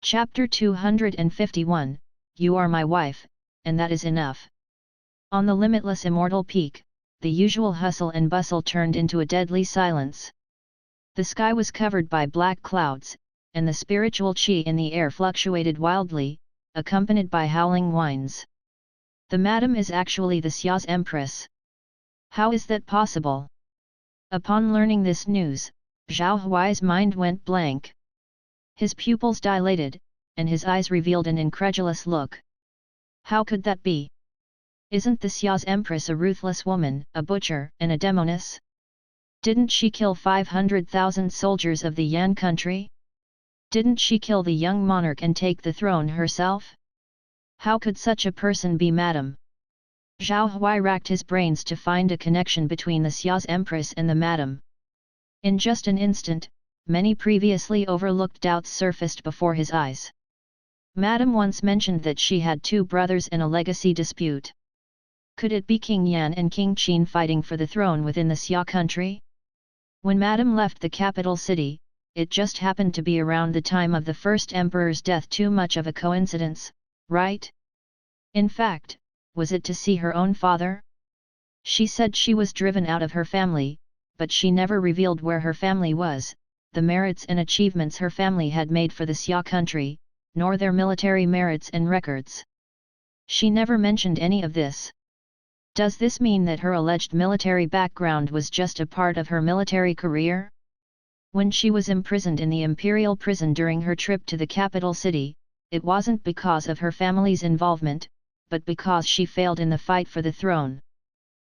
Chapter 251, You are my wife, and that is enough. On the limitless immortal peak, the usual hustle and bustle turned into a deadly silence. The sky was covered by black clouds, and the spiritual qi in the air fluctuated wildly, accompanied by howling winds. The madam is actually the Xia's empress. How is that possible? Upon learning this news, Zhao Huai's mind went blank. His pupils dilated, and his eyes revealed an incredulous look. How could that be? Isn't the Xia's empress a ruthless woman, a butcher, and a demoness? Didn't she kill 500,000 soldiers of the Yan country? Didn't she kill the young monarch and take the throne herself? How could such a person be madam? Zhao Huai racked his brains to find a connection between the Xia's empress and the madam. In just an instant, many previously overlooked doubts surfaced before his eyes. Madam once mentioned that she had two brothers in a legacy dispute. Could it be King Yan and King Qin fighting for the throne within the Xia country? When Madam left the capital city, it just happened to be around the time of the first emperor's death. Too much of a coincidence, right? In fact, was it to see her own father? She said she was driven out of her family, but she never revealed where her family was, the merits and achievements her family had made for the Xia country, nor their military merits and records. She never mentioned any of this. Does this mean that her alleged military background was just a part of her military career? When she was imprisoned in the imperial prison during her trip to the capital city, it wasn't because of her family's involvement, but because she failed in the fight for the throne.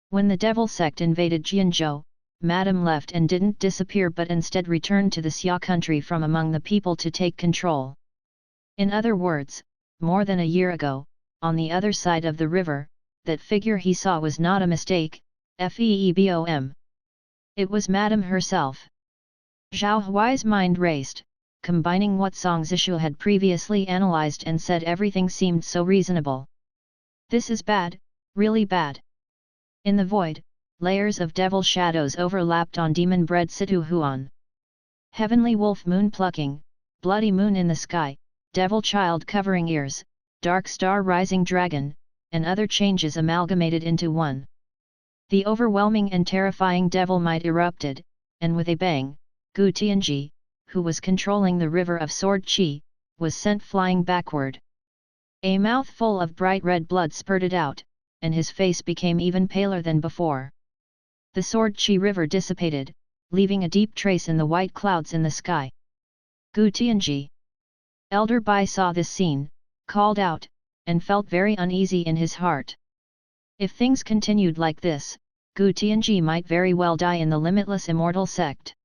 When the devil sect invaded Jianzhou, Madam left and didn't disappear but instead returned to the Xia country from among the people to take control. In other words, more than a year ago, on the other side of the river, that figure he saw was not a mistake, FEEBOM. It was Madam herself. Zhao Huai's mind raced, combining what Song Zishu had previously analyzed and said everything seemed so reasonable. This is bad, really bad. In the void, layers of devil shadows overlapped on demon-bred Situ Huan. Heavenly wolf moon plucking, bloody moon in the sky, devil child covering ears, dark star rising dragon, and other changes amalgamated into one. The overwhelming and terrifying devil might erupted, and with a bang, Gu Tianji, who was controlling the river of sword qi, was sent flying backward. A mouthful of bright red blood spurted out, and his face became even paler than before. The sword qi river dissipated, leaving a deep trace in the white clouds in the sky. Gu Tianji. Elder Bai saw this scene, called out, and felt very uneasy in his heart. If things continued like this, Gu Tianji might very well die in the limitless immortal sect.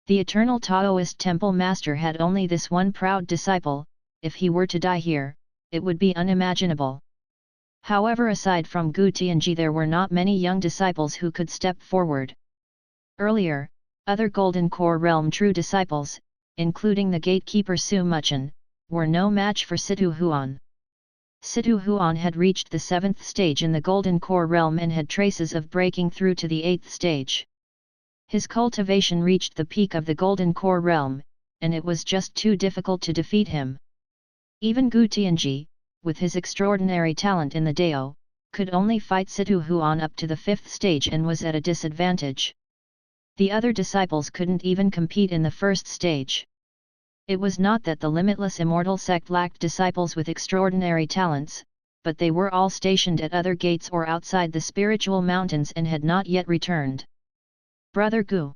The eternal Taoist temple master had only this one proud disciple. If he were to die here, it would be unimaginable. However, aside from Gu Tianji, there were not many young disciples who could step forward. Earlier, other Golden Core Realm true disciples, including the gatekeeper Su Muchen, were no match for Situ Huan. Situ Huan had reached the 7th stage in the Golden Core Realm and had traces of breaking through to the 8th stage. His cultivation reached the peak of the Golden Core Realm, and it was just too difficult to defeat him. Even Gu Tianji, with his extraordinary talent in the Dao, could only fight Situ Huan up to the 5th stage and was at a disadvantage. The other disciples couldn't even compete in the 1st stage. It was not that the limitless immortal sect lacked disciples with extraordinary talents, but they were all stationed at other gates or outside the spiritual mountains and had not yet returned. Brother Gu.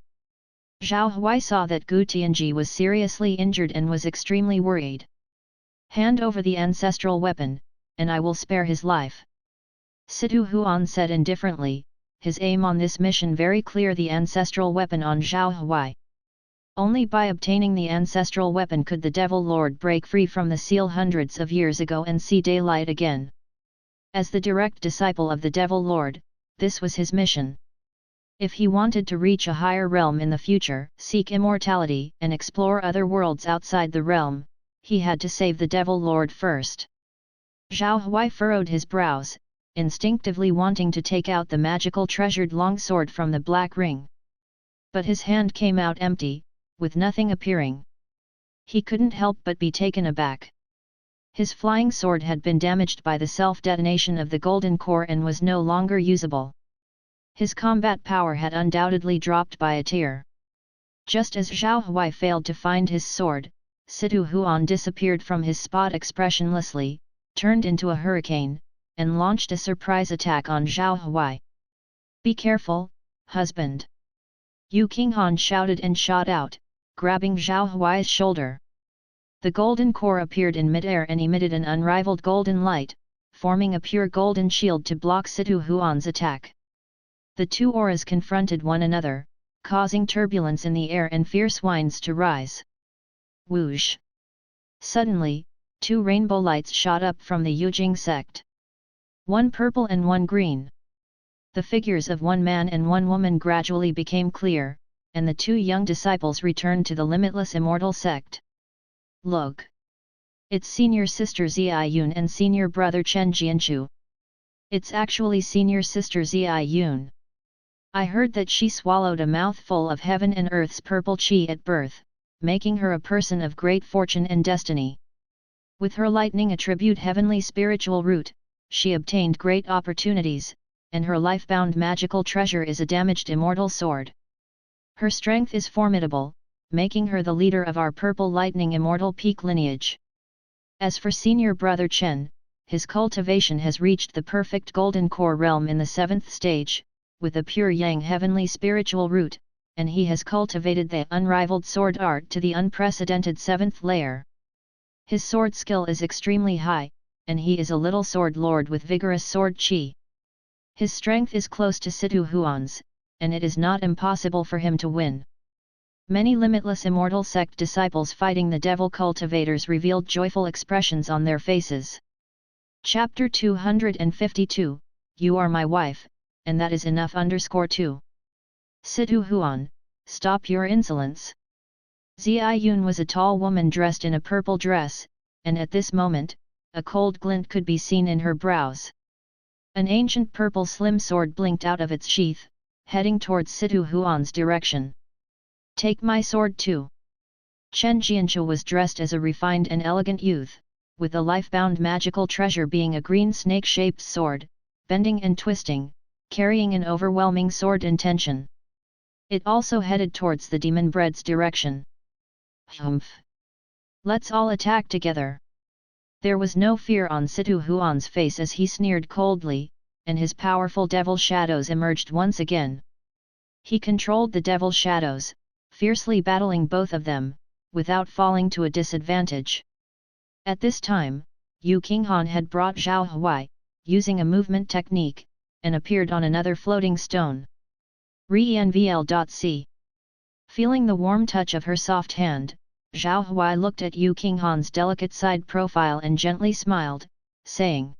Zhao Huai saw that Gu Tianji was seriously injured and was extremely worried. Hand over the ancestral weapon, and I will spare his life. Situ Huan said indifferently, his aim on this mission very clear: the ancestral weapon on Zhao Huai. Only by obtaining the ancestral weapon could the Devil Lord break free from the seal hundreds of years ago and see daylight again. As the direct disciple of the Devil Lord, this was his mission. If he wanted to reach a higher realm in the future, seek immortality, and explore other worlds outside the realm, he had to save the Devil Lord first. Zhao Huai furrowed his brows, instinctively wanting to take out the magical treasured longsword from the black ring. But his hand came out empty, with nothing appearing. He couldn't help but be taken aback. His flying sword had been damaged by the self-detonation of the golden core and was no longer usable. His combat power had undoubtedly dropped by a tier. Just as Zhao Huai failed to find his sword, Situ Huan disappeared from his spot expressionlessly, turned into a hurricane, and launched a surprise attack on Zhao Huai. "Be careful, husband!" Yu Qinghan shouted and shot out, grabbing Zhao Huai's shoulder. The golden core appeared in midair and emitted an unrivaled golden light, forming a pure golden shield to block Situ Huan's attack. The two auras confronted one another, causing turbulence in the air and fierce winds to rise. Whoosh! Suddenly, two rainbow lights shot up from the Yujing sect. One purple and one green. The figures of one man and one woman gradually became clear, and the two young disciples returned to the limitless immortal sect. "Look! It's senior sister Ziyun and senior brother Chen Jianchu. It's actually senior sister Ziyun. I heard that she swallowed a mouthful of heaven and earth's purple qi at birth, making her a person of great fortune and destiny. With her lightning attribute heavenly spiritual root, she obtained great opportunities, and her life-bound magical treasure is a damaged immortal sword. Her strength is formidable, making her the leader of our purple lightning immortal peak lineage. As for senior brother Chen, his cultivation has reached the perfect golden core realm in the 7th stage, with a pure yang heavenly spiritual root, and he has cultivated the unrivaled sword art to the unprecedented 7th layer. His sword skill is extremely high, and he is a little sword lord with vigorous sword qi. His strength is close to Situ Huan's, and it is not impossible for him to win." Many limitless immortal sect disciples fighting the devil cultivators revealed joyful expressions on their faces. Chapter 252, You Are My Wife, and That Is Enough _2. Situ Huan, stop your insolence. Ziyun was a tall woman dressed in a purple dress, and at this moment, a cold glint could be seen in her brows. An ancient purple slim sword blinked out of its sheath, heading towards Situ Huan's direction. "Take my sword too." Chen Jianchu was dressed as a refined and elegant youth, with a life-bound magical treasure being a green snake-shaped sword, bending and twisting, carrying an overwhelming sword intention. It also headed towards the demon-bread's direction. "Humph! Let's all attack together." There was no fear on Situ Huan's face as he sneered coldly, and his powerful devil shadows emerged once again. He controlled the devil shadows, fiercely battling both of them, without falling to a disadvantage. At this time, Yu Qinghan had brought Zhao Huai, using a movement technique, and appeared on another floating stone. Renvl.c. Feeling the warm touch of her soft hand, Zhao Huai looked at Yu Qinghan's delicate side profile and gently smiled, saying,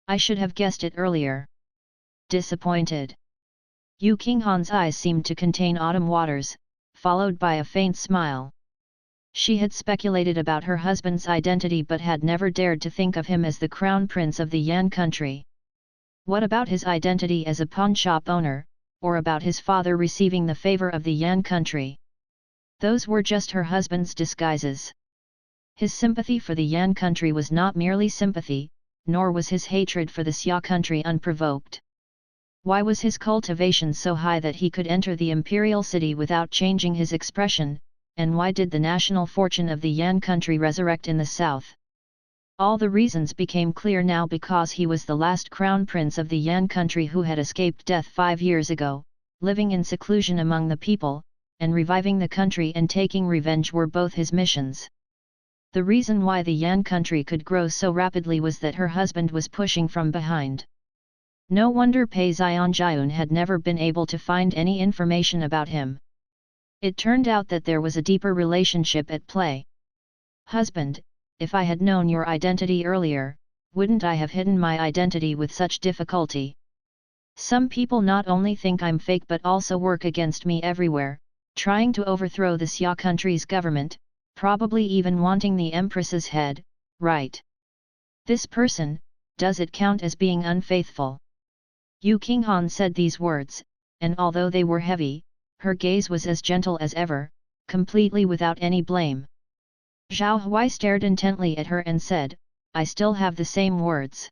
"I should have guessed it earlier." Disappointed. Yu Qinghan's eyes seemed to contain autumn waters, followed by a faint smile. She had speculated about her husband's identity but had never dared to think of him as the crown prince of the Yan country. What about his identity as a pawnshop owner, or about his father receiving the favor of the Yan country? Those were just her husband's disguises. His sympathy for the Yan country was not merely sympathy, nor was his hatred for the Xia country unprovoked. Why was his cultivation so high that he could enter the imperial city without changing his expression, and why did the national fortune of the Yan country resurrect in the south? All the reasons became clear now because he was the last crown prince of the Yan country who had escaped death 5 years ago, living in seclusion among the people, and reviving the country and taking revenge were both his missions. The reason why the Yan country could grow so rapidly was that her husband was pushing from behind. No wonder Pei Xianjian had never been able to find any information about him. It turned out that there was a deeper relationship at play. "Husband, if I had known your identity earlier, wouldn't I have hidden my identity with such difficulty? Some people not only think I'm fake but also work against me everywhere, trying to overthrow the Xia country's government, probably even wanting the Empress's head, right? This person, does it count as being unfaithful?" Yu Qinghan said these words, and although they were heavy, her gaze was as gentle as ever, completely without any blame. Zhao Huai stared intently at her and said, I still have the same words.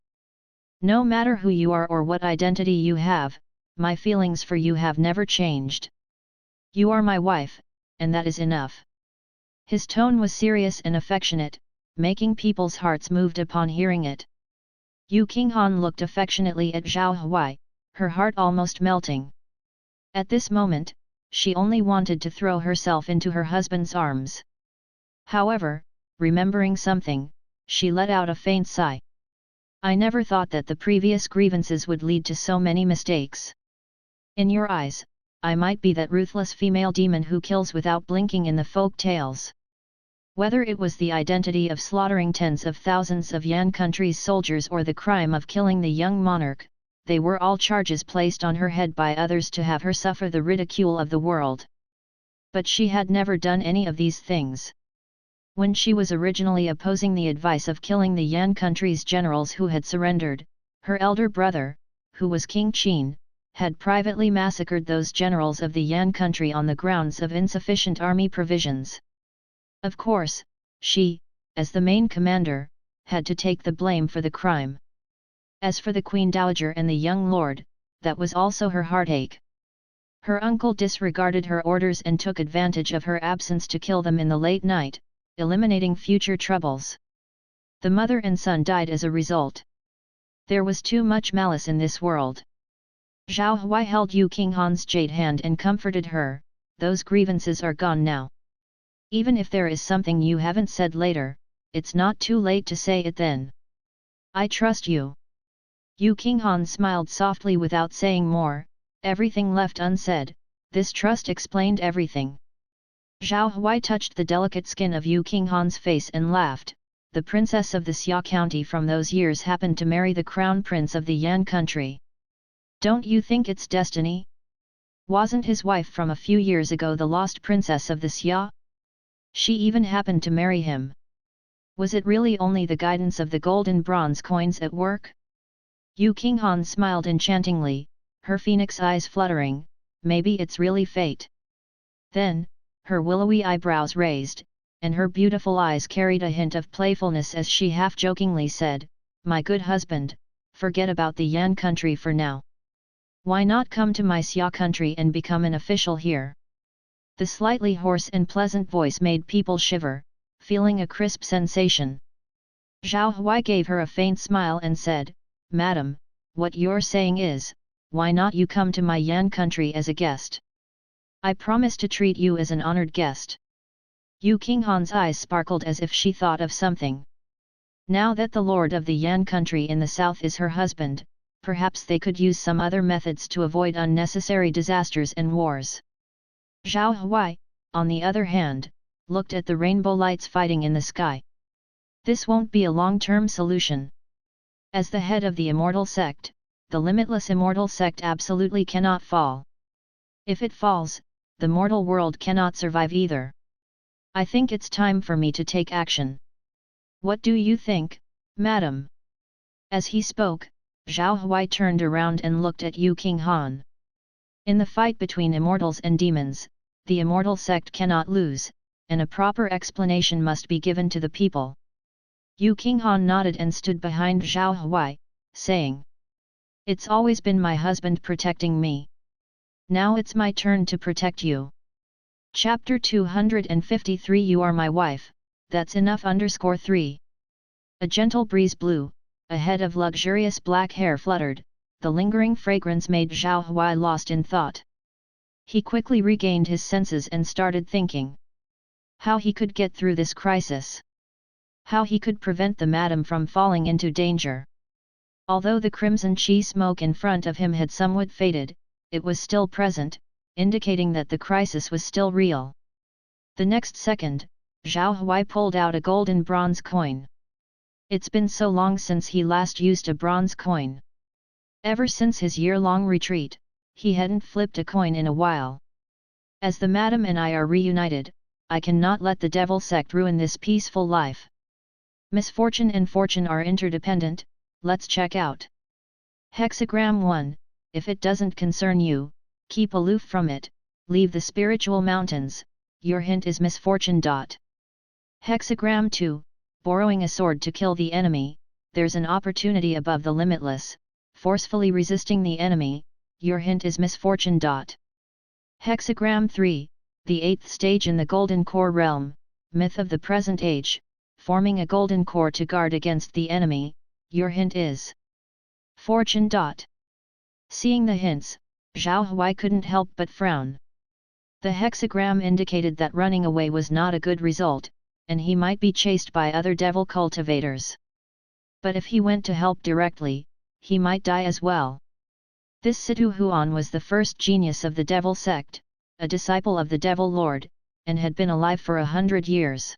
No matter who you are or what identity you have, my feelings for you have never changed. You are my wife, and that is enough. His tone was serious and affectionate, making people's hearts moved upon hearing it. Yu Qinghan looked affectionately at Zhao Huai, her heart almost melting. At this moment, she only wanted to throw herself into her husband's arms. However, remembering something, she let out a faint sigh. I never thought that the previous grievances would lead to so many mistakes. In your eyes, I might be that ruthless female demon who kills without blinking in the folk tales. Whether it was the identity of slaughtering tens of thousands of Yan country's soldiers or the crime of killing the young monarch, they were all charges placed on her head by others to have her suffer the ridicule of the world. But she had never done any of these things. When she was originally opposing the advice of killing the Yan country's generals who had surrendered, her elder brother, who was King Qin, had privately massacred those generals of the Yan country on the grounds of insufficient army provisions. Of course, she, as the main commander, had to take the blame for the crime. As for the Queen Dowager and the young lord, that was also her heartache. Her uncle disregarded her orders and took advantage of her absence to kill them in the late night, eliminating future troubles. The mother and son died as a result. There was too much malice in this world. Zhao Huai held Yu Qinghan's jade hand and comforted her, those grievances are gone now. Even if there is something you haven't said later, it's not too late to say it then. I trust you. Yu Qinghan smiled softly without saying more, everything left unsaid, this trust explained everything. Zhao Huai touched the delicate skin of Yu Qinghan's face and laughed. The princess of the Xia county from those years happened to marry the crown prince of the Yan country. Don't you think it's destiny? Wasn't his wife from a few years ago the lost princess of the Xia? She even happened to marry him. Was it really only the guidance of the gold and bronze coins at work? Yu Qinghan smiled enchantingly, her phoenix eyes fluttering, maybe it's really fate. Then, her willowy eyebrows raised, and her beautiful eyes carried a hint of playfulness as she half-jokingly said, my good husband, forget about the Yan country for now. Why not come to my Xia country and become an official here? The slightly hoarse and pleasant voice made people shiver, feeling a crisp sensation. Zhao Huai gave her a faint smile and said, Madam, what you're saying is, why not you come to my Yan country as a guest? I promise to treat you as an honored guest. Yu Qinghan's eyes sparkled as if she thought of something. Now that the lord of the Yan country in the south is her husband, perhaps they could use some other methods to avoid unnecessary disasters and wars. Zhao Huai, on the other hand, looked at the rainbow lights fighting in the sky. This won't be a long-term solution. As the head of the immortal sect, the limitless immortal sect absolutely cannot fall. If it falls, the mortal world cannot survive either. I think it's time for me to take action. What do you think, madam? As he spoke, Zhao Huai turned around and looked at Yu Qinghan. In the fight between immortals and demons, the immortal sect cannot lose, and a proper explanation must be given to the people. Yu Qinghan nodded and stood behind Zhao Huai, saying, It's always been my husband protecting me. Now it's my turn to protect you. Chapter 253 You are my wife, that's enough. 3. A gentle breeze blew, a head of luxurious black hair fluttered, the lingering fragrance made Zhao Huai lost in thought. He quickly regained his senses and started thinking. How he could get through this crisis. How he could prevent the madam from falling into danger. Although the crimson chi smoke in front of him had somewhat faded, it was still present, indicating that the crisis was still real. The next second, Zhao Huai pulled out a gold and bronze coin. It's been so long since he last used a bronze coin. Ever since his year-long retreat, he hadn't flipped a coin in a while. As the madam and I are reunited, I cannot let the devil sect ruin this peaceful life. Misfortune and fortune are interdependent, let's check out. Hexagram 1, if it doesn't concern you, keep aloof from it, leave the spiritual mountains, your hint is misfortune. Hexagram 2, borrowing a sword to kill the enemy, there's an opportunity above the limitless, forcefully resisting the enemy, your hint is misfortune. Hexagram 3, the 8th stage in the Golden Core realm, myth of the present age, forming a golden core to guard against the enemy, your hint is fortune. Seeing the hints, Zhao Huai couldn't help but frown. The hexagram indicated that running away was not a good result, and he might be chased by other devil cultivators. But if he went to help directly, he might die as well. This Situ Huan was the first genius of the devil sect, a disciple of the devil lord, and had been alive for 100 years.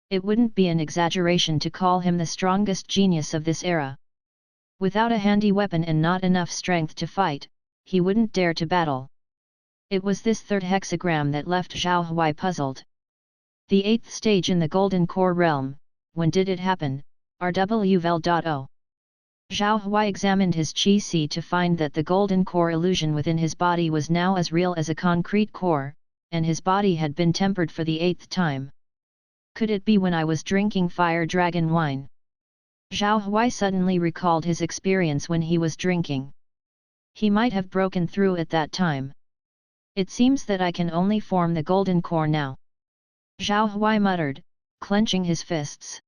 It wouldn't be an exaggeration to call him the strongest genius of this era. Without a handy weapon and not enough strength to fight, he wouldn't dare to battle. It was this third hexagram that left Zhao Huai puzzled. The 8th stage in the Golden Core realm, when did it happen? RWVEL.O. Zhao Huai examined his chi si to find that the golden core illusion within his body was now as real as a concrete core, and his body had been tempered for the 8th time. Could it be when I was drinking fire dragon wine? Zhao Huai suddenly recalled his experience when he was drinking. He might have broken through at that time. It seems that I can only form the golden core now. Zhao Huai muttered, clenching his fists.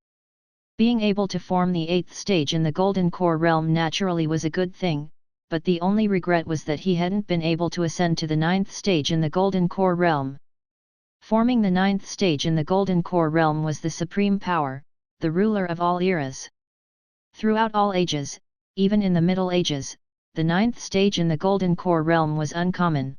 Being able to form the 8th stage in the Golden Core realm naturally was a good thing, but the only regret was that he hadn't been able to ascend to the 9th stage in the Golden Core realm. Forming the 9th stage in the Golden Core realm was the supreme power, the ruler of all eras. Throughout all ages, even in the Middle Ages, the 9th stage in the Golden Core realm was uncommon.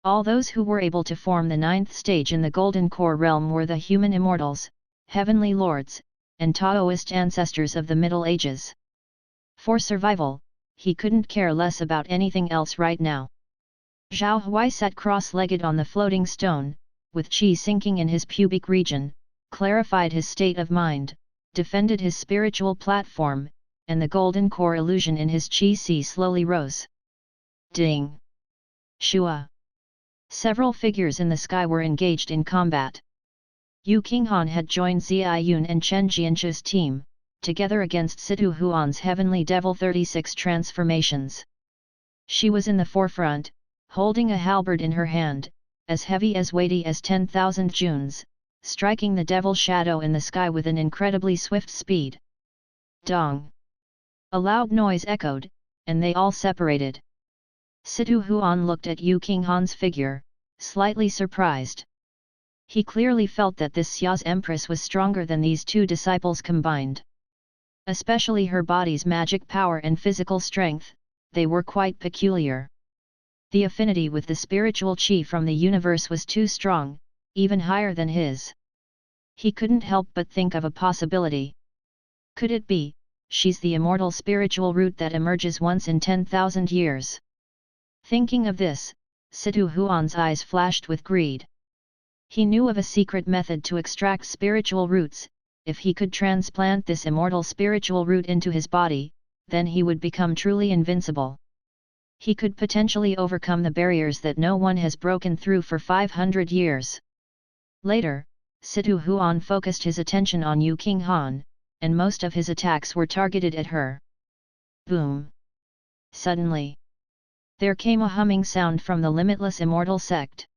All those who were able to form the 9th stage in the Golden Core realm were the human immortals, heavenly lords, and Taoist ancestors of the Middle Ages. For survival, he couldn't care less about anything else right now. Zhao Huai sat cross-legged on the floating stone, with qi sinking in his pubic region, clarified his state of mind, defended his spiritual platform, and the golden core illusion in his qi si slowly rose. Ding! Shua! Several figures in the sky were engaged in combat. Yu Qinghan had joined Ziyun Yun and Chen Jianchu's team, together against Situ Huan's heavenly devil 36 transformations. She was in the forefront, holding a halberd in her hand, as heavy as weighty as 10,000 juns, striking the devil shadow in the sky with an incredibly swift speed. Dong! A loud noise echoed, and they all separated. Situ Huan looked at Yu Qinghan's figure, slightly surprised. He clearly felt that this Xia's empress was stronger than these two disciples combined. Especially her body's magic power and physical strength, they were quite peculiar. The affinity with the spiritual qi from the universe was too strong, even higher than his. He couldn't help but think of a possibility. Could it be, she's the immortal spiritual root that emerges once in 10,000 years? Thinking of this, Situ Huan's eyes flashed with greed. He knew of a secret method to extract spiritual roots. If he could transplant this immortal spiritual root into his body, then he would become truly invincible. He could potentially overcome the barriers that no one has broken through for 500 years. Later, Situ Huan focused his attention on Yu Qinghan, and most of his attacks were targeted at her. Boom! Suddenly, there came a humming sound from the limitless immortal sect.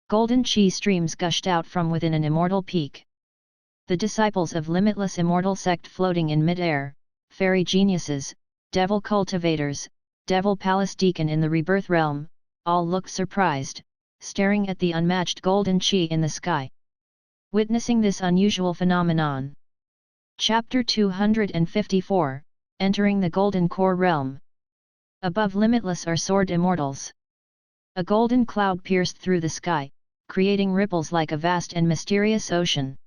Golden chi streams gushed out from within an immortal peak. The disciples of limitless immortal sect floating in mid-air, fairy geniuses, devil cultivators, devil palace deacon in the rebirth realm, all looked surprised, staring at the unmatched golden chi in the sky. Witnessing this unusual phenomenon. Chapter 254, Entering the Golden Core Realm. Above limitless are soared immortals. A golden cloud pierced through the sky, creating ripples like a vast and mysterious ocean.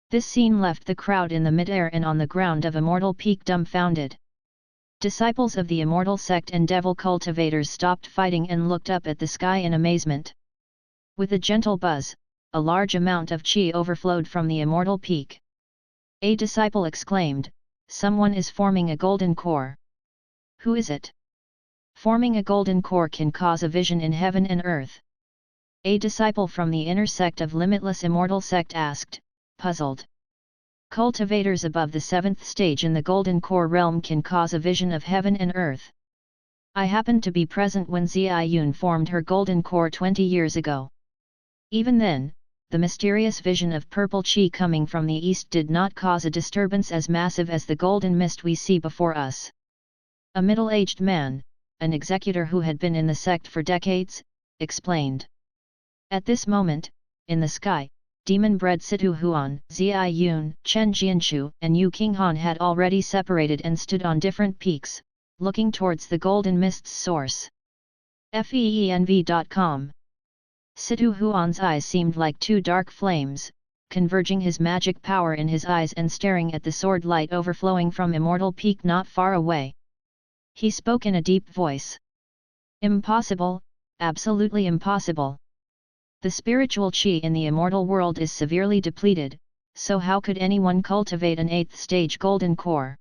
This scene left the crowd in the mid-air and on the ground of Immortal Peak dumbfounded. Disciples of the Immortal Sect and devil cultivators stopped fighting and looked up at the sky in amazement. With a gentle buzz, a large amount of qi overflowed from the Immortal Peak. A disciple exclaimed, "Someone is forming a golden core. Who is it? Forming a golden core can cause a vision in heaven and earth." A disciple from the inner sect of Limitless Immortal Sect asked, puzzled. Cultivators above the 7th stage in the Golden Core realm can cause a vision of heaven and earth. I happened to be present when Zhao formed her Golden Core 20 years ago. Even then, the mysterious vision of purple qi coming from the east did not cause a disturbance as massive as the golden mist we see before us. A middle-aged man, an executor who had been in the sect for decades, explained. At this moment, in the sky, demon-bred Situ Huan, Zhao, Chen Jianshu and Yu Qinghan had already separated and stood on different peaks, looking towards the golden mist's source. FEENV.com. Situ Huan's eyes seemed like two dark flames, converging his magic power in his eyes and staring at the sword light overflowing from Immortal Peak not far away. He spoke in a deep voice. Impossible, absolutely impossible. The spiritual qi in the immortal world is severely depleted, so how could anyone cultivate an 8th stage golden core?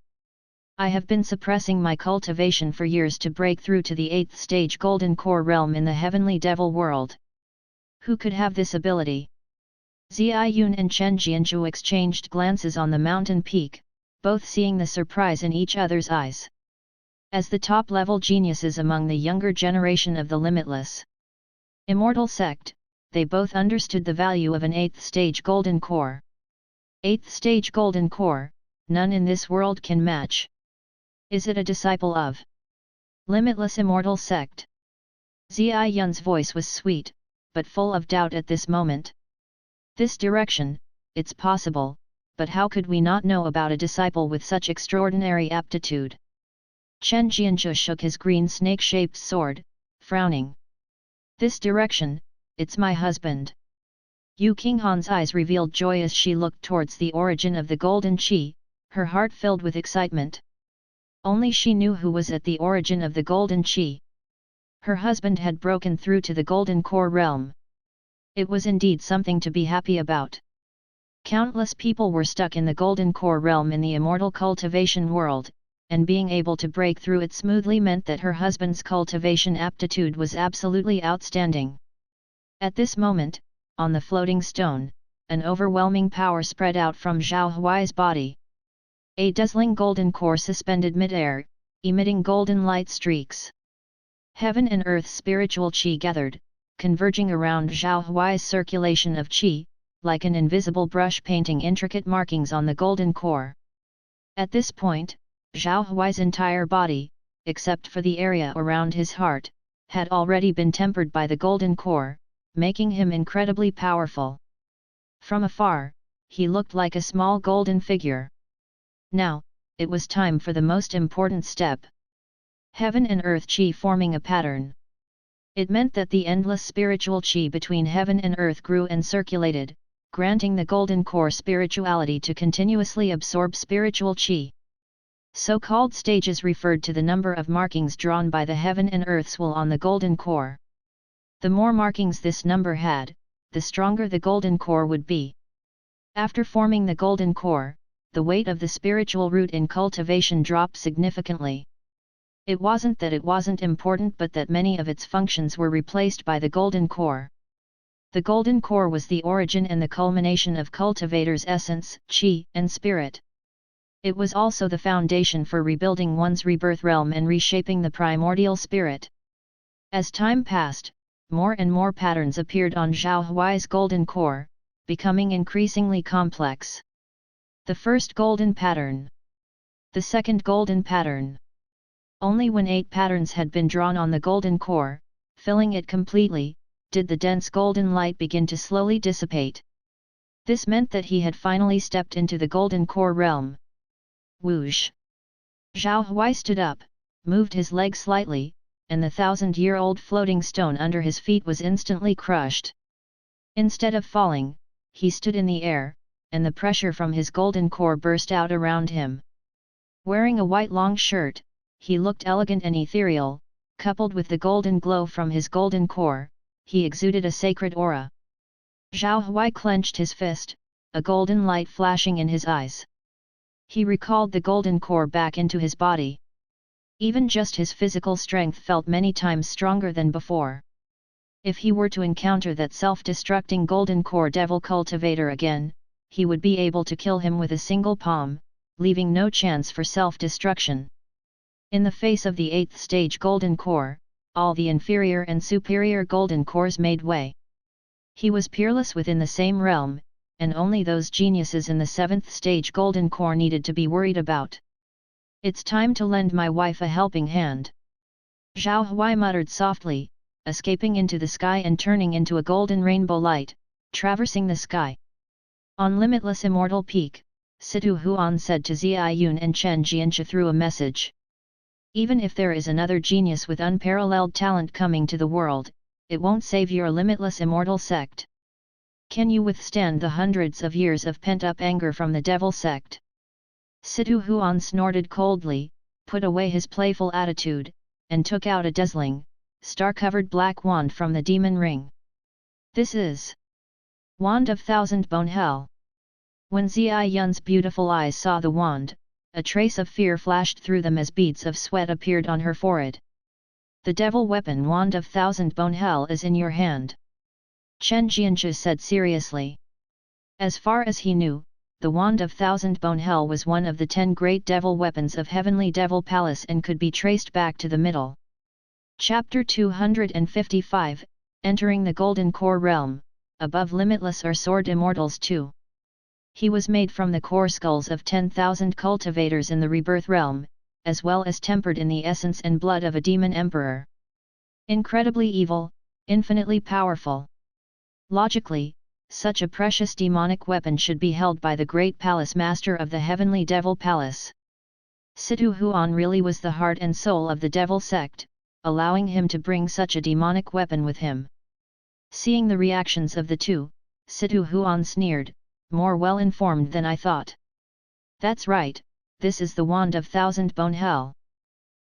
I have been suppressing my cultivation for years to break through to the 8th stage golden core realm in the heavenly devil world. Who could have this ability? Zhao and Chen Jianshu exchanged glances on the mountain peak, both seeing the surprise in each other's eyes. As the top-level geniuses among the younger generation of the limitless immortal sect, they both understood the value of an 8th stage golden core. 8th stage golden core, none in this world can match. Is it a disciple of limitless immortal sect? Zhao voice was sweet, but full of doubt at this moment. This direction, it's possible, but how could we not know about a disciple with such extraordinary aptitude? Chen Jianshu shook his green snake-shaped sword, frowning. This direction, it's my husband. Yu Qinghan's eyes revealed joy as she looked towards the origin of the golden qi, her heart filled with excitement. Only she knew who was at the origin of the golden qi. Her husband had broken through to the golden core realm. It was indeed something to be happy about. Countless people were stuck in the golden core realm in the immortal cultivation world, and being able to break through it smoothly meant that her husband's cultivation aptitude was absolutely outstanding. At this moment, on the floating stone, an overwhelming power spread out from Zhao Huai's body. A dazzling golden core suspended mid-air, emitting golden light streaks. Heaven and earth spiritual qi gathered, converging around Zhao Huai's circulation of qi, like an invisible brush painting intricate markings on the golden core. At this point, Zhao Huai's entire body, except for the area around his heart, had already been tempered by the golden core, making him incredibly powerful. From afar, he looked like a small golden figure. Now, it was time for the most important step. Heaven and earth qi forming a pattern. It meant that the endless spiritual qi between heaven and earth grew and circulated, granting the golden core spirituality to continuously absorb spiritual qi. So-called stages referred to the number of markings drawn by the heaven and earth's will on the golden core. The more markings this number had, the stronger the golden core would be. After forming the golden core, the weight of the spiritual root in cultivation dropped significantly. It wasn't that it wasn't important but that many of its functions were replaced by the golden core. The golden core was the origin and the culmination of cultivator's essence, qi, and spirit. It was also the foundation for rebuilding one's rebirth realm and reshaping the primordial spirit. As time passed, more and more patterns appeared on Zhao Huai's golden core, becoming increasingly complex. The first golden pattern. The second golden pattern. Only when 8 patterns had been drawn on the golden core, filling it completely, did the dense golden light begin to slowly dissipate. This meant that he had finally stepped into the golden core realm. Whoosh! Zhao Huai stood up, moved his leg slightly, and the 1,000-year-old floating stone under his feet was instantly crushed. Instead of falling, he stood in the air, and the pressure from his golden core burst out around him. Wearing a white long shirt, he looked elegant and ethereal, coupled with the golden glow from his golden core, he exuded a sacred aura. Zhao Huai clenched his fist, a golden light flashing in his eyes. He recalled the golden core back into his body. Even just his physical strength felt many times stronger than before. If he were to encounter that self-destructing golden core devil cultivator again, he would be able to kill him with a single palm, leaving no chance for self-destruction. In the face of the 8th stage golden core, all the inferior and superior golden cores made way. He was peerless within the same realm, and only those geniuses in the 7th stage golden core needed to be worried about. It's time to lend my wife a helping hand. Zhao Huai muttered softly, escaping into the sky and turning into a golden rainbow light, traversing the sky. On Limitless Immortal Peak, Situ Huan said to Ziyun and Chen Jianxia through a message. Even if there is another genius with unparalleled talent coming to the world, it won't save your limitless immortal sect. Can you withstand the hundreds of years of pent-up anger from the devil sect? Situ Huan snorted coldly, put away his playful attitude, and took out a dazzling, star-covered black wand from the demon ring. This is Wand of Thousand Bone Hell. When Ziyun's beautiful eyes saw the wand, a trace of fear flashed through them as beads of sweat appeared on her forehead. The devil weapon Wand of Thousand Bone Hell is in your hand. Chen Jianxia said seriously. As far as he knew, the Wand of Thousand Bone Hell was one of the 10 great devil weapons of Heavenly Devil Palace and could be traced back to the middle. Chapter 255, Entering the Golden Core Realm, Above Limitless are Sword Immortals too. He was made from the core skulls of 10,000 cultivators in the rebirth realm, as well as tempered in the essence and blood of a demon emperor. Incredibly evil, infinitely powerful. Logically, such a precious demonic weapon should be held by the great palace master of the Heavenly Devil Palace. Situ Huan really was the heart and soul of the devil sect, allowing him to bring such a demonic weapon with him. Seeing the reactions of the two, Situ Huan sneered, more well-informed than I thought. That's right, this is the Wand of Thousand Bone Hell.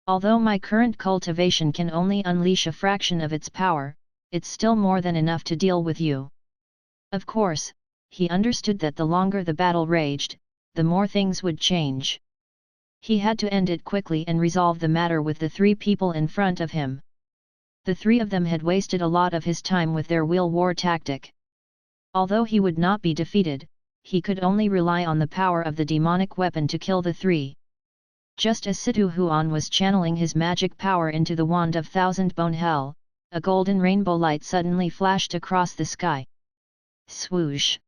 Although my current cultivation can only unleash a fraction of its power, it's still more than enough to deal with you. Of course, he understood that the longer the battle raged, the more things would change. He had to end it quickly and resolve the matter with the 3 people in front of him. The 3 of them had wasted a lot of his time with their wheel war tactic. Although he would not be defeated, he could only rely on the power of the demonic weapon to kill the 3. Just as Situ Huan was channeling his magic power into the Wand of Thousand Bone Hell, a golden rainbow light suddenly flashed across the sky. Swoosh!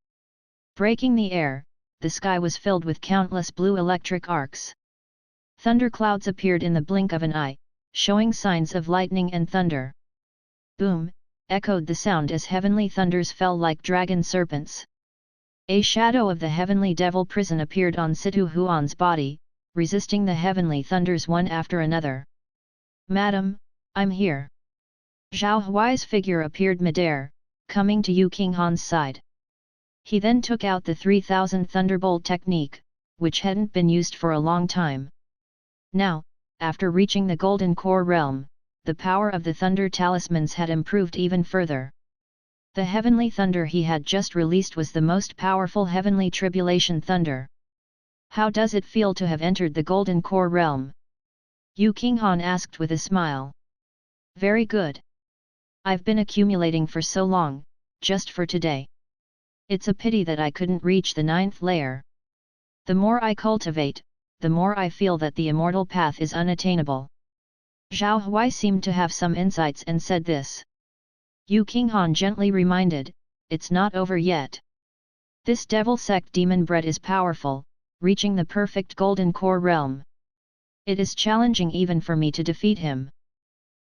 Breaking the air, the sky was filled with countless blue electric arcs. Thunderclouds appeared in the blink of an eye, showing signs of lightning and thunder. Boom! Echoed the sound as heavenly thunders fell like dragon serpents. A shadow of the heavenly devil prison appeared on Situ Huan's body, resisting the heavenly thunders one after another. Madam, I'm here. Zhao Huai's figure appeared midair, coming to Yu Qinghan's side. He then took out the 3000 Thunderbolt technique, which hadn't been used for a long time. Now, after reaching the Golden Core realm, the power of the Thunder Talismans had improved even further. The heavenly thunder he had just released was the most powerful heavenly tribulation thunder. How does it feel to have entered the Golden Core realm? Yu Qinghan asked with a smile. Very good. I've been accumulating for so long, just for today. It's a pity that I couldn't reach the 9th layer. The more I cultivate, the more I feel that the immortal path is unattainable. Zhao Huai seemed to have some insights and said this. Yu Qinghan gently reminded, it's not over yet. This devil sect demon bred is powerful, reaching the perfect Golden Core realm. It is challenging even for me to defeat him.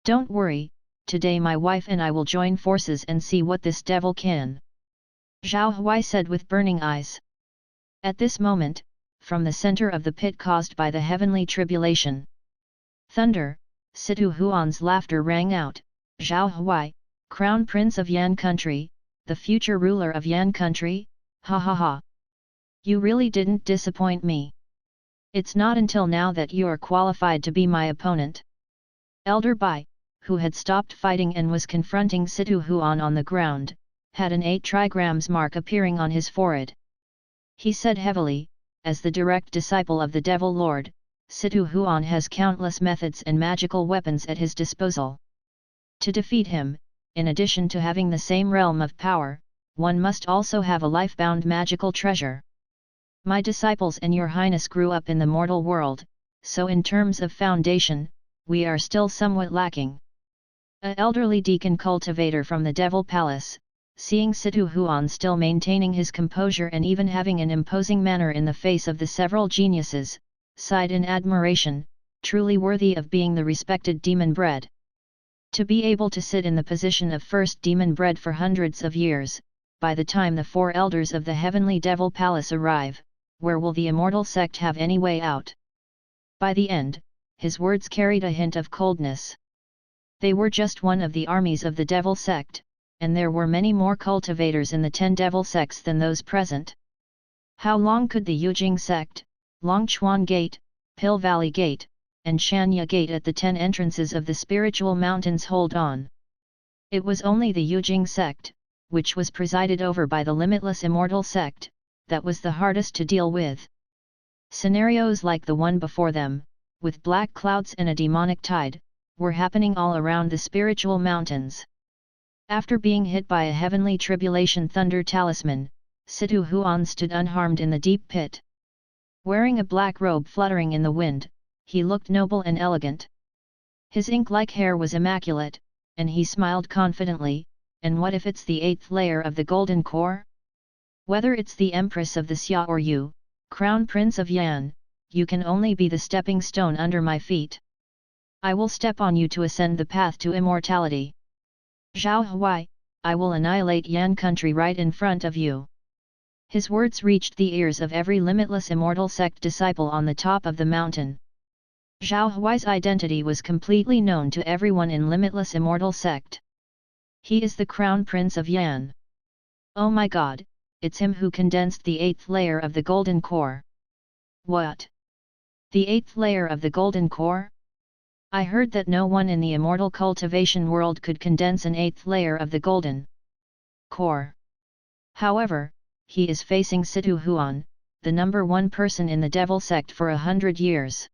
Don't worry, today my wife and I will join forces and see what this devil can. Zhao Huai said with burning eyes. At this moment, from the center of the pit caused by the heavenly tribulation. Thunder, Situ Huan's laughter rang out. Zhao Huai, Crown Prince of Yan Country, the future ruler of Yan Country, ha ha ha. You really didn't disappoint me. It's not until now that you're qualified to be my opponent. Elder Bai, who had stopped fighting and was confronting Situ Huan on the ground, had an 8 trigrams mark appearing on his forehead. He said heavily, as the direct disciple of the Devil Lord, Situ Huan has countless methods and magical weapons at his disposal. To defeat him, in addition to having the same realm of power, one must also have a life-bound magical treasure. My disciples and your highness grew up in the mortal world, so in terms of foundation, we are still somewhat lacking. An elderly deacon cultivator from the Devil Palace, seeing Situ Huan still maintaining his composure and even having an imposing manner in the face of the several geniuses, sighed in admiration, truly worthy of being the respected demon bread. To be able to sit in the position of first demon bread for hundreds of years, by the time the four elders of the heavenly Devil Palace arrive, where will the immortal sect have any way out? By the end, his words carried a hint of coldness. They were just one of the armies of the Devil sect, and there were many more cultivators in the 10 Devil sects than those present. How long could the Yujing sect, Longchuan Gate, Pill Valley Gate, and Shanya Gate at the 10 entrances of the spiritual mountains hold on? It was only the Yujing sect, which was presided over by the limitless immortal sect, that was the hardest to deal with. Scenarios like the one before them, with black clouds and a demonic tide, were happening all around the spiritual mountains. After being hit by a heavenly tribulation thunder talisman, Situ Huan stood unharmed in the deep pit. Wearing a black robe fluttering in the wind, he looked noble and elegant. His ink-like hair was immaculate, and he smiled confidently, and what if it's the 8th layer of the golden core? Whether it's the Empress of the Xia or you, Crown Prince of Yan, you can only be the stepping stone under my feet. I will step on you to ascend the path to immortality. Zhao Huai, I will annihilate Yan country right in front of you. His words reached the ears of every limitless immortal sect disciple on the top of the mountain. Zhao Huai's identity was completely known to everyone in limitless immortal sect. He is the Crown Prince of Yan. Oh my god, it's him who condensed the 8th layer of the golden core. What? The 8th layer of the golden core? I heard that no one in the immortal cultivation world could condense an 8th layer of the golden core. However, he is facing Situ Huan, the number 1 person in the Devil sect for 100 years.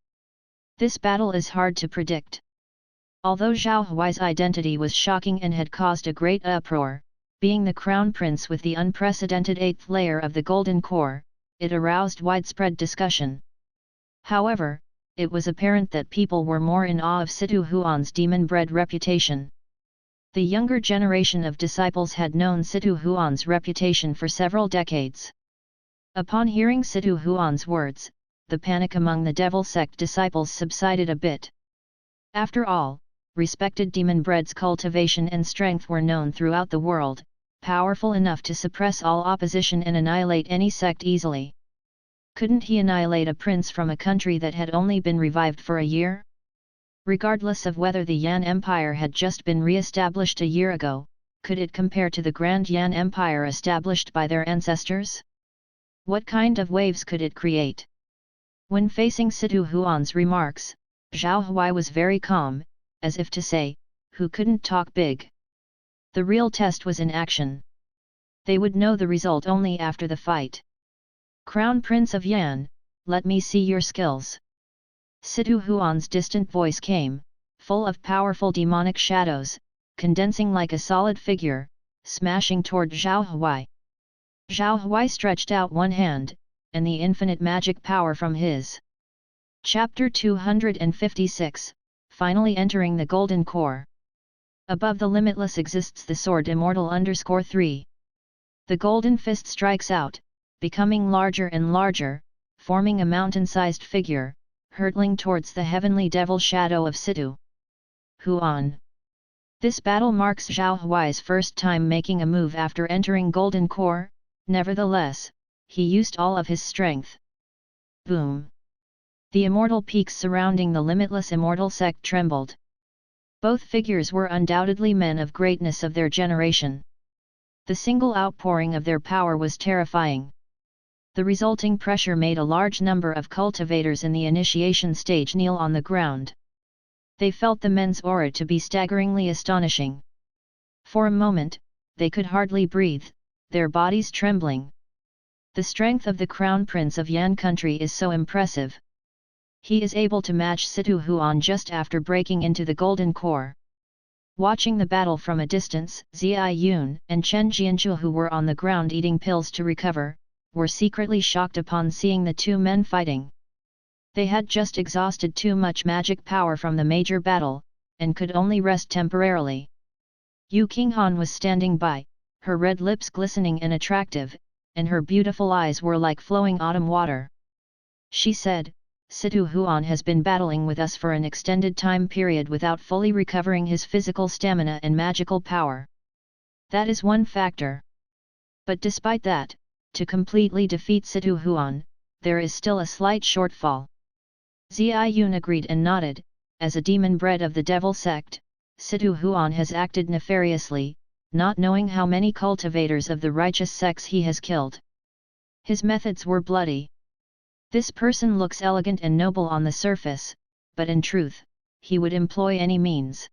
This battle is hard to predict. Although Zhao Huai's identity was shocking and had caused a great uproar, being the crown prince with the unprecedented 8th layer of the golden core, it aroused widespread discussion. However, it was apparent that people were more in awe of Situ Huan's demon-bred reputation. The younger generation of disciples had known Situ Huan's reputation for several decades. Upon hearing Situ Huan's words, the panic among the Devil sect disciples subsided a bit. After all, respected demon-bred's cultivation and strength were known throughout the world, powerful enough to suppress all opposition and annihilate any sect easily. Couldn't he annihilate a prince from a country that had only been revived for a year? Regardless of whether the Yan Empire had just been re-established a year ago, could it compare to the Grand Yan Empire established by their ancestors? What kind of waves could it create? When facing Situ Huan's remarks, Zhao Huai was very calm, as if to say, who couldn't talk big? The real test was in action. They would know the result only after the fight. Crown Prince of Yan, let me see your skills. Situ Huan's distant voice came, full of powerful demonic shadows, condensing like a solid figure, smashing toward Zhao Huai. Zhao Huai stretched out one hand, and the infinite magic power from his. Chapter 256, finally entering the golden core. Above the limitless exists the sword immortal _3. The golden fist strikes out, becoming larger and larger, forming a mountain-sized figure, hurtling towards the heavenly devil shadow of Situ Huan. This battle marks Zhao Huai's first time making a move after entering golden core, nevertheless, he used all of his strength. Boom! The immortal peaks surrounding the limitless immortal sect trembled. Both figures were undoubtedly men of greatness of their generation. The single outpouring of their power was terrifying. The resulting pressure made a large number of cultivators in the initiation stage kneel on the ground. They felt the men's aura to be staggeringly astonishing. For a moment, they could hardly breathe, their bodies trembling. The strength of the Crown Prince of Yan country is so impressive. He is able to match Situ Huan just after breaking into the golden core. Watching the battle from a distance, Zhao Yun and Chen Jianzhu, who were on the ground eating pills to recover, were secretly shocked upon seeing the two men fighting. They had just exhausted too much magic power from the major battle, and could only rest temporarily. Yu Qinghan was standing by, her red lips glistening and attractive, and her beautiful eyes were like flowing autumn water. She said, "Situ Huan has been battling with us for an extended time period without fully recovering his physical stamina and magical power. That is one factor. But despite that, to completely defeat Situ Huan, there is still a slight shortfall." Zhao Yun agreed and nodded. As a demon bred of the devil sect, Situ Huan has acted nefariously, not knowing how many cultivators of the righteous sects he has killed. His methods were bloody. This person looks elegant and noble on the surface, but in truth, he would employ any means.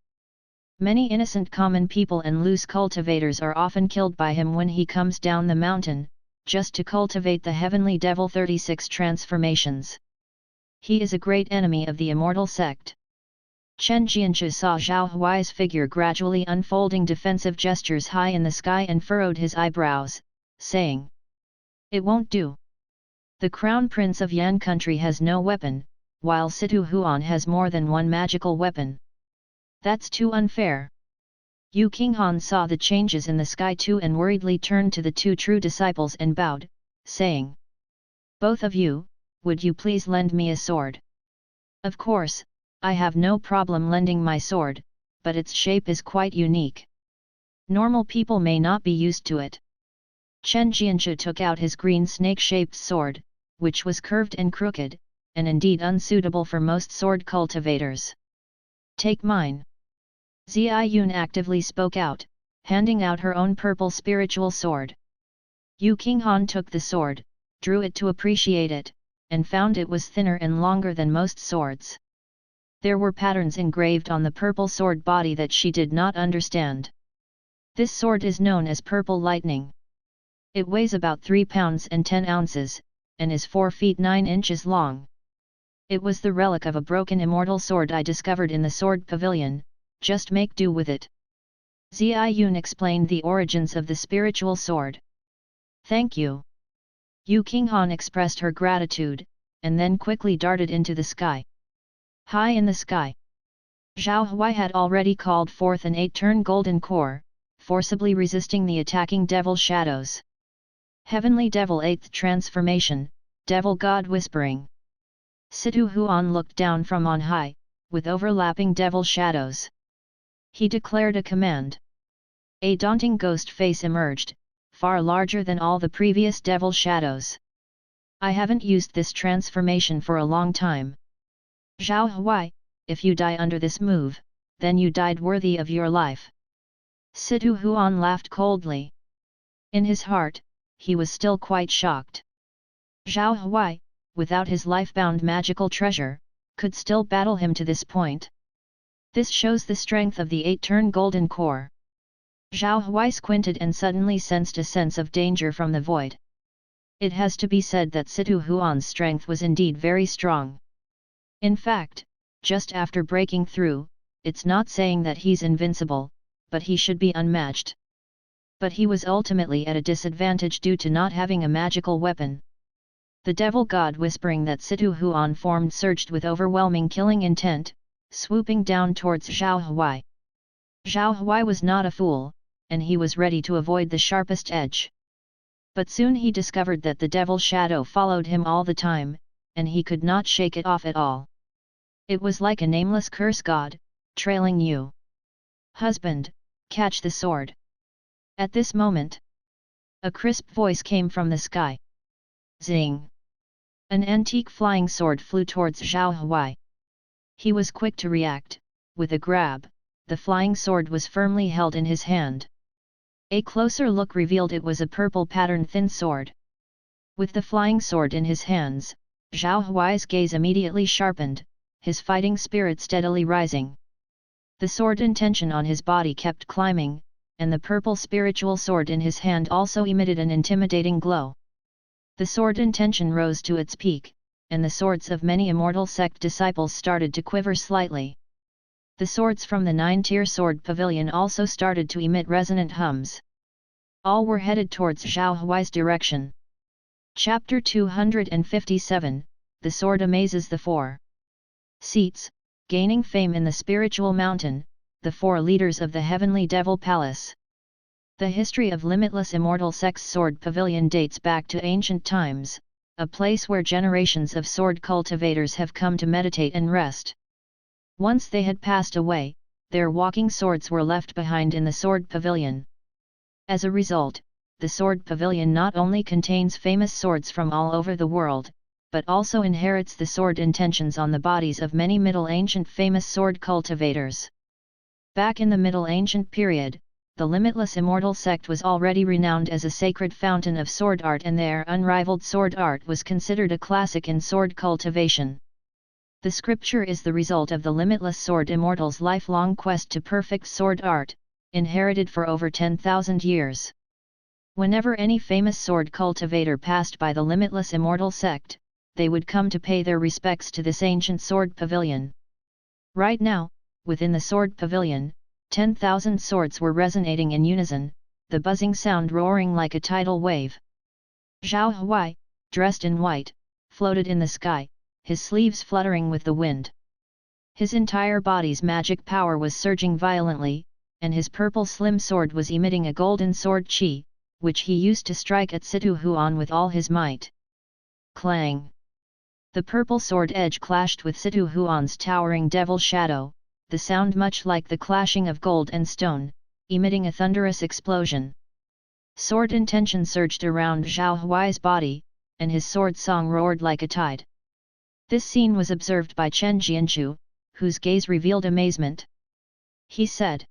Many innocent common people and loose cultivators are often killed by him when he comes down the mountain, just to cultivate the heavenly devil 36 transformations. He is a great enemy of the immortal sect. Chen Jianzhu saw Zhao Huai's figure gradually unfolding defensive gestures high in the sky and furrowed his eyebrows, saying, "It won't do. The Crown Prince of Yan country has no weapon, while Situ Huan has more than one magical weapon. That's too unfair." Yu Qinghan saw the changes in the sky too and worriedly turned to the two true disciples and bowed, saying, "Both of you, would you please lend me a sword?" "Of course, I have no problem lending my sword, but its shape is quite unique. Normal people may not be used to it." Chen Jianzhu took out his green snake-shaped sword, which was curved and crooked, and indeed unsuitable for most sword cultivators. "Take mine." Zhao Yun actively spoke out, handing out her own purple spiritual sword. Yu Qinghan took the sword, drew it to appreciate it, and found it was thinner and longer than most swords. There were patterns engraved on the purple sword body that she did not understand. This sword is known as Purple Lightning. It weighs about 3 pounds and 10 ounces, and is 4 feet 9 inches long. It was the relic of a broken immortal sword I discovered in the sword pavilion, just make do with it. Zhao Yun explained the origins of the spiritual sword. "Thank you." Yu Qinghan expressed her gratitude, and then quickly darted into the sky. High in the sky, Zhao Huai had already called forth an 8-turn golden core, forcibly resisting the attacking devil shadows. Heavenly Devil 8th Transformation, Devil God Whispering. Situ Huan looked down from on high, with overlapping devil shadows. He declared a command. A daunting ghost face emerged, far larger than all the previous devil shadows. "I haven't used this transformation for a long time. Zhao Huai, if you die under this move, then you died worthy of your life." Situ Huan laughed coldly. In his heart, he was still quite shocked. Zhao Huai, without his life-bound magical treasure, could still battle him to this point. This shows the strength of the 8-turn golden core. Zhao Huai squinted and suddenly sensed a sense of danger from the void. It has to be said that Situ Huan's strength was indeed very strong. In fact, just after breaking through, it's not saying that he's invincible, but he should be unmatched. But he was ultimately at a disadvantage due to not having a magical weapon. The devil god whispering that Situ Huan formed surged with overwhelming killing intent, swooping down towards Zhao Huai. Zhao Huai was not a fool, and he was ready to avoid the sharpest edge. But soon he discovered that the devil shadow followed him all the time, and he could not shake it off at all. It was like a nameless curse god, trailing you. "Husband, catch the sword." At this moment, a crisp voice came from the sky. Zing! An antique flying sword flew towards Zhao Huai. He was quick to react. With a grab, the flying sword was firmly held in his hand. A closer look revealed it was a purple-patterned thin sword. With the flying sword in his hands, Zhao Huai's gaze immediately sharpened, his fighting spirit steadily rising. The sword intention on his body kept climbing, and the purple spiritual sword in his hand also emitted an intimidating glow. The sword intention rose to its peak, and the swords of many immortal sect disciples started to quiver slightly. The swords from the 9-tier sword pavilion also started to emit resonant hums. All were headed towards Zhao Huai's direction. Chapter 257, The Sword Amazes the Four. Seats, gaining fame in the spiritual mountain, the four leaders of the Heavenly Devil Palace. The history of Limitless Immortal Sex Sword Pavilion dates back to ancient times, a place where generations of sword cultivators have come to meditate and rest. Once they had passed away, their walking swords were left behind in the sword pavilion. As a result, the sword pavilion not only contains famous swords from all over the world, but also inherits the sword intentions on the bodies of many Middle Ancient famous sword cultivators. Back in the Middle Ancient period, the Limitless Immortal Sect was already renowned as a sacred fountain of sword art, and their unrivaled sword art was considered a classic in sword cultivation. The scripture is the result of the Limitless Sword Immortals' lifelong quest to perfect sword art, inherited for over 10,000 years. Whenever any famous sword cultivator passed by the Limitless Immortal Sect, they would come to pay their respects to this ancient sword pavilion. Right now, within the sword pavilion, 10,000 swords were resonating in unison, the buzzing sound roaring like a tidal wave. Zhao Huai, dressed in white, floated in the sky, his sleeves fluttering with the wind. His entire body's magic power was surging violently, and his purple slim sword was emitting a golden sword chi, which he used to strike at Situ Huan with all his might. Clang! The purple sword edge clashed with Situ Huan's towering devil shadow, the sound much like the clashing of gold and stone, emitting a thunderous explosion. Sword intention surged around Zhao Huai's body, and his sword song roared like a tide. This scene was observed by Chen Jianchu, whose gaze revealed amazement. He said,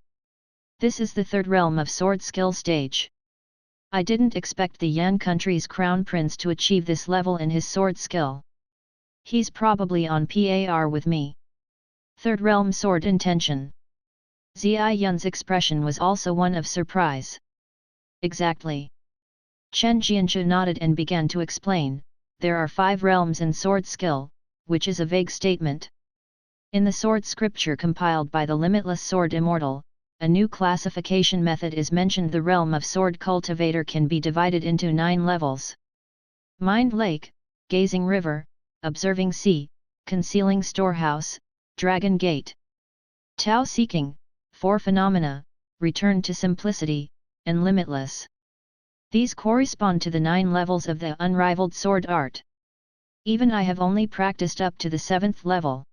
"This is the third realm of sword skill stage. I didn't expect the Yan country's crown prince to achieve this level in his sword skill. He's probably on par with me." Third realm sword intention. Zhai Yun's expression was also one of surprise. Exactly. Chen Jianchu nodded and began to explain, there are 5 realms in sword skill, which is a vague statement. In the sword scripture compiled by the Limitless Sword Immortal, a new classification method is mentioned. The realm of sword cultivator can be divided into 9 levels. Mind Lake, Gazing River, Observing Sea, Concealing Storehouse, Dragon Gate. Tao Seeking, 4 Phenomena, Return to Simplicity, and Limitless. These correspond to the 9 levels of the unrivaled sword art. Even I have only practiced up to the 7th level.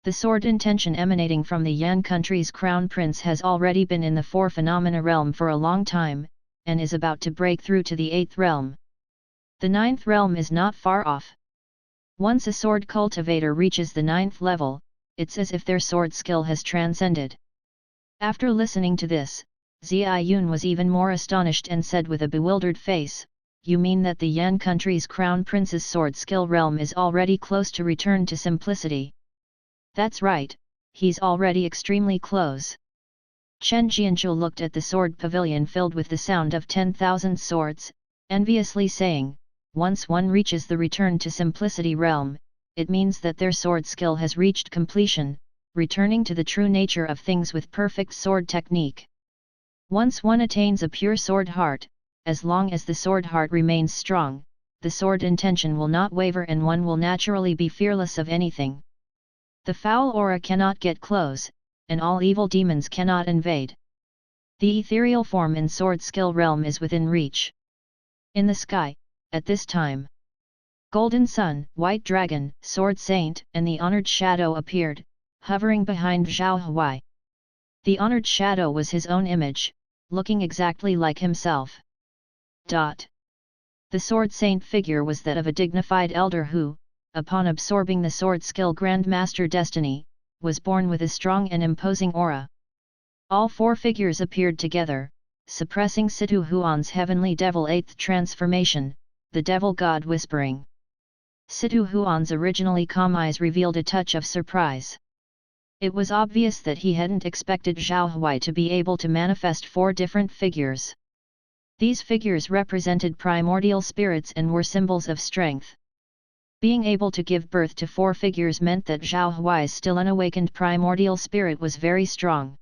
The sword intention emanating from the Yan country's crown prince has already been in the 4 phenomena realm for a long time, and is about to break through to the 8th realm. The 9th realm is not far off. Once a sword cultivator reaches the 9th level, it's as if their sword skill has transcended. After listening to this, Zhai Yun was even more astonished and said with a bewildered face, "You mean that the Yan country's crown prince's sword skill realm is already close to return to simplicity?" "That's right, he's already extremely close." Chen Jianchu looked at the sword pavilion filled with the sound of 10,000 swords, enviously saying, "Once one reaches the return to simplicity realm, it means that their sword skill has reached completion, returning to the true nature of things with perfect sword technique. Once one attains a pure sword heart, as long as the sword heart remains strong, the sword intention will not waver and one will naturally be fearless of anything. The foul aura cannot get close, and all evil demons cannot invade. The ethereal form in sword skill realm is within reach." In the sky, at this time, Golden Sun, White Dragon, Sword Saint, and the Honored Shadow appeared, hovering behind Zhao Huai. The Honored Shadow was his own image, looking exactly like himself. The Sword Saint figure was that of a dignified elder who, upon absorbing the sword skill Grandmaster Destiny, was born with a strong and imposing aura. All 4 figures appeared together, suppressing Situ Huan's heavenly devil 8th transformation, the devil god whispering. Situ Huan's originally calm eyes revealed a touch of surprise. It was obvious that he hadn't expected Zhao Huai to be able to manifest 4 different figures. These figures represented primordial spirits and were symbols of strength. Being able to give birth to 4 figures meant that Zhao Huai's still unawakened primordial spirit was very strong.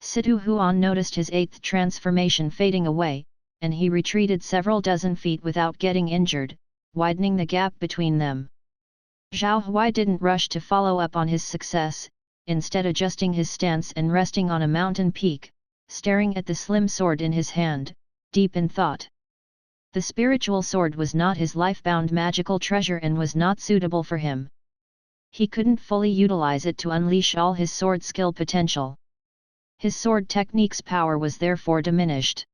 Situ Huan noticed his 8th transformation fading away, and he retreated several dozen feet without getting injured, widening the gap between them. Zhao Huai didn't rush to follow up on his success, instead adjusting his stance and resting on a mountain peak, staring at the slim sword in his hand, deep in thought. The spiritual sword was not his life-bound magical treasure and was not suitable for him. He couldn't fully utilize it to unleash all his sword skill potential. His sword technique's power was therefore diminished.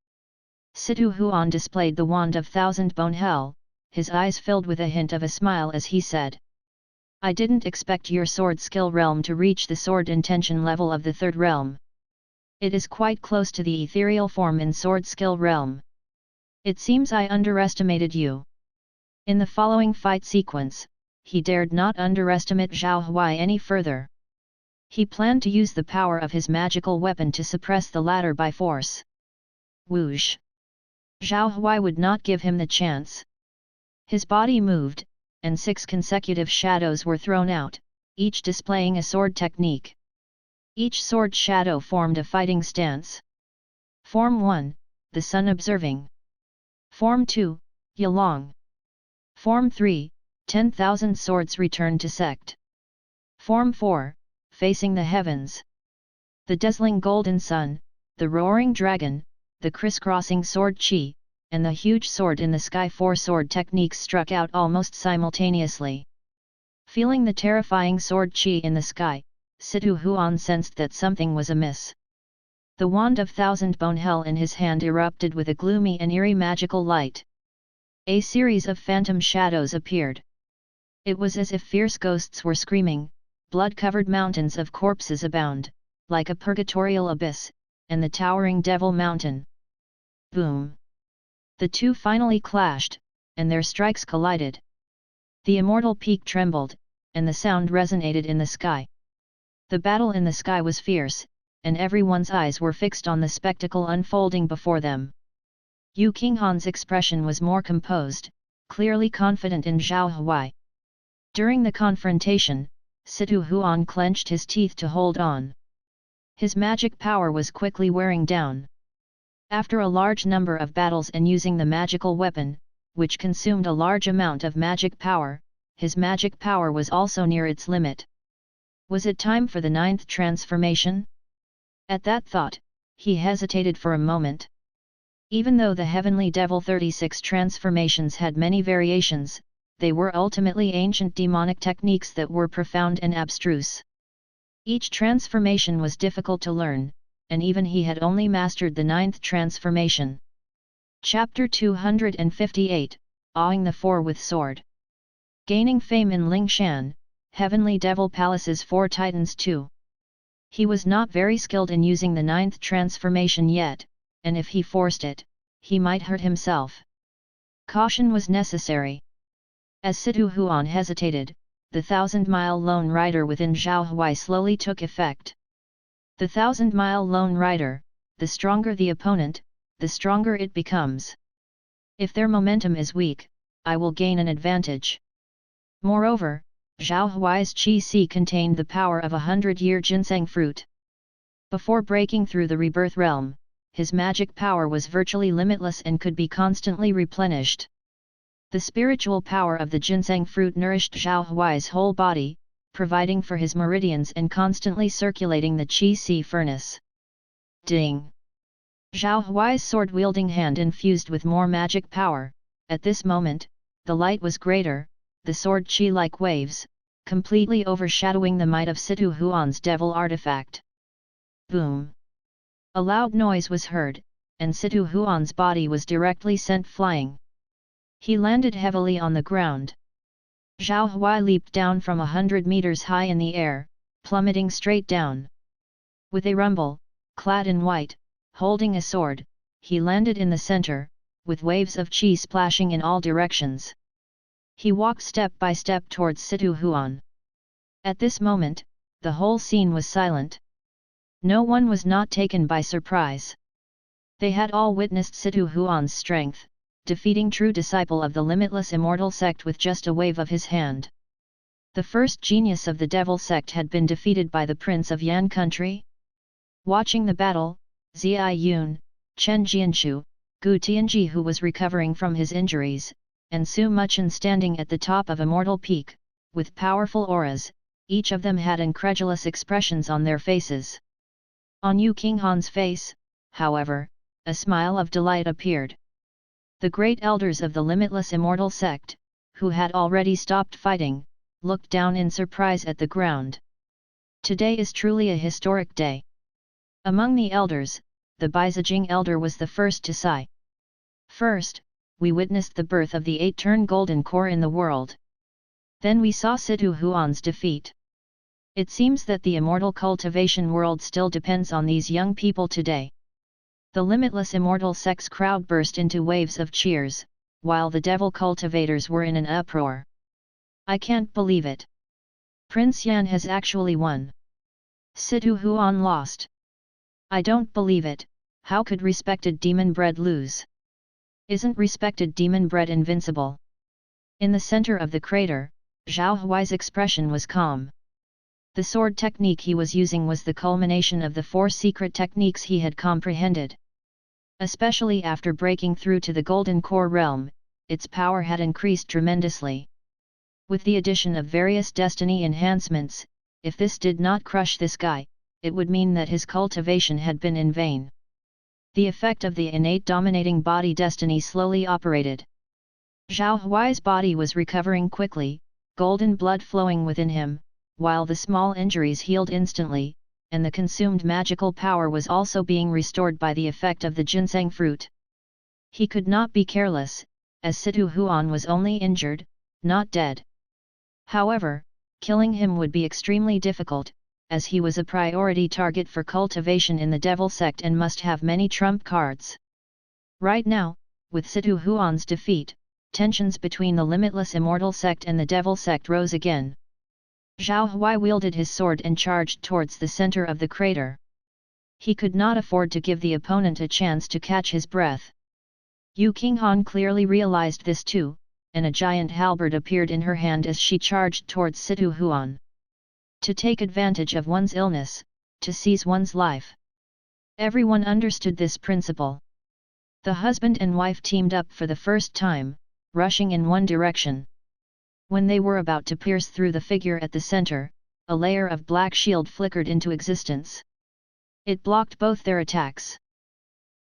Situ Huan displayed the wand of Thousand Bone Hell, his eyes filled with a hint of a smile as he said, "I didn't expect your sword skill realm to reach the sword intention level of the 3rd realm. It is quite close to the ethereal form in sword skill realm. It seems I underestimated you." In the following fight sequence, he dared not underestimate Zhao Huai any further. He planned to use the power of his magical weapon to suppress the latter by force. Whoosh! Zhao Huai would not give him the chance. His body moved, and 6 consecutive shadows were thrown out, each displaying a sword technique. Each sword shadow formed a fighting stance. Form 1, the sun observing. Form 2, Yalong. Form 3, 10,000 swords return to sect. Form 4, facing the heavens. The dazzling golden sun, the roaring dragon, the crisscrossing sword chi, and the huge sword in the sky. 4 sword techniques struck out almost simultaneously. Feeling the terrifying sword chi in the sky, Situ Huan sensed that something was amiss. The wand of Thousand Bone Hell in his hand erupted with a gloomy and eerie magical light. A series of phantom shadows appeared. It was as if fierce ghosts were screaming, blood-covered mountains of corpses abound, like a purgatorial abyss, and the towering Devil Mountain. Boom! The two finally clashed, and their strikes collided. The immortal peak trembled, and the sound resonated in the sky. The battle in the sky was fierce, and everyone's eyes were fixed on the spectacle unfolding before them. Yu Qinghan's expression was more composed, clearly confident in Zhao Huai. During the confrontation, Situ Huan clenched his teeth to hold on. His magic power was quickly wearing down. After a large number of battles and using the magical weapon, which consumed a large amount of magic power, his magic power was also near its limit. Was it time for the 9th transformation? At that thought, he hesitated for a moment. Even though the Heavenly Devil 36 transformations had many variations, they were ultimately ancient demonic techniques that were profound and abstruse. Each transformation was difficult to learn, and even he had only mastered the 9th transformation. Chapter 258, Awing the Four with Sword. Gaining fame in Lingshan, Heavenly Devil Palace's 4 Titans 2. He was not very skilled in using the 9th transformation yet, and if he forced it, he might hurt himself. Caution was necessary. As Situ Huan hesitated, the 1,000-mile lone rider within Zhao Huai slowly took effect. The 1,000-mile lone rider, the stronger the opponent, the stronger it becomes. If their momentum is weak, I will gain an advantage. Moreover, Zhao Huai's Qi contained the power of 100-year ginseng fruit. Before breaking through the rebirth realm, his magic power was virtually limitless and could be constantly replenished. The spiritual power of the ginseng fruit nourished Zhao Huai's whole body, providing for his meridians and constantly circulating the Qi furnace. Ding! Zhao Huai's sword-wielding hand infused with more magic power. At this moment, the light was greater, the sword Qi like waves, completely overshadowing the might of Situ Huan's devil artifact. Boom! A loud noise was heard, and Situ Huan's body was directly sent flying. He landed heavily on the ground. Zhao Huai leaped down from 100 meters high in the air, plummeting straight down. With a rumble, clad in white, holding a sword, he landed in the center, with waves of qi splashing in all directions. He walked step by step towards Situ Huan. At this moment, the whole scene was silent. No one was not taken by surprise. They had all witnessed Situ Huan's strength, defeating true disciple of the limitless immortal sect with just a wave of his hand. The first genius of the devil sect had been defeated by the prince of Yan country. Watching the battle, Zai Yun, Chen Jianshu, Gu Tianji who was recovering from his injuries, and Su Muchen standing at the top of Immortal Peak, with powerful auras, each of them had incredulous expressions on their faces. On Yu Qinghan's face, however, a smile of delight appeared. The great elders of the limitless immortal sect, who had already stopped fighting, looked down in surprise at the ground. Today is truly a historic day. Among the elders, the Baizijing elder was the first to sigh. First, we witnessed the birth of the 8-turn golden core in the world. Then we saw Situ Huan's defeat. It seems that the immortal cultivation world still depends on these young people today. The limitless immortal sect's crowd burst into waves of cheers, while the devil cultivators were in an uproar. I can't believe it. Prince Yan has actually won. Situ Huan lost. I don't believe it. How could respected demon bread lose? Isn't respected demon bread invincible? In the center of the crater, Zhao Huai's expression was calm. The sword technique he was using was the culmination of the 4 secret techniques he had comprehended. Especially after breaking through to the Golden Core realm, its power had increased tremendously. With the addition of various destiny enhancements, if this did not crush this guy, it would mean that his cultivation had been in vain. The effect of the innate dominating body destiny slowly operated. Zhao Huai's body was recovering quickly, golden blood flowing within him, while the small injuries healed instantly, and the consumed magical power was also being restored by the effect of the ginseng fruit. He could not be careless, as Situ Huan was only injured, not dead. However, killing him would be extremely difficult, as he was a priority target for cultivation in the devil sect and must have many trump cards. Right now, with Situ Huan's defeat, tensions between the limitless immortal sect and the devil sect rose again. Zhao Huai wielded his sword and charged towards the center of the crater. He could not afford to give the opponent a chance to catch his breath. Yu Qinghan clearly realized this too, and a giant halberd appeared in her hand as she charged towards Situ Huan. To take advantage of one's illness, to seize one's life. Everyone understood this principle. The husband and wife teamed up for the first time, rushing in one direction. When they were about to pierce through the figure at the center, a layer of black shield flickered into existence. It blocked both their attacks.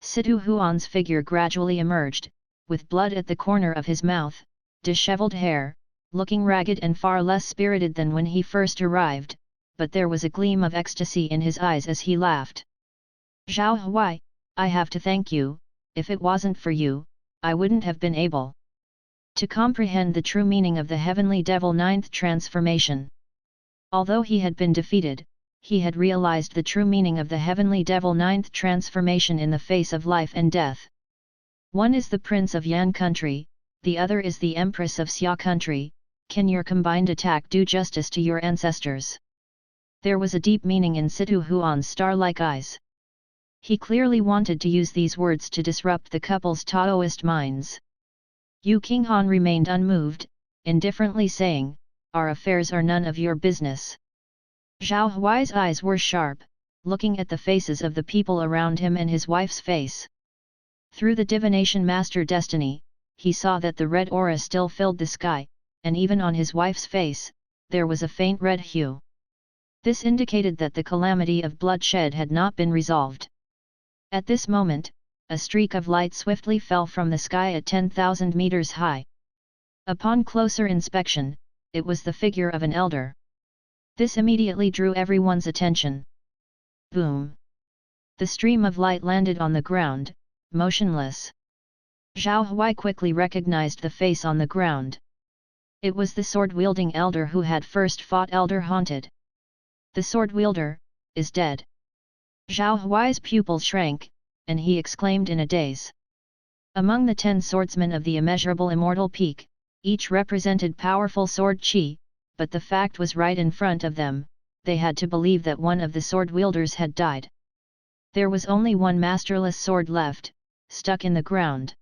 Situ Huan's figure gradually emerged, with blood at the corner of his mouth, disheveled hair, looking ragged and far less spirited than when he first arrived, but there was a gleam of ecstasy in his eyes as he laughed. Zhao Huai, I have to thank you, if it wasn't for you, I wouldn't have been able to comprehend the true meaning of the heavenly devil 9th transformation. Although he had been defeated, he had realized the true meaning of the heavenly devil 9th transformation in the face of life and death. One is the prince of Yan country, the other is the empress of Xia country. Can your combined attack do justice to your ancestors? There was a deep meaning in Situ Huan's star-like eyes. He clearly wanted to use these words to disrupt the couple's Taoist minds. Yu Qinghan remained unmoved, indifferently saying, our affairs are none of your business. Zhao Huai's eyes were sharp, looking at the faces of the people around him and his wife's face. Through the divination master destiny, he saw that the red aura still filled the sky, and even on his wife's face, there was a faint red hue. This indicated that the calamity of bloodshed had not been resolved. At this moment, a streak of light swiftly fell from the sky at 10,000 meters high. Upon closer inspection, it was the figure of an elder. This immediately drew everyone's attention. Boom! The stream of light landed on the ground, motionless. Zhao Huai quickly recognized the face on the ground. It was the sword-wielding elder who had first fought Elder Haunted. The sword-wielder is dead. Zhao Huai's pupils shrank, and he exclaimed in a daze. Among the 10 swordsmen of the immeasurable immortal peak, each represented powerful sword chi, but the fact was right in front of them, they had to believe that one of the sword-wielders had died. There was only one masterless sword left, stuck in the ground.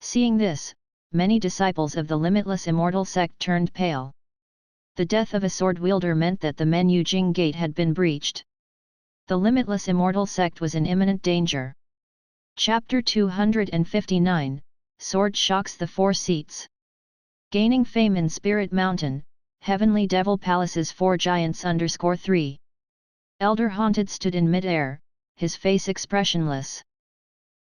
Seeing this, many disciples of the limitless immortal sect turned pale. The death of a sword wielder meant that the Menyu Jing gate had been breached. The limitless immortal sect was in imminent danger. Chapter 259, Sword Shocks the Four Seats. Gaining fame in Spirit Mountain, Heavenly Devil Palace's 4 Giants _3. Elder Haunted stood in mid-air, his face expressionless.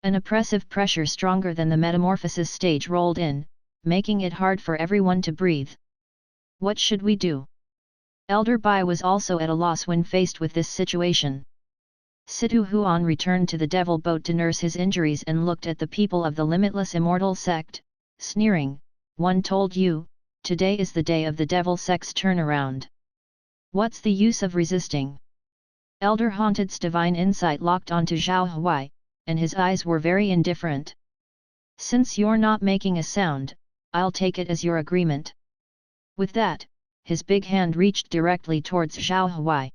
An oppressive pressure stronger than the metamorphosis stage rolled in, making it hard for everyone to breathe. What should we do? Elder Bai was also at a loss when faced with this situation. Situ Huan returned to the devil boat to nurse his injuries and looked at the people of the limitless immortal sect, sneering, "One told you, today is the day of the devil sect's turnaround. What's the use of resisting?" Elder Haunted's divine insight locked onto Zhao Huai, and his eyes were very indifferent. "Since you're not making a sound, I'll take it as your agreement." With that, his big hand reached directly towards Zhao Huai.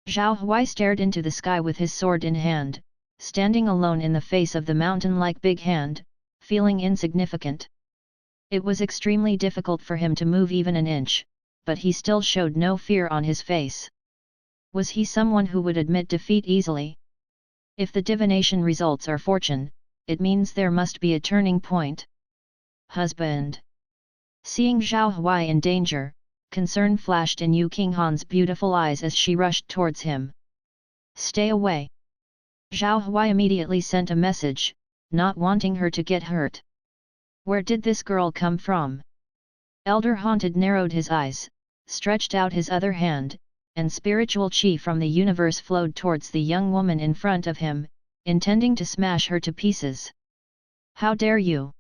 Zhao Huai stared into the sky with his sword in hand, standing alone in the face of the mountain-like big hand, feeling insignificant. It was extremely difficult for him to move even an inch, but he still showed no fear on his face. Was he someone who would admit defeat easily? If the divination results are fortune, it means there must be a turning point. Husband. Seeing Zhao Huai in danger, concern flashed in Yu Qinghan's beautiful eyes as she rushed towards him. "Stay away." Zhao Huai immediately sent a message, not wanting her to get hurt. Where did this girl come from? Elder Haunted narrowed his eyes, stretched out his other hand, and spiritual chi from the universe flowed towards the young woman in front of him, intending to smash her to pieces. "How dare you!"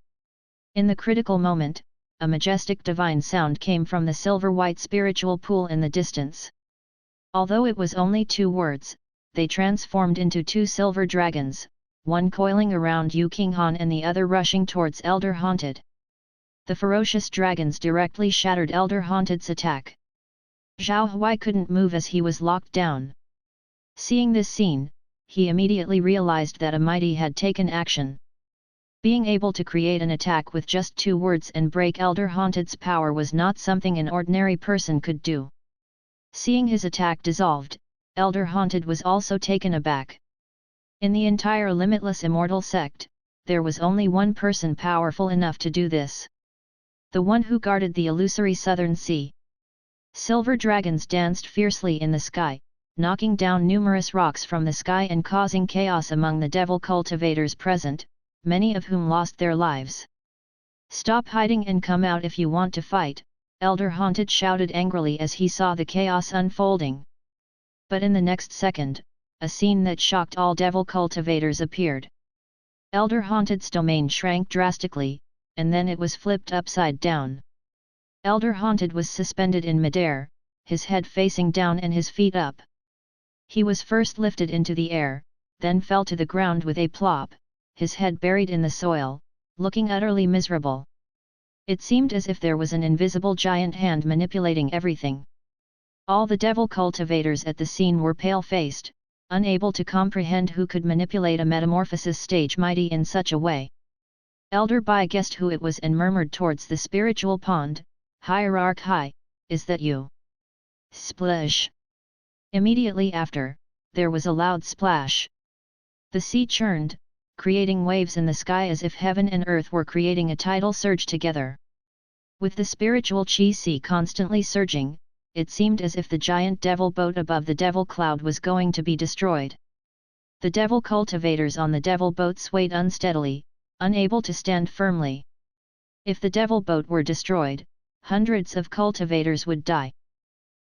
In the critical moment, a majestic divine sound came from the silver-white spiritual pool in the distance. Although it was only 2 words, they transformed into 2 silver dragons, one coiling around Yu Qinghan and the other rushing towards Elder Haunted. The ferocious dragons directly shattered Elder Haunted's attack. Zhao Huai couldn't move as he was locked down. Seeing this scene, he immediately realized that a mighty had taken action. Being able to create an attack with just 2 words and break Elder Haunted's power was not something an ordinary person could do. Seeing his attack dissolved, Elder Haunted was also taken aback. In the entire limitless immortal sect, there was only one person powerful enough to do this. The one who guarded the illusory southern sea. Silver dragons danced fiercely in the sky, knocking down numerous rocks from the sky and causing chaos among the devil cultivators present, many of whom lost their lives. "Stop hiding and come out if you want to fight," Elder Haunted shouted angrily as he saw the chaos unfolding. But in the next second, a scene that shocked all devil cultivators appeared. Elder Haunted's domain shrank drastically, and then it was flipped upside down. Elder Haunted was suspended in midair, his head facing down and his feet up. He was first lifted into the air, then fell to the ground with a plop, his head buried in the soil, looking utterly miserable. It seemed as if there was an invisible giant hand manipulating everything. All the devil cultivators at the scene were pale-faced, unable to comprehend who could manipulate a metamorphosis stage mighty in such a way. Elder Bai guessed who it was and murmured towards the spiritual pond, "Hierarch Hai, is that you?" Splash! Immediately after, there was a loud splash. The sea churned, creating waves in the sky as if heaven and earth were creating a tidal surge together. With the spiritual chi sea constantly surging, it seemed as if the giant devil boat above the devil cloud was going to be destroyed. The devil cultivators on the devil boat swayed unsteadily, unable to stand firmly. If the devil boat were destroyed, hundreds of cultivators would die.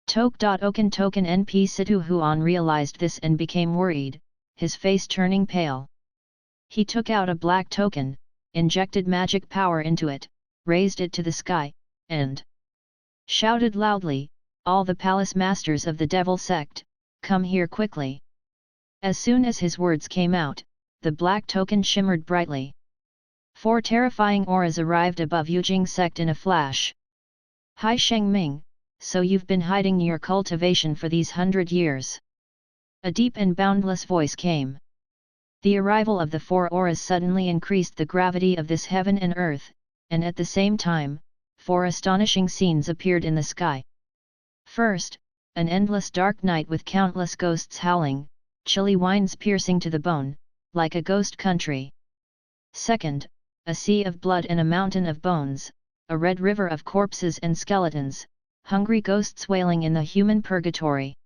Token NP Situ Huan realized this and became worried, his face turning pale. He took out a black token, injected magic power into it, raised it to the sky, and shouted loudly, "All the palace masters of the devil sect, come here quickly." As soon as his words came out, the black token shimmered brightly. 4 terrifying auras arrived above Yujing sect in a flash. "Hai Shengming, so you've been hiding your cultivation for these 100 years." A deep and boundless voice came. The arrival of the four auras suddenly increased the gravity of this heaven and earth, and at the same time, four astonishing scenes appeared in the sky. First, an endless dark night with countless ghosts howling, chilly winds piercing to the bone, like a ghost country. Second, a sea of blood and a mountain of bones, a red river of corpses and skeletons, hungry ghosts wailing in the human purgatory.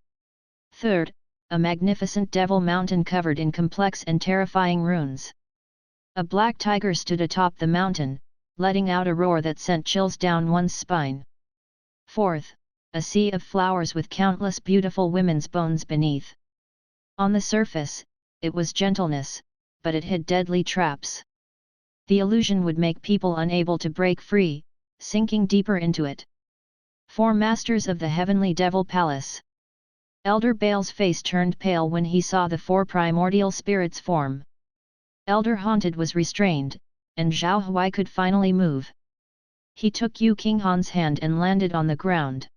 Third, a magnificent devil mountain covered in complex and terrifying runes. A black tiger stood atop the mountain, letting out a roar that sent chills down one's spine. Fourth, a sea of flowers with countless beautiful women's bones beneath. On the surface, it was gentleness, but it hid deadly traps. The illusion would make people unable to break free, sinking deeper into it. Four masters of the heavenly devil palace. Elder Baal's face turned pale when he saw the four primordial spirits form. Elder Haunted was restrained, and Zhao Huai could finally move. He took Yu Qinghan's hand and landed on the ground.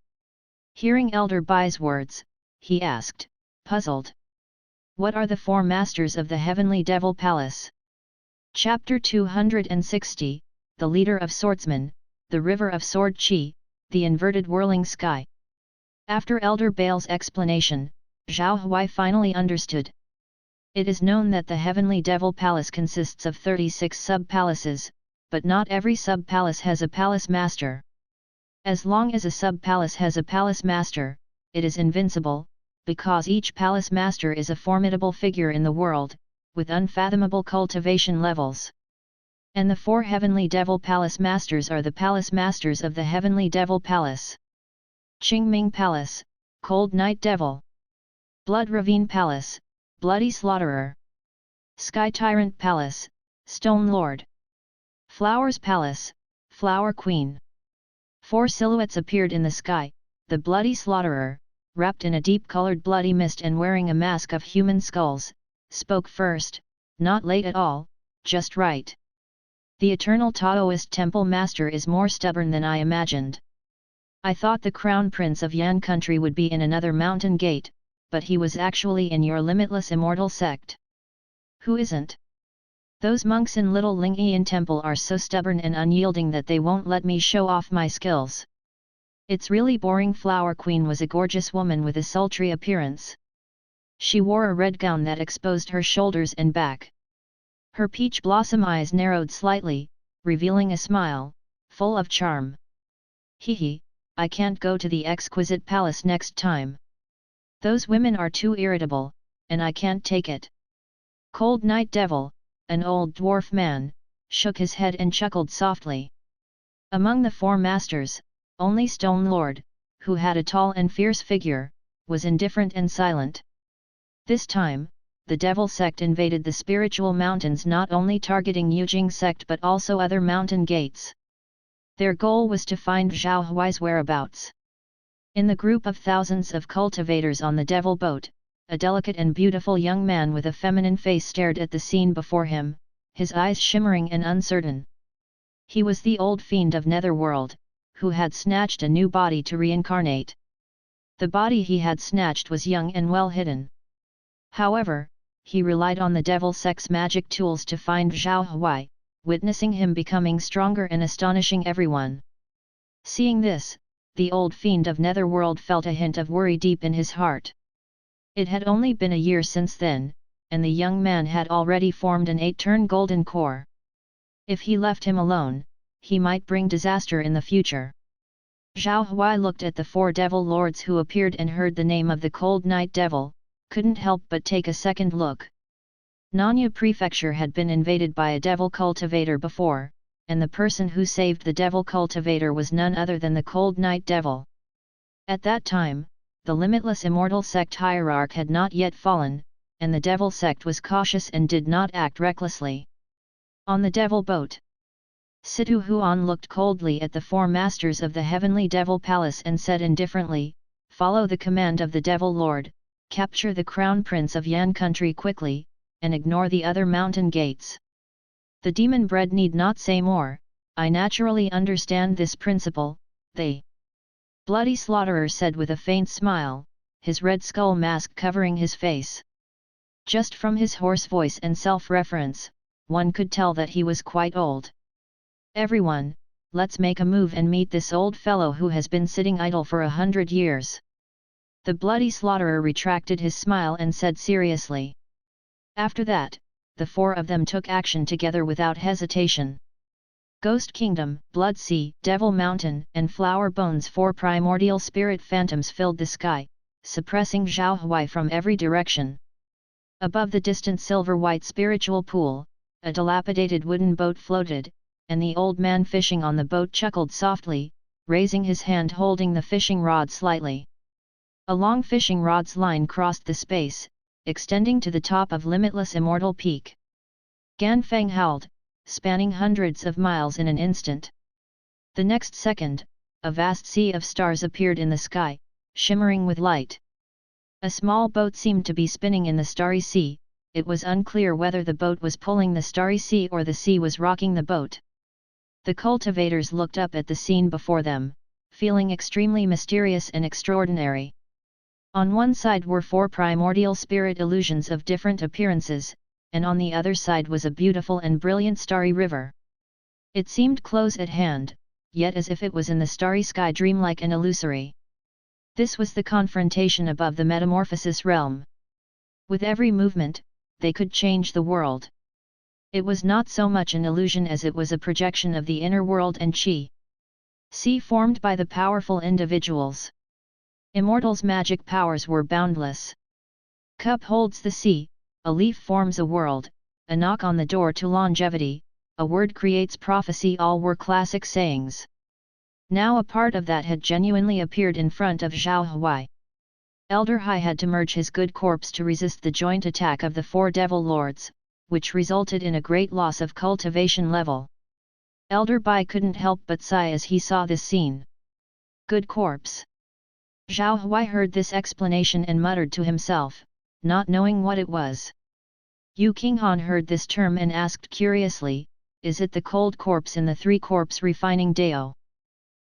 Hearing Elder Bai's words, he asked, puzzled. What are the four masters of the heavenly devil palace? Chapter 260, The Leader of Swordsmen, the River of Sword Chi, the Inverted Whirling Sky. After Elder Baal's explanation, Zhao Huai finally understood. It is known that the heavenly devil palace consists of 36 sub-palaces, but not every sub-palace has a palace master. As long as a sub-palace has a palace master, it is invincible, because each palace master is a formidable figure in the world, with unfathomable cultivation levels. And the four heavenly devil palace masters are the palace masters of the heavenly devil palace. Qingming Palace, Cold Night Devil. Blood Ravine Palace, Bloody Slaughterer. Sky Tyrant Palace, Stone Lord. Flowers Palace, Flower Queen. Four silhouettes appeared in the sky, the Bloody Slaughterer, wrapped in a deep-colored bloody mist and wearing a mask of human skulls, spoke first, not late at all, just right. The eternal Taoist temple master is more stubborn than I imagined. I thought the crown prince of Yan country would be in another mountain gate, but he was actually in your limitless immortal sect. Who isn't? Those monks in Little Lingyan temple are so stubborn and unyielding that they won't let me show off my skills. It's really boring. Flower Queen was a gorgeous woman with a sultry appearance. She wore a red gown that exposed her shoulders and back. Her peach blossom eyes narrowed slightly, revealing a smile, full of charm. Hee, I can't go to the exquisite palace next time. Those women are too irritable, and I can't take it. Cold Night Devil, an old dwarf man, shook his head and chuckled softly. Among the four masters, only Stone Lord, who had a tall and fierce figure, was indifferent and silent. This time, the Devil sect invaded the spiritual mountains, not only targeting Yujing sect but also other mountain gates. Their goal was to find Zhao Huai's whereabouts. In the group of thousands of cultivators on the Devil boat, a delicate and beautiful young man with a feminine face stared at the scene before him, his eyes shimmering and uncertain. He was the old fiend of Netherworld, who had snatched a new body to reincarnate. The body he had snatched was young and well hidden. However, he relied on the Devil sect's magic tools to find Zhao Huai, witnessing him becoming stronger and astonishing everyone. Seeing this, the old fiend of Netherworld felt a hint of worry deep in his heart. It had only been a year since then, and the young man had already formed an 8-turn golden core. If he left him alone, he might bring disaster in the future. Zhao Huai looked at the four devil lords who appeared and heard the name of the Cold Night Devil, couldn't help but take a second look. Nanya Prefecture had been invaded by a devil cultivator before, and the person who saved the devil cultivator was none other than the Cold Night Devil. At that time, the limitless immortal sect hierarch had not yet fallen, and the devil sect was cautious and did not act recklessly. On the devil boat, Situ Huan looked coldly at the four masters of the heavenly devil palace and said indifferently, "Follow the command of the devil lord, capture the crown prince of Yan country quickly, and ignore the other mountain gates." The demon bred need not say more, I naturally understand this principle, the Bloody Slaughterer said with a faint smile, his red skull mask covering his face. Just from his hoarse voice and self-reference, one could tell that he was quite old. "Everyone, let's make a move and meet this old fellow who has been sitting idle for 100 years. The bloody slaughterer retracted his smile and said seriously. After that, the four of them took action together without hesitation. Ghost Kingdom, Blood Sea, Devil Mountain, and Flower Bones, four primordial spirit phantoms filled the sky, suppressing Zhao Huai from every direction. Above the distant silver-white spiritual pool, a dilapidated wooden boat floated, and the old man fishing on the boat chuckled softly, raising his hand holding the fishing rod slightly. A long fishing rod's line crossed the space, extending to the top of limitless immortal peak. Gan Feng howled, spanning hundreds of miles in an instant. The next second, a vast sea of stars appeared in the sky, shimmering with light. A small boat seemed to be spinning in the starry sea. It was unclear whether the boat was pulling the starry sea or the sea was rocking the boat. The cultivators looked up at the scene before them, feeling extremely mysterious and extraordinary. On one side were four primordial spirit illusions of different appearances, and on the other side was a beautiful and brilliant starry river. It seemed close at hand, yet as if it was in the starry sky dreamlike and illusory. This was the confrontation above the metamorphosis realm. With every movement, they could change the world. It was not so much an illusion as it was a projection of the inner world and chi. Sea formed by the powerful individuals. Immortals' magic powers were boundless. Cup holds the sea, a leaf forms a world, a knock on the door to longevity, a word creates prophecy, all were classic sayings. Now a part of that had genuinely appeared in front of Zhao Huai. Elder Hai had to merge his good corpse to resist the joint attack of the four devil lords, which resulted in a great loss of cultivation level. Elder Bai couldn't help but sigh as he saw this scene. Good corpse. Zhao Huai heard this explanation and muttered to himself, not knowing what it was. Yu Qinghan heard this term and asked curiously, "Is it the cold corpse in the three-corpse refining Dao?"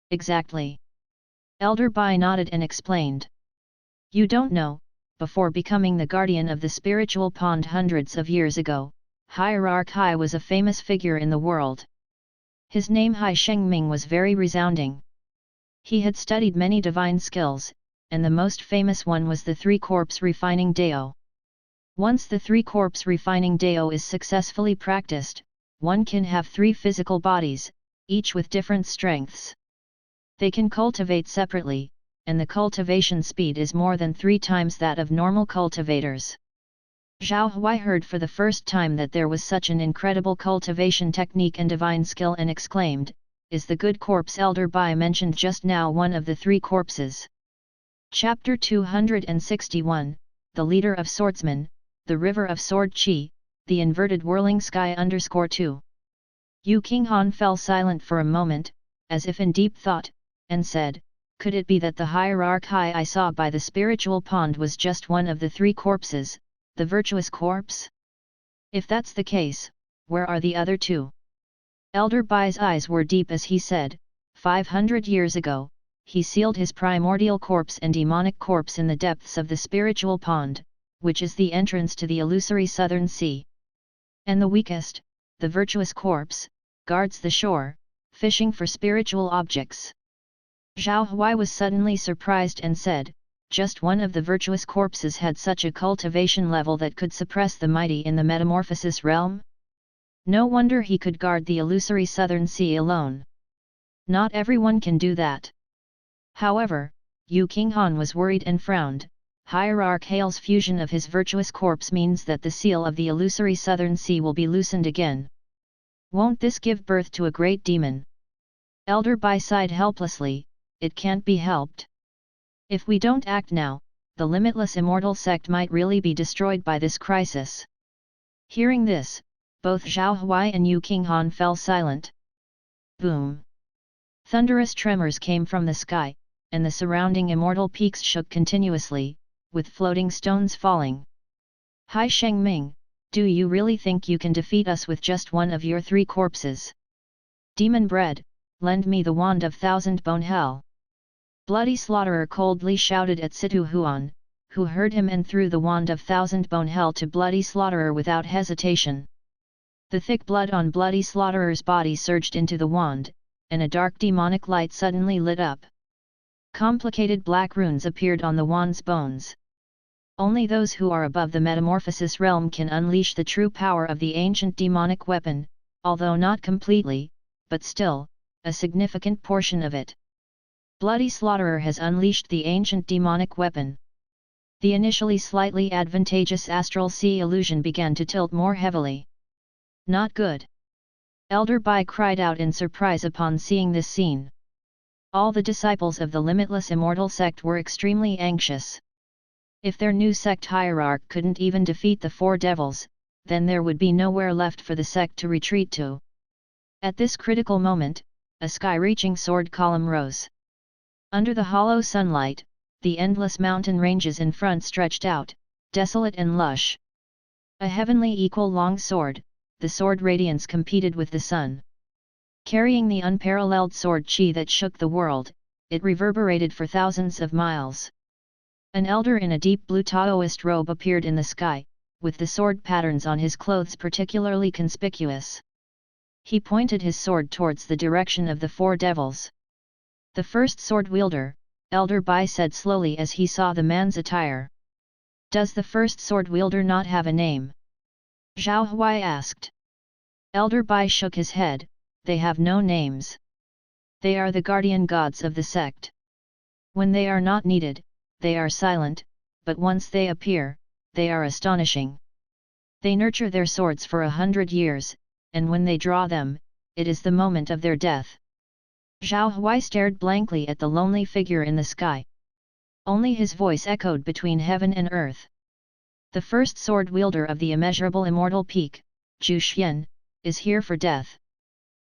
Exactly. Elder Bai nodded and explained. You don't know, before becoming the guardian of the spiritual pond hundreds of years ago, Hierarch Hai was a famous figure in the world. His name Hai Shengming was very resounding. He had studied many divine skills, and the most famous one was the three-corpse refining Dao. Once the three-corpse refining Dao is successfully practiced, one can have three physical bodies, each with different strengths. They can cultivate separately, and the cultivation speed is more than 3 times that of normal cultivators. Zhao Huai heard for the first time that there was such an incredible cultivation technique and divine skill and exclaimed, "Is the good corpse Elder Bai mentioned just now one of the 3 corpses?" Chapter 261, The Leader of Swordsmen, The River of Sword Chi, The Inverted Whirling Sky _2. Yu Qinghan fell silent for a moment, as if in deep thought, and said, "Could it be that the hierarch Hai I saw by the spiritual pond was just one of the 3 corpses, the virtuous corpse? If that's the case, where are the other 2? Elder Bai's eyes were deep as he said, 500 years ago, he sealed his primordial corpse and demonic corpse in the depths of the spiritual pond, which is the entrance to the illusory southern sea. And the weakest, the virtuous corpse, guards the shore, fishing for spiritual objects." Zhao Huai was suddenly surprised and said, "Just one of the virtuous corpses had such a cultivation level that could suppress the mighty in the metamorphosis realm? No wonder he could guard the illusory southern sea alone. Not everyone can do that." However, Yu Qinghan was worried and frowned. Hierarch Hale's fusion of his virtuous corpse means that the seal of the illusory southern sea will be loosened again. Won't this give birth to a great demon? Elder Bai sighed helplessly, "It can't be helped. If we don't act now, the limitless immortal sect might really be destroyed by this crisis." Hearing this, both Zhao Huai and Yu Qinghan fell silent. Boom! Thunderous tremors came from the sky, and the surrounding immortal peaks shook continuously, with floating stones falling. "Hai Shengming, do you really think you can defeat us with just one of your 3 corpses? Demon bread, lend me the wand of thousand bone hell." Bloody Slaughterer coldly shouted at Situ Huan, who heard him and threw the wand of thousand-bone hell to Bloody Slaughterer without hesitation. The thick blood on Bloody Slaughterer's body surged into the wand, and a dark demonic light suddenly lit up. Complicated black runes appeared on the wand's bones. Only those who are above the metamorphosis realm can unleash the true power of the ancient demonic weapon, although not completely, but still, a significant portion of it. Bloody Slaughterer has unleashed the ancient demonic weapon. The initially slightly advantageous astral sea illusion began to tilt more heavily. Not good. Elder Bai cried out in surprise upon seeing this scene. All the disciples of the Limitless Immortal sect were extremely anxious. If their new sect hierarch couldn't even defeat the four devils, then there would be nowhere left for the sect to retreat to. At this critical moment, a sky-reaching sword column rose. Under the hollow sunlight, the endless mountain ranges in front stretched out, desolate and lush. A heavenly equal long sword, the sword radiance competed with the sun. Carrying the unparalleled sword chi that shook the world, it reverberated for thousands of miles. An elder in a deep blue Taoist robe appeared in the sky, with the sword patterns on his clothes particularly conspicuous. He pointed his sword towards the direction of the four devils. The first sword wielder, Elder Bai said slowly as he saw the man's attire. Does the first sword wielder not have a name? Zhao Huai asked. Elder Bai shook his head, they have no names. They are the guardian gods of the sect. When they are not needed, they are silent, but once they appear, they are astonishing. They nurture their swords for 100 years, and when they draw them, it is the moment of their death. Zhao Huai stared blankly at the lonely figure in the sky. Only his voice echoed between heaven and earth. The first sword wielder of the immeasurable immortal peak, Zhu Xian, is here for death.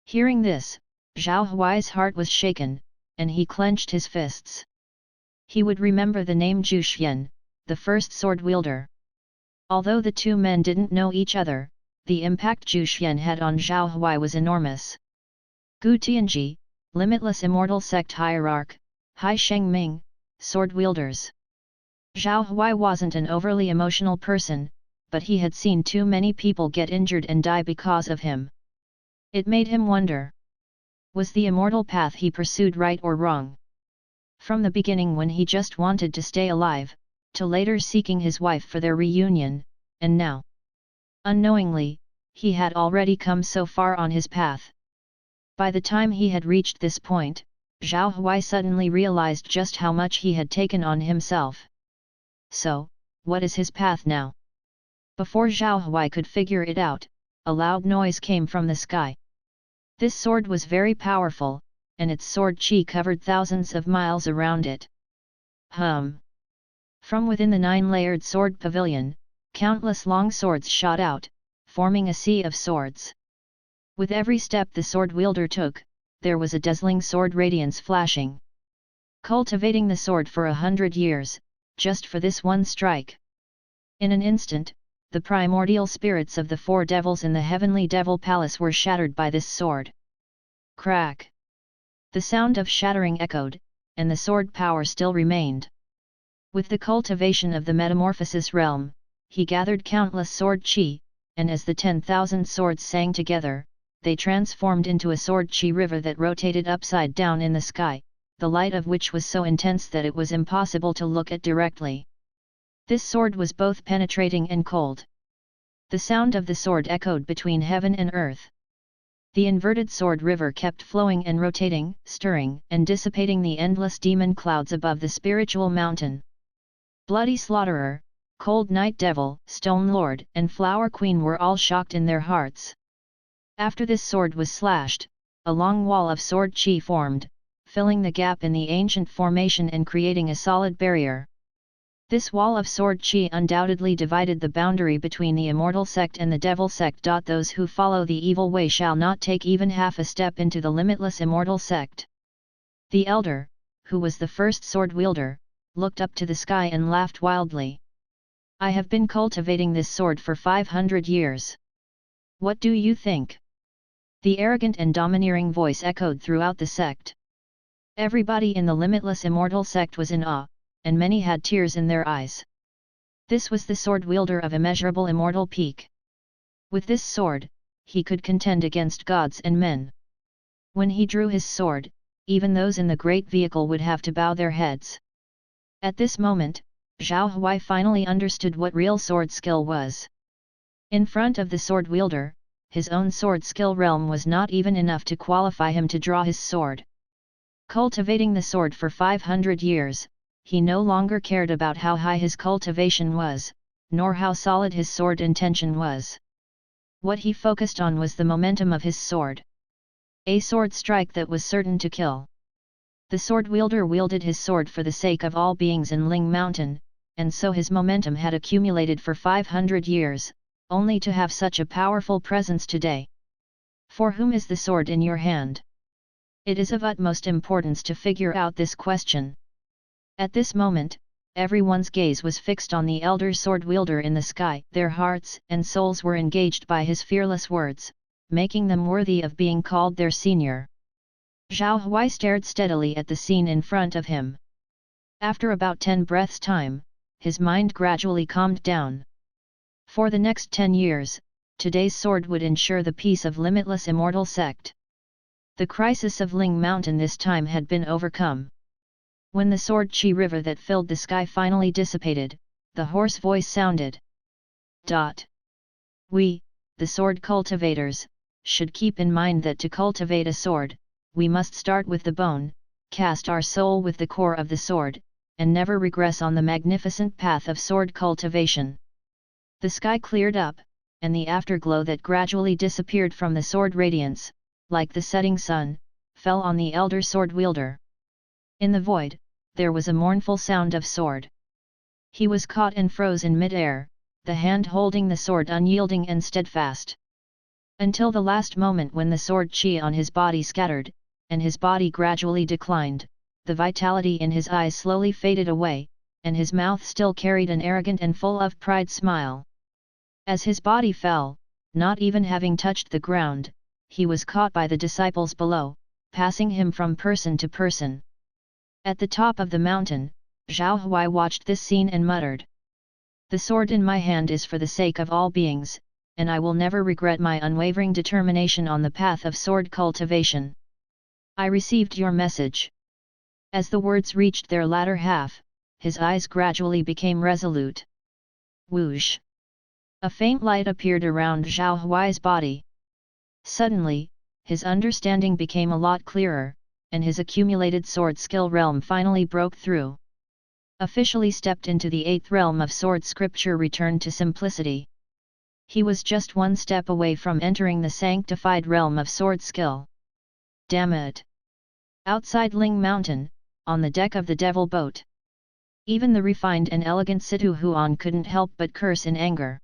Hearing this, Zhao Huai's heart was shaken, and he clenched his fists. He would remember the name Zhu Xian, the first sword wielder. Although the two men didn't know each other, the impact Zhu Xian had on Zhao Huai was enormous. Gu Tianji, Limitless Immortal Sect Hierarch, Hai Shengming, Sword Wielders. Zhao Huai wasn't an overly emotional person, but he had seen too many people get injured and die because of him. It made him wonder. Was the immortal path he pursued right or wrong? From the beginning when he just wanted to stay alive, to later seeking his wife for their reunion, and now. Unknowingly, he had already come so far on his path. By the time he had reached this point, Zhao Huai suddenly realized just how much he had taken on himself. So, what is his path now? Before Zhao Huai could figure it out, a loud noise came from the sky. This sword was very powerful, and its sword chi covered thousands of miles around it. From within the 9-layered sword pavilion, countless long swords shot out, forming a sea of swords. With every step the sword wielder took, there was a dazzling sword radiance flashing. Cultivating the sword for 100 years, just for this one strike. In an instant, the primordial spirits of the four devils in the heavenly devil palace were shattered by this sword. Crack! The sound of shattering echoed, and the sword power still remained. With the cultivation of the metamorphosis realm, he gathered countless sword chi, and as the 10,000 swords sang together, they transformed into a sword chi river that rotated upside down in the sky, the light of which was so intense that it was impossible to look at directly. This sword was both penetrating and cold. The sound of the sword echoed between heaven and earth. The inverted sword river kept flowing and rotating, stirring and dissipating the endless demon clouds above the spiritual mountain. Bloody Slaughterer, Cold Night Devil, Stone Lord and Flower Queen were all shocked in their hearts. After this sword was slashed, a long wall of sword chi formed, filling the gap in the ancient formation and creating a solid barrier. This wall of sword chi undoubtedly divided the boundary between the immortal sect and the devil sect. Those who follow the evil way shall not take even half a step into the limitless immortal sect. The elder, who was the first sword wielder, looked up to the sky and laughed wildly. I have been cultivating this sword for 500 years. What do you think? The arrogant and domineering voice echoed throughout the sect. Everybody in the limitless immortal sect was in awe, and many had tears in their eyes. This was the sword wielder of immeasurable immortal peak. With this sword, he could contend against gods and men. When he drew his sword, even those in the great vehicle would have to bow their heads. At this moment, Zhao Huai finally understood what real sword skill was. In front of the sword wielder, his own sword skill realm was not even enough to qualify him to draw his sword. Cultivating the sword for 500 years, he no longer cared about how high his cultivation was, nor how solid his sword intention was. What he focused on was the momentum of his sword. A sword strike that was certain to kill. The sword wielder wielded his sword for the sake of all beings in Ling Mountain, and so his momentum had accumulated for 500 years, only to have such a powerful presence today. For whom is the sword in your hand? It is of utmost importance to figure out this question. At this moment, everyone's gaze was fixed on the elder sword wielder in the sky. Their hearts and souls were engaged by his fearless words, making them worthy of being called their senior. Zhao Huai stared steadily at the scene in front of him. After about 10 breaths' time, his mind gradually calmed down. For the next 10 years, today's sword would ensure the peace of limitless immortal sect. The crisis of Ling Mountain this time had been overcome. When the sword chi river that filled the sky finally dissipated, the hoarse voice sounded. We, the sword cultivators, should keep in mind that to cultivate a sword, we must start with the bone, cast our soul with the core of the sword, and never regress on the magnificent path of sword cultivation. The sky cleared up, and the afterglow that gradually disappeared from the sword radiance, like the setting sun, fell on the elder sword wielder. In the void, there was a mournful sound of sword. He was caught and froze in mid-air, the hand holding the sword unyielding and steadfast. Until the last moment when the sword chi on his body scattered, and his body gradually declined, the vitality in his eyes slowly faded away, and his mouth still carried an arrogant and full of pride smile. As his body fell, not even having touched the ground, he was caught by the disciples below, passing him from person to person. At the top of the mountain, Zhao Huai watched this scene and muttered. The sword in my hand is for the sake of all beings, and I will never regret my unwavering determination on the path of sword cultivation. I received your message. As the words reached their latter half, his eyes gradually became resolute. Whoosh! A faint light appeared around Zhao Huai's body. Suddenly, his understanding became a lot clearer, and his accumulated sword skill realm finally broke through. Officially stepped into the 8th realm of sword scripture returned to simplicity. He was just one step away from entering the sanctified realm of sword skill. Damn it! Outside Ling Mountain, on the deck of the devil boat. Even the refined and elegant Situ Huan couldn't help but curse in anger.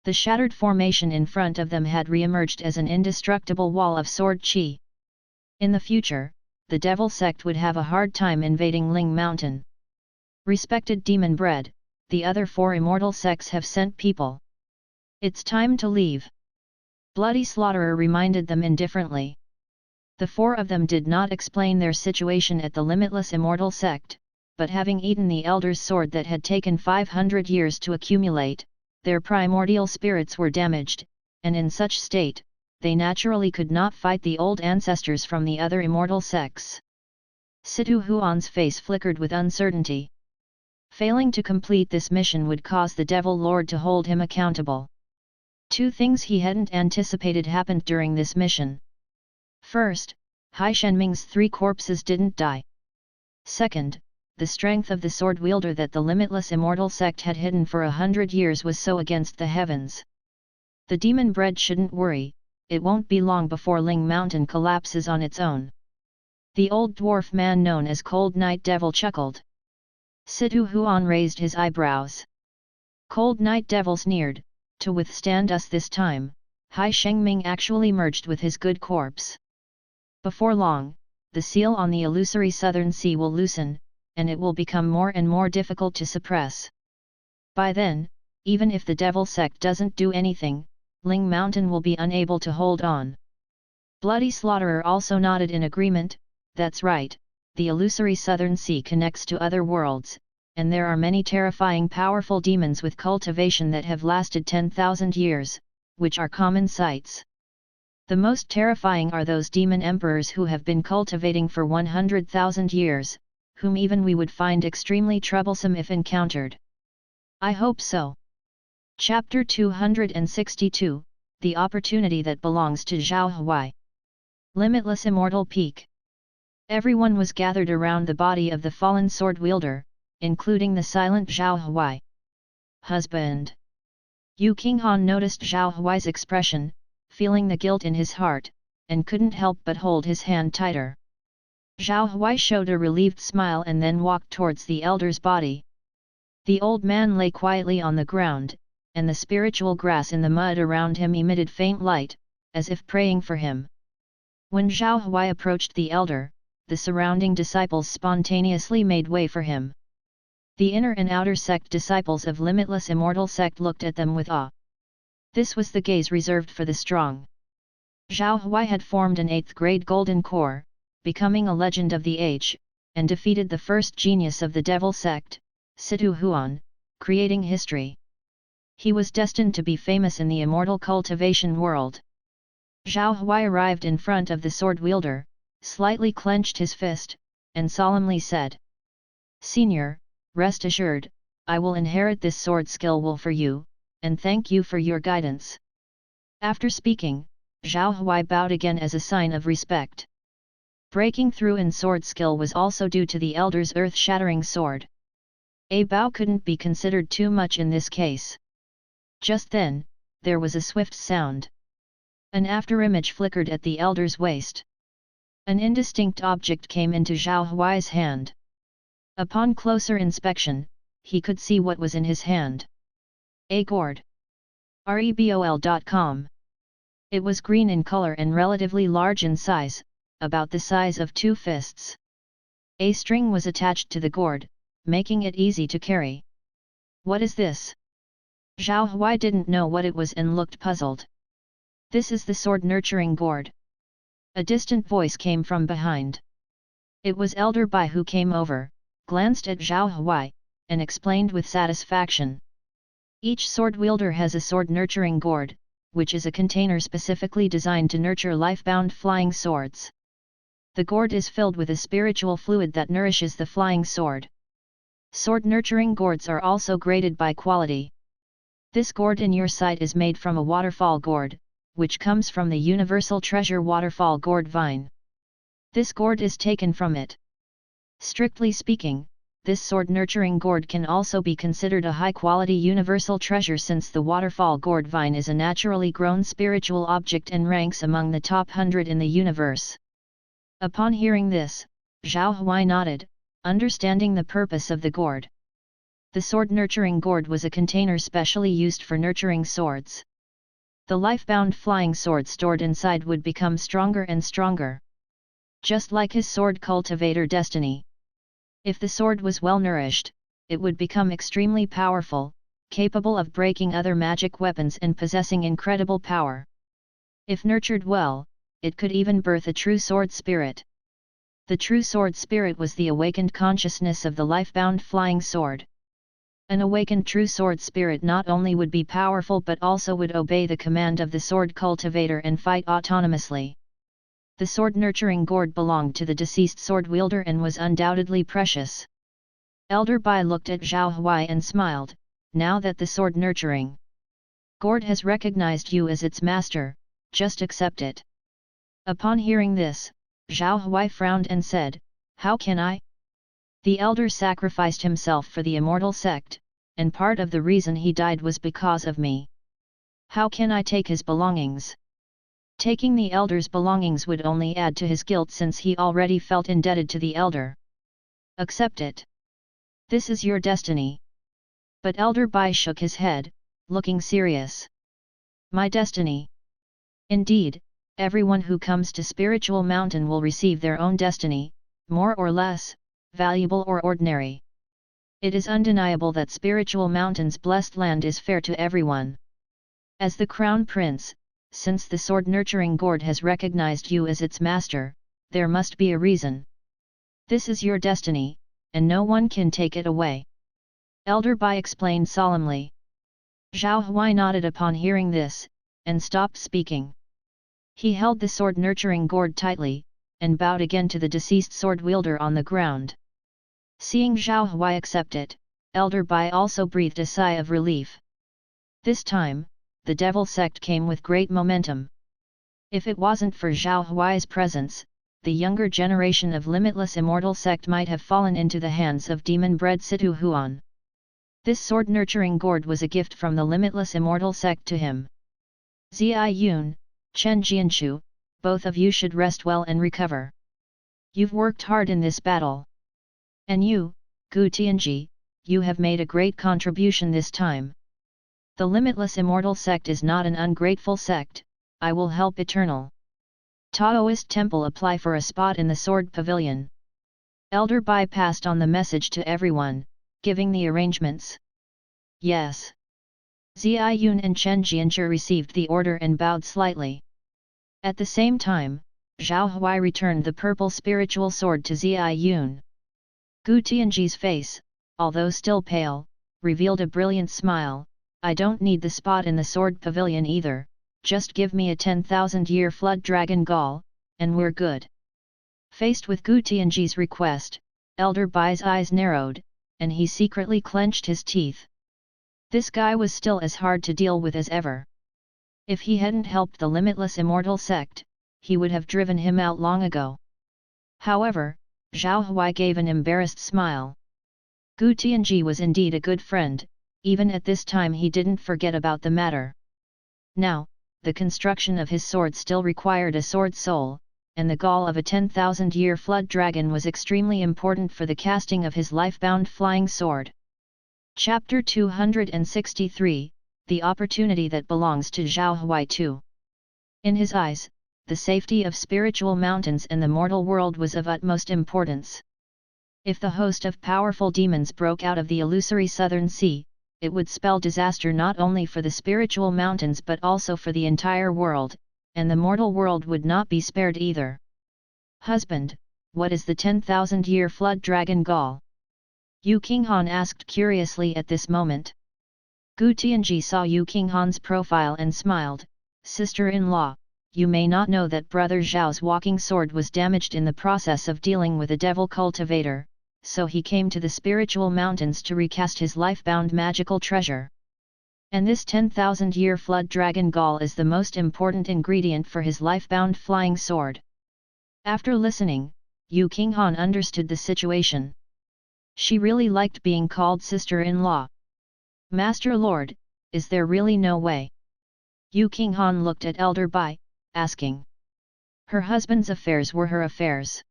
The shattered formation in front of them had re-emerged as an indestructible wall of sword chi. In the future, the devil sect would have a hard time invading Ling Mountain. Respected demon bread, the other 4 immortal sects have sent people. It's time to leave. Bloody Slaughterer reminded them indifferently. The 4 of them did not explain their situation at the limitless immortal sect, but having eaten the elder's sword that had taken 500 years to accumulate, their primordial spirits were damaged, and in such state, they naturally could not fight the old ancestors from the other immortal sects. Situ Huan's face flickered with uncertainty. Failing to complete this mission would cause the Devil Lord to hold him accountable. 2 things he hadn't anticipated happened during this mission. First, Hai Shenming's 3 corpses didn't die. Second, the strength of the sword wielder that the limitless immortal sect had hidden for 100 years was so against the heavens. The demon bread shouldn't worry, it won't be long before Ling Mountain collapses on its own. The old dwarf man known as Cold Night Devil chuckled. Situ Huan raised his eyebrows. Cold Night Devil sneered, to withstand us this time, Hai Shengming actually merged with his good corpse. Before long, the seal on the illusory southern sea will loosen, and it will become more and more difficult to suppress. By then, even if the devil sect doesn't do anything, Ling Mountain will be unable to hold on. Bloody Slaughterer also nodded in agreement. That's right, the illusory southern sea connects to other worlds, and there are many terrifying powerful demons with cultivation that have lasted 10,000 years, which are common sights. The most terrifying are those demon emperors who have been cultivating for 100,000 years, whom even we would find extremely troublesome if encountered. I hope so. Chapter 262, The Opportunity That Belongs to Zhao Huai. Limitless Immortal Peak. Everyone was gathered around the body of the fallen sword wielder, including the silent Zhao Huai. Husband. Yu Qinghan noticed Zhao Huai's expression, feeling the guilt in his heart, and couldn't help but hold his hand tighter. Zhao Huai showed a relieved smile and then walked towards the elder's body. The old man lay quietly on the ground, and the spiritual grass in the mud around him emitted faint light, as if praying for him. When Zhao Huai approached the elder, the surrounding disciples spontaneously made way for him. The inner and outer sect disciples of Limitless Immortal Sect looked at them with awe. This was the gaze reserved for the strong. Zhao Huai had formed an 8th grade golden core, becoming a legend of the age, and defeated the first genius of the Devil Sect, Situ Huan, creating history. He was destined to be famous in the immortal cultivation world. Zhao Huai arrived in front of the sword wielder, slightly clenched his fist, and solemnly said, "Senior, rest assured, I will inherit this sword skill for you, and thank you for your guidance." After speaking, Zhao Huai bowed again as a sign of respect. Breaking through in sword skill was also due to the elder's earth-shattering sword. A bow couldn't be considered too much in this case. Just then, there was a swift sound. An afterimage flickered at the elder's waist. An indistinct object came into Zhao Huai's hand. Upon closer inspection, he could see what was in his hand. A gourd. Rebol.com. It was green in color and relatively large in size, about the size of 2 fists. A string was attached to the gourd, making it easy to carry. "What is this?" Zhao Huai didn't know what it was and looked puzzled. "This is the sword nurturing gourd." A distant voice came from behind. It was Elder Bai who came over, glanced at Zhao Huai, and explained with satisfaction. Each sword wielder has a sword nurturing gourd, which is a container specifically designed to nurture life-bound flying swords. The gourd is filled with a spiritual fluid that nourishes the flying sword. Sword nurturing gourds are also graded by quality. This gourd in your sight is made from a waterfall gourd, which comes from the universal treasure waterfall gourd vine. This gourd is taken from it. Strictly speaking, this sword nurturing gourd can also be considered a high-quality universal treasure since the waterfall gourd vine is a naturally grown spiritual object and ranks among the top 100 in the universe. Upon hearing this, Zhao Huai nodded, understanding the purpose of the gourd. The sword nurturing gourd was a container specially used for nurturing swords. The life-bound flying sword stored inside would become stronger and stronger. Just like his sword cultivator destiny. If the sword was well nourished, it would become extremely powerful, capable of breaking other magic weapons and possessing incredible power. If nurtured well, it could even birth a true sword spirit. The true sword spirit was the awakened consciousness of the life-bound flying sword. An awakened true sword spirit not only would be powerful but also would obey the command of the sword cultivator and fight autonomously. The sword nurturing gourd belonged to the deceased sword wielder and was undoubtedly precious. Elder Bai looked at Zhao Huai and smiled, "Now that the sword nurturing gourd has recognized you as its master, just accept it." Upon hearing this, Zhao Huai frowned and said, "How can I?" The elder sacrificed himself for the immortal sect, and part of the reason he died was because of me. How can I take his belongings? Taking the elder's belongings would only add to his guilt since he already felt indebted to the elder. Accept it. This is your destiny. But Elder Bai shook his head, looking serious. My destiny. Indeed, everyone who comes to Spiritual Mountain will receive their own destiny, more or less, valuable or ordinary. It is undeniable that Spiritual Mountain's blessed land is fair to everyone. As the Crown Prince, since the sword nurturing gourd has recognized you as its master, there must be a reason. This is your destiny, and no one can take it away. Elder Bai explained solemnly. Zhao Huai nodded upon hearing this, and stopped speaking. He held the sword nurturing gourd tightly, and bowed again to the deceased sword wielder on the ground. Seeing Zhao Huai accept it, Elder Bai also breathed a sigh of relief. This time, the devil sect came with great momentum. If it wasn't for Zhao Huai's presence, the younger generation of limitless immortal sect might have fallen into the hands of demon-bred Situ Huan. This sword-nurturing gourd was a gift from the limitless immortal sect to him. Zai Yun, Chen Jianshu, both of you should rest well and recover. You've worked hard in this battle. And you, Gu Tianji, you have made a great contribution this time. The limitless immortal sect is not an ungrateful sect. I will help Eternal Taoist Temple apply for a spot in the Sword Pavilion. Elder Bai passed on the message to everyone, giving the arrangements. Yes. Zai Yun and Chen Jianzhi received the order and bowed slightly. At the same time, Zhao Huai returned the purple spiritual sword to Zai Yun. Gu Tianji's face, although still pale, revealed a brilliant smile. I don't need the spot in the Sword Pavilion either. Just give me a 10,000-year flood dragon gall, and we're good. Faced with Gu Tianji's request, Elder Bai's eyes narrowed, and he secretly clenched his teeth. This guy was still as hard to deal with as ever. If he hadn't helped the limitless immortal sect, he would have driven him out long ago. However, Zhao Huai gave an embarrassed smile. Gu Tianji was indeed a good friend, even at this time he didn't forget about the matter. Now, the construction of his sword still required a sword soul, and the gall of a 10,000-year flood dragon was extremely important for the casting of his life-bound flying sword. Chapter 263, The Opportunity That Belongs to Zhao Huai too. In his eyes, the safety of spiritual mountains and the mortal world was of utmost importance. If the host of powerful demons broke out of the illusory southern sea, it would spell disaster not only for the spiritual mountains but also for the entire world, and the mortal world would not be spared either. Husband, what is the 10,000-year flood dragon gall? Yu Qinghan asked curiously at this moment. Gu Tianji saw Yu Qinghan's profile and smiled. Sister-in-law, you may not know that Brother Zhao's walking sword was damaged in the process of dealing with a devil cultivator, so he came to the spiritual mountains to recast his life-bound magical treasure. And this 10,000-year flood dragon gall is the most important ingredient for his life-bound flying sword. After listening, Yu Qinghan understood the situation. She really liked being called sister-in-law. Master Lord, is there really no way? Yu Qinghan looked at Elder Bai, asking. Her husband's affairs were her affairs.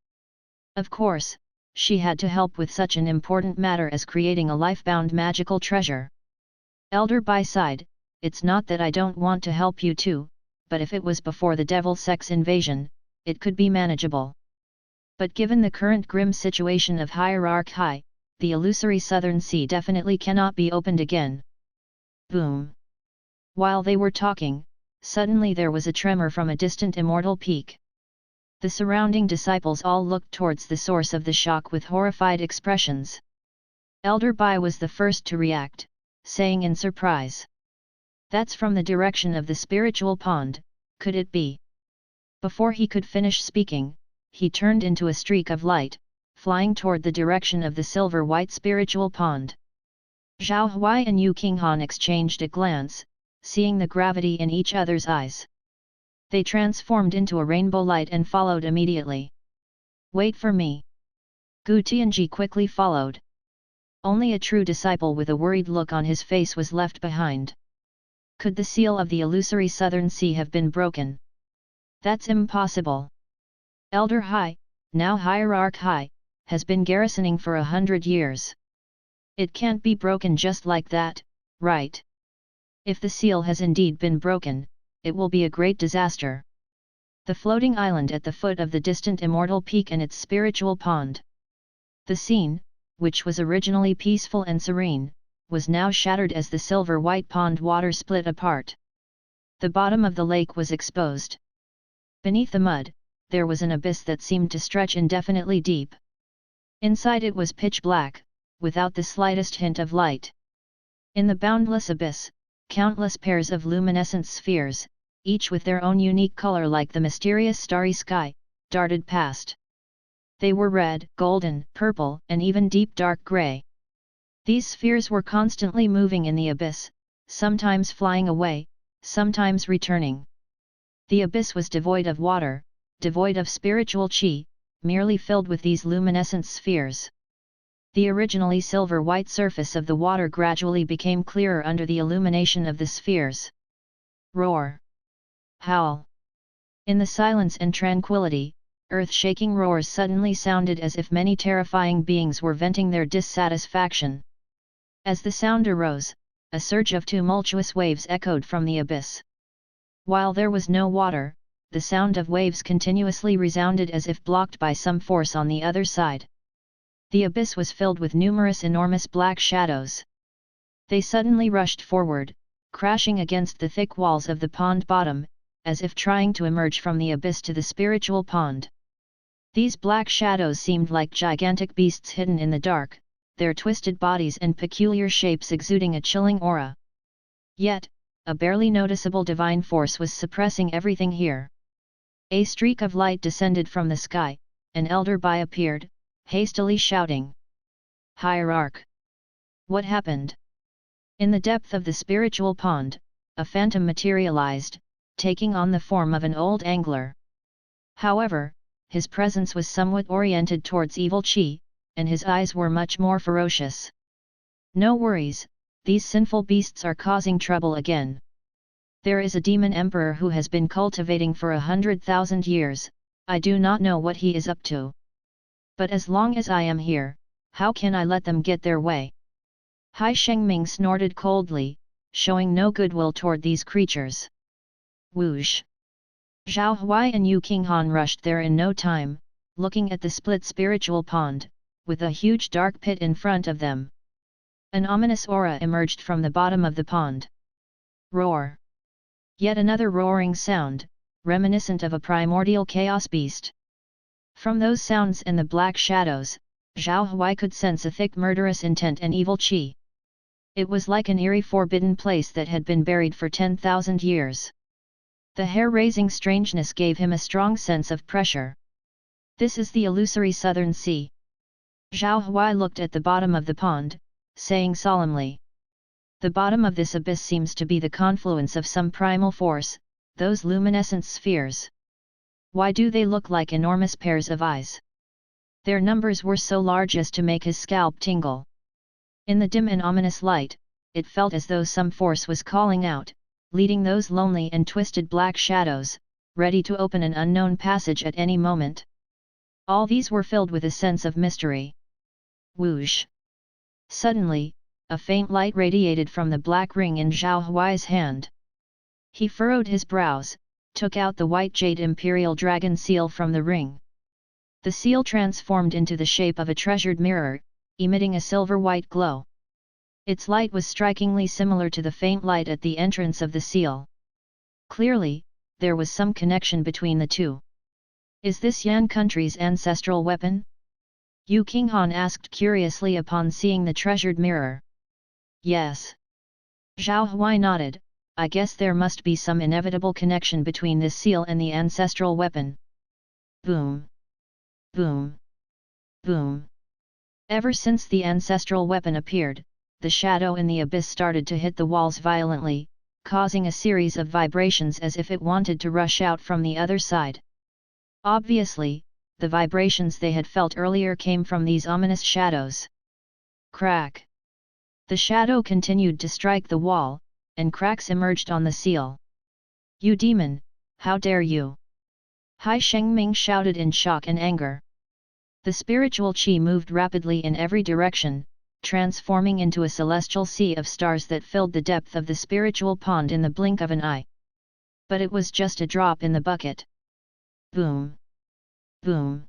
Of course, she had to help with such an important matter as creating a life-bound magical treasure. Elder Bai sighed, it's not that I don't want to help you too, but if it was before the devil sex invasion, it could be manageable. But given the current grim situation of Hierarch Hai, the illusory southern sea definitely cannot be opened again. Boom! While they were talking, suddenly there was a tremor from a distant immortal peak. The surrounding disciples all looked towards the source of the shock with horrified expressions. Elder Bai was the first to react, saying in surprise. That's from the direction of the spiritual pond, could it be? Before he could finish speaking, he turned into a streak of light, flying toward the direction of the silver-white spiritual pond. Zhao Huai and Yu Qinghan exchanged a glance, seeing the gravity in each other's eyes. They transformed into a rainbow light and followed immediately. Wait for me. Gu Tianji quickly followed. Only a true disciple with a worried look on his face was left behind. Could the seal of the illusory southern sea have been broken? That's impossible. Elder Hai, now Hierarch Hai, has been garrisoning for 100 years. It can't be broken just like that, right? If the seal has indeed been broken, it will be a great disaster. The floating island at the foot of the distant immortal peak and its spiritual pond. The scene, which was originally peaceful and serene, was now shattered as the silver-white pond water split apart. The bottom of the lake was exposed. Beneath the mud, there was an abyss that seemed to stretch indefinitely deep. Inside it was pitch black, without the slightest hint of light. In the boundless abyss, countless pairs of luminescent spheres, each with their own unique color like the mysterious starry sky, darted past. They were red, golden, purple, and even deep dark gray. These spheres were constantly moving in the abyss, sometimes flying away, sometimes returning. The abyss was devoid of water, devoid of spiritual chi, merely filled with these luminescent spheres. The originally silver-white surface of the water gradually became clearer under the illumination of the spheres. Roar! Howl! In the silence and tranquility, earth-shaking roars suddenly sounded as if many terrifying beings were venting their dissatisfaction. As the sound arose, a surge of tumultuous waves echoed from the abyss. While there was no water, the sound of waves continuously resounded as if blocked by some force on the other side. The abyss was filled with numerous enormous black shadows. They suddenly rushed forward, crashing against the thick walls of the pond bottom, as if trying to emerge from the abyss to the spiritual pond. These black shadows seemed like gigantic beasts hidden in the dark, their twisted bodies and peculiar shapes exuding a chilling aura. Yet, a barely noticeable divine force was suppressing everything here. A streak of light descended from the sky, an elder Bai appeared, hastily shouting, "Hierarch! What happened?" In the depth of the spiritual pond, a phantom materialized, taking on the form of an old angler. However, his presence was somewhat oriented towards evil chi, and his eyes were much more ferocious. "No worries, these sinful beasts are causing trouble again. There is a demon emperor who has been cultivating for 100,000 years, I do not know what he is up to. But as long as I am here, how can I let them get their way?" Hai Shengming snorted coldly, showing no goodwill toward these creatures. Whoosh! Zhao Huai and Yu Qinghan rushed there in no time, looking at the split spiritual pond, with a huge dark pit in front of them. An ominous aura emerged from the bottom of the pond. Roar! Yet another roaring sound, reminiscent of a primordial chaos beast. From those sounds and the black shadows, Zhao Huai could sense a thick murderous intent and evil chi. It was like an eerie forbidden place that had been buried for 10,000 years. The hair-raising strangeness gave him a strong sense of pressure. This is the illusory southern sea. Zhao Huai looked at the bottom of the pond, saying solemnly, "The bottom of this abyss seems to be the confluence of some primal force, those luminescent spheres. Why do they look like enormous pairs of eyes?" Their numbers were so large as to make his scalp tingle. In the dim and ominous light, it felt as though some force was calling out, leading those lonely and twisted black shadows, ready to open an unknown passage at any moment. All these were filled with a sense of mystery. Whoosh! Suddenly, a faint light radiated from the black ring in Zhao Huai's hand. He furrowed his brows, took out the white jade imperial dragon seal from the ring. The seal transformed into the shape of a treasured mirror, emitting a silver-white glow. Its light was strikingly similar to the faint light at the entrance of the seal. Clearly, there was some connection between the two. "Is this Yan country's ancestral weapon?" Yu Qinghan asked curiously upon seeing the treasured mirror. "Yes." Zhao Huai nodded, "I guess there must be some inevitable connection between this seal and the ancestral weapon." Boom! Boom! Boom! Ever since the ancestral weapon appeared, the shadow in the abyss started to hit the walls violently, causing a series of vibrations as if it wanted to rush out from the other side. Obviously, the vibrations they had felt earlier came from these ominous shadows. Crack! The shadow continued to strike the wall, and cracks emerged on the seal. "You demon, how dare you!" Hai Shengming shouted in shock and anger. The spiritual chi moved rapidly in every direction, transforming into a celestial sea of stars that filled the depth of the spiritual pond in the blink of an eye. But it was just a drop in the bucket. Boom! Boom!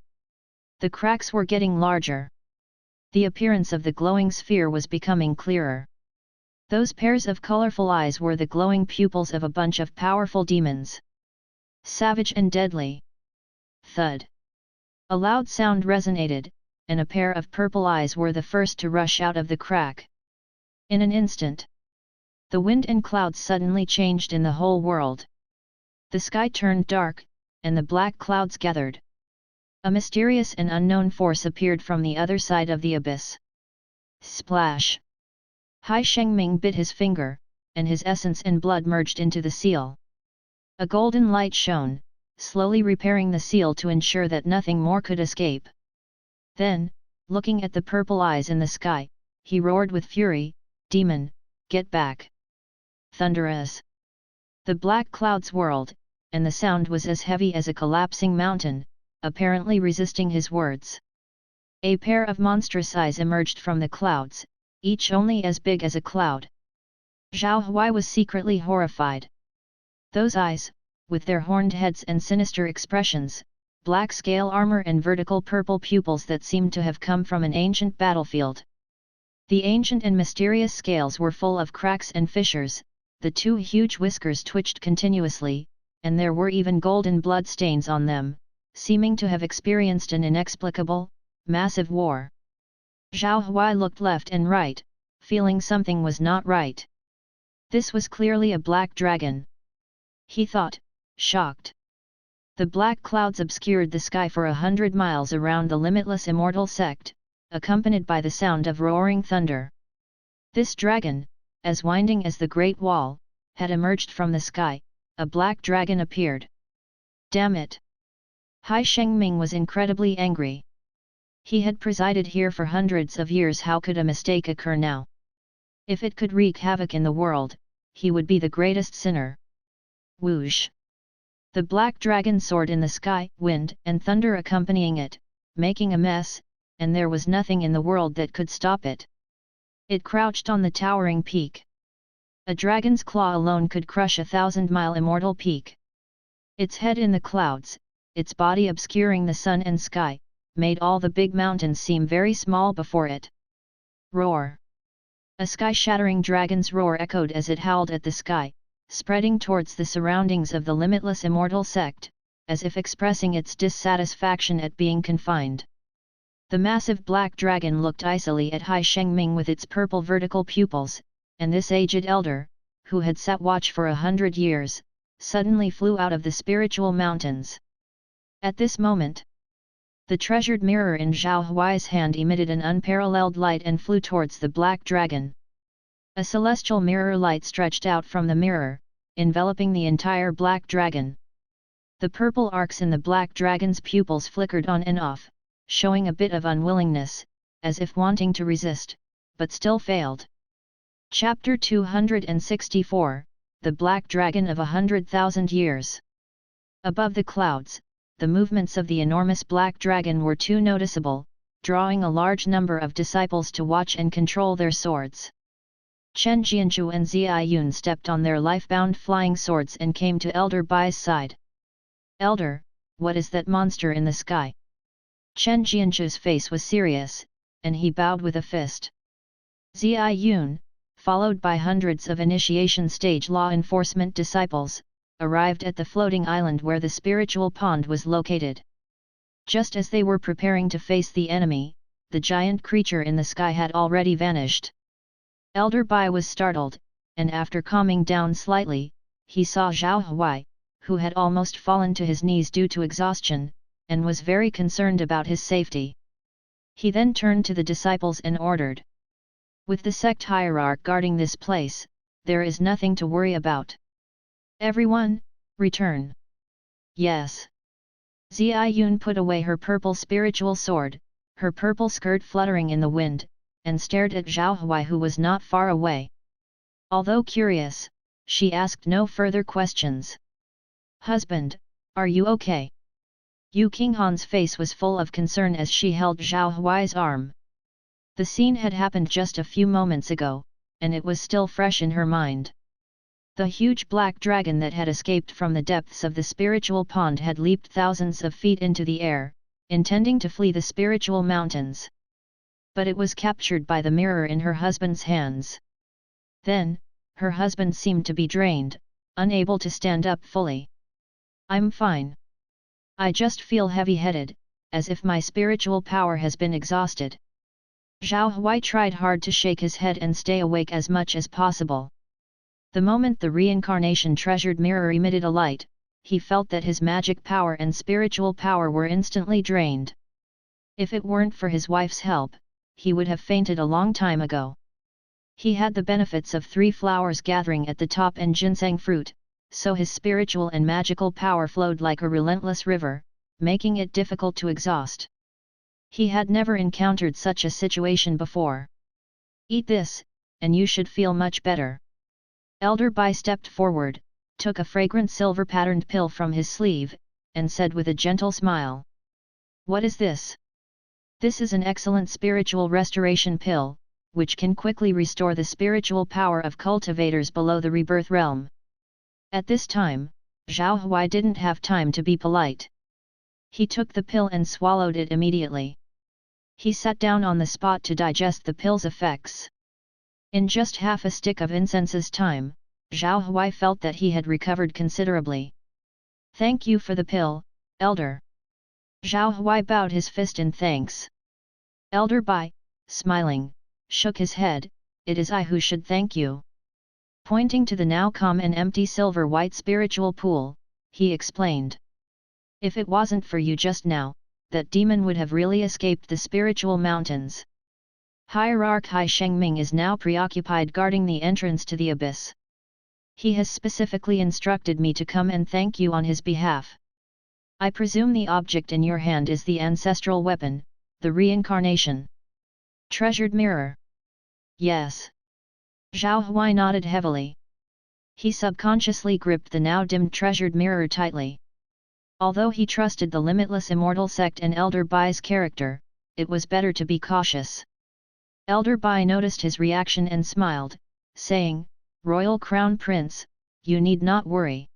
The cracks were getting larger. The appearance of the glowing sphere was becoming clearer. Those pairs of colorful eyes were the glowing pupils of a bunch of powerful demons. Savage and deadly. Thud! A loud sound resonated, and a pair of purple eyes were the first to rush out of the crack. In an instant, the wind and clouds suddenly changed in the whole world. The sky turned dark, and the black clouds gathered. A mysterious and unknown force appeared from the other side of the abyss. Splash! Hai Shengming bit his finger, and his essence and blood merged into the seal. A golden light shone, slowly repairing the seal to ensure that nothing more could escape. Then, looking at the purple eyes in the sky, he roared with fury, "Demon, get back!" Thunderous! The black clouds whirled, and the sound was as heavy as a collapsing mountain, apparently resisting his words. A pair of monstrous eyes emerged from the clouds, each only as big as a cloud. Zhao Huai was secretly horrified. Those eyes, with their horned heads and sinister expressions, black scale armor and vertical purple pupils that seemed to have come from an ancient battlefield. The ancient and mysterious scales were full of cracks and fissures, the two huge whiskers twitched continuously, and there were even golden blood stains on them, seeming to have experienced an inexplicable, massive war. Zhao Huai looked left and right, feeling something was not right. This was clearly a black dragon. He thought, shocked. The black clouds obscured the sky for 100 miles around the limitless immortal sect, accompanied by the sound of roaring thunder. This dragon, as winding as the Great Wall, had emerged from the sky. A black dragon appeared. Damn it! Hai Shengming was incredibly angry. He had presided here for hundreds of years. How could a mistake occur now? If it could wreak havoc in the world, he would be the greatest sinner. Whoosh! The black dragon soared in the sky, wind and thunder accompanying it, making a mess, and there was nothing in the world that could stop it. It crouched on the towering peak. A dragon's claw alone could crush 1,000-mile immortal peak. Its head in the clouds, its body obscuring the sun and sky, made all the big mountains seem very small before it. Roar! A sky-shattering dragon's roar echoed as it howled at the sky, spreading towards the surroundings of the limitless immortal sect, as if expressing its dissatisfaction at being confined. The massive black dragon looked icily at Hai Shengming with its purple vertical pupils, and this aged elder, who had sat watch for 100 years, suddenly flew out of the spiritual mountains. At this moment, the treasured mirror in Zhao Huai's hand emitted an unparalleled light and flew towards the black dragon. A celestial mirror light stretched out from the mirror, enveloping the entire black dragon. The purple arcs in the black dragon's pupils flickered on and off, showing a bit of unwillingness, as if wanting to resist, but still failed. Chapter 264, The Black Dragon of 100,000 Years. Above the clouds, the movements of the enormous black dragon were too noticeable, drawing a large number of disciples to watch and control their swords. Chen Jianzhu and Zhao Yun stepped on their life-bound flying swords and came to Elder Bai's side. "Elder, what is that monster in the sky?" Chen Jianzhu's face was serious, and he bowed with a fist. Zhao Yun, followed by hundreds of initiation stage law enforcement disciples, arrived at the floating island where the spiritual pond was located. Just as they were preparing to face the enemy, the giant creature in the sky had already vanished. Elder Bai was startled, and after calming down slightly, he saw Zhao Huai, who had almost fallen to his knees due to exhaustion, and was very concerned about his safety. He then turned to the disciples and ordered, "With the sect hierarch guarding this place, there is nothing to worry about. Everyone, return." "Yes." Zhao Yun put away her purple spiritual sword, her purple skirt fluttering in the wind, and stared at Zhao Huai, who was not far away. Although curious, she asked no further questions. "Husband, are you okay?" Yu Qinghan's face was full of concern as she held Zhao Huai's arm. The scene had happened just a few moments ago, and it was still fresh in her mind. The huge black dragon that had escaped from the depths of the spiritual pond had leaped thousands of feet into the air, intending to flee the spiritual mountains. But it was captured by the mirror in her husband's hands. Then, her husband seemed to be drained, unable to stand up fully. "I'm fine. I just feel heavy-headed," as if my spiritual power has been exhausted. Zhao Huai tried hard to shake his head and stay awake as much as possible. The moment the reincarnation treasured mirror emitted a light, he felt that his magic power and spiritual power were instantly drained. If it weren't for his wife's help, he would have fainted a long time ago. He had the benefits of 3 flowers gathering at the top and ginseng fruit, so his spiritual and magical power flowed like a relentless river, making it difficult to exhaust. He had never encountered such a situation before. "Eat this, and you should feel much better." Elder Bai stepped forward, took a fragrant silver-patterned pill from his sleeve, and said with a gentle smile, "What is this?" "This is an excellent spiritual restoration pill, which can quickly restore the spiritual power of cultivators below the rebirth realm." At this time, Zhao Huai didn't have time to be polite. He took the pill and swallowed it immediately. He sat down on the spot to digest the pill's effects. In just half a stick of incense's time, Zhao Huai felt that he had recovered considerably. "Thank you for the pill, Elder." Zhao Huai bowed his fist in thanks. Elder Bai, smiling, shook his head, "It is I who should thank you." Pointing to the now calm and empty silver-white spiritual pool, he explained. "If it wasn't for you just now, that demon would have really escaped the spiritual mountains." Hierarch Hai Shengming is now preoccupied guarding the entrance to the abyss. He has specifically instructed me to come and thank you on his behalf. I presume the object in your hand is the ancestral weapon, the reincarnation. Treasured mirror. Yes. Zhao Huai nodded heavily. He subconsciously gripped the now dimmed treasured mirror tightly. Although he trusted the limitless immortal sect and Elder Bai's character, it was better to be cautious. Elder Bai noticed his reaction and smiled, saying, "Royal Crown Prince, you need not worry.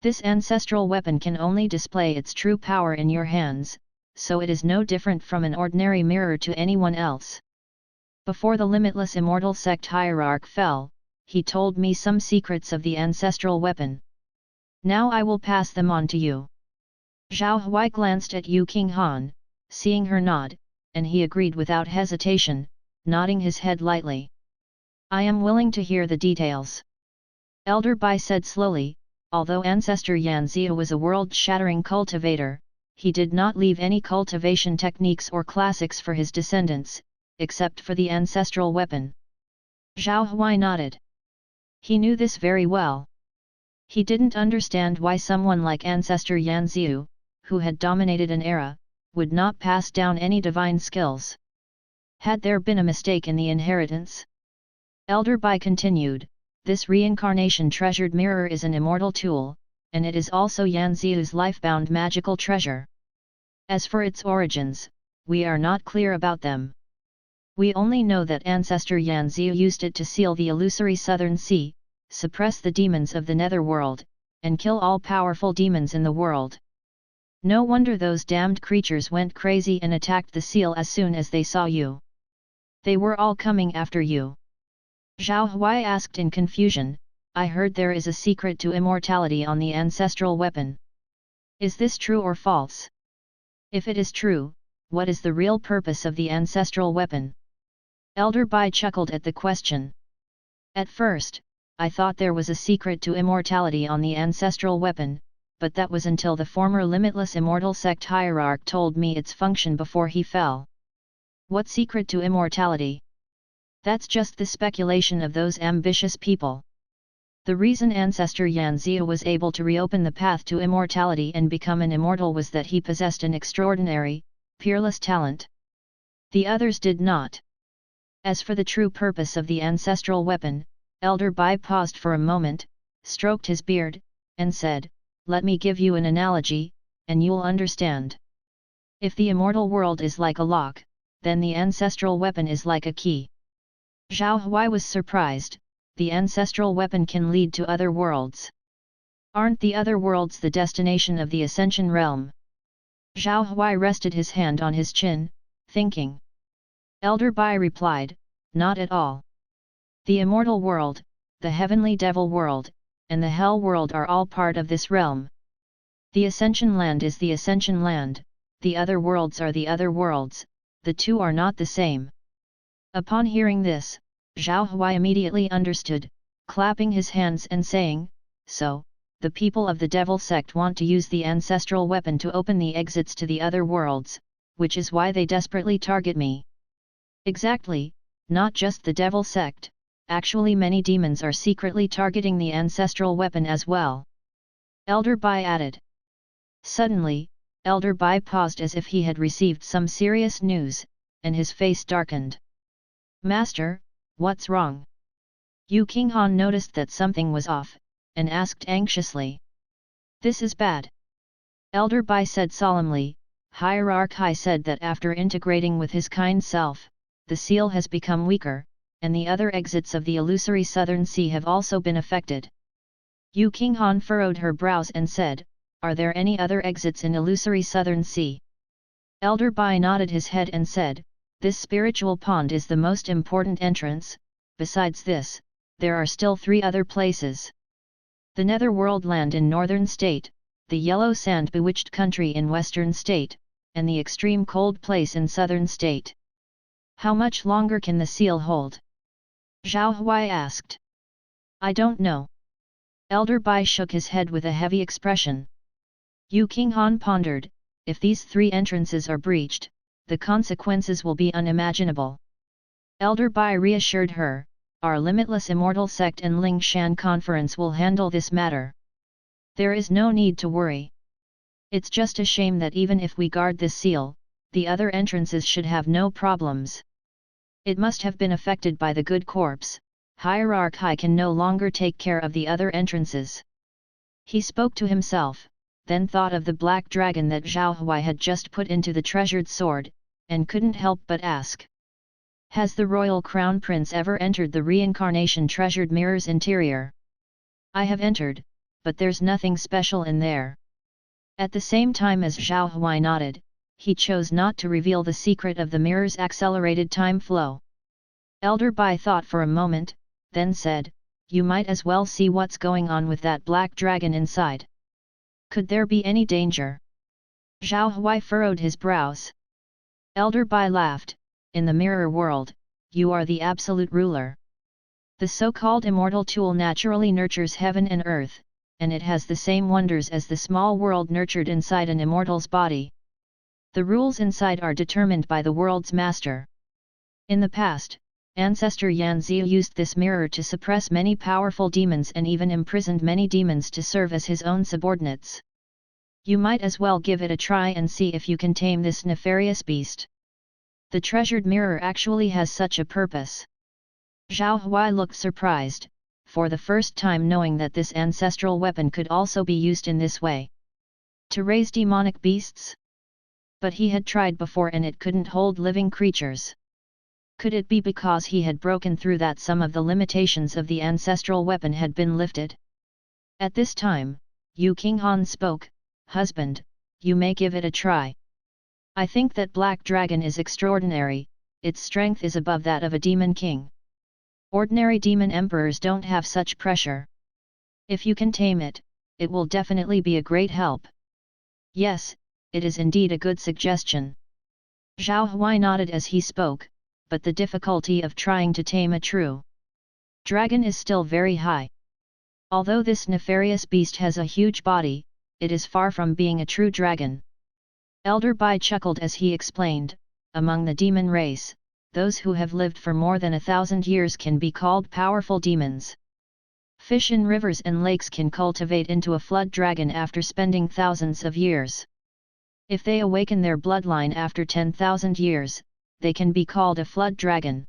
This ancestral weapon can only display its true power in your hands, so it is no different from an ordinary mirror to anyone else." Before the limitless immortal sect hierarch fell, he told me some secrets of the ancestral weapon. Now I will pass them on to you. Zhao Huai glanced at Yu Qinghan, seeing her nod, and he agreed without hesitation, nodding his head lightly. "I am willing to hear the details." Elder Bai said slowly, although Ancestor Yan Zia was a world-shattering cultivator, he did not leave any cultivation techniques or classics for his descendants, except for the ancestral weapon. Zhao Huai nodded. He knew this very well. He didn't understand why someone like Ancestor Yan Ziu, who had dominated an era, would not pass down any divine skills. Had there been a mistake in the inheritance? Elder Bai continued, "This reincarnation treasured mirror is an immortal tool, and it is also Yan Ziu's life-bound magical treasure. As for its origins, we are not clear about them. We only know that Ancestor Yan Ziu used it to seal the illusory southern sea, suppress the demons of the netherworld, and kill all powerful demons in the world. No wonder those damned creatures went crazy and attacked the seal as soon as they saw you. They were all coming after you." Zhao Huai asked in confusion, "I heard there is a secret to immortality on the ancestral weapon. Is this true or false? If it is true, what is the real purpose of the ancestral weapon?" Elder Bai chuckled at the question. "At first, I thought there was a secret to immortality on the ancestral weapon, but that was until the former limitless immortal sect hierarch told me its function before he fell." "What secret to immortality?" "That's just the speculation of those ambitious people. The reason Ancestor Yan Zia was able to reopen the path to immortality and become an immortal was that he possessed an extraordinary, peerless talent. The others did not. As for the true purpose of the ancestral weapon," Elder Bai paused for a moment, stroked his beard, and said, "Let me give you an analogy, and you'll understand. If the immortal world is like a lock, then the ancestral weapon is like a key." Zhao Huai was surprised. The ancestral weapon can lead to other worlds. Aren't the other worlds the destination of the Ascension realm? Zhao Huai rested his hand on his chin, thinking. Elder Bai replied, "Not at all. The immortal world, the heavenly devil world, and the hell world are all part of this realm. The Ascension land is the Ascension land, the other worlds are the other worlds, the two are not the same. Upon hearing this, Zhao Huai immediately understood, clapping his hands and saying, "So, the people of the devil sect want to use the ancestral weapon to open the exits to the other worlds, which is why they desperately target me." Exactly, not just the devil sect, actually many demons are secretly targeting the ancestral weapon as well. Elder Bai added. Suddenly, Elder Bai paused as if he had received some serious news, and his face darkened. "Master, what's wrong?" Yu Qinghan noticed that something was off, and asked anxiously. "This is bad." Elder Bai said solemnly. Hierarch Hai said that after integrating with his kind self, the seal has become weaker, and the other exits of the illusory southern sea have also been affected. Yu Qinghan furrowed her brows and said, "Are there any other exits in illusory southern sea?" Elder Bai nodded his head and said, "This spiritual pond is the most important entrance. Besides this, there are still 3 other places. The Netherworld land in northern state, the yellow sand bewitched country in western state, and the extreme cold place in southern state." "How much longer can the seal hold?" Zhao Huai asked. "I don't know." Elder Bai shook his head with a heavy expression. Yu Qinghan pondered, if these 3 entrances are breached, the consequences will be unimaginable. Elder Bai reassured her, "Our Limitless Immortal Sect and Ling Shan Conference will handle this matter. There is no need to worry. It's just a shame that even if we guard this seal, the other entrances should have no problems. It must have been affected by the good corpse. Hierarch Hai can no longer take care of the other entrances." He spoke to himself, then thought of the black dragon that Zhao Huai had just put into the treasured sword, and couldn't help but ask. "Has the royal crown prince ever entered the reincarnation treasured mirror's interior?" "I have entered, but there's nothing special in there." At the same time as Zhao Huai nodded, he chose not to reveal the secret of the mirror's accelerated time flow. Elder Bai thought for a moment, then said, "You might as well see what's going on with that black dragon inside. Could there be any danger?" Zhao Huai furrowed his brows. Elder Bai laughed, "In the mirror world, you are the absolute ruler. The so-called immortal tool naturally nurtures heaven and earth, and it has the same wonders as the small world nurtured inside an immortal's body. The rules inside are determined by the world's master. In the past, Ancestor Yan Zi used this mirror to suppress many powerful demons and even imprisoned many demons to serve as his own subordinates. You might as well give it a try and see if you can tame this nefarious beast. The treasured mirror actually has such a purpose." Zhao Huai looked surprised, for the first time knowing that this ancestral weapon could also be used in this way. To raise demonic beasts? But he had tried before and it couldn't hold living creatures. Could it be because he had broken through that some of the limitations of the ancestral weapon had been lifted? At this time, Yu Qinghan spoke, "Husband, you may give it a try. I think that Black Dragon is extraordinary, its strength is above that of a demon king. Ordinary demon emperors don't have such pressure. If you can tame it, it will definitely be a great help." "Yes, it is indeed a good suggestion." Zhao Huai nodded as he spoke, but the difficulty of trying to tame a true dragon is still very high. Although this nefarious beast has a huge body, it is far from being a true dragon. Elder Bai chuckled as he explained, "Among the demon race, those who have lived for more than 1,000 years can be called powerful demons. Fish in rivers and lakes can cultivate into a flood dragon after spending thousands of years. If they awaken their bloodline after 10,000 years, they can be called a flood dragon.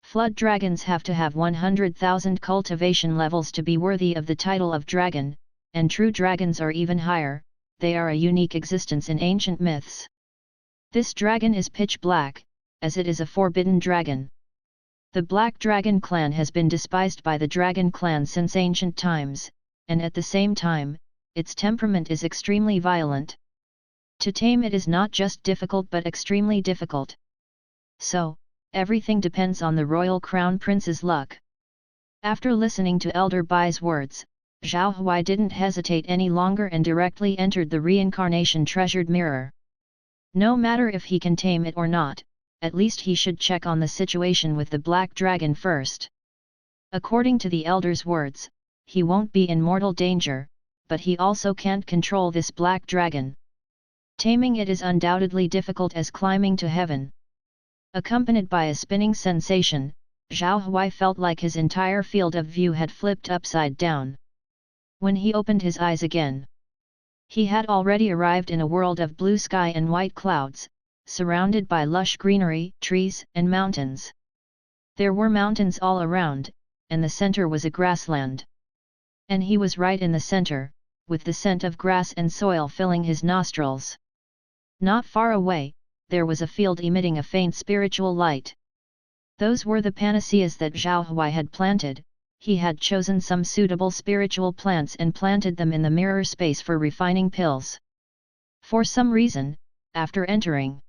Flood dragons have to have 100,000 cultivation levels to be worthy of the title of dragon, and true dragons are even higher, they are a unique existence in ancient myths. This dragon is pitch black, as it is a forbidden dragon. The Black Dragon clan has been despised by the Dragon clan since ancient times, and at the same time, its temperament is extremely violent. To tame it is not just difficult but extremely difficult. So, everything depends on the royal crown prince's luck." After listening to Elder Bai's words, Zhao Huai didn't hesitate any longer and directly entered the reincarnation treasured mirror. No matter if he can tame it or not, at least he should check on the situation with the black dragon first. According to the elder's words, he won't be in mortal danger, but he also can't control this black dragon. Taming it is undoubtedly difficult as climbing to heaven. Accompanied by a spinning sensation, Zhao Huai felt like his entire field of view had flipped upside down. When he opened his eyes again, he had already arrived in a world of blue sky and white clouds, surrounded by lush greenery, trees, and mountains. There were mountains all around, and the center was a grassland. And he was right in the center, with the scent of grass and soil filling his nostrils. Not far away, there was a field emitting a faint spiritual light. Those were the panaceas that Zhao Huai had planted. He had chosen some suitable spiritual plants and planted them in the mirror space for refining pills. For some reason, after entering,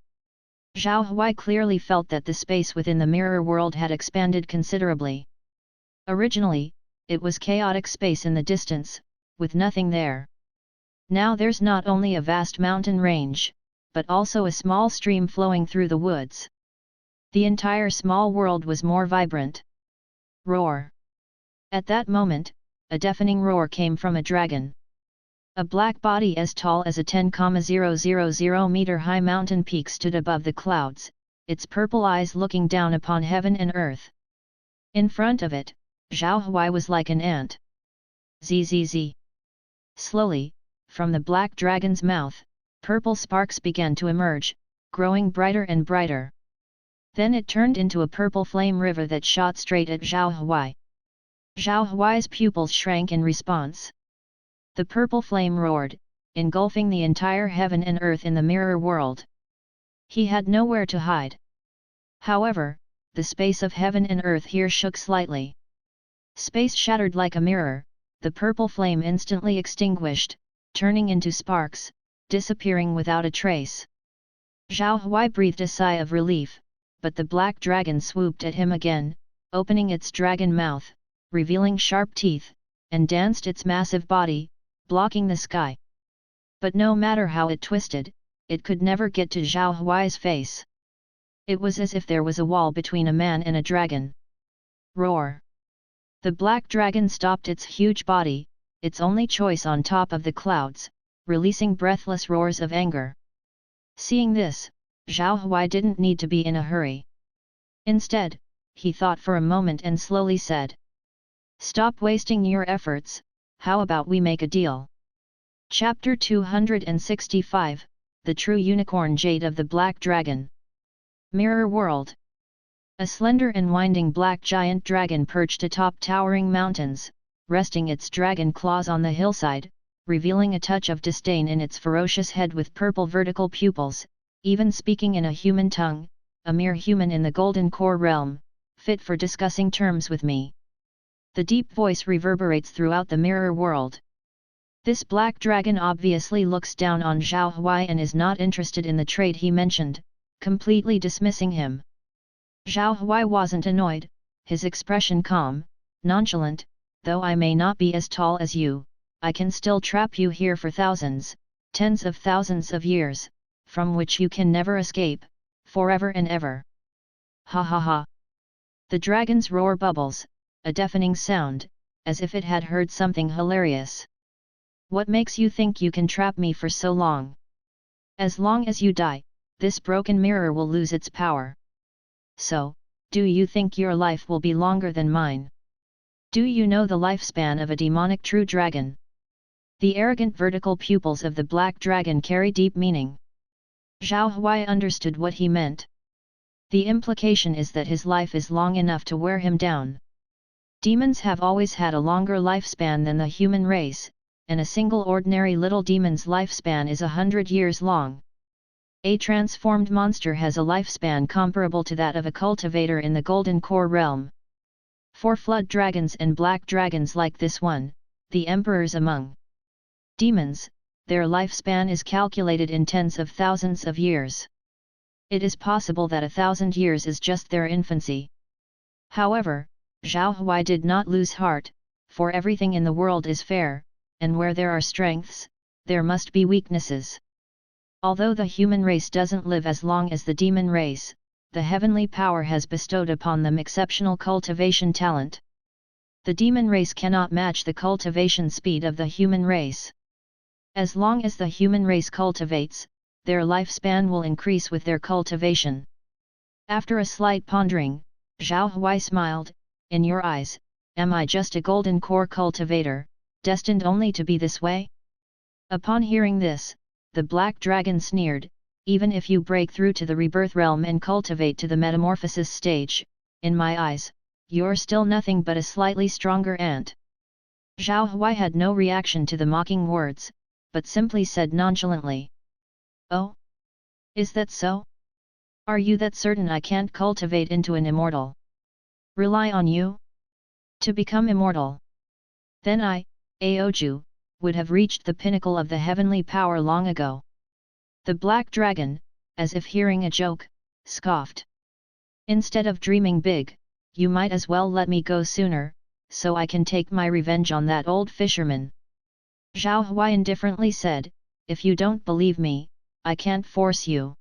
Zhao Huai clearly felt that the space within the mirror world had expanded considerably. Originally, it was chaotic space in the distance, with nothing there. Now there's not only a vast mountain range, but also a small stream flowing through the woods. The entire small world was more vibrant. Roar! At that moment, a deafening roar came from a dragon. A black body as tall as a 10,000 meter high mountain peak stood above the clouds, its purple eyes looking down upon heaven and earth. In front of it, Zhao Huai was like an ant. Zzz. Slowly, from the black dragon's mouth, purple sparks began to emerge, growing brighter and brighter. Then it turned into a purple flame river that shot straight at Zhao Huai. Zhao Huai's pupils shrank in response. The purple flame roared, engulfing the entire heaven and earth in the mirror world. He had nowhere to hide. However, the space of heaven and earth here shook slightly. Space shattered like a mirror, the purple flame instantly extinguished, turning into sparks, disappearing without a trace. Zhao Huai breathed a sigh of relief, but the black dragon swooped at him again, opening its dragon mouth, revealing sharp teeth, and danced its massive body, blocking the sky. But no matter how it twisted, it could never get to Zhao Huai's face. It was as if there was a wall between a man and a dragon. Roar! The black dragon stopped its huge body, its only choice on top of the clouds, releasing breathless roars of anger. Seeing this, Zhao Huai didn't need to be in a hurry. Instead, he thought for a moment and slowly said, "Stop wasting your efforts, how about we make a deal?" Chapter 265, The True Unicorn Jade of the Black Dragon. Mirror World. A slender and winding black giant dragon perched atop towering mountains, resting its dragon claws on the hillside, revealing a touch of disdain in its ferocious head with purple vertical pupils, even speaking in a human tongue, a mere human in the Golden Core realm, fit for discussing terms with me. The deep voice reverberates throughout the mirror world. This black dragon obviously looks down on Zhao Huai and is not interested in the trade he mentioned, completely dismissing him. Zhao Huai wasn't annoyed, his expression calm, nonchalant. Though I may not be as tall as you, I can still trap you here for thousands, tens of thousands of years, from which you can never escape, forever and ever. Ha ha ha! The dragon's roar bubbles, a deafening sound, as if it had heard something hilarious. What makes you think you can trap me for so long? As long as you die, this broken mirror will lose its power. So, do you think your life will be longer than mine? Do you know the lifespan of a demonic true dragon? The arrogant vertical pupils of the black dragon carry deep meaning. Zhao Huai understood what he meant. The implication is that his life is long enough to wear him down. Demons have always had a longer lifespan than the human race, and a single ordinary little demon's lifespan is 100 years long. A transformed monster has a lifespan comparable to that of a cultivator in the Golden Core realm. For flood dragons and black dragons like this one, the emperors among demons, their lifespan is calculated in tens of thousands of years. It is possible that 1,000 years is just their infancy. However, Zhao Huai did not lose heart, for everything in the world is fair, and where there are strengths, there must be weaknesses. Although the human race doesn't live as long as the demon race, the heavenly power has bestowed upon them exceptional cultivation talent. The demon race cannot match the cultivation speed of the human race. As long as the human race cultivates, their lifespan will increase with their cultivation. After a slight pondering, Zhao Huai smiled, "In your eyes, am I just a golden core cultivator, destined only to be this way?" Upon hearing this, the black dragon sneered, "Even if you break through to the rebirth realm and cultivate to the metamorphosis stage, in my eyes, you're still nothing but a slightly stronger ant." Zhao Huai had no reaction to the mocking words, but simply said nonchalantly, "Oh? Is that so? Are you that certain I can't cultivate into an immortal? Rely on you? To become immortal? Then I, Aoju, would have reached the pinnacle of the heavenly power long ago." The black dragon, as if hearing a joke, scoffed. "Instead of dreaming big, you might as well let me go sooner, so I can take my revenge on that old fisherman." Zhao Huai indifferently said, "If you don't believe me, I can't force you.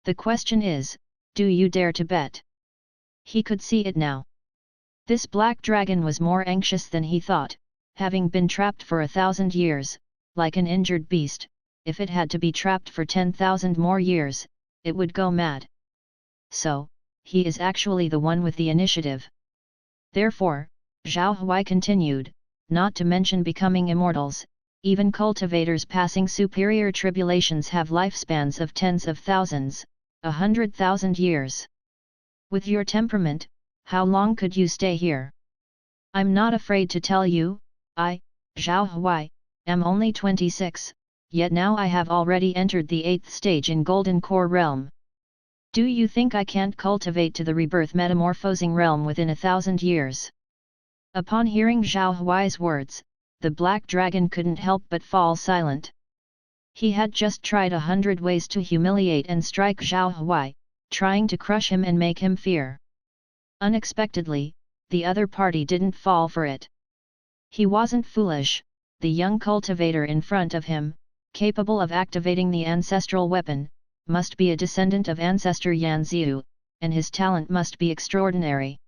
The question is, do you dare to bet?" He could see it now. This black dragon was more anxious than he thought, having been trapped for 1,000 years, like an injured beast. If it had to be trapped for 10,000 more years, it would go mad. So, he is actually the one with the initiative. Therefore, Zhao Huai continued, "Not to mention becoming immortals, even cultivators passing superior tribulations have lifespans of tens of thousands, 100,000 years. With your temperament, how long could you stay here? I'm not afraid to tell you, I, Zhao Huai, am only 26, yet now I have already entered the 8th stage in Golden Core realm. Do you think I can't cultivate to the rebirth metamorphosing realm within 1,000 years?" Upon hearing Zhao Huai's words, the black dragon couldn't help but fall silent. He had just tried 100 ways to humiliate and strike Zhao Huai, trying to crush him and make him fear. Unexpectedly, the other party didn't fall for it. He wasn't foolish. The young cultivator in front of him, capable of activating the ancestral weapon, must be a descendant of ancestor Yan Ziyu, and his talent must be extraordinary.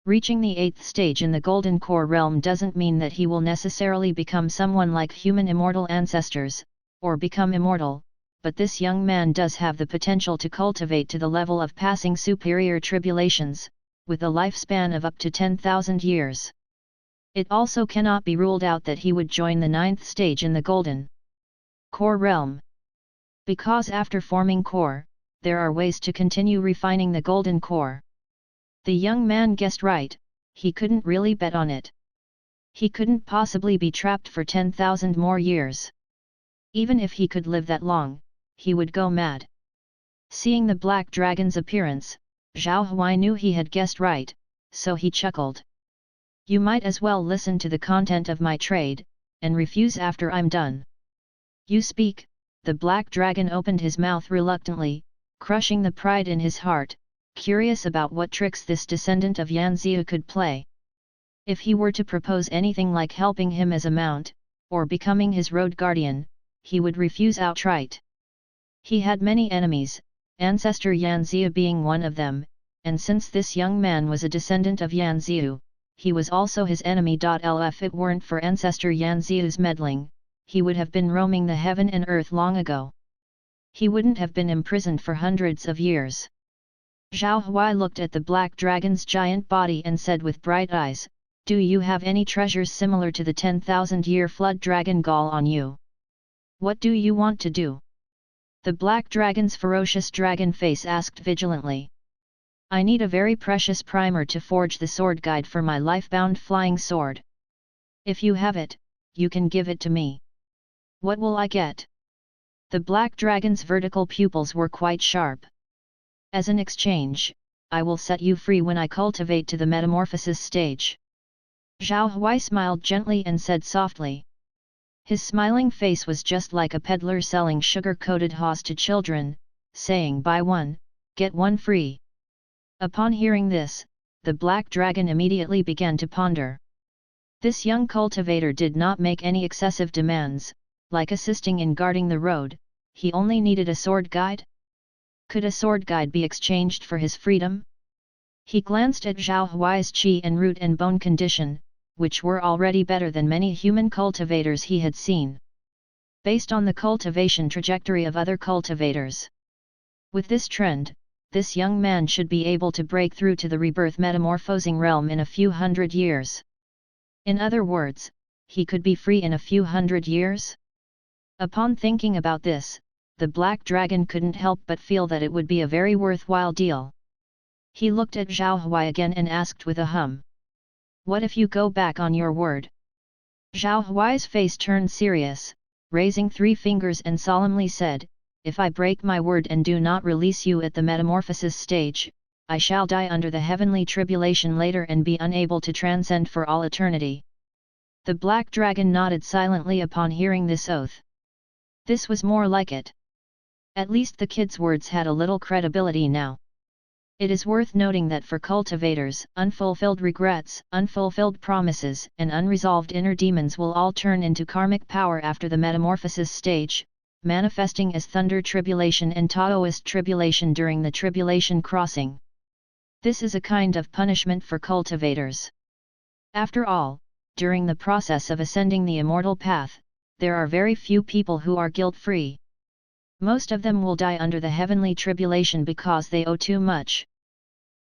Reaching the 8th stage in the Golden Core realm doesn't mean that he will necessarily become someone like human immortal ancestors, or become immortal, but this young man does have the potential to cultivate to the level of passing superior tribulations, with a lifespan of up to 10,000 years. It also cannot be ruled out that he would join the 9th stage in the Golden Core realm. Because after forming core, there are ways to continue refining the Golden Core. The young man guessed right, he couldn't really bet on it. He couldn't possibly be trapped for 10,000 more years. Even if he could live that long, he would go mad. Seeing the black dragon's appearance, Zhao Huai knew he had guessed right, so he chuckled. "You might as well listen to the content of my trade, and refuse after I'm done." "You speak." The black dragon opened his mouth reluctantly, crushing the pride in his heart, curious about what tricks this descendant of Yan Ziyu could play. If he were to propose anything like helping him as a mount, or becoming his road guardian, he would refuse outright. He had many enemies, ancestor Yan Ziyu being one of them, and since this young man was a descendant of Yan Ziyu, he was also his enemy. If it weren't for ancestor Yan Ziyu's meddling, he would have been roaming the heaven and earth long ago. He wouldn't have been imprisoned for hundreds of years. Zhao Huai looked at the black dragon's giant body and said with bright eyes, "Do you have any treasures similar to the 10,000-year flood dragon gall on you? What do you want to do?" The black dragon's ferocious dragon face asked vigilantly. "I need a very precious primer to forge the sword guide for my life-bound flying sword. If you have it, you can give it to me." "What will I get?" The black dragon's vertical pupils were quite sharp. "As an exchange, I will set you free when I cultivate to the metamorphosis stage." Zhao Huai smiled gently and said softly. His smiling face was just like a peddler selling sugar-coated haws to children, saying buy one, get one free. Upon hearing this, the black dragon immediately began to ponder. This young cultivator did not make any excessive demands, like assisting in guarding the road, he only needed a sword guide? Could a sword guide be exchanged for his freedom? He glanced at Zhao Huai's qi and root and bone condition, which were already better than many human cultivators he had seen. Based on the cultivation trajectory of other cultivators. With this trend, this young man should be able to break through to the rebirth metamorphosing realm in a few hundred years. In other words, he could be free in a few hundred years? Upon thinking about this, the black dragon couldn't help but feel that it would be a very worthwhile deal. He looked at Zhao Huai again and asked with a hum. What if you go back on your word? Zhao Huai's face turned serious, raising 3 fingers and solemnly said, if I break my word and do not release you at the metamorphosis stage, I shall die under the heavenly tribulation later and be unable to transcend for all eternity. The black dragon nodded silently upon hearing this oath. This was more like it. At least the kid's words had a little credibility now. It is worth noting that for cultivators, unfulfilled regrets, unfulfilled promises, and unresolved inner demons will all turn into karmic power after the metamorphosis stage, manifesting as thunder tribulation and Taoist tribulation during the tribulation crossing. This is a kind of punishment for cultivators. After all, during the process of ascending the immortal path, there are very few people who are guilt-free. Most of them will die under the heavenly tribulation because they owe too much.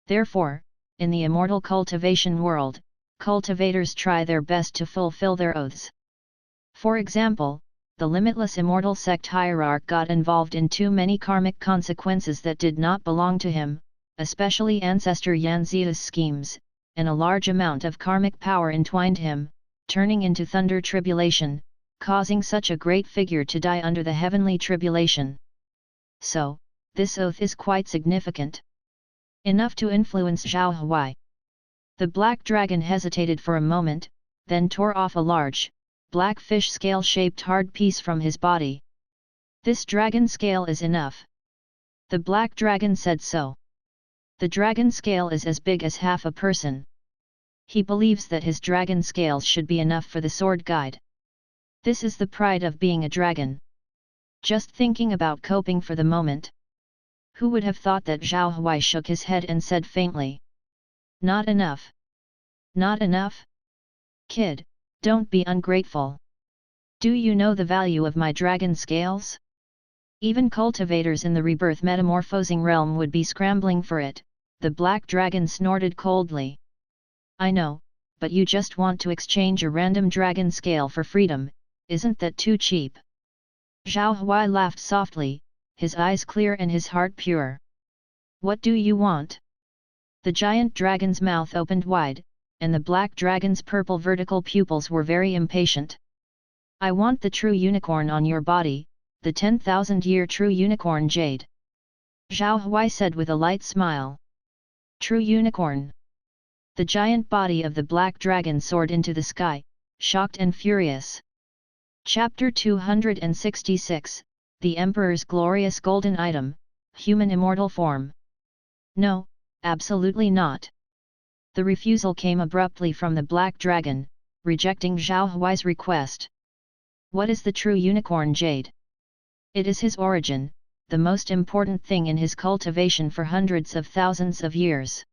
Therefore, in the immortal cultivation world, cultivators try their best to fulfill their oaths. For example, the limitless immortal sect hierarch got involved in too many karmic consequences that did not belong to him, especially ancestor Yanzia's schemes, and a large amount of karmic power entwined him, turning into thunder tribulation, causing such a great figure to die under the heavenly tribulation. So, this oath is quite significant. Enough to influence Zhao Huai. The black dragon hesitated for a moment, then tore off a large, black fish scale-shaped hard piece from his body. This dragon scale is enough. The black dragon said so. The dragon scale is as big as half a person. He believes that his dragon scales should be enough for the sword guide. This is the pride of being a dragon. Just thinking about coping for the moment. Who would have thought that Zhao Huai shook his head and said faintly. Not enough. Not enough? Kid, don't be ungrateful. Do you know the value of my dragon scales? Even cultivators in the rebirth metamorphosing realm would be scrambling for it, the black dragon snorted coldly. I know, but you just want to exchange a random dragon scale for freedom, isn't that too cheap? Zhao Huai laughed softly, his eyes clear and his heart pure. What do you want? The giant dragon's mouth opened wide, and the black dragon's purple vertical pupils were very impatient. I want the true unicorn on your body, the 10,000-year true unicorn jade. Zhao Huai said with a light smile. True unicorn. The giant body of the black dragon soared into the sky, shocked and furious. Chapter 266, The Emperor's Glorious Golden Item, Human Immortal Form. No, absolutely not. The refusal came abruptly from the black dragon, rejecting Zhao Huai's request. What is the true unicorn jade? It is his origin, the most important thing in his cultivation for hundreds of thousands of years.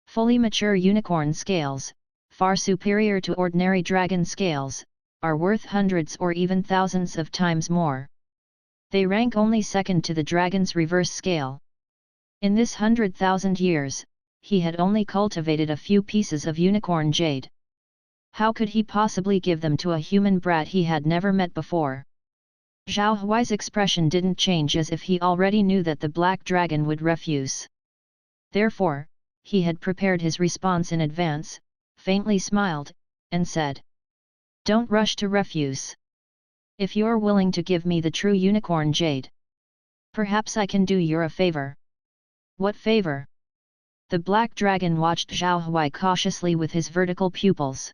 Fully mature unicorn scales, far superior to ordinary dragon scales, are worth hundreds or even thousands of times more. They rank only second to the dragon's reverse scale. In this 100,000 years, he had only cultivated a few pieces of unicorn jade. How could he possibly give them to a human brat he had never met before? Zhao Huai's expression didn't change as if he already knew that the black dragon would refuse. Therefore, he had prepared his response in advance, faintly smiled, and said, Don't rush to refuse. If you're willing to give me the true unicorn jade, perhaps I can do you a favor. What favor? The black dragon watched Zhao Huai cautiously with his vertical pupils.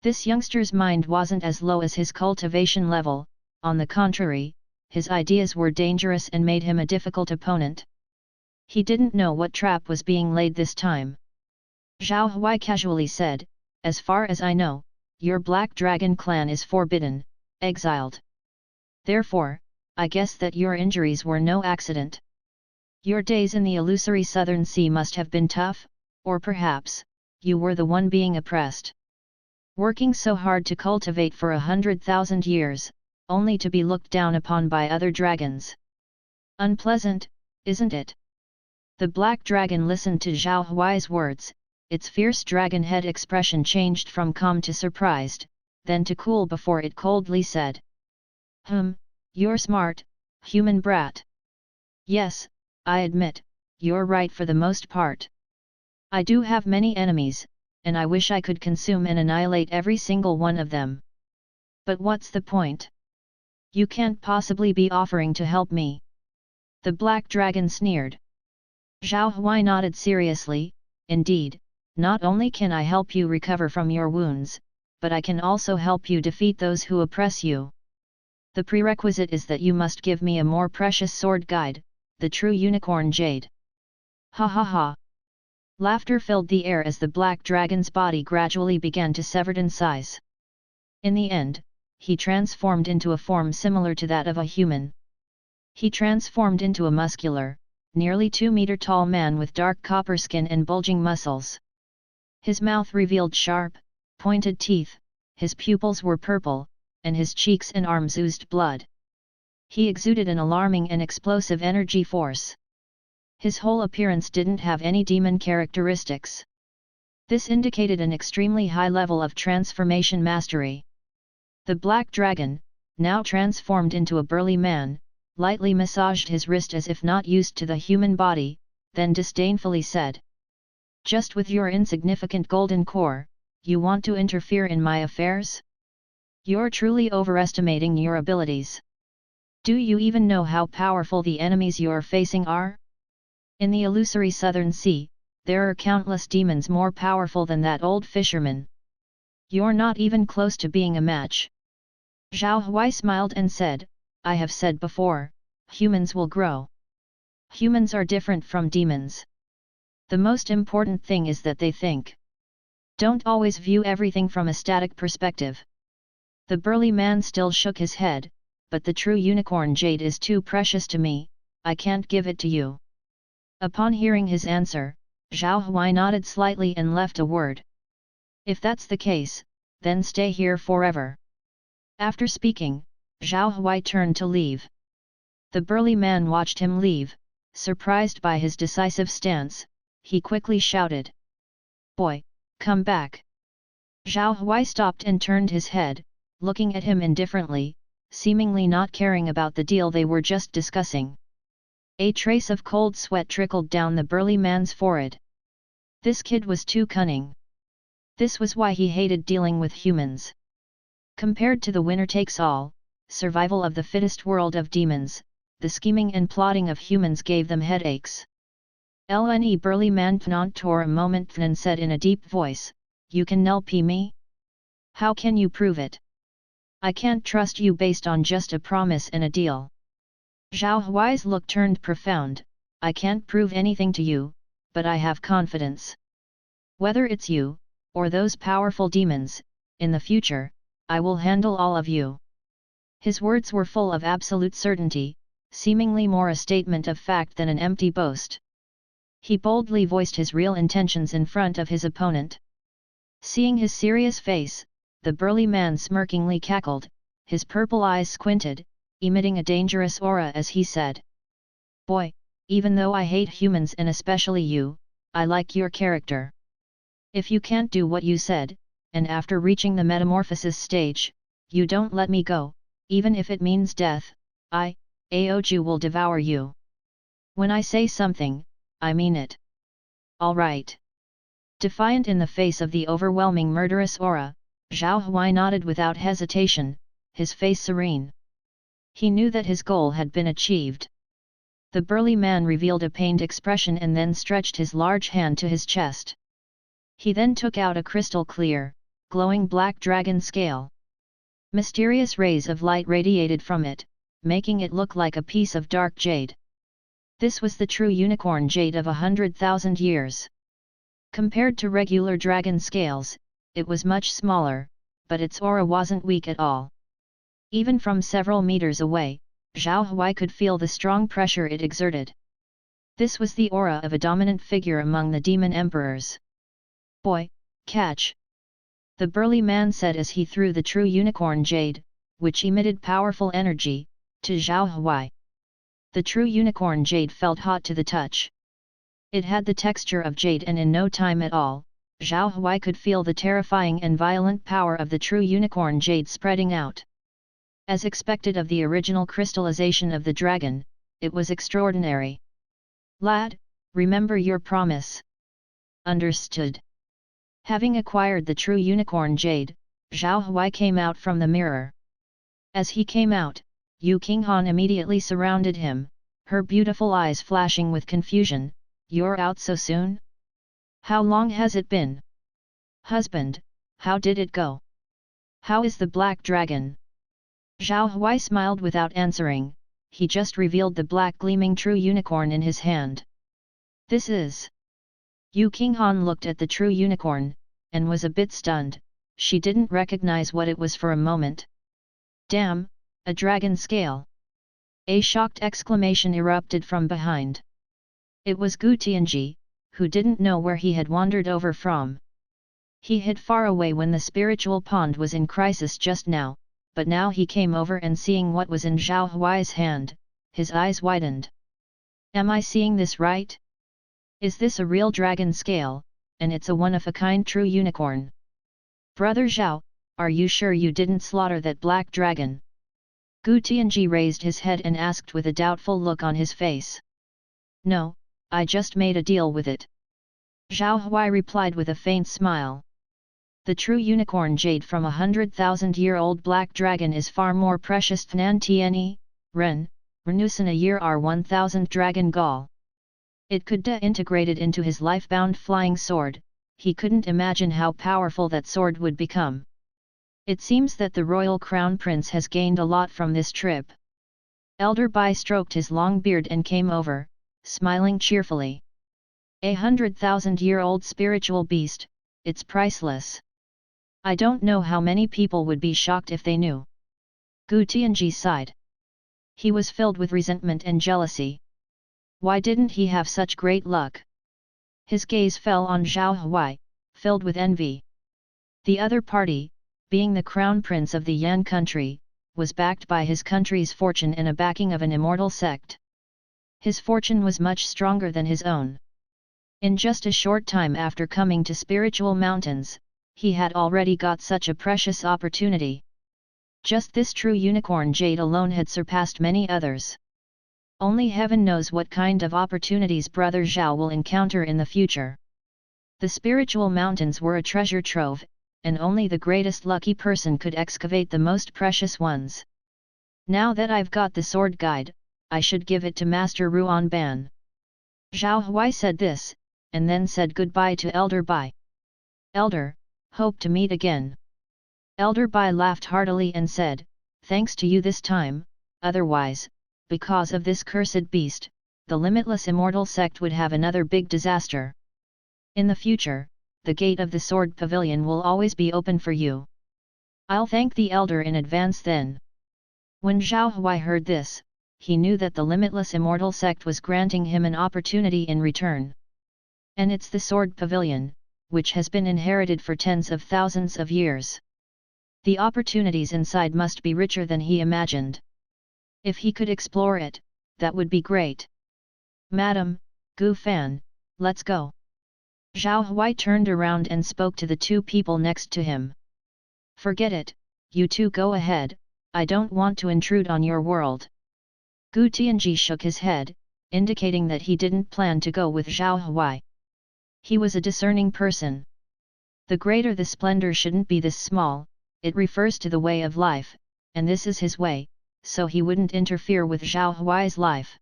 This youngster's mind wasn't as low as his cultivation level, on the contrary, his ideas were dangerous and made him a difficult opponent. He didn't know what trap was being laid this time. Zhao Huai casually said, As far as I know, your black dragon clan is forbidden, exiled. Therefore, I guess that your injuries were no accident. Your days in the illusory southern sea must have been tough, or perhaps, you were the one being oppressed. Working so hard to cultivate for 100,000 years, only to be looked down upon by other dragons. Unpleasant, isn't it? The black dragon listened to Zhao Huai's words, its fierce dragon head expression changed from calm to surprised, then to cool before it coldly said. You're smart, human brat. Yes, I admit, you're right for the most part. I do have many enemies, and I wish I could consume and annihilate every single one of them. But what's the point? You can't possibly be offering to help me. The black dragon sneered. Zhao Huai nodded seriously. Indeed, not only can I help you recover from your wounds, but I can also help you defeat those who oppress you. The prerequisite is that you must give me a more precious sword guide, the true unicorn jade. Ha ha ha! Laughter filled the air as the black dragon's body gradually began to sever in size. In the end, he transformed into a form similar to that of a human. He transformed into a muscular, nearly 2-meter-tall man with dark copper skin and bulging muscles. His mouth revealed sharp, pointed teeth, his pupils were purple, and his cheeks and arms oozed blood. He exuded an alarming and explosive energy force. His whole appearance didn't have any demon characteristics. This indicated an extremely high level of transformation mastery. The black dragon, now transformed into a burly man, lightly massaged his wrist as if not used to the human body, then disdainfully said. Just with your insignificant golden core, you want to interfere in my affairs? You're truly overestimating your abilities. Do you even know how powerful the enemies you're facing are? In the illusory southern sea, there are countless demons more powerful than that old fisherman. You're not even close to being a match. Zhao Huai smiled and said, I have said before, humans will grow. Humans are different from demons. The most important thing is that they think. Don't always view everything from a static perspective. The burly man still shook his head, but the true unicorn jade is too precious to me, I can't give it to you. Upon hearing his answer, Zhao Huai nodded slightly and left a word. If that's the case, then stay here forever. After speaking, Zhao Huai turned to leave. The burly man watched him leave, surprised by his decisive stance. He quickly shouted. Boy, come back. Zhao Huai stopped and turned his head, looking at him indifferently, seemingly not caring about the deal they were just discussing. A trace of cold sweat trickled down the burly man's forehead. This kid was too cunning. This was why he hated dealing with humans. Compared to the winner-takes-all, survival of the fittest world of demons, the scheming and plotting of humans gave them headaches. Lne burly man Pnant tore a moment and said in a deep voice, You can NLP me? How can you prove it? I can't trust you based on just a promise and a deal. Zhao Huai's look turned profound. I can't prove anything to you, but I have confidence. Whether it's you, or those powerful demons, in the future, I will handle all of you. His words were full of absolute certainty, seemingly more a statement of fact than an empty boast. He boldly voiced his real intentions in front of his opponent. Seeing his serious face, the burly man smirkingly cackled, his purple eyes squinted, emitting a dangerous aura as he said. Boy, even though I hate humans and especially you, I like your character. If you can't do what you said, and after reaching the metamorphosis stage, you don't let me go, even if it means death, Aoju will devour you. When I say something, I mean it. All right. Defiant in the face of the overwhelming murderous aura, Zhao Huai nodded without hesitation, his face serene. He knew that his goal had been achieved. The burly man revealed a pained expression and then stretched his large hand to his chest. He then took out a crystal clear, glowing black dragon scale. Mysterious rays of light radiated from it, making it look like a piece of dark jade. This was the true unicorn jade of 100,000 years. Compared to regular dragon scales, it was much smaller, but its aura wasn't weak at all. Even from several meters away, Zhao Huai could feel the strong pressure it exerted. This was the aura of a dominant figure among the demon emperors. "Boy, catch!" the burly man said as he threw the true unicorn jade, which emitted powerful energy, to Zhao Huai. The true unicorn jade felt hot to the touch. It had the texture of jade, and in no time at all, Zhao Huai could feel the terrifying and violent power of the true unicorn jade spreading out. As expected of the original crystallization of the dragon, it was extraordinary. "Lad, remember your promise." "Understood." Having acquired the true unicorn jade, Zhao Huai came out from the mirror. As he came out, Yu Qinghan immediately surrounded him, her beautiful eyes flashing with confusion. "You're out so soon? How long has it been? Husband, how did it go? How is the black dragon?" Zhao Huai smiled without answering. He just revealed the black gleaming true unicorn in his hand. "This is..." Yu Qinghan looked at the true unicorn, and was a bit stunned. She didn't recognize what it was for a moment. "Damn, a dragon scale!" A shocked exclamation erupted from behind. It was Gu Tianji, who didn't know where he had wandered over from. He hid far away when the spiritual pond was in crisis just now, but now he came over, and seeing what was in Zhao Huai's hand, his eyes widened. "Am I seeing this right? Is this a real dragon scale, and it's a one-of-a-kind true unicorn? Brother Zhao, are you sure you didn't slaughter that black dragon?" Gu Tianji raised his head and asked with a doubtful look on his face. "No, I just made a deal with it." Zhao Huai replied with a faint smile. "The true unicorn jade from 100,000-year-old black dragon is far more precious than Tianyi, Ren, Renusan a year are 1,000 dragon gall. It could de-integrate it into his life-bound flying sword. He couldn't imagine how powerful that sword would become. It seems that the royal crown prince has gained a lot from this trip." Elder Bai stroked his long beard and came over, smiling cheerfully. "A 100,000-year-old spiritual beast, it's priceless. I don't know how many people would be shocked if they knew." Gu Tianji sighed. He was filled with resentment and jealousy. Why didn't he have such great luck? His gaze fell on Zhao Huai, filled with envy. The other party, being the crown prince of the Yan country, was backed by his country's fortune and a backing of an immortal sect. His fortune was much stronger than his own. In just a short time after coming to Spiritual Mountains, he had already got such a precious opportunity. Just this true unicorn jade alone had surpassed many others. Only heaven knows what kind of opportunities Brother Zhao will encounter in the future. The Spiritual Mountains were a treasure trove, and only the greatest lucky person could excavate the most precious ones. "Now that I've got the sword guide, I should give it to Master Ruan Ban." Zhao Huai said this, and then said goodbye to Elder Bai. "Elder, hope to meet again." Elder Bai laughed heartily and said, "Thanks to you this time, otherwise, because of this cursed beast, the limitless immortal sect would have another big disaster. In the future, the gate of the sword pavilion will always be open for you. I'll thank the elder in advance then." When Zhao Huai heard this, he knew that the limitless immortal sect was granting him an opportunity in return. And it's the sword pavilion, which has been inherited for tens of thousands of years. The opportunities inside must be richer than he imagined. If he could explore it, that would be great. "Madam, Gu Fan, let's go." Zhao Huai turned around and spoke to the two people next to him. "Forget it, you two go ahead, I don't want to intrude on your world." Gu Tianji shook his head, indicating that he didn't plan to go with Zhao Huai. He was a discerning person. The greater the splendor shouldn't be this small, it refers to the way of life, and this is his way, so he wouldn't interfere with Zhao Huai's life.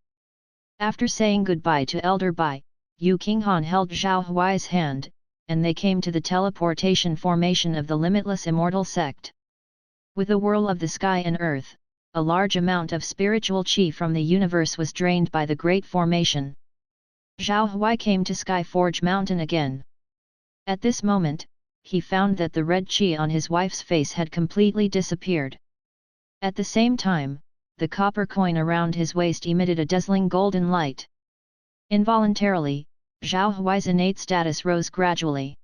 After saying goodbye to Elder Bai, Yu Qinghan held Zhao Huai's hand, and they came to the teleportation formation of the limitless immortal sect. With a whirl of the sky and earth, a large amount of spiritual qi from the universe was drained by the great formation. Zhao Huai came to Skyforge Mountain again. At this moment, he found that the red qi on his wife's face had completely disappeared. At the same time, the copper coin around his waist emitted a dazzling golden light. Involuntarily, Zhao Huai's innate status rose gradually.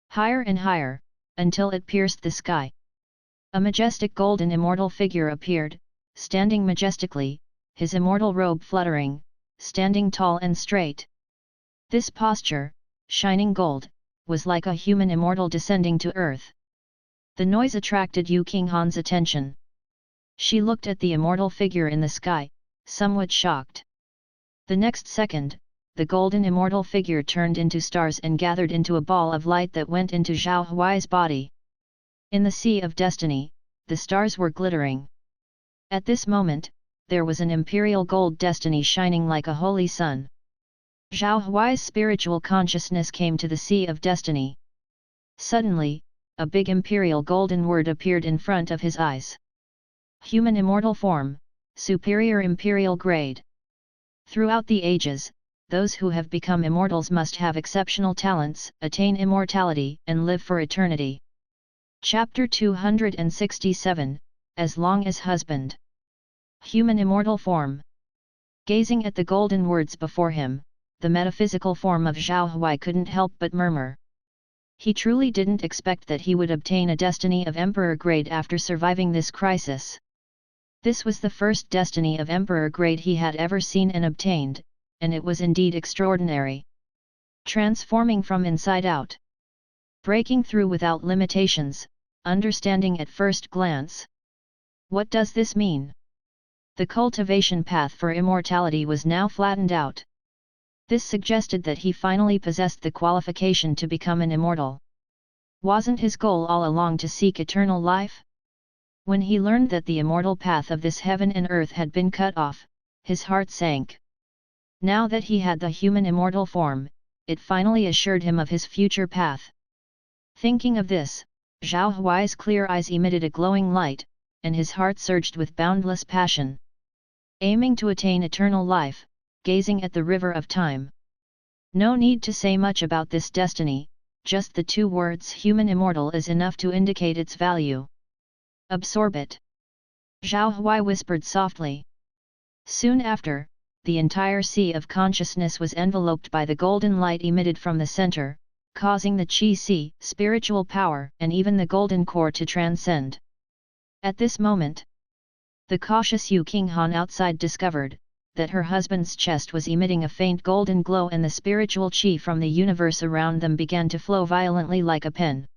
Higher and higher, until it pierced the sky. A majestic golden immortal figure appeared, standing majestically, his immortal robe fluttering, standing tall and straight. This posture, shining gold, was like a human immortal descending to earth. The noise attracted Yu Qinghan's attention. She looked at the immortal figure in the sky, somewhat shocked. The next second, the golden immortal figure turned into stars and gathered into a ball of light that went into Zhao Huai's body. In the sea of destiny, the stars were glittering. At this moment, there was an imperial gold destiny shining like a holy sun. Zhao Huai's spiritual consciousness came to the sea of destiny. Suddenly, a big imperial golden word appeared in front of his eyes. Human immortal form, superior imperial grade. Throughout the ages, those who have become immortals must have exceptional talents, attain immortality, and live for eternity. Chapter 267, As Long as Husband. Human immortal form. Gazing at the golden words before him, the metaphysical form of Zhao Huai couldn't help but murmur. He truly didn't expect that he would obtain a destiny of emperor grade after surviving this crisis. This was the first destiny of emperor grade he had ever seen and obtained, and it was indeed extraordinary. Transforming from inside out. Breaking through without limitations, understanding at first glance. What does this mean? The cultivation path for immortality was now flattened out. This suggested that he finally possessed the qualification to become an immortal. Wasn't his goal all along to seek eternal life? When he learned that the immortal path of this heaven and earth had been cut off, his heart sank. Now that he had the human immortal form, it finally assured him of his future path. Thinking of this, Zhao Huai's clear eyes emitted a glowing light, and his heart surged with boundless passion. Aiming to attain eternal life, gazing at the river of time. No need to say much about this destiny, just the two words human immortal is enough to indicate its value. Absorb it. Zhao Huai whispered softly. Soon after, the entire sea of consciousness was enveloped by the golden light emitted from the center, causing the Qi Sea, spiritual power, and even the golden core to transcend. At this moment, the cautious Yu Qinghan outside discovered that her husband's chest was emitting a faint golden glow and the spiritual qi from the universe around them began to flow violently like a pen.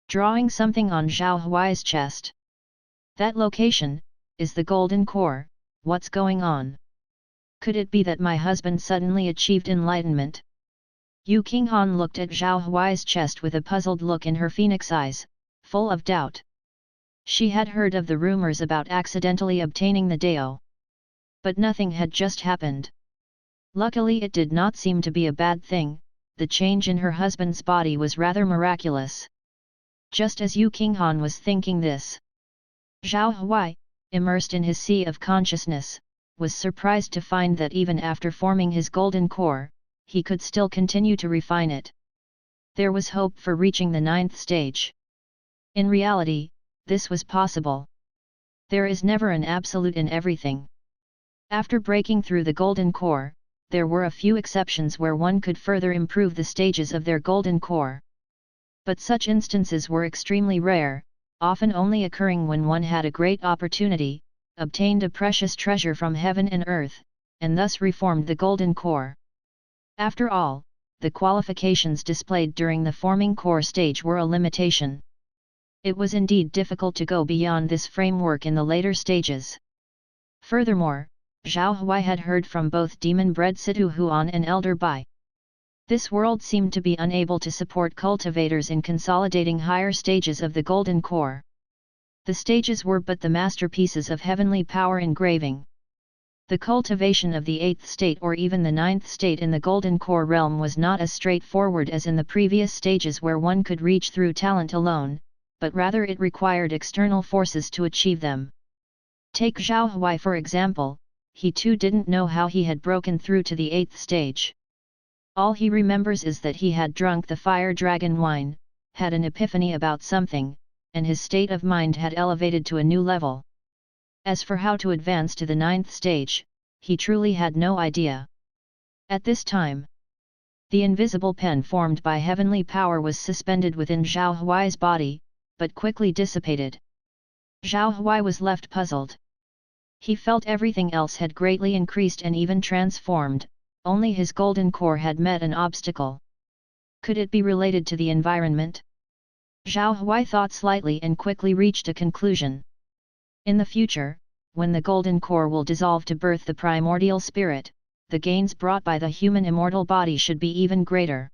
Drawing something on Zhao Huai's chest. That location is the golden core. What's going on? Could it be that my husband suddenly achieved enlightenment? Yu Qinghan looked at Zhao Huai's chest with a puzzled look in her phoenix eyes, full of doubt. She had heard of the rumors about accidentally obtaining the Dao. But nothing had just happened. Luckily it did not seem to be a bad thing, the change in her husband's body was rather miraculous. Just as Yu Qinghan was thinking this, Zhao Huai, immersed in his sea of consciousness, was surprised to find that even after forming his golden core, he could still continue to refine it. There was hope for reaching the 9th stage. In reality, this was possible. There is never an absolute in everything. After breaking through the golden core, there were a few exceptions where one could further improve the stages of their golden core. But such instances were extremely rare, often only occurring when one had a great opportunity, obtained a precious treasure from heaven and earth, and thus reformed the golden core. After all, the qualifications displayed during the forming core stage were a limitation. It was indeed difficult to go beyond this framework in the later stages. Furthermore, Zhao Huai had heard from both demon-bred Situ Huan and Elder Bai. This world seemed to be unable to support cultivators in consolidating higher stages of the golden core. The stages were but the masterpieces of heavenly power engraving. The cultivation of the 8th state or even the 9th state in the golden core realm was not as straightforward as in the previous stages where one could reach through talent alone, but rather it required external forces to achieve them. Take Zhao Huai for example, he too didn't know how he had broken through to the 8th stage. All he remembers is that he had drunk the fire dragon wine, had an epiphany about something, and his state of mind had elevated to a new level. As for how to advance to the 9th stage, he truly had no idea. At this time, the invisible pen formed by heavenly power was suspended within Zhao Huai's body, but quickly dissipated. Zhao Huai was left puzzled. He felt everything else had greatly increased and even transformed, only his golden core had met an obstacle. Could it be related to the environment? Zhao Huai thought slightly and quickly reached a conclusion. In the future, when the golden core will dissolve to birth the primordial spirit, the gains brought by the human immortal body should be even greater.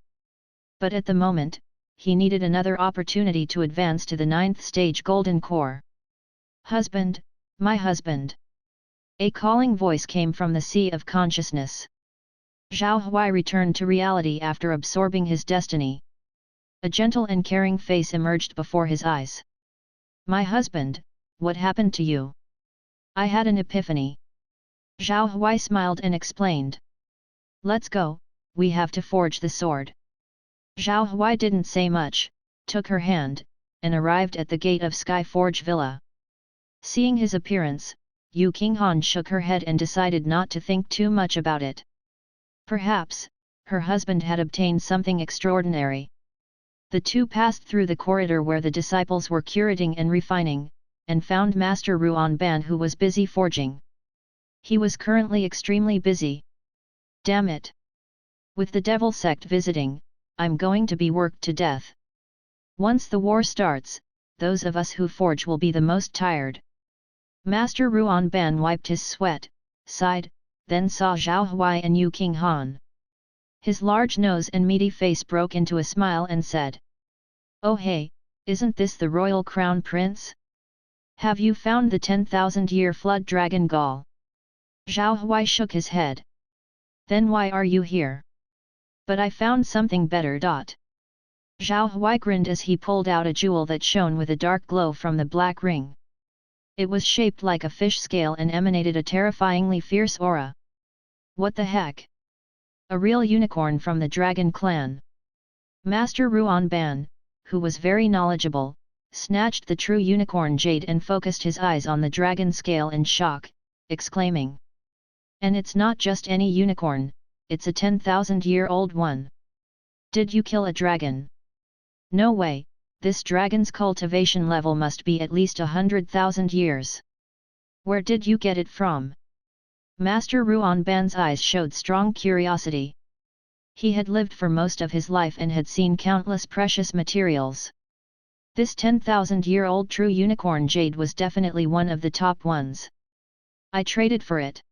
But at the moment, he needed another opportunity to advance to the 9th stage golden core. "Husband, my husband!" A calling voice came from the sea of consciousness. Zhao Huai returned to reality after absorbing his destiny. A gentle and caring face emerged before his eyes. "My husband, what happened to you?" "I had an epiphany." Zhao Huai smiled and explained. "Let's go, we have to forge the sword." Zhao Huai didn't say much, took her hand, and arrived at the gate of Skyforge Villa. Seeing his appearance, Yu Qinghan shook her head and decided not to think too much about it. Perhaps, her husband had obtained something extraordinary. The two passed through the corridor where the disciples were curating and refining, and found Master Ruan Ban, who was busy forging. He was currently extremely busy. "Damn it! With the devil sect visiting, I'm going to be worked to death. Once the war starts, those of us who forge will be the most tired." Master Ruan Ban wiped his sweat, sighed, then saw Zhao Huai and Yu Qinghan. His large nose and meaty face broke into a smile and said, "Oh hey, isn't this the royal crown prince? Have you found the 10,000-year flood dragon gall?" Zhao Huai shook his head. "Then why are you here?" "But I found something better. Zhao Huai grinned as he pulled out a jewel that shone with a dark glow from the black ring. It was shaped like a fish scale and emanated a terrifyingly fierce aura. "What the heck? A real unicorn from the dragon clan." Master Ruan Ban, who was very knowledgeable, snatched the true unicorn jade and focused his eyes on the dragon scale in shock, exclaiming, "And it's not just any unicorn, it's a 10,000-year-old one. Did you kill a dragon?" "No way, this dragon's cultivation level must be at least 100,000 years. Where did you get it from?" Master Ruan Ban's eyes showed strong curiosity. He had lived for most of his life and had seen countless precious materials. This 10,000-year-old true unicorn jade was definitely one of the top ones. "I traded for it."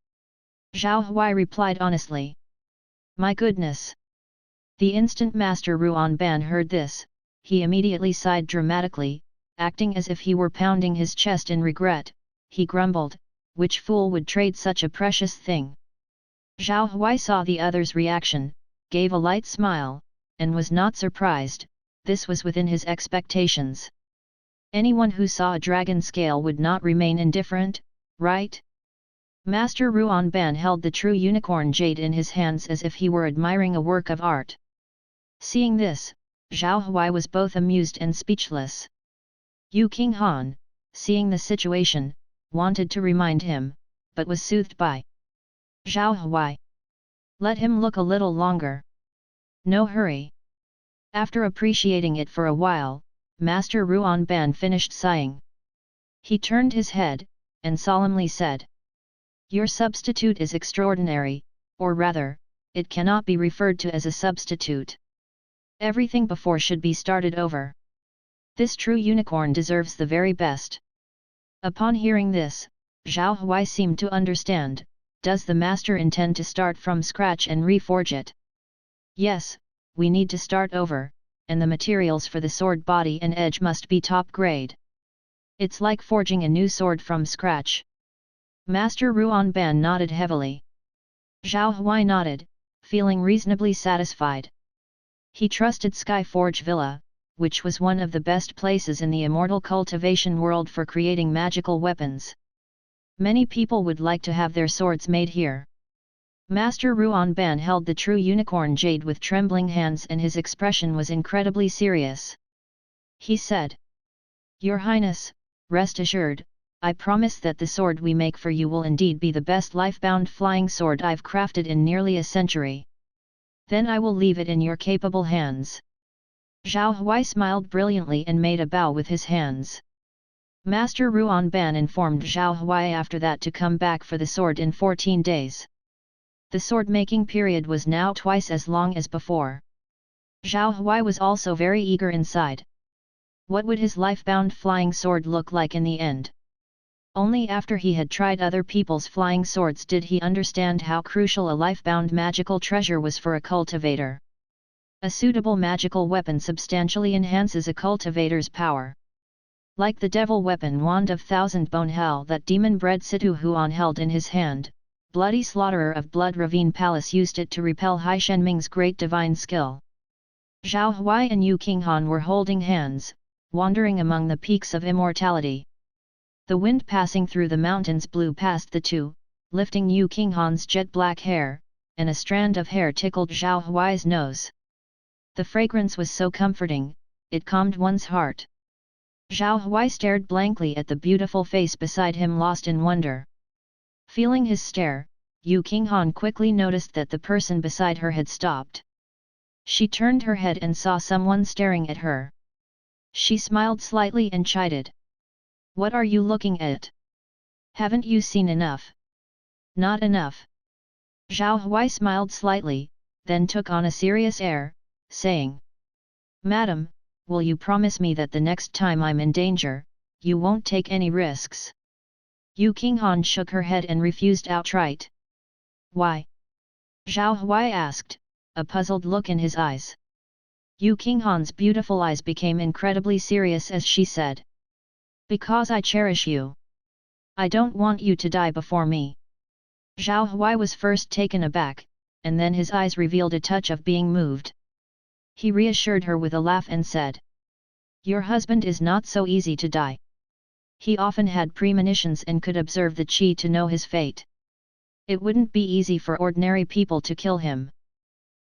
Zhao Huai replied honestly. "My goodness!" The instant Master Ruan Ban heard this, he immediately sighed dramatically, acting as if he were pounding his chest in regret. He grumbled, "Which fool would trade such a precious thing?" Zhao Huai saw the other's reaction, gave a light smile, and was not surprised. This was within his expectations. Anyone who saw a dragon scale would not remain indifferent, right? Master Ruan Ban held the true unicorn jade in his hands as if he were admiring a work of art. Seeing this, Zhao Huai was both amused and speechless. Yu Qinghan, seeing the situation, wanted to remind him, but was soothed by Zhao Huai. "Let him look a little longer. No hurry." After appreciating it for a while, Master Ruan Ban finished sighing. He turned his head, and solemnly said, "Your substitute is extraordinary, or rather, it cannot be referred to as a substitute. Everything before should be started over. This true unicorn deserves the very best." Upon hearing this, Zhao Huai seemed to understand. Does the master intend to start from scratch and reforge it? "Yes, we need to start over, and the materials for the sword body and edge must be top grade. It's like forging a new sword from scratch." Master Ruan Ban nodded heavily. Zhao Huai nodded, feeling reasonably satisfied. He trusted Skyforge Villa, which was one of the best places in the immortal cultivation world for creating magical weapons. Many people would like to have their swords made here. Master Ruan Ban held the true unicorn jade with trembling hands and his expression was incredibly serious. He said, "Your Highness, rest assured, I promise that the sword we make for you will indeed be the best life-bound flying sword I've crafted in nearly a century. Then I will leave it in your capable hands." Zhao Huai smiled brilliantly and made a bow with his hands. Master Ruan Ban informed Zhao Huai after that to come back for the sword in 14 days. The sword-making period was now twice as long as before. Zhao Huai was also very eager inside. What would his life-bound flying sword look like in the end? Only after he had tried other people's flying swords did he understand how crucial a life-bound magical treasure was for a cultivator. A suitable magical weapon substantially enhances a cultivator's power. Like the devil weapon Wand of Thousand Bone Hell that demon-bred Situ Huan held in his hand, Bloody Slaughterer of Blood Ravine Palace used it to repel Hai Shenming's great divine skill. Zhao Huai and Yu Qinghan were holding hands, wandering among the peaks of immortality. The wind passing through the mountains blew past the two, lifting Yu Qinghan's jet-black hair, and a strand of hair tickled Zhao Huai's nose. The fragrance was so comforting, it calmed one's heart. Zhao Huai stared blankly at the beautiful face beside him, lost in wonder. Feeling his stare, Yu Qinghan quickly noticed that the person beside her had stopped. She turned her head and saw someone staring at her. She smiled slightly and chided. "What are you looking at? Haven't you seen enough?" "Not enough." Zhao Huai smiled slightly, then took on a serious air, saying, "Madam, will you promise me that the next time I'm in danger, you won't take any risks?" Yu Qinghan shook her head and refused outright. "Why?" Zhao Huai asked, a puzzled look in his eyes. Yu Qinghan's beautiful eyes became incredibly serious as she said, "Because I cherish you. I don't want you to die before me." Zhao Huai was first taken aback, and then his eyes revealed a touch of being moved. He reassured her with a laugh and said, "Your husband is not so easy to die. He often had premonitions and could observe the qi to know his fate. It wouldn't be easy for ordinary people to kill him."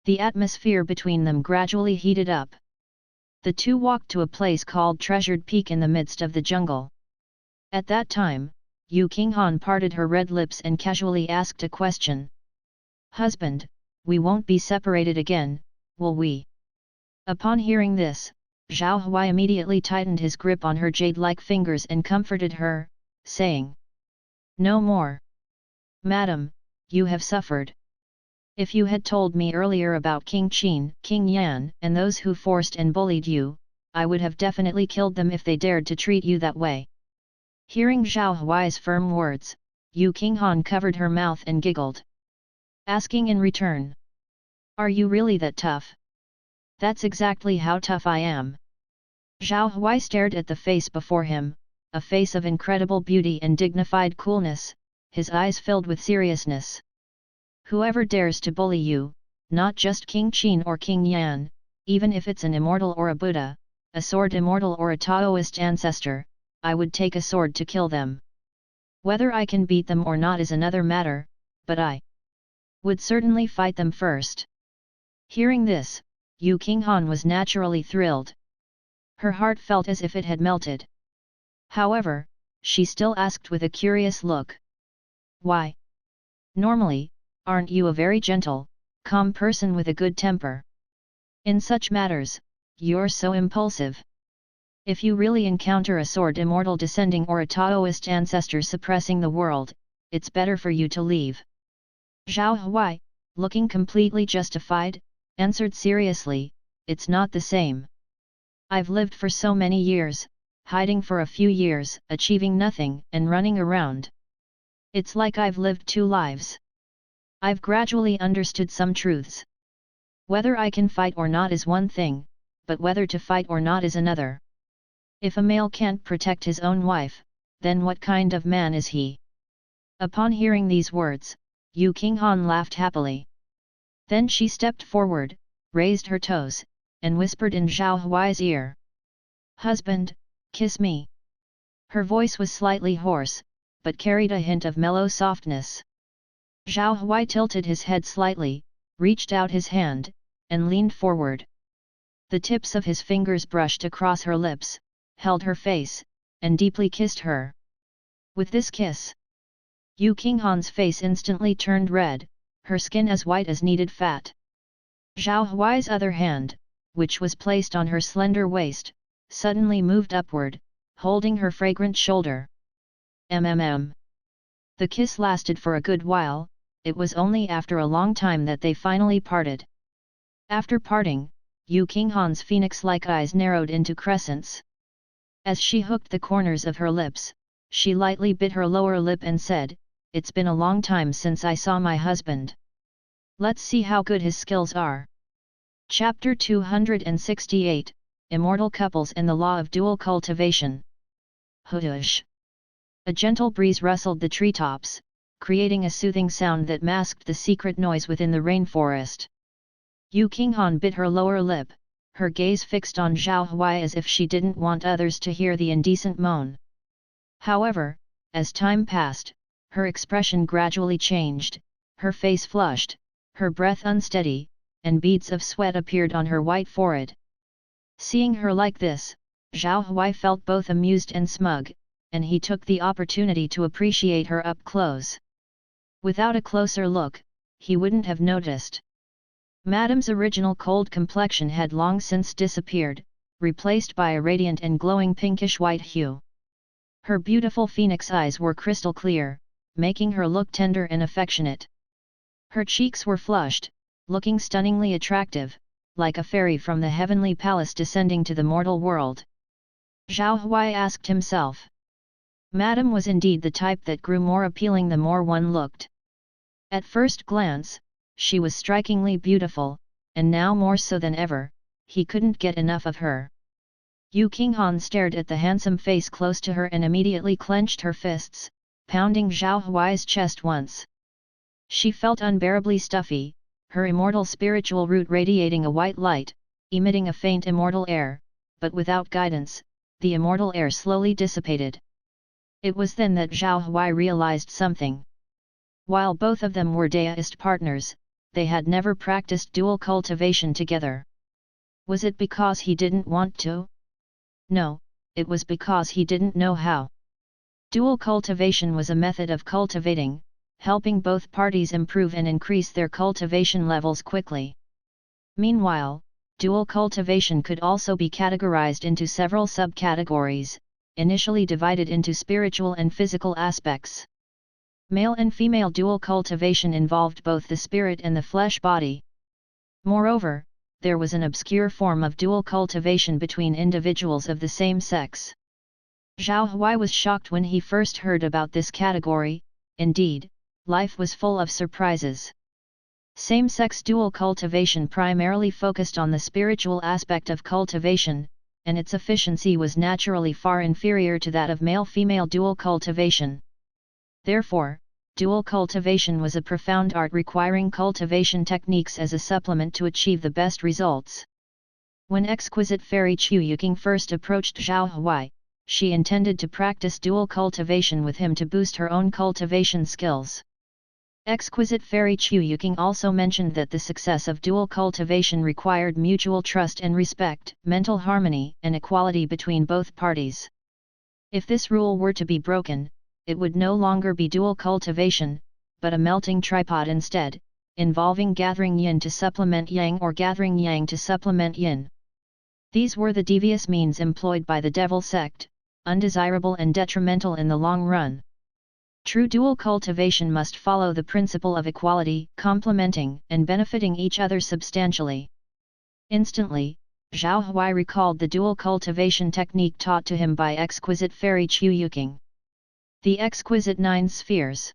The atmosphere between them gradually heated up. The two walked to a place called Treasured Peak in the midst of the jungle. At that time, Yu Qinghan parted her red lips and casually asked a question. "Husband, we won't be separated again, will we?" Upon hearing this, Zhao Huai immediately tightened his grip on her jade-like fingers and comforted her, saying, "No more. Madam, you have suffered. If you had told me earlier about King Qin, King Yan, and those who forced and bullied you, I would have definitely killed them if they dared to treat you that way." Hearing Zhao Huai's firm words, Yu Qinghan covered her mouth and giggled, asking in return, "Are you really that tough?" "That's exactly how tough I am." Zhao Huai stared at the face before him, a face of incredible beauty and dignified coolness, his eyes filled with seriousness. "Whoever dares to bully you, not just King Qin or King Yan, even if it's an immortal or a Buddha, a sword immortal or a Taoist ancestor, I would take a sword to kill them. Whether I can beat them or not is another matter, but I would certainly fight them first." Hearing this, Yu Qinghan was naturally thrilled. Her heart felt as if it had melted. However, she still asked with a curious look, "Why? Normally, aren't you a very gentle, calm person with a good temper? In such matters, you're so impulsive. If you really encounter a sword immortal descending or a Taoist ancestor suppressing the world, it's better for you to leave." Zhao Huai, looking completely justified, answered seriously, "It's not the same. I've lived for so many years, hiding for a few years, achieving nothing, and running around. It's like I've lived two lives. I've gradually understood some truths. Whether I can fight or not is one thing, but whether to fight or not is another. If a male can't protect his own wife, then what kind of man is he?" Upon hearing these words, Yu Qinghan laughed happily. Then she stepped forward, raised her toes, and whispered in Zhao Huai's ear, "Husband, kiss me." Her voice was slightly hoarse, but carried a hint of mellow softness. Zhao Huai tilted his head slightly, reached out his hand, and leaned forward. The tips of his fingers brushed across her lips, held her face, and deeply kissed her. With this kiss, Yu Qinghan's face instantly turned red, her skin as white as kneaded fat. Zhao Huai's other hand, which was placed on her slender waist, suddenly moved upward, holding her fragrant shoulder. MMM. The kiss lasted for a good while. It was only after a long time that they finally parted. After parting, Yu Qinghan's phoenix-like eyes narrowed into crescents. As she hooked the corners of her lips, she lightly bit her lower lip and said, "It's been a long time since I saw my husband. Let's see how good his skills are." Chapter 268, Immortal Couples and the Law of Dual Cultivation. Hush! A gentle breeze rustled the treetops, creating a soothing sound that masked the secret noise within the rainforest. Yu Qinghan bit her lower lip, her gaze fixed on Zhao Huai as if she didn't want others to hear the indecent moan. However, as time passed, her expression gradually changed, her face flushed, her breath unsteady, and beads of sweat appeared on her white forehead. Seeing her like this, Zhao Huai felt both amused and smug, and he took the opportunity to appreciate her up close. Without a closer look, he wouldn't have noticed. Madame's original cold complexion had long since disappeared, replaced by a radiant and glowing pinkish-white hue. Her beautiful phoenix eyes were crystal clear, making her look tender and affectionate. Her cheeks were flushed, looking stunningly attractive, like a fairy from the heavenly palace descending to the mortal world. Zhao Huai asked himself. Madame was indeed the type that grew more appealing the more one looked. At first glance, she was strikingly beautiful, and now more so than ever, he couldn't get enough of her. Yu Qinghan stared at the handsome face close to her and immediately clenched her fists, pounding Zhao Huai's chest once. She felt unbearably stuffy, her immortal spiritual root radiating a white light, emitting a faint immortal air, but without guidance, the immortal air slowly dissipated. It was then that Zhao Huai realized something. While both of them were deist partners, they had never practiced dual cultivation together. Was it because he didn't want to? No, it was because he didn't know how. Dual cultivation was a method of cultivating, helping both parties improve and increase their cultivation levels quickly. Meanwhile, dual cultivation could also be categorized into several subcategories, initially divided into spiritual and physical aspects. Male and female dual cultivation involved both the spirit and the flesh body. Moreover, there was an obscure form of dual cultivation between individuals of the same sex. Zhao Huai was shocked when he first heard about this category. Indeed, life was full of surprises. Same-sex dual cultivation primarily focused on the spiritual aspect of cultivation, and its efficiency was naturally far inferior to that of male-female dual cultivation. Therefore, dual cultivation was a profound art requiring cultivation techniques as a supplement to achieve the best results. When exquisite fairy Chu Yuqing first approached Zhao Huai, she intended to practice dual cultivation with him to boost her own cultivation skills. Exquisite fairy Chu Yuqing also mentioned that the success of dual cultivation required mutual trust and respect, mental harmony and equality between both parties. If this rule were to be broken, it would no longer be dual cultivation, but a melting tripod instead, involving gathering yin to supplement yang or gathering yang to supplement yin. These were the devious means employed by the devil sect, undesirable and detrimental in the long run. True dual cultivation must follow the principle of equality, complementing and benefiting each other substantially. Instantly, Zhao Huai recalled the dual cultivation technique taught to him by exquisite fairy Chu Yuqing. The exquisite 9 spheres.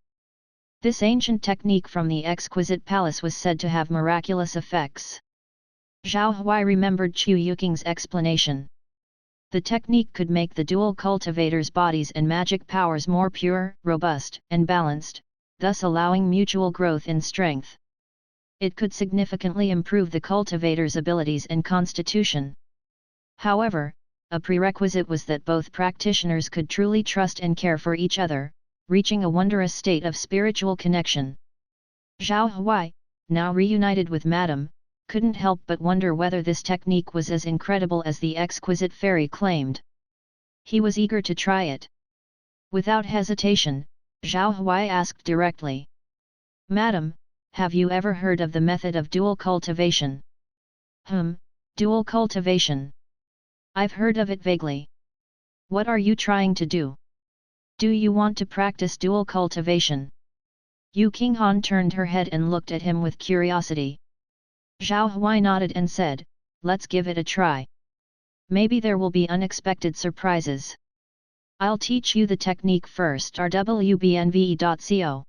This ancient technique from the exquisite palace was said to have miraculous effects. Zhao Huai remembered Chu Yuqing's explanation. The technique could make the dual cultivators' bodies and magic powers more pure, robust, and balanced, thus allowing mutual growth in strength. It could significantly improve the cultivators' abilities and constitution. However, a prerequisite was that both practitioners could truly trust and care for each other, reaching a wondrous state of spiritual connection. Zhao Huai, now reunited with Madame, couldn't help but wonder whether this technique was as incredible as the exquisite fairy claimed. He was eager to try it. Without hesitation, Zhao Huai asked directly. Madam, have you ever heard of the method of dual cultivation? Dual cultivation. I've heard of it vaguely. What are you trying to do? Do you want to practice dual cultivation? Yu Qinghan turned her head and looked at him with curiosity. Zhao Huai nodded and said, let's give it a try. Maybe there will be unexpected surprises. I'll teach you the technique first. rwbnve.co.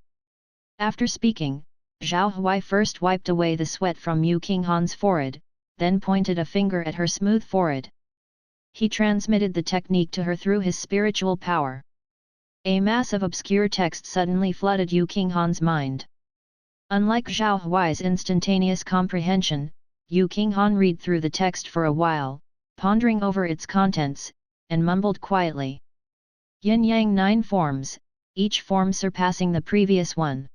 After speaking, Zhao Huai first wiped away the sweat from Yu Qinghan's forehead, then pointed a finger at her smooth forehead. He transmitted the technique to her through his spiritual power. A mass of obscure text suddenly flooded Yu Qinghan's mind. Unlike Zhao Huai's instantaneous comprehension, Yu Qinghan read through the text for a while, pondering over its contents, and mumbled quietly. Yin-yang 9 forms, each form surpassing the previous one.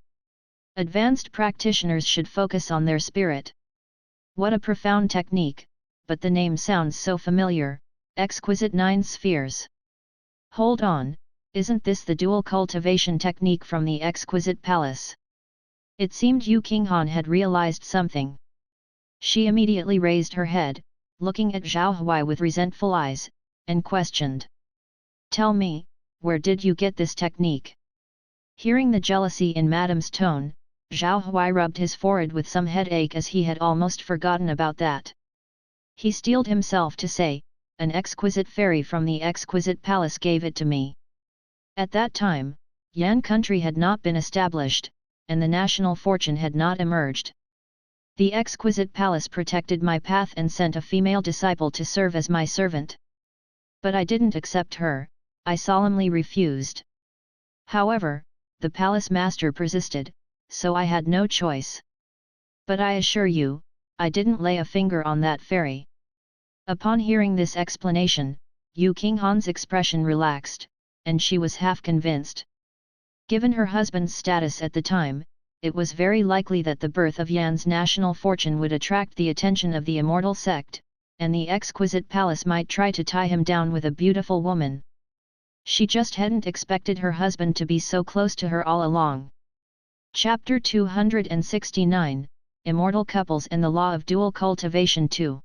Advanced practitioners should focus on their spirit. What a profound technique, but the name sounds so familiar, exquisite 9 spheres. Hold on, isn't this the dual cultivation technique from the exquisite palace? It seemed Yu Qinghan had realized something. She immediately raised her head, looking at Zhao Huai with resentful eyes, and questioned. Tell me, where did you get this technique? Hearing the jealousy in Madame's tone, Zhao Huai rubbed his forehead with some headache as he had almost forgotten about that. He steeled himself to say, an exquisite fairy from the exquisite palace gave it to me. At that time, Yan country had not been established, and the national fortune had not emerged. The exquisite palace protected my path and sent a female disciple to serve as my servant. But I didn't accept her, I solemnly refused. However, the palace master persisted, so I had no choice. But I assure you, I didn't lay a finger on that fairy. Upon hearing this explanation, Yu Qinghan's expression relaxed, and she was half convinced. Given her husband's status at the time, it was very likely that the birth of Yan's national fortune would attract the attention of the immortal sect, and the exquisite palace might try to tie him down with a beautiful woman. She just hadn't expected her husband to be so close to her all along. Chapter 269, Immortal Couples and the Law of Dual Cultivation 2.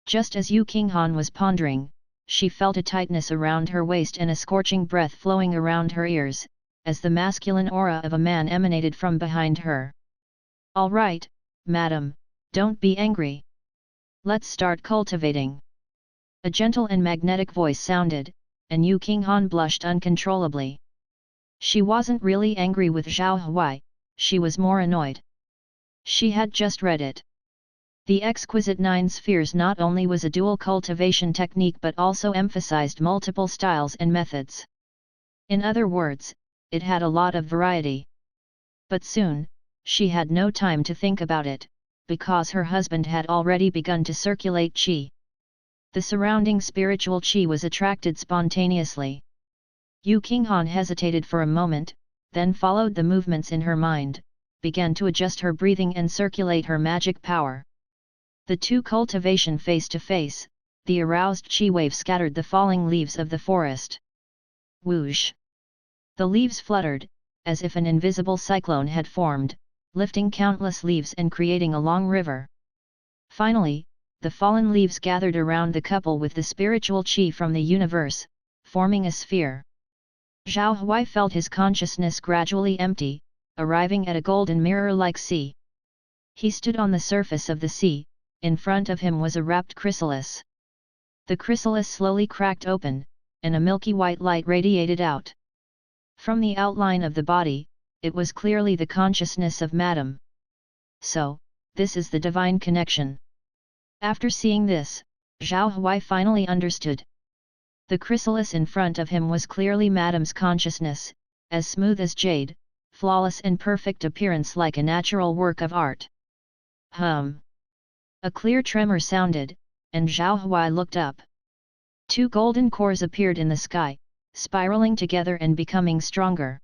Just as Yu Qinghan was pondering, she felt a tightness around her waist and a scorching breath flowing around her ears, as the masculine aura of a man emanated from behind her. All right, madam, don't be angry. Let's start cultivating. A gentle and magnetic voice sounded, and Yu Qinghan blushed uncontrollably. She wasn't really angry with Zhao Huai, she was more annoyed. She had just read it. The exquisite 9 spheres not only was a dual cultivation technique but also emphasized multiple styles and methods. In other words, it had a lot of variety. But soon, she had no time to think about it, because her husband had already begun to circulate qi. The surrounding spiritual qi was attracted spontaneously. Yu Qinghan hesitated for a moment, then followed the movements in her mind, began to adjust her breathing and circulate her magic power. The two cultivation face to face, the aroused qi wave scattered the falling leaves of the forest. Whoosh! The leaves fluttered, as if an invisible cyclone had formed, lifting countless leaves and creating a long river. Finally, the fallen leaves gathered around the couple with the spiritual qi from the universe, forming a sphere. Zhao Huai felt his consciousness gradually empty, arriving at a golden mirror-like sea. He stood on the surface of the sea, in front of him was a wrapped chrysalis. The chrysalis slowly cracked open, and a milky white light radiated out. From the outline of the body, it was clearly the consciousness of Madame. So, this is the divine connection. After seeing this, Zhao Huai finally understood. The chrysalis in front of him was clearly Madame's consciousness, as smooth as jade, flawless and perfect appearance like a natural work of art. A clear tremor sounded, and Zhao Huai looked up. 2 golden cores appeared in the sky, spiraling together and becoming stronger.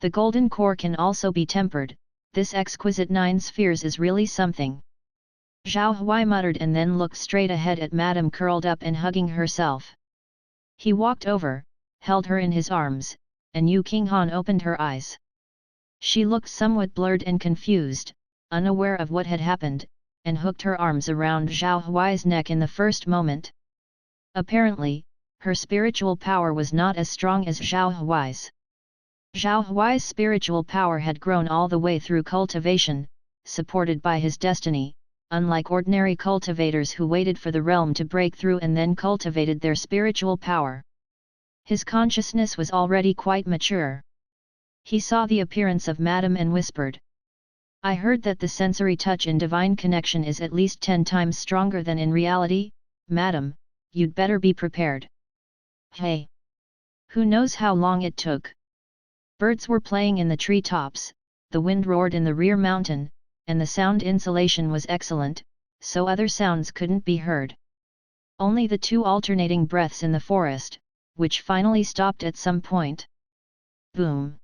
The golden core can also be tempered, this exquisite 9 spheres is really something. Zhao Huai muttered and then looked straight ahead at Madame curled up and hugging herself. He walked over, held her in his arms, and Yu Qinghan opened her eyes. She looked somewhat blurred and confused, unaware of what had happened, and hooked her arms around Zhao Huai's neck in the first moment. Apparently, her spiritual power was not as strong as Zhao Huai's. Zhao Huai's spiritual power had grown all the way through cultivation, supported by his destiny, unlike ordinary cultivators who waited for the realm to break through and then cultivated their spiritual power. His consciousness was already quite mature. He saw the appearance of Madame and whispered, "I heard that the sensory touch in divine connection is at least 10 times stronger than in reality, Madame, you'd better be prepared." Hey! Who knows how long it took? Birds were playing in the treetops, the wind roared in the rear mountain, and the sound insulation was excellent, so other sounds couldn't be heard. Only the two alternating breaths in the forest, which finally stopped at some point. Boom!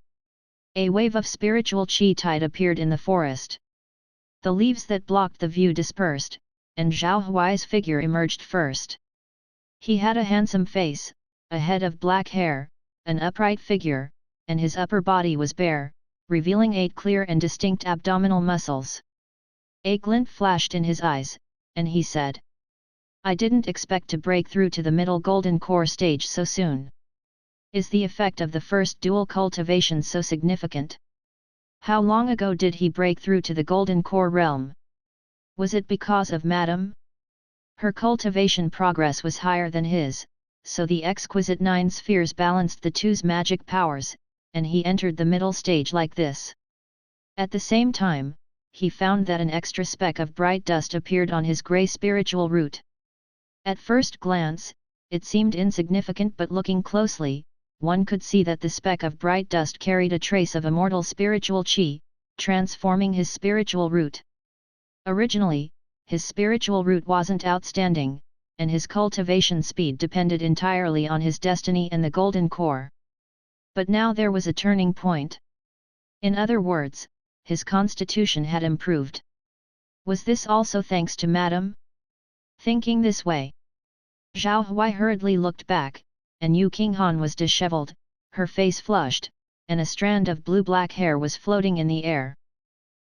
A wave of spiritual chi tide appeared in the forest. The leaves that blocked the view dispersed, and Zhao Huai's figure emerged first. He had a handsome face, a head of black hair, an upright figure, and his upper body was bare, revealing 8 clear and distinct abdominal muscles. A glint flashed in his eyes, and he said, "I didn't expect to break through to the middle golden core stage so soon. Is the effect of the first dual cultivation so significant? How long ago did he break through to the golden core realm? Was it because of Madame? Her cultivation progress was higher than his, so the exquisite 9 spheres balanced the two's magic powers, and he entered the middle stage like this." At the same time, he found that an extra speck of bright dust appeared on his grey spiritual root. At first glance, it seemed insignificant, but looking closely, one could see that the speck of bright dust carried a trace of immortal spiritual chi, transforming his spiritual root. Originally, his spiritual root wasn't outstanding, and his cultivation speed depended entirely on his destiny and the golden core. But now there was a turning point. In other words, his constitution had improved. Was this also thanks to Madame? Thinking this way, Zhao Huai hurriedly looked back, and Yu Qinghan was disheveled, her face flushed, and a strand of blue-black hair was floating in the air.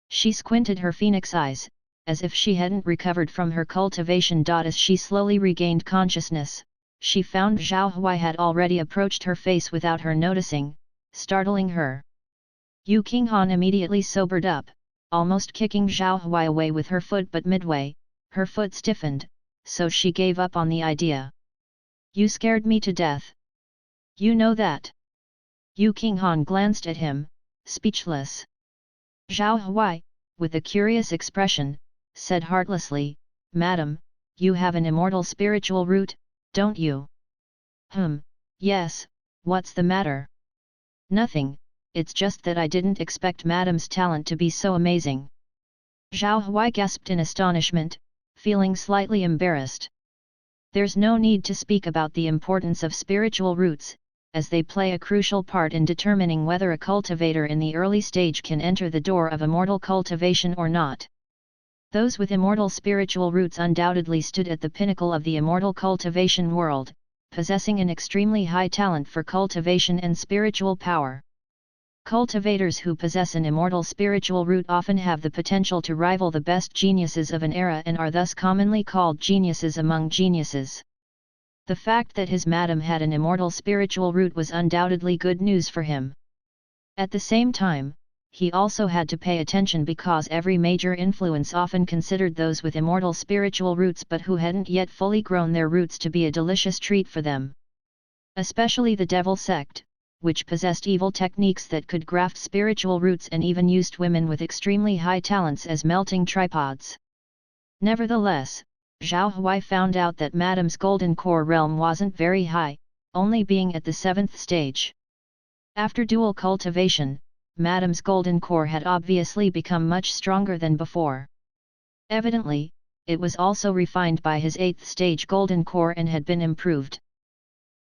She squinted her phoenix eyes, as if she hadn't recovered from her cultivation. As she slowly regained consciousness, she found Zhao Huai had already approached her face without her noticing, startling her. Yu Qinghan immediately sobered up, almost kicking Zhao Huai away with her foot, but midway, her foot stiffened, so she gave up on the idea. "You scared me to death. You know that?" Yu Qinghan glanced at him, speechless. Zhao Huai, with a curious expression, said heartlessly, "Madam, you have an immortal spiritual root, don't you?" Yes, what's the matter?" "Nothing, it's just that I didn't expect Madame's talent to be so amazing." Zhao Huai gasped in astonishment, feeling slightly embarrassed. There's no need to speak about the importance of spiritual roots, as they play a crucial part in determining whether a cultivator in the early stage can enter the door of immortal cultivation or not. Those with immortal spiritual roots undoubtedly stood at the pinnacle of the immortal cultivation world, possessing an extremely high talent for cultivation and spiritual power. Cultivators who possess an immortal spiritual root often have the potential to rival the best geniuses of an era and are thus commonly called geniuses among geniuses. The fact that his madam had an immortal spiritual root was undoubtedly good news for him. At the same time, he also had to pay attention because every major influence often considered those with immortal spiritual roots but who hadn't yet fully grown their roots to be a delicious treat for them. Especially the devil sect, which possessed evil techniques that could graft spiritual roots and even used women with extremely high talents as melting tripods. Nevertheless, Zhao Huai found out that Madame's golden core realm wasn't very high, only being at the 7th stage. After dual cultivation, Madame's golden core had obviously become much stronger than before. Evidently, it was also refined by his 8th stage golden core and had been improved.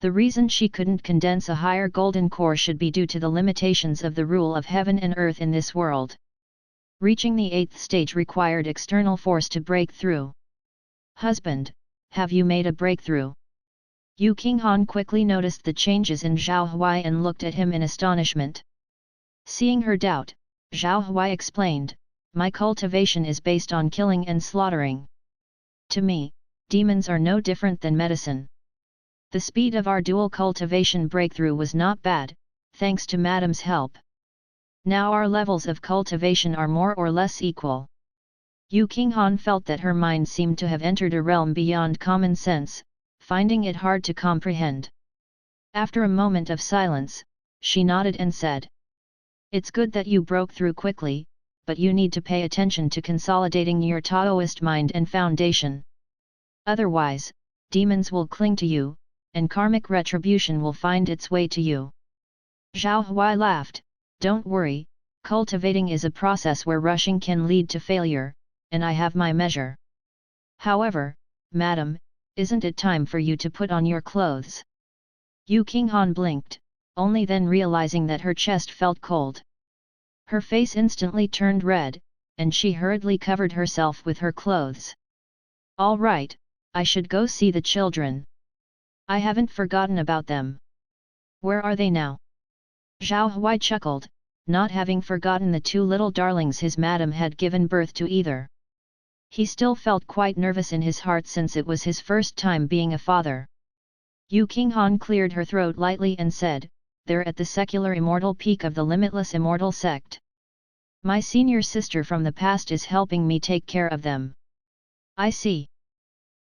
The reason she couldn't condense a higher golden core should be due to the limitations of the rule of heaven and earth in this world. Reaching the 8th stage required external force to break through. "Husband, have you made a breakthrough?" Yu Qinghan quickly noticed the changes in Zhao Huai and looked at him in astonishment. Seeing her doubt, Zhao Huai explained, "My cultivation is based on killing and slaughtering. To me, demons are no different than medicine. The speed of our dual cultivation breakthrough was not bad, thanks to Madam's help. Now our levels of cultivation are more or less equal." Yu Qinghan felt that her mind seemed to have entered a realm beyond common sense, finding it hard to comprehend. After a moment of silence, she nodded and said, "It's good that you broke through quickly, but you need to pay attention to consolidating your Taoist mind and foundation. Otherwise, demons will cling to you, and karmic retribution will find its way to you." Zhao Huai laughed, "Don't worry, cultivating is a process where rushing can lead to failure, and I have my measure. However, madam, isn't it time for you to put on your clothes?" Yu Qinghan blinked, only then realizing that her chest felt cold. Her face instantly turned red, and she hurriedly covered herself with her clothes. "All right, I should go see the children. I haven't forgotten about them. Where are they now?" Zhao Huai chuckled, not having forgotten the two little darlings his madam had given birth to either. He still felt quite nervous in his heart since it was his first time being a father. Yu Qinghan cleared her throat lightly and said, "They're at the secular immortal peak of the limitless immortal sect. My senior sister from the past is helping me take care of them." "I see.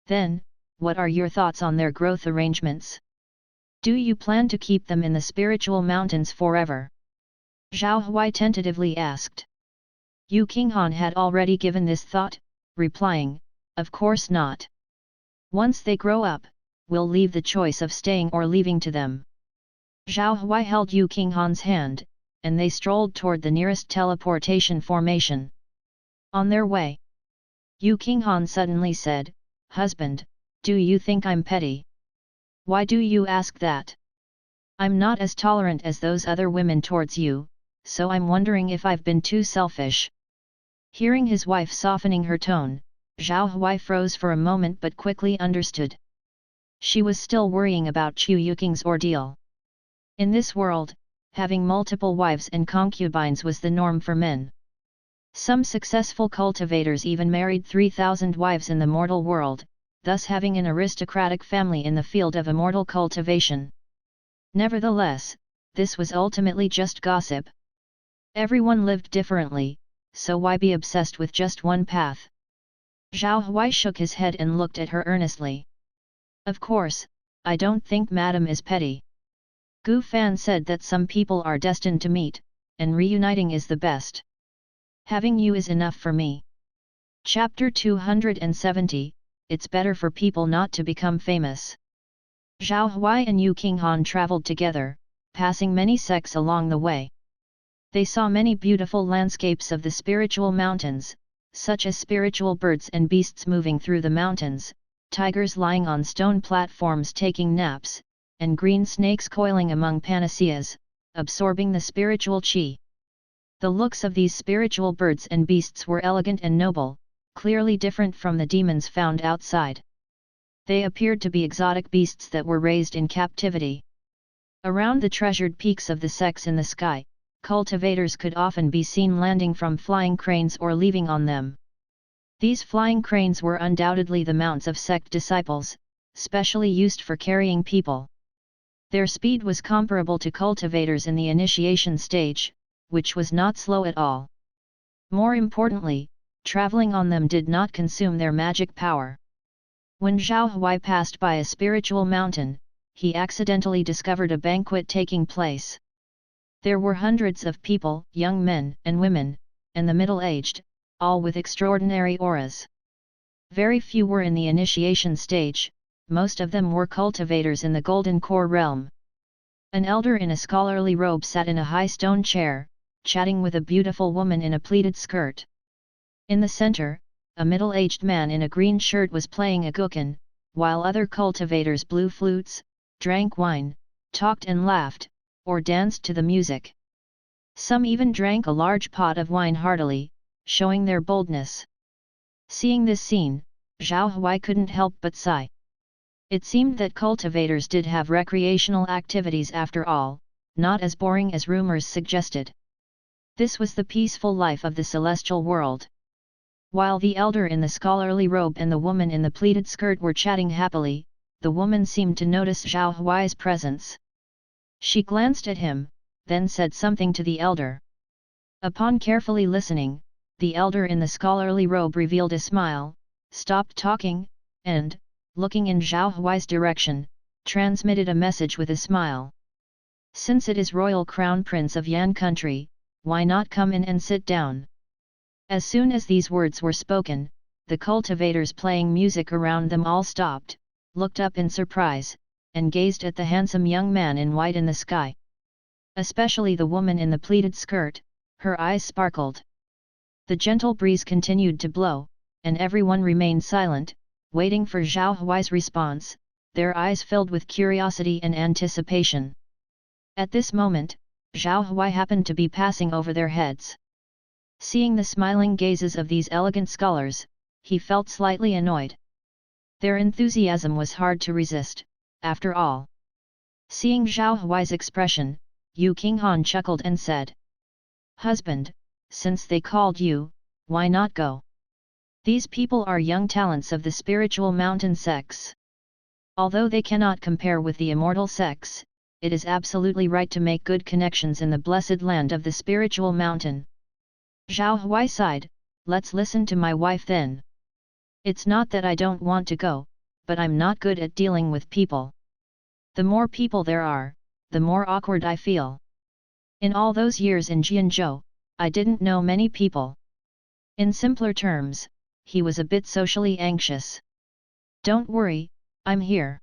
Then, what are your thoughts on their growth arrangements? Do you plan to keep them in the spiritual mountains forever?" Zhao Huai tentatively asked. Yu Qinghan had already given this thought, replying, "Of course not. Once they grow up, we'll leave the choice of staying or leaving to them." Zhao Huai held Yu Qinghan's hand, and they strolled toward the nearest teleportation formation. On their way, Yu Qinghan suddenly said, "Husband, do you think I'm petty? Why do you ask that? I'm not as tolerant as those other women towards you, so I'm wondering if I've been too selfish." Hearing his wife softening her tone, Zhao Huai froze for a moment but quickly understood. She was still worrying about Chu Yuking's ordeal. In this world, having multiple wives and concubines was the norm for men. Some successful cultivators even married 3,000 wives in the mortal world, thus having an aristocratic family in the field of immortal cultivation. Nevertheless, this was ultimately just gossip. Everyone lived differently, so why be obsessed with just one path? Zhao Huai shook his head and looked at her earnestly. "Of course, I don't think Madam is petty. Gu Fan said that some people are destined to meet, and reuniting is the best. Having you is enough for me." Chapter 270, It's better for people not to become famous. Zhao Huai and Yu Qinghan traveled together, passing many sects along the way. They saw many beautiful landscapes of the spiritual mountains, such as spiritual birds and beasts moving through the mountains, tigers lying on stone platforms taking naps, and green snakes coiling among panaceas, absorbing the spiritual qi. The looks of these spiritual birds and beasts were elegant and noble, clearly different from the demons found outside. They appeared to be exotic beasts that were raised in captivity. Around the treasured peaks of the sects in the sky, cultivators could often be seen landing from flying cranes or leaving on them. These flying cranes were undoubtedly the mounts of sect disciples, specially used for carrying people. Their speed was comparable to cultivators in the initiation stage, which was not slow at all. More importantly, traveling on them did not consume their magic power. When Zhao Huai passed by a spiritual mountain, he accidentally discovered a banquet taking place. There were hundreds of people, young men and women, and the middle-aged, all with extraordinary auras. Very few were in the initiation stage, most of them were cultivators in the Golden Core realm. An elder in a scholarly robe sat in a high stone chair, chatting with a beautiful woman in a pleated skirt. In the center, a middle-aged man in a green shirt was playing a guqin, while other cultivators blew flutes, drank wine, talked and laughed, or danced to the music. Some even drank a large pot of wine heartily, showing their boldness. Seeing this scene, Zhao Huai couldn't help but sigh. It seemed that cultivators did have recreational activities after all, not as boring as rumors suggested. This was the peaceful life of the celestial world. While the elder in the scholarly robe and the woman in the pleated skirt were chatting happily, the woman seemed to notice Zhao Huai's presence. She glanced at him, then said something to the elder. Upon carefully listening, the elder in the scholarly robe revealed a smile, stopped talking, and, looking in Zhao Huai's direction, transmitted a message with a smile. Since it is royal crown prince of Yan country, why not come in and sit down? As soon as these words were spoken, the cultivators playing music around them all stopped, looked up in surprise, and gazed at the handsome young man in white in the sky. Especially the woman in the pleated skirt, her eyes sparkled. The gentle breeze continued to blow, and everyone remained silent, waiting for Zhao Huai's response, their eyes filled with curiosity and anticipation. At this moment, Zhao Huai happened to be passing over their heads. Seeing the smiling gazes of these elegant scholars, he felt slightly annoyed. Their enthusiasm was hard to resist, after all. Seeing Zhao Huai's expression, Yu Qinghan chuckled and said, "Husband, since they called you, why not go? These people are young talents of the spiritual mountain sex. Although they cannot compare with the immortal sex, it is absolutely right to make good connections in the blessed land of the spiritual mountain." Zhao Huai sighed, "Let's listen to my wife then. It's not that I don't want to go, but I'm not good at dealing with people. The more people there are, the more awkward I feel. In all those years in Jianzhou, I didn't know many people." In simpler terms, he was a bit socially anxious. "Don't worry, I'm here."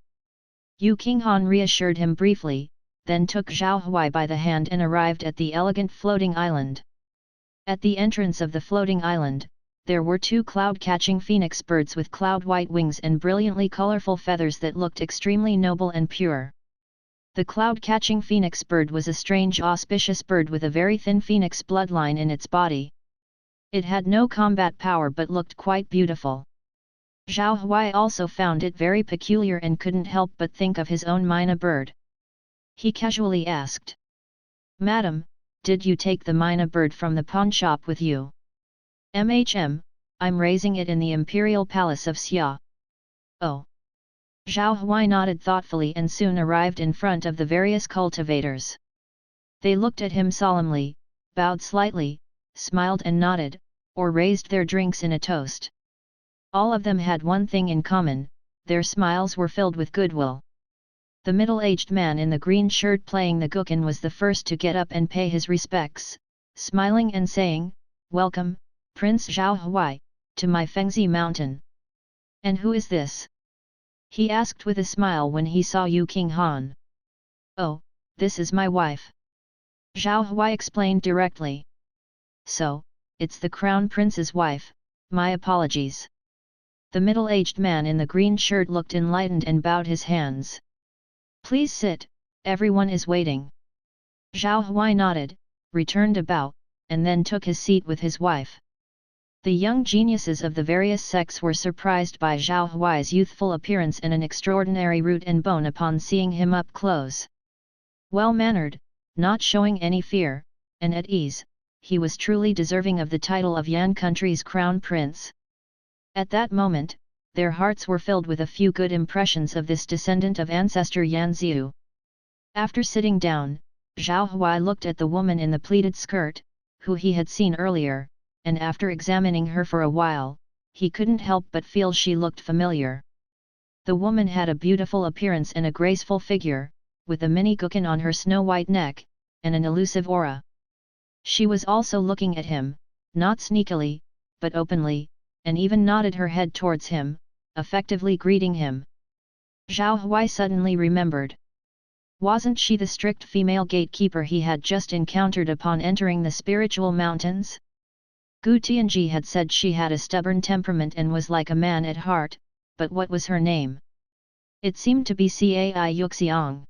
Yu Qinghan reassured him briefly, then took Zhao Huai by the hand and arrived at the elegant floating island. At the entrance of the floating island, there were two cloud-catching phoenix birds with cloud-white wings and brilliantly colorful feathers that looked extremely noble and pure. The cloud-catching phoenix bird was a strange auspicious bird with a very thin phoenix bloodline in its body. It had no combat power but looked quite beautiful. Zhao Huai also found it very peculiar and couldn't help but think of his own myna bird. He casually asked, "Madam, did you take the myna bird from the pawnshop with you?" I'm raising it in the imperial palace of Xia." "Oh." Zhao Huai nodded thoughtfully and soon arrived in front of the various cultivators. They looked at him solemnly, bowed slightly, smiled and nodded, or raised their drinks in a toast. All of them had one thing in common, their smiles were filled with goodwill. The middle-aged man in the green shirt playing the guqin was the first to get up and pay his respects, smiling and saying, "Welcome, Prince Zhao Huai, to my Fengzi mountain." "And who is this?" he asked with a smile when he saw Yu Qinghan. "Oh, this is my wife." Zhao Huai explained directly. "So, it's the crown prince's wife, my apologies." The middle-aged man in the green shirt looked enlightened and bowed his hands. "Please sit, everyone is waiting." Zhao Huai nodded, returned a bow, and then took his seat with his wife. The young geniuses of the various sects were surprised by Zhao Huai's youthful appearance and an extraordinary root and bone upon seeing him up close. Well-mannered, not showing any fear, and at ease, he was truly deserving of the title of Yan country's crown prince. At that moment, their hearts were filled with a few good impressions of this descendant of ancestor Yan Ziu. After sitting down, Zhao Huai looked at the woman in the pleated skirt, who he had seen earlier, and after examining her for a while, he couldn't help but feel she looked familiar. The woman had a beautiful appearance and a graceful figure, with a mini guqin on her snow-white neck, and an elusive aura. She was also looking at him, not sneakily, but openly, and even nodded her head towards him, effectively greeting him. Zhao Huai suddenly remembered. Wasn't she the strict female gatekeeper he had just encountered upon entering the spiritual mountains? Gu Tianji had said she had a stubborn temperament and was like a man at heart, but what was her name? It seemed to be Cai Yuxiang,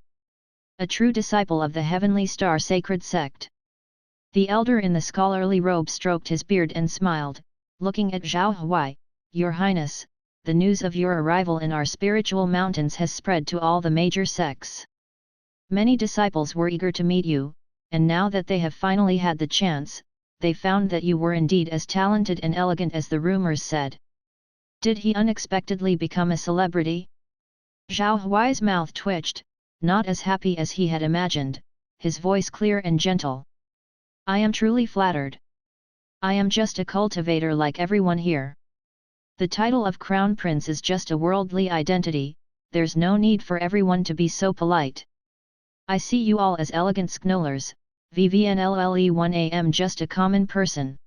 a true disciple of the Heavenly Star Sacred Sect. The elder in the scholarly robe stroked his beard and smiled, looking at Zhao Huai, "Your Highness, the news of your arrival in our spiritual mountains has spread to all the major sects. Many disciples were eager to meet you, and now that they have finally had the chance, they found that you were indeed as talented and elegant as the rumors said. Did he unexpectedly become a celebrity? Zhao Huai's mouth twitched, not as happy as he had imagined, his voice clear and gentle. I am truly flattered. I am just a cultivator like everyone here. The title of Crown Prince is just a worldly identity, there's no need for everyone to be so polite. I see you all as elegant schnolers, VVNLLE1AM just a common person.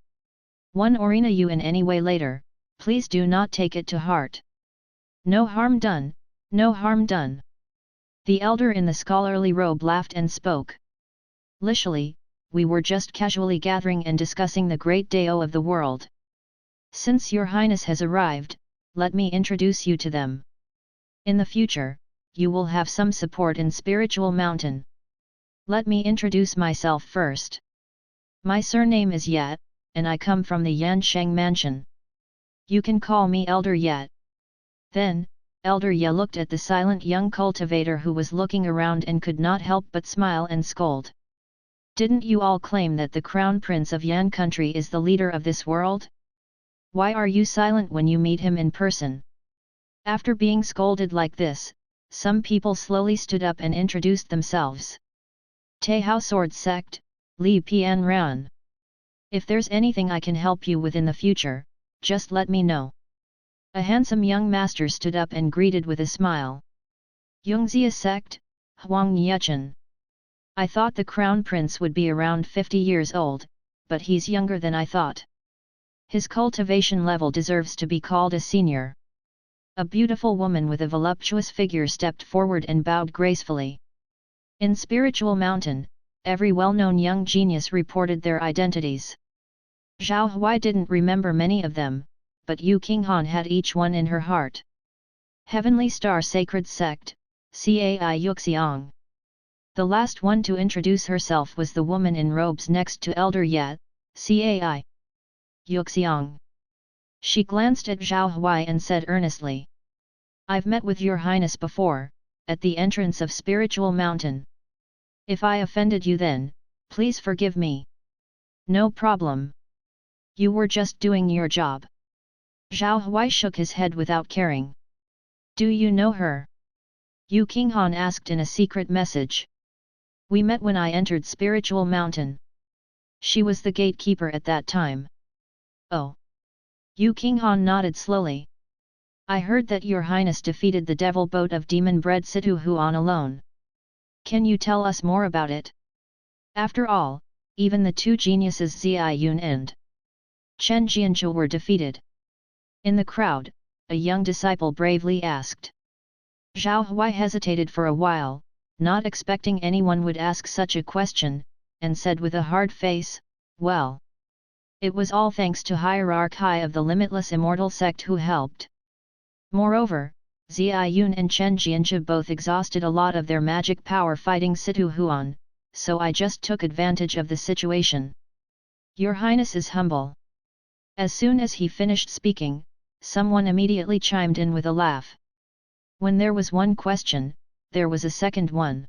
One arena you in any way later, please do not take it to heart. No harm done, no harm done. The elder in the scholarly robe laughed and spoke. Literally, we were just casually gathering and discussing the great Dao of the world. Since your highness has arrived, let me introduce you to them. In the future, you will have some support in spiritual mountain. Let me introduce myself first. My surname is Yat, and I come from the Yansheng mansion. You can call me Elder Yat. Then, Elder Ye looked at the silent young cultivator who was looking around and could not help but smile and scold. Didn't you all claim that the Crown Prince of Yan country is the leader of this world? Why are you silent when you meet him in person? After being scolded like this, some people slowly stood up and introduced themselves. Taihao Sword Sect, Li Pian Ran. If there's anything I can help you with in the future, just let me know. A handsome young master stood up and greeted with a smile. Yongzia Sect, Huang Yechen. I thought the Crown Prince would be around 50 years old, but he's younger than I thought. His cultivation level deserves to be called a senior. A beautiful woman with a voluptuous figure stepped forward and bowed gracefully. In Spiritual Mountain, every well-known young genius reported their identities. Zhao Huai didn't remember many of them, but Yu Qinghan had each one in her heart. Heavenly Star Sacred Sect, Cai Yuxiang. The last one to introduce herself was the woman in robes next to Elder Yat, Cai Yuxiang. She glanced at Zhao Huai and said earnestly. I've met with your highness before, at the entrance of Spiritual Mountain. If I offended you then, please forgive me. No problem. You were just doing your job. Zhao Huai shook his head without caring. Do you know her? Yu Qinghan asked in a secret message. We met when I entered Spiritual Mountain. She was the gatekeeper at that time. Oh. Yu Qinghan nodded slowly. I heard that your highness defeated the devil boat of demon-bred Situ Huan alone. Can you tell us more about it? After all, even the two geniuses Zai Yun and Chen Jianzhou were defeated. In the crowd, a young disciple bravely asked. Zhao Huai hesitated for a while, not expecting anyone would ask such a question, and said with a hard face, well. It was all thanks to Hierarchy of the Limitless Immortal Sect who helped. Moreover, Zai Yun and Chen Jianzhou both exhausted a lot of their magic power fighting Situ Huan, so I just took advantage of the situation. Your Highness is humble. As soon as he finished speaking, someone immediately chimed in with a laugh. When there was one question, there was a second one.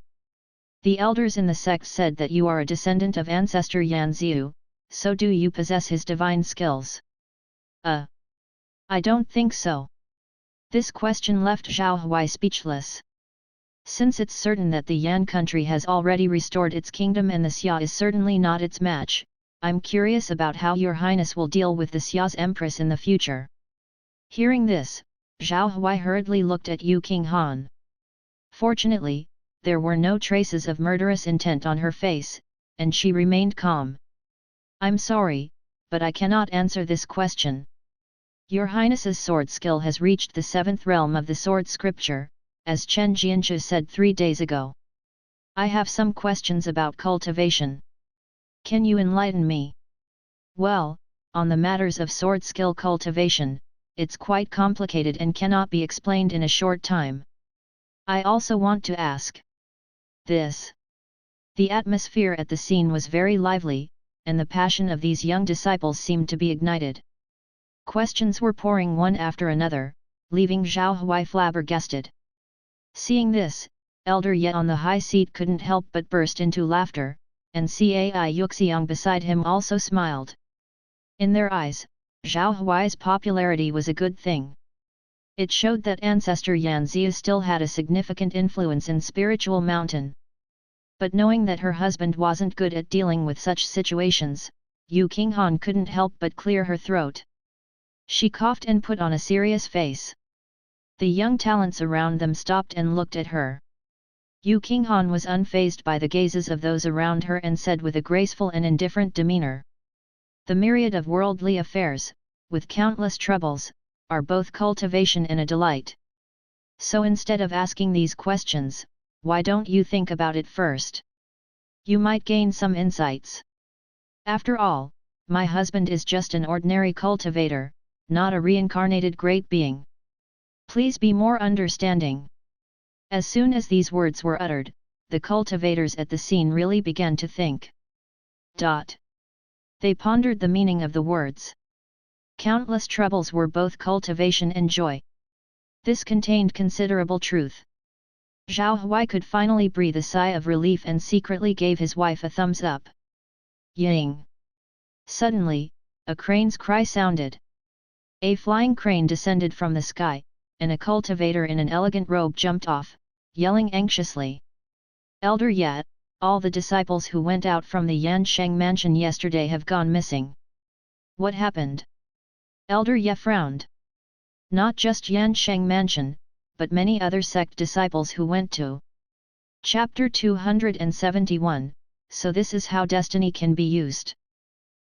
The elders in the sect said that you are a descendant of ancestor Yan Ziu, so do you possess his divine skills? I don't think so. This question left Zhao Huai speechless. Since it's certain that the Yan country has already restored its kingdom and the Xia is certainly not its match, I'm curious about how your highness will deal with the Xia's empress in the future. Hearing this, Zhao Huai hurriedly looked at Yu Qinghan. Fortunately, there were no traces of murderous intent on her face, and she remained calm. I'm sorry, but I cannot answer this question. Your Highness's sword skill has reached the 7th realm of the sword scripture, as Chen Jianzhou said 3 days ago. I have some questions about cultivation. Can you enlighten me? Well, on the matters of sword skill cultivation, it's quite complicated and cannot be explained in a short time. I also want to ask this. The atmosphere at the scene was very lively, and the passion of these young disciples seemed to be ignited. Questions were pouring one after another, leaving Zhao Huai flabbergasted. Seeing this, Elder Ye on the high seat couldn't help but burst into laughter, and Cai Yuxiang beside him also smiled. In their eyes, Zhao Huai's popularity was a good thing. It showed that ancestor Yan Zia still had a significant influence in spiritual mountain. But knowing that her husband wasn't good at dealing with such situations, Yu Qinghan couldn't help but clear her throat. She coughed and put on a serious face. The young talents around them stopped and looked at her. Yu Qinghan was unfazed by the gazes of those around her and said with a graceful and indifferent demeanor, "The myriad of worldly affairs, with countless troubles, are both cultivation and a delight. So instead of asking these questions, why don't you think about it first? You might gain some insights. After all, my husband is just an ordinary cultivator, not a reincarnated great being. Please be more understanding." As soon as these words were uttered, the cultivators at the scene really began to think. They pondered the meaning of the words. Countless troubles were both cultivation and joy. This contained considerable truth. Zhao Huai could finally breathe a sigh of relief and secretly gave his wife a thumbs up. Ying! Suddenly, a crane's cry sounded. A flying crane descended from the sky, and a cultivator in an elegant robe jumped off, yelling anxiously. "Elder Ye, all the disciples who went out from the Yansheng mansion yesterday have gone missing. What happened?" Elder Ye frowned. "Not just Yansheng mansion, but many other sect disciples who went to." Chapter 271, So this is how destiny can be used.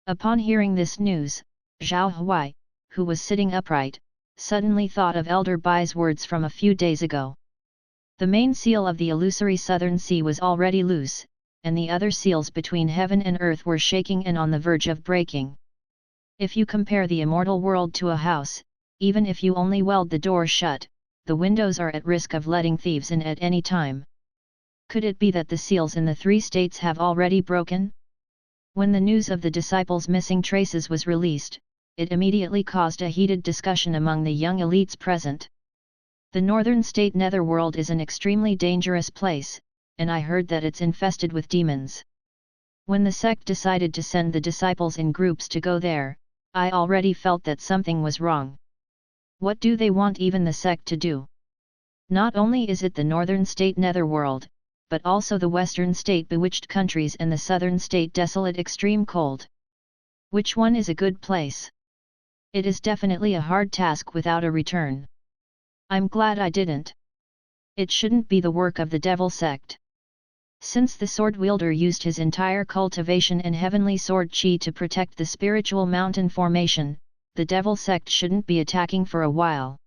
Upon hearing this news, Zhao Huai, who was sitting upright, suddenly thought of Elder Bai's words from a few days ago. The main seal of the illusory southern sea was already loose, and the other seals between heaven and earth were shaking and on the verge of breaking. If you compare the immortal world to a house, even if you only weld the door shut, the windows are at risk of letting thieves in at any time. Could it be that the seals in the three states have already broken? When the news of the disciples' missing traces was released, it immediately caused a heated discussion among the young elites present. The northern state netherworld is an extremely dangerous place, and I heard that it's infested with demons. When the sect decided to send the disciples in groups to go there, I already felt that something was wrong. What do they want even the sect to do? Not only is it the northern state netherworld, but also the western state bewitched countries and the southern state desolate extreme cold. Which one is a good place? It is definitely a hard task without a return. I'm glad I didn't. It shouldn't be the work of the devil sect. Since the sword wielder used his entire cultivation and heavenly sword chi to protect the spiritual mountain formation, the devil sect shouldn't be attacking for a while.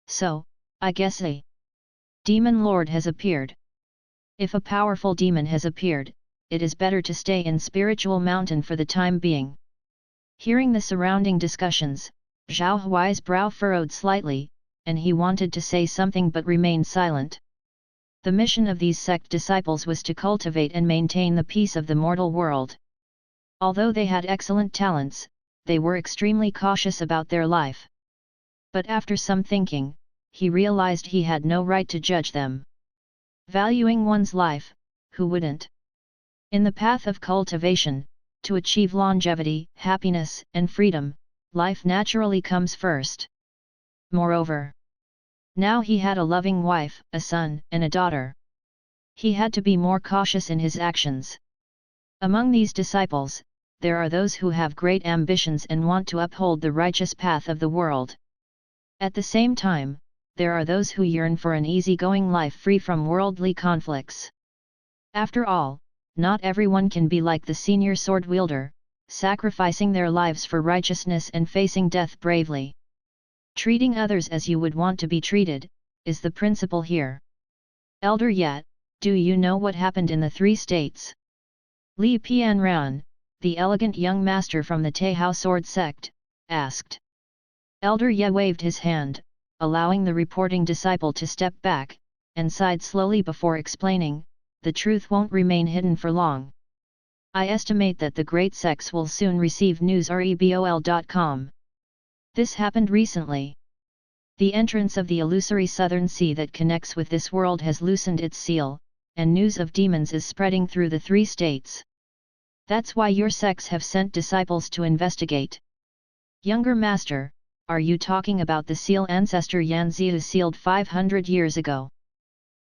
So, I guess a demon lord has appeared. If a powerful demon has appeared, it is better to stay in spiritual mountain for the time being. Hearing the surrounding discussions, Zhao Huai's brow furrowed slightly, and he wanted to say something but remained silent. The mission of these sect disciples was to cultivate and maintain the peace of the mortal world. Although they had excellent talents, they were extremely cautious about their life. But after some thinking, he realized he had no right to judge them. Valuing one's life, who wouldn't? In the path of cultivation, to achieve longevity, happiness, and freedom, life naturally comes first. Moreover, now he had a loving wife, a son, and a daughter. He had to be more cautious in his actions. Among these disciples, there are those who have great ambitions and want to uphold the righteous path of the world. At the same time, there are those who yearn for an easygoing life free from worldly conflicts. After all, not everyone can be like the senior sword wielder, sacrificing their lives for righteousness and facing death bravely. Treating others as you would want to be treated, is the principle here. Elder Ye, do you know what happened in the three states? Li Pianran, the elegant young master from the Taihao sword sect, asked. Elder Ye waved his hand, allowing the reporting disciple to step back, and sighed slowly before explaining, the truth won't remain hidden for long. I estimate that the great sects will soon receive news rebol.com. This happened recently. The entrance of the illusory southern sea that connects with this world has loosened its seal, and news of demons is spreading through the 3 states. That's why your sects have sent disciples to investigate. Younger master, are you talking about the seal ancestor Yan Ziu sealed 500 years ago?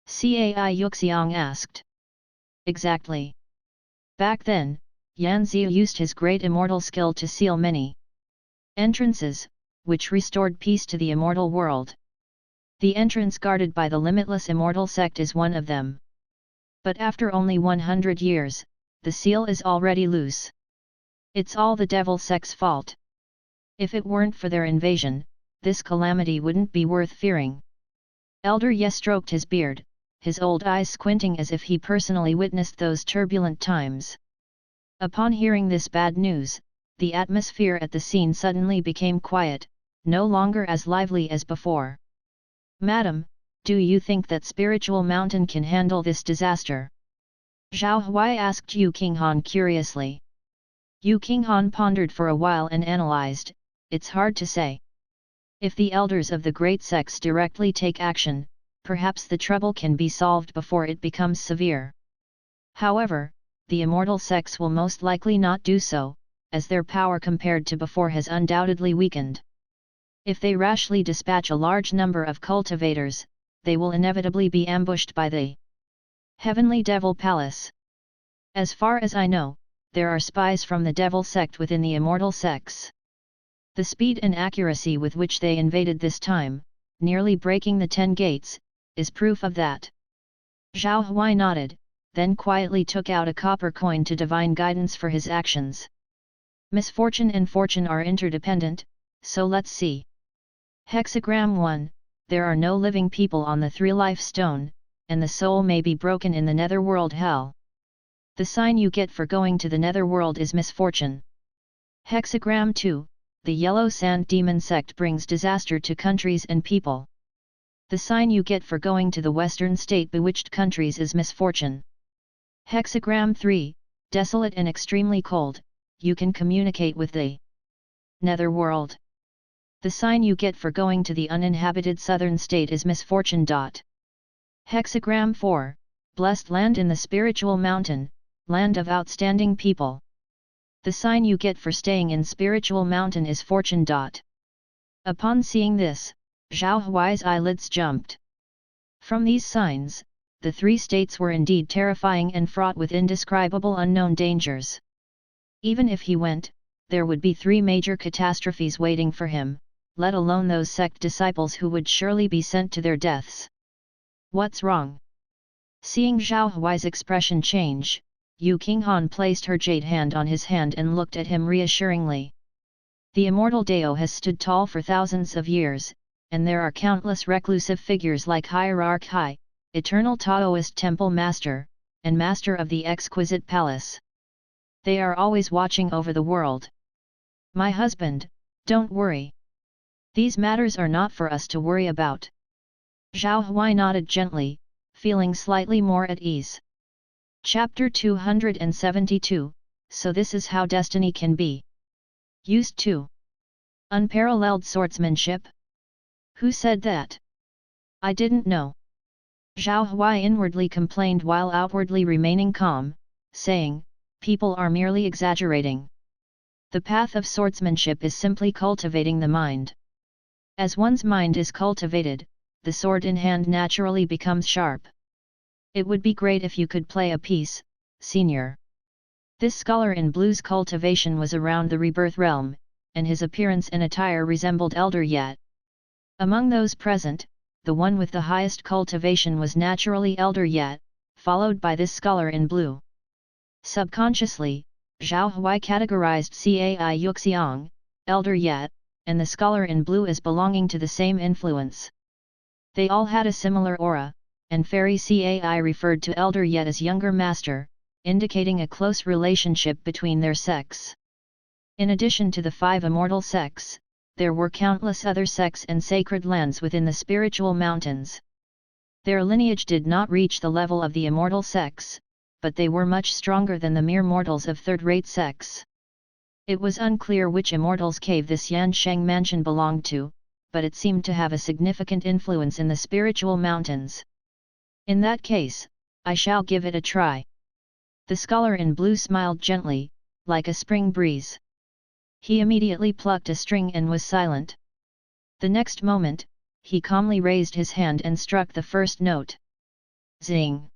Cai Yuxiang asked. Exactly. Back then, Yan Ziu used his great immortal skill to seal many entrances, which restored peace to the immortal world. The entrance guarded by the limitless immortal sect is one of them. But after only 100 years, the seal is already loose. It's all the devil sect's fault. If it weren't for their invasion, this calamity wouldn't be worth fearing. Elder Ye stroked his beard, his old eyes squinting as if he personally witnessed those turbulent times. Upon hearing this bad news, the atmosphere at the scene suddenly became quiet, no longer as lively as before. Madam, do you think that spiritual mountain can handle this disaster? Zhao Huai asked Yu Qinghan curiously. Yu Qinghan pondered for a while and analyzed, it's hard to say. If the elders of the great sects directly take action, perhaps the trouble can be solved before it becomes severe. However, the immortal sects will most likely not do so, as their power compared to before has undoubtedly weakened. If they rashly dispatch a large number of cultivators, they will inevitably be ambushed by the Heavenly Devil Palace. As far as I know, there are spies from the Devil sect within the immortal sects. The speed and accuracy with which they invaded this time, nearly breaking the 10 gates, is proof of that. Zhao Huai nodded, then quietly took out a copper coin to divine guidance for his actions. Misfortune and fortune are interdependent, so let's see. Hexagram 1, there are no living people on the 3-life stone, and the soul may be broken in the netherworld hell. The sign you get for going to the netherworld is misfortune. Hexagram 2, the yellow sand demon sect brings disaster to countries and people. The sign you get for going to the western state bewitched countries is misfortune. Hexagram 3, desolate and extremely cold, you can communicate with the netherworld. The sign you get for going to the uninhabited southern state is misfortune. Hexagram 4, blessed land in the spiritual mountain, land of outstanding people. The sign you get for staying in spiritual mountain is fortune. Upon seeing this, Zhao Huai's eyelids jumped. From these signs, the 3 states were indeed terrifying and fraught with indescribable unknown dangers. Even if he went, there would be 3 major catastrophes waiting for him, let alone those sect disciples who would surely be sent to their deaths. What's wrong? Seeing Zhao Huai's expression change, Yu Qinghan placed her jade hand on his hand and looked at him reassuringly. The immortal Dao has stood tall for thousands of years, and there are countless reclusive figures like Hierarch Hai, Eternal Taoist Temple Master, and Master of the Exquisite Palace. They are always watching over the world. My husband, don't worry. These matters are not for us to worry about. Zhao Huai nodded gently, feeling slightly more at ease. Chapter 272, So this is how destiny can be used to. Unparalleled swordsmanship? Who said that? I didn't know. Zhao Huai inwardly complained while outwardly remaining calm, saying, people are merely exaggerating. The path of swordsmanship is simply cultivating the mind. As one's mind is cultivated, the sword in hand naturally becomes sharp. It would be great if you could play a piece, senior. This scholar in blue's cultivation was around the rebirth realm, and his appearance and attire resembled Elder Yat. Among those present, the one with the highest cultivation was naturally Elder Yat, followed by this scholar in blue. Subconsciously, Zhao Huai categorized Cai Yuxiang, Elder Yat, and the scholar in blue as belonging to the same influence. They all had a similar aura, and Fairy Cai referred to Elder Yat as younger master, indicating a close relationship between their sects. In addition to the 5 immortal sects, there were countless other sects and sacred lands within the spiritual mountains. Their lineage did not reach the level of the immortal sects, but they were much stronger than the mere mortals of third-rate sects. It was unclear which immortal's cave this Yansheng mansion belonged to, but it seemed to have a significant influence in the spiritual mountains. In that case, I shall give it a try. The scholar in blue smiled gently, like a spring breeze. He immediately plucked a string and was silent. The next moment, he calmly raised his hand and struck the first note. Zing!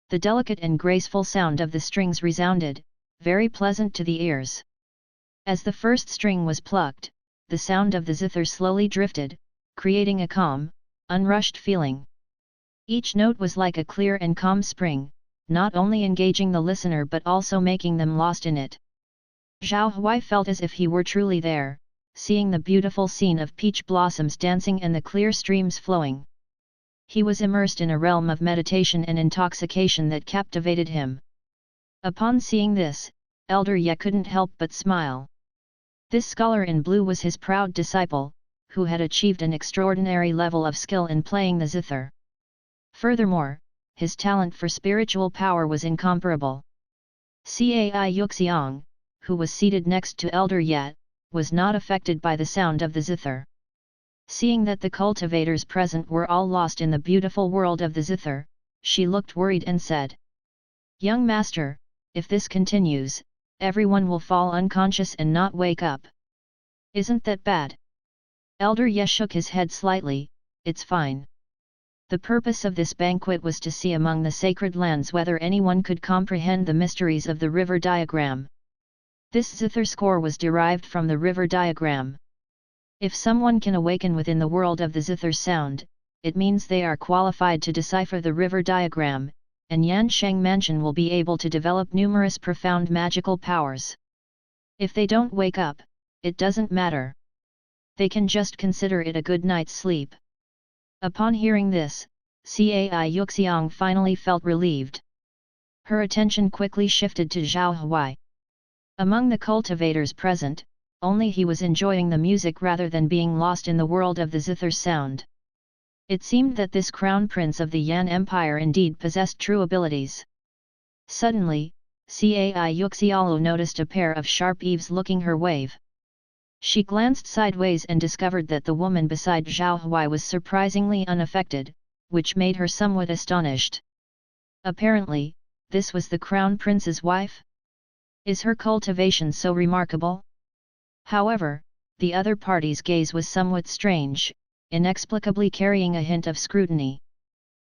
The delicate and graceful sound of the strings resounded, very pleasant to the ears. As the first string was plucked, the sound of the zither slowly drifted, creating a calm, unrushed feeling. Each note was like a clear and calm spring, not only engaging the listener but also making them lost in it. Zhao Huai felt as if he were truly there, seeing the beautiful scene of peach blossoms dancing and the clear streams flowing. He was immersed in a realm of meditation and intoxication that captivated him. Upon seeing this, Elder Ye couldn't help but smile. This scholar in blue was his proud disciple, who had achieved an extraordinary level of skill in playing the zither. Furthermore, his talent for spiritual power was incomparable. Cai Yuxiang, who was seated next to Elder Ye, was not affected by the sound of the zither. Seeing that the cultivators present were all lost in the beautiful world of the zither, she looked worried and said, "Young master, if this continues, everyone will fall unconscious and not wake up. Isn't that bad?" Elder Ye shook his head slightly. "It's fine. The purpose of this banquet was to see among the sacred lands whether anyone could comprehend the mysteries of the river diagram. This zither score was derived from the river diagram. If someone can awaken within the world of the zither sound, it means they are qualified to decipher the river diagram, and Yan Sheng Mansion will be able to develop numerous profound magical powers. If they don't wake up, it doesn't matter. They can just consider it a good night's sleep." Upon hearing this, Cai Yuxiang finally felt relieved. Her attention quickly shifted to Zhao Huai. Among the cultivators present, only he was enjoying the music rather than being lost in the world of the zither sound. It seemed that this crown prince of the Yan Empire indeed possessed true abilities. Suddenly, Cai Yuxialu noticed a pair of sharp eaves looking her way. She glanced sideways and discovered that the woman beside Zhao Huai was surprisingly unaffected, which made her somewhat astonished. Apparently, this was the crown prince's wife? Is her cultivation so remarkable? However, the other party's gaze was somewhat strange, inexplicably carrying a hint of scrutiny.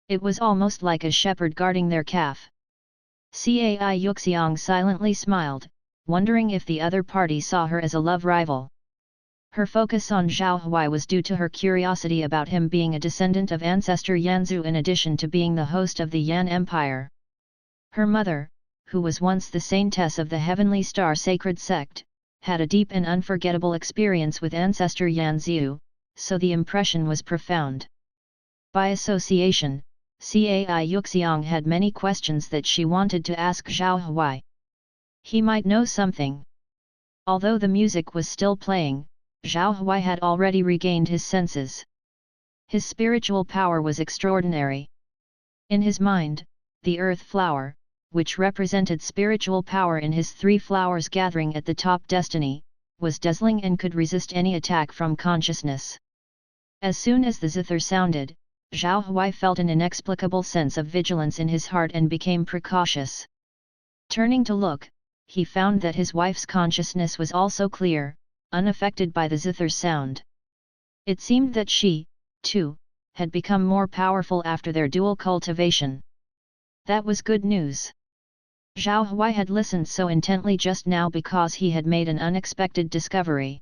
It was almost like a shepherd guarding their calf. Cai Yuxiang silently smiled, wondering if the other party saw her as a love rival. Her focus on Zhao Huai was due to her curiosity about him being a descendant of ancestor Yanzu in addition to being the host of the Yan Empire. Her mother, who was once the saintess of the Heavenly Star Sacred Sect, had a deep and unforgettable experience with ancestor Yanzu, so the impression was profound. By association, Cai Yuxiang had many questions that she wanted to ask Zhao Huai. He might know something. Although the music was still playing, Zhao Huai had already regained his senses. His spiritual power was extraordinary. In his mind, the earth flower, which represented spiritual power in his three flowers gathering at the top destiny, was dazzling and could resist any attack from consciousness. As soon as the zither sounded, Zhao Huai felt an inexplicable sense of vigilance in his heart and became precautious. Turning to look, he found that his wife's consciousness was also clear, unaffected by the zither's sound. It seemed that she, too, had become more powerful after their dual cultivation. That was good news. Zhao Huai had listened so intently just now because he had made an unexpected discovery.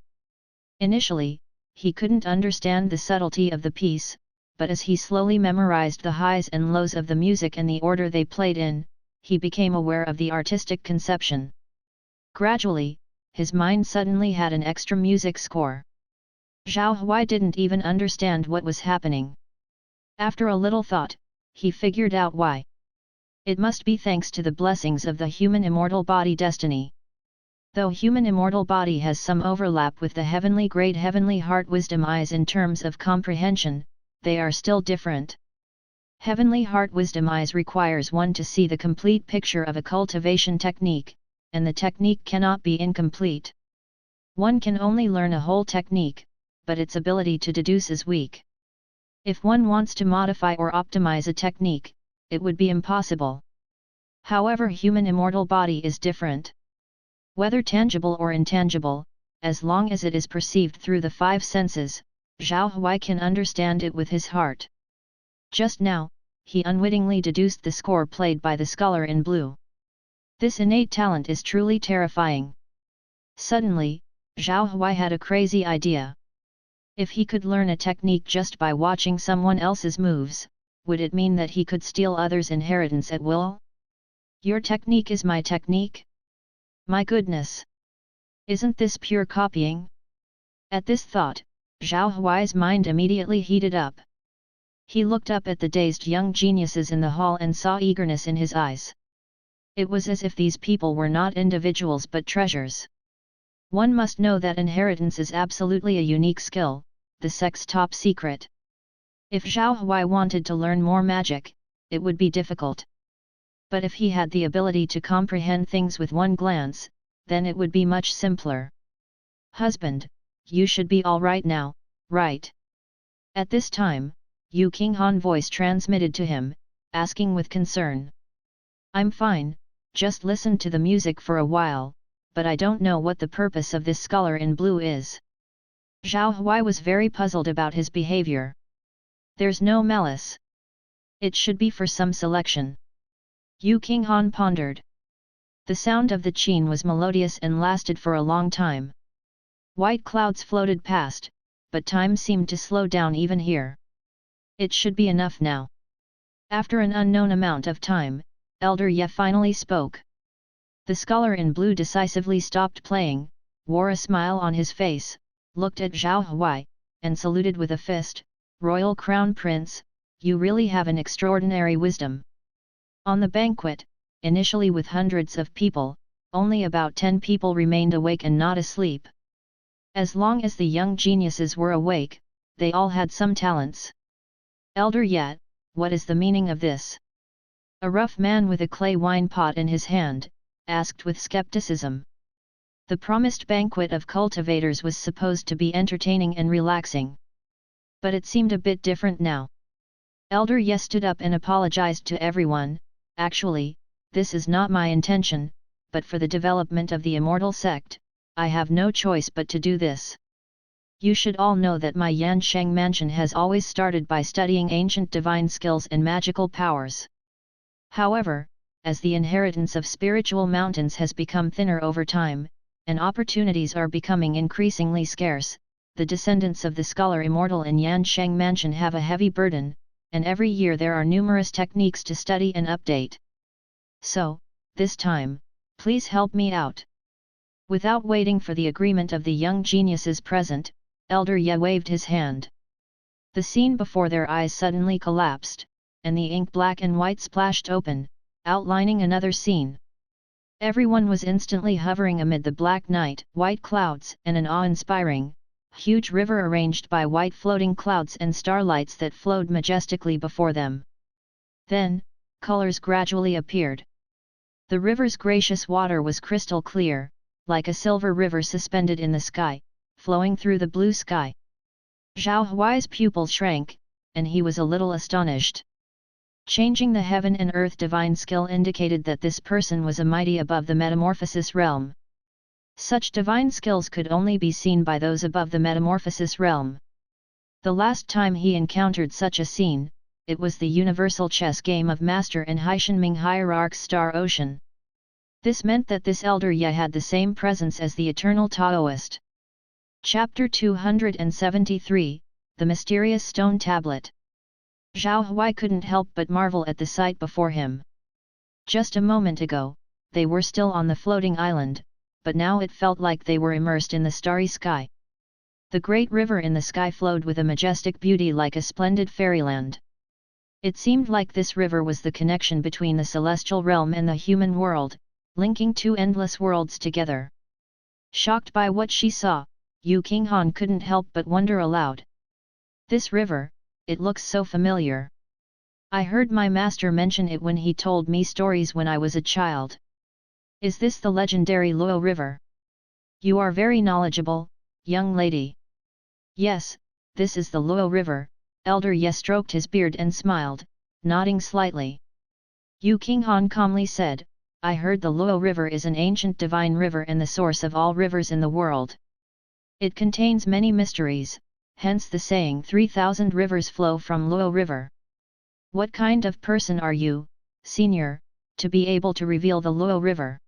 Initially, he couldn't understand the subtlety of the piece, but as he slowly memorized the highs and lows of the music and the order they played in, he became aware of the artistic conception. Gradually, his mind suddenly had an extra music score. Zhao Huai didn't even understand what was happening. After a little thought, he figured out why. It must be thanks to the blessings of the human immortal body destiny. Though human immortal body has some overlap with the heavenly great heavenly heart wisdom eyes in terms of comprehension, they are still different. Heavenly heart wisdom eyes requires one to see the complete picture of a cultivation technique, and the technique cannot be incomplete. One can only learn a whole technique, but its ability to deduce is weak. If one wants to modify or optimize a technique, it would be impossible. However, human immortal body is different. Whether tangible or intangible, as long as it is perceived through the five senses, Zhao Huai can understand it with his heart. Just now, he unwittingly deduced the score played by the scholar in blue. This innate talent is truly terrifying. Suddenly, Zhao Huai had a crazy idea. If he could learn a technique just by watching someone else's moves, would it mean that he could steal others' inheritance at will? Your technique is my technique? My goodness! Isn't this pure copying? At this thought, Zhao Huai's mind immediately heated up. He looked up at the dazed young geniuses in the hall and saw eagerness in his eyes. It was as if these people were not individuals but treasures. One must know that inheritance is absolutely a unique skill, the sect's top secret. If Zhao Huai wanted to learn more magic, it would be difficult. But if he had the ability to comprehend things with one glance, then it would be much simpler. Husband, you should be all right now, right? At this time, Yu Qinghan voice transmitted to him, asking with concern. I'm fine, just listen to the music for a while, but I don't know what the purpose of this scholar in blue is. Zhao Huai was very puzzled about his behavior. There's no malice. It should be for some selection. Yu Qinghan pondered. The sound of the qin was melodious and lasted for a long time. White clouds floated past, but time seemed to slow down even here. It should be enough now. After an unknown amount of time, Elder Ye finally spoke. The scholar in blue decisively stopped playing, wore a smile on his face, looked at Zhao Huai, and saluted with a fist. Royal Crown Prince, you really have an extraordinary wisdom. On the banquet, initially with hundreds of people, only about 10 people remained awake and not asleep. As long as the young geniuses were awake, they all had some talents. Elder Ye, what is the meaning of this? A rough man with a clay wine pot in his hand, asked with skepticism. The promised banquet of cultivators was supposed to be entertaining and relaxing. But it seemed a bit different now. Elder Ye stood up and apologized to everyone. Actually, this is not my intention, but for the development of the immortal sect, I have no choice but to do this. You should all know that my Yansheng mansion has always started by studying ancient divine skills and magical powers. However, as the inheritance of spiritual mountains has become thinner over time, and opportunities are becoming increasingly scarce, the descendants of the scholar immortal in Yansheng mansion have a heavy burden, and every year there are numerous techniques to study and update. So, this time, please help me out. Without waiting for the agreement of the young geniuses present, Elder Ye waved his hand. The scene before their eyes suddenly collapsed, and the ink black and white splashed open, outlining another scene. Everyone was instantly hovering amid the black night, white clouds, and an awe-inspiring, huge river arranged by white floating clouds and starlights that flowed majestically before them. Then, colors gradually appeared. The river's gracious water was crystal clear, like a silver river suspended in the sky, flowing through the blue sky. Zhao Huai's pupils shrank, and he was a little astonished. Changing the heaven and earth divine skill indicated that this person was a mighty above the metamorphosis realm. Such divine skills could only be seen by those above the metamorphosis realm. The last time he encountered such a scene, it was the universal chess game of Master and Haishenming Hierarch's Star Ocean. This meant that this Elder Ye had the same presence as the eternal Taoist. Chapter 273, The Mysterious Stone Tablet. Zhao Huai couldn't help but marvel at the sight before him. Just a moment ago, they were still on the floating island, but now it felt like they were immersed in the starry sky. The great river in the sky flowed with a majestic beauty like a splendid fairyland. It seemed like this river was the connection between the celestial realm and the human world, linking two endless worlds together. Shocked by what she saw, Yu Qinghan couldn't help but wonder aloud. This river, it looks so familiar. I heard my master mention it when he told me stories when I was a child. Is this the legendary Luo River? You are very knowledgeable, young lady. Yes, this is the Luo River. Elder Ye stroked his beard and smiled, nodding slightly. Yu Qinghan calmly said, I heard the Luo River is an ancient divine river and the source of all rivers in the world. It contains many mysteries, hence the saying 3,000 rivers flow from Luo River. What kind of person are you, senior, to be able to reveal the Luo River?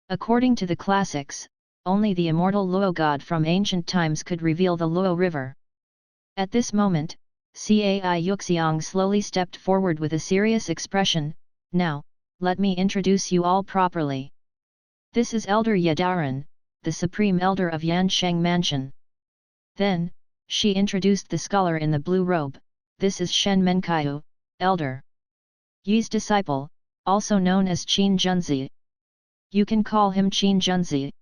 According to the classics, only the immortal Luo god from ancient times could reveal the Luo River. At this moment, Cai Yuxiang slowly stepped forward with a serious expression. Now, let me introduce you all properly. This is Elder Yadaran, the Supreme Elder of Yansheng Mansion. Then, she introduced the scholar in the blue robe. This is Shen Menkaiu, Elder Yi's disciple, also known as Qin Junzi. You can call him Qin Junzi.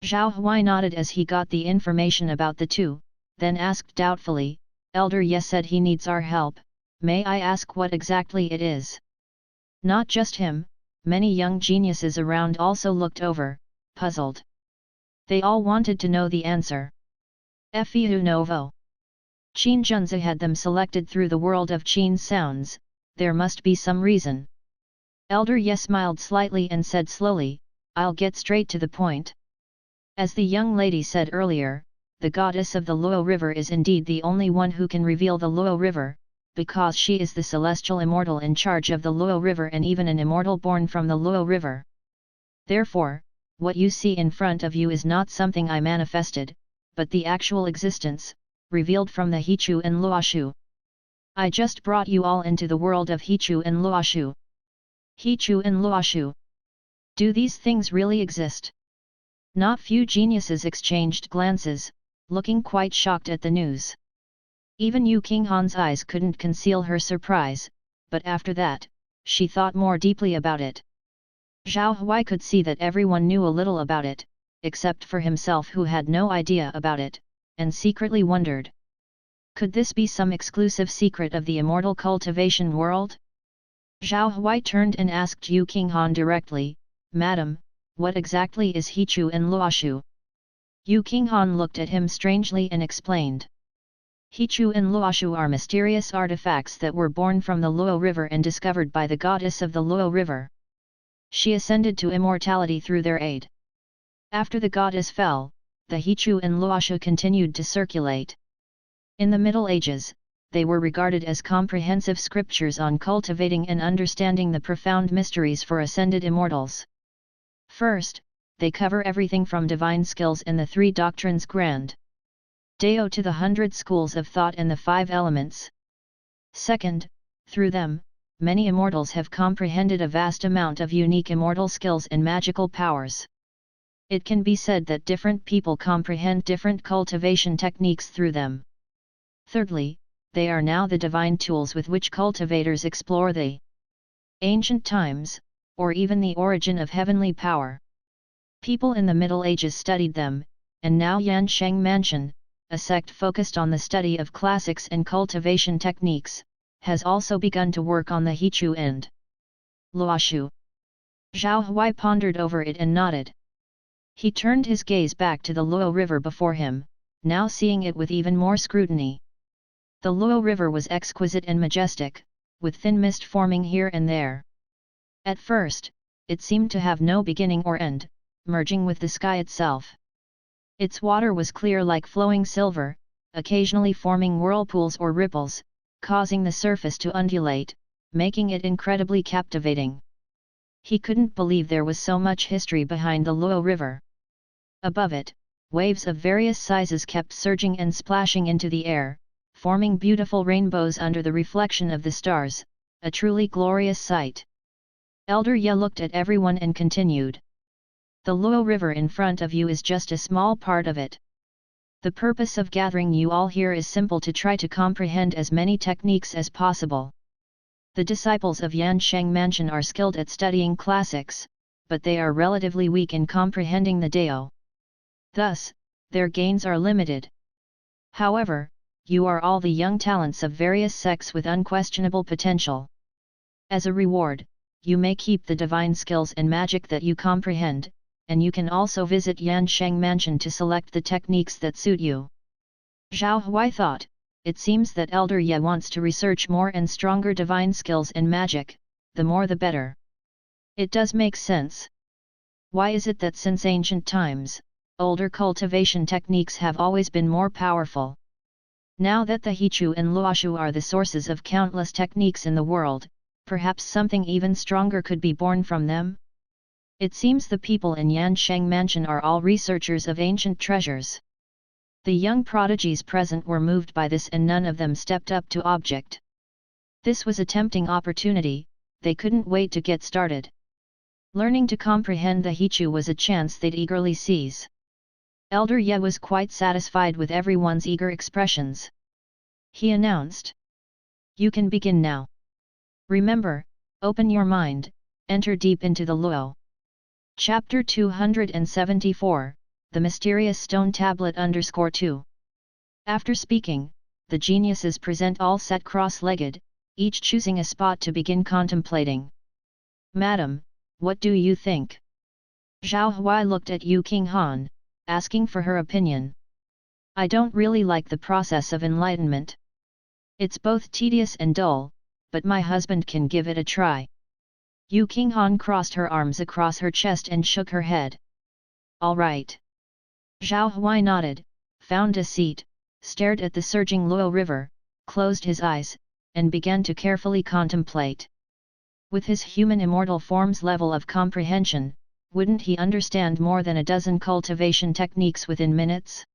Zhao Huai nodded as he got the information about the two, then asked doubtfully, Elder Ye said he needs our help, may I ask what exactly it is? Not just him, many young geniuses around also looked over, puzzled. They all wanted to know the answer. Feu Novo. Qin Junzi had them selected through the world of Qin sounds, there must be some reason. Elder Ye smiled slightly and said slowly, I'll get straight to the point. As the young lady said earlier, the goddess of the Luo River is indeed the only one who can reveal the Luo River, because she is the celestial immortal in charge of the Luo River and even an immortal born from the Luo River. Therefore, what you see in front of you is not something I manifested, but the actual existence, revealed from the Hichu and Luoshu. I just brought you all into the world of Hichu and Luoshu. Hichu and Luoshu. Do these things really exist? Not few geniuses exchanged glances, looking quite shocked at the news. Even Yu Qinghan's eyes couldn't conceal her surprise, but after that, she thought more deeply about it. Zhao Huai could see that everyone knew a little about it, except for himself who had no idea about it, and secretly wondered. Could this be some exclusive secret of the immortal cultivation world? Zhao Huai turned and asked Yu Qinghan directly, Madam, what exactly is Hichu and Luoshu? Yu Qinghan looked at him strangely and explained. Hichu and Luoshu are mysterious artifacts that were born from the Luo River and discovered by the goddess of the Luo River. She ascended to immortality through their aid. After the goddess fell, the Hichu and Luoshu continued to circulate. In the Middle Ages, they were regarded as comprehensive scriptures on cultivating and understanding the profound mysteries for ascended immortals. First, they cover everything from divine skills and the three doctrines grand Dao to the 100 schools of thought and the 5 elements. Second, through them, many immortals have comprehended a vast amount of unique immortal skills and magical powers. It can be said that different people comprehend different cultivation techniques through them. Thirdly, they are now the divine tools with which cultivators explore the ancient times, or even the origin of heavenly power. People in the Middle Ages studied them, and now Yansheng Mansion, a sect focused on the study of classics and cultivation techniques, has also begun to work on the Hichu and Luoshu. Zhao Huai pondered over it and nodded. He turned his gaze back to the Luo River before him, now seeing it with even more scrutiny. The Luo River was exquisite and majestic, with thin mist forming here and there. At first, it seemed to have no beginning or end, merging with the sky itself. Its water was clear like flowing silver, occasionally forming whirlpools or ripples, causing the surface to undulate, making it incredibly captivating. He couldn't believe there was so much history behind the Luo River. Above it, waves of various sizes kept surging and splashing into the air, forming beautiful rainbows under the reflection of the stars, a truly glorious sight. Elder Ye looked at everyone and continued. The Luo River in front of you is just a small part of it. The purpose of gathering you all here is simple: to try to comprehend as many techniques as possible. The disciples of Yansheng Mansion are skilled at studying classics, but they are relatively weak in comprehending the Dao. Thus, their gains are limited. However, you are all the young talents of various sects with unquestionable potential. As a reward, you may keep the divine skills and magic that you comprehend, and you can also visit Yansheng Mansion to select the techniques that suit you. Zhao Huai thought, it seems that Elder Ye wants to research more and stronger divine skills in magic, the more the better. It does make sense. Why is it that since ancient times, older cultivation techniques have always been more powerful? Now that the Hichu and Luoshu are the sources of countless techniques in the world, perhaps something even stronger could be born from them? It seems the people in Yansheng Mansion are all researchers of ancient treasures. The young prodigies present were moved by this, and none of them stepped up to object. This was a tempting opportunity, they couldn't wait to get started. Learning to comprehend the Hichu was a chance they'd eagerly seize. Elder Ye was quite satisfied with everyone's eager expressions. He announced, "You can begin now. Remember, open your mind, enter deep into the Luo." Chapter 274, The Mysterious Stone Tablet _2. After speaking, the geniuses present all sat cross-legged, each choosing a spot to begin contemplating. "Madam, what do you think?" Zhao Huai looked at Yu Qinghan, asking for her opinion. "I don't really like the process of enlightenment. It's both tedious and dull, but my husband can give it a try." Yu Qinghan crossed her arms across her chest and shook her head. "All right." Zhao Huai nodded, found a seat, stared at the surging Luo River, closed his eyes, and began to carefully contemplate. With his human immortal form's level of comprehension, wouldn't he understand more than a dozen cultivation techniques within minutes?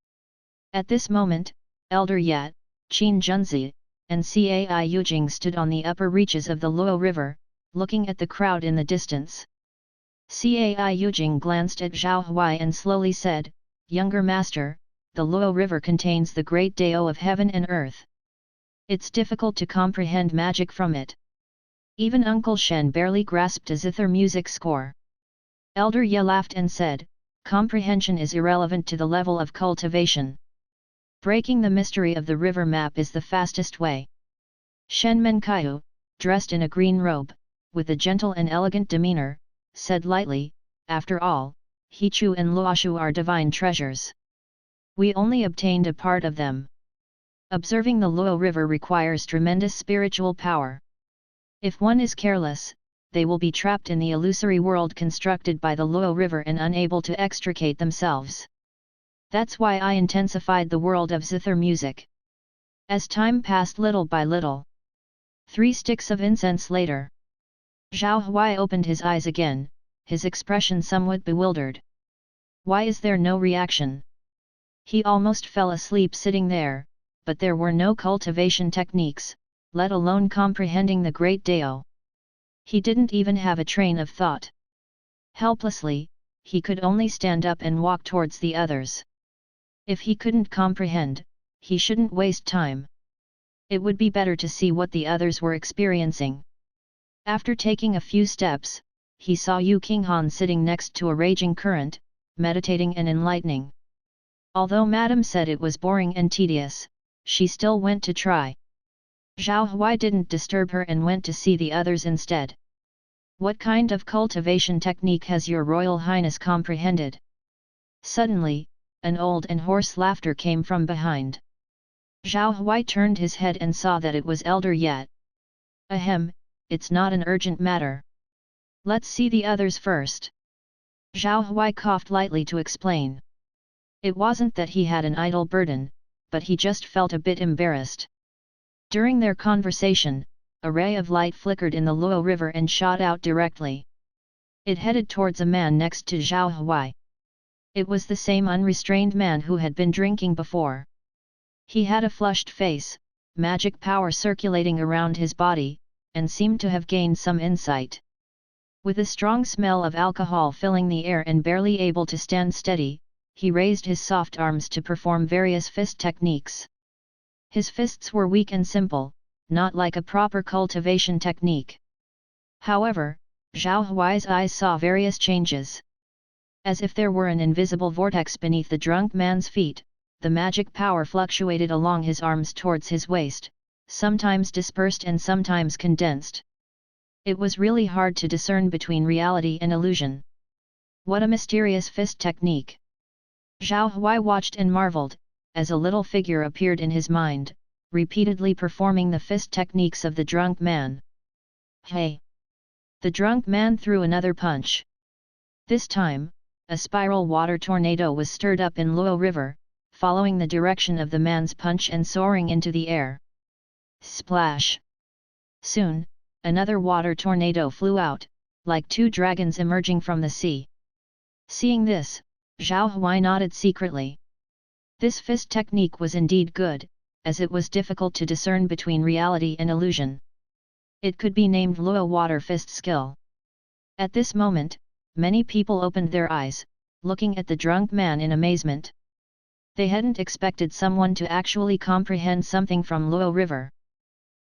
At this moment, Elder Ye, Qin Junzi, and Cai Yujing stood on the upper reaches of the Luo River, looking at the crowd in the distance. Cai Yujing glanced at Zhao Huai and slowly said, "Younger master, the Luo River contains the great Dao of heaven and earth. It's difficult to comprehend magic from it. Even Uncle Shen barely grasped a zither music score." Elder Ye laughed and said, "Comprehension is irrelevant to the level of cultivation. Breaking the mystery of the river map is the fastest way." Shen Menkaiu, dressed in a green robe, with a gentle and elegant demeanor, said lightly, "After all, Hichu and Luoshu are divine treasures. We only obtained a part of them. Observing the Luo River requires tremendous spiritual power. If one is careless, they will be trapped in the illusory world constructed by the Luo River and unable to extricate themselves. That's why I intensified the world of zither music." As time passed little by little, 3 sticks of incense later, Zhao Huai opened his eyes again, his expression somewhat bewildered. Why is there no reaction? He almost fell asleep sitting there, but there were no cultivation techniques, let alone comprehending the great Dao. He didn't even have a train of thought. Helplessly, he could only stand up and walk towards the others. If he couldn't comprehend, he shouldn't waste time. It would be better to see what the others were experiencing. After taking a few steps, he saw Yu Qinghan sitting next to a raging current, meditating and enlightening. Although Madame said it was boring and tedious, she still went to try. Zhao Huai didn't disturb her and went to see the others instead. "What kind of cultivation technique has your Royal Highness comprehended?" Suddenly, an old and hoarse laughter came from behind. Zhao Huai turned his head and saw that it was Elder Ye. "Ahem, it's not an urgent matter. Let's see the others first." Zhao Huai coughed lightly to explain. It wasn't that he had an idle burden, but he just felt a bit embarrassed. During their conversation, a ray of light flickered in the Luo River and shot out directly. It headed towards a man next to Zhao Huai. It was the same unrestrained man who had been drinking before. He had a flushed face, magic power circulating around his body, and seemed to have gained some insight. With a strong smell of alcohol filling the air and barely able to stand steady, he raised his soft arms to perform various fist techniques. His fists were weak and simple, not like a proper cultivation technique. However, Zhao Huai's eyes saw various changes. As if there were an invisible vortex beneath the drunk man's feet, the magic power fluctuated along his arms towards his waist, sometimes dispersed and sometimes condensed. It was really hard to discern between reality and illusion. What a mysterious fist technique! Zhao Huai watched and marveled, as a little figure appeared in his mind, repeatedly performing the fist techniques of the drunk man. Hey! The drunk man threw another punch. This time, a spiral water tornado was stirred up in Luo River, following the direction of the man's punch and soaring into the air. Splash! Soon, another water tornado flew out, like two dragons emerging from the sea. Seeing this, Zhao Huai nodded secretly. This fist technique was indeed good, as it was difficult to discern between reality and illusion. It could be named Luo Water Fist Skill. At this moment, many people opened their eyes, looking at the drunk man in amazement. They hadn't expected someone to actually comprehend something from Luo River.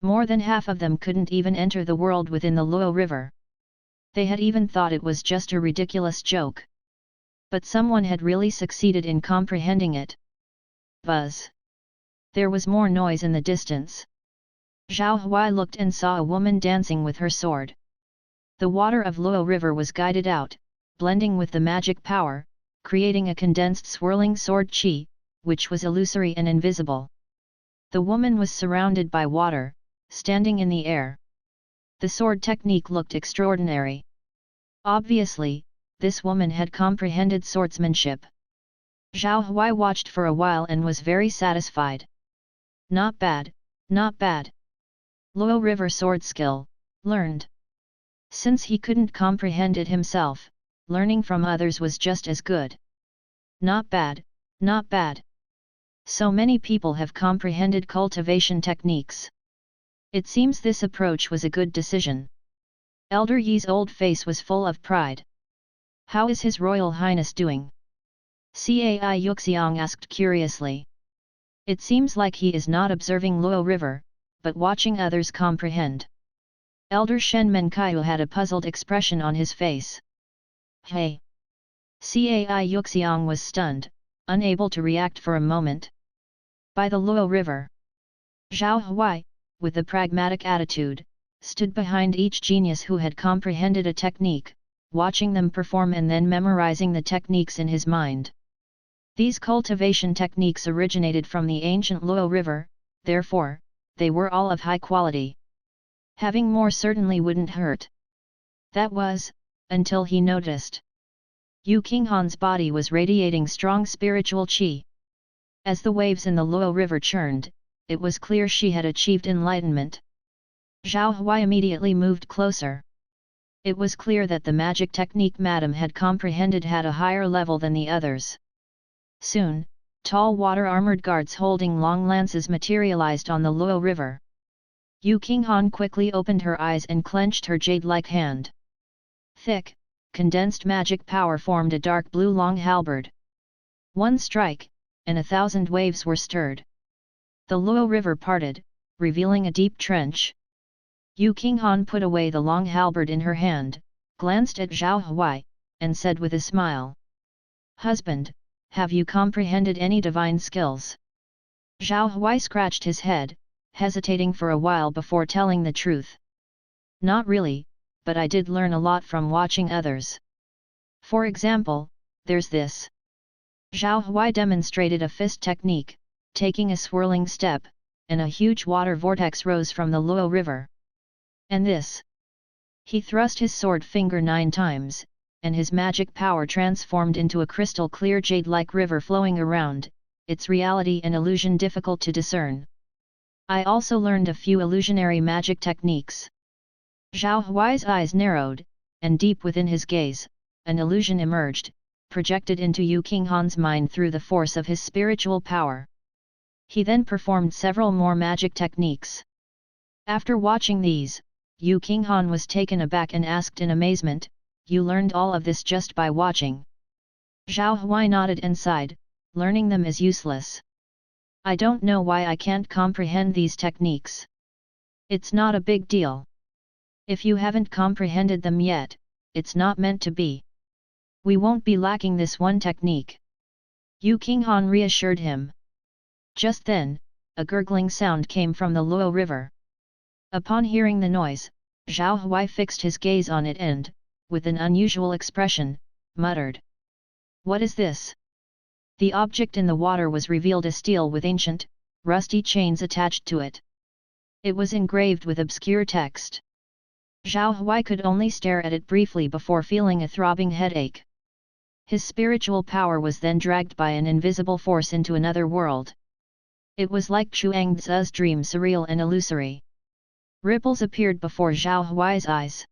More than half of them couldn't even enter the world within the Luo River. They had even thought it was just a ridiculous joke. But someone had really succeeded in comprehending it. Buzz! There was more noise in the distance. Zhao Huai looked and saw a woman dancing with her sword. The water of Luo River was guided out, blending with the magic power, creating a condensed swirling sword qi, which was illusory and invisible. The woman was surrounded by water, standing in the air. The sword technique looked extraordinary. Obviously, this woman had comprehended swordsmanship. Zhao Huai watched for a while and was very satisfied. Not bad, not bad. Luo River sword skill, learned. Since he couldn't comprehend it himself, learning from others was just as good. Not bad, not bad. So many people have comprehended cultivation techniques. It seems this approach was a good decision. Elder Yi's old face was full of pride. How is His Royal Highness doing? Cai Yuxiang asked curiously. It seems like he is not observing Luo River, but watching others comprehend. Elder Shen Menkaiu had a puzzled expression on his face. Hey! Cai Yuxiang was stunned, unable to react for a moment. By the Luo River. Zhao Huai, with a pragmatic attitude, stood behind each genius who had comprehended a technique, watching them perform and then memorizing the techniques in his mind. These cultivation techniques originated from the ancient Luo River, therefore, they were all of high quality. Having more certainly wouldn't hurt. That was, until he noticed. Yu Qinghan's body was radiating strong spiritual qi. As the waves in the Luo River churned, it was clear she had achieved enlightenment. Zhao Huai immediately moved closer. It was clear that the magic technique Madame had comprehended had a higher level than the others. Soon, tall water-armored guards holding long lances materialized on the Luo River. Yu Qinghan quickly opened her eyes and clenched her jade-like hand. Thick, condensed magic power formed a dark blue long halberd. One strike, and 1,000 waves were stirred. The Luo River parted, revealing a deep trench. Yu Qinghan put away the long halberd in her hand, glanced at Zhao Huai, and said with a smile. Husband, have you comprehended any divine skills? Zhao Huai scratched his head, hesitating for a while before telling the truth. Not really, but I did learn a lot from watching others. For example, there's this. Zhao Huai demonstrated a fist technique, taking a swirling step, and a huge water vortex rose from the Luo River. And this. He thrust his sword finger 9 times, and his magic power transformed into a crystal-clear jade-like river flowing around, its reality and illusion difficult to discern. I also learned a few illusionary magic techniques. Zhao Huai's eyes narrowed, and deep within his gaze, an illusion emerged, projected into Yu Qinghan's mind through the force of his spiritual power. He then performed several more magic techniques. After watching these, Yu Qinghan was taken aback and asked in amazement, You learned all of this just by watching? Zhao Huai nodded and sighed, learning them is useless. I don't know why I can't comprehend these techniques. It's not a big deal. If you haven't comprehended them yet, it's not meant to be. We won't be lacking this one technique. Yu Qinghan reassured him. Just then, a gurgling sound came from the Luo River. Upon hearing the noise, Zhao Huai fixed his gaze on it and, with an unusual expression, muttered. What is this? The object in the water was revealed a stele with ancient, rusty chains attached to it. It was engraved with obscure text. Zhao Huai could only stare at it briefly before feeling a throbbing headache. His spiritual power was then dragged by an invisible force into another world. It was like Chuangzi's dream, surreal and illusory. Ripples appeared before Zhao Huai's eyes.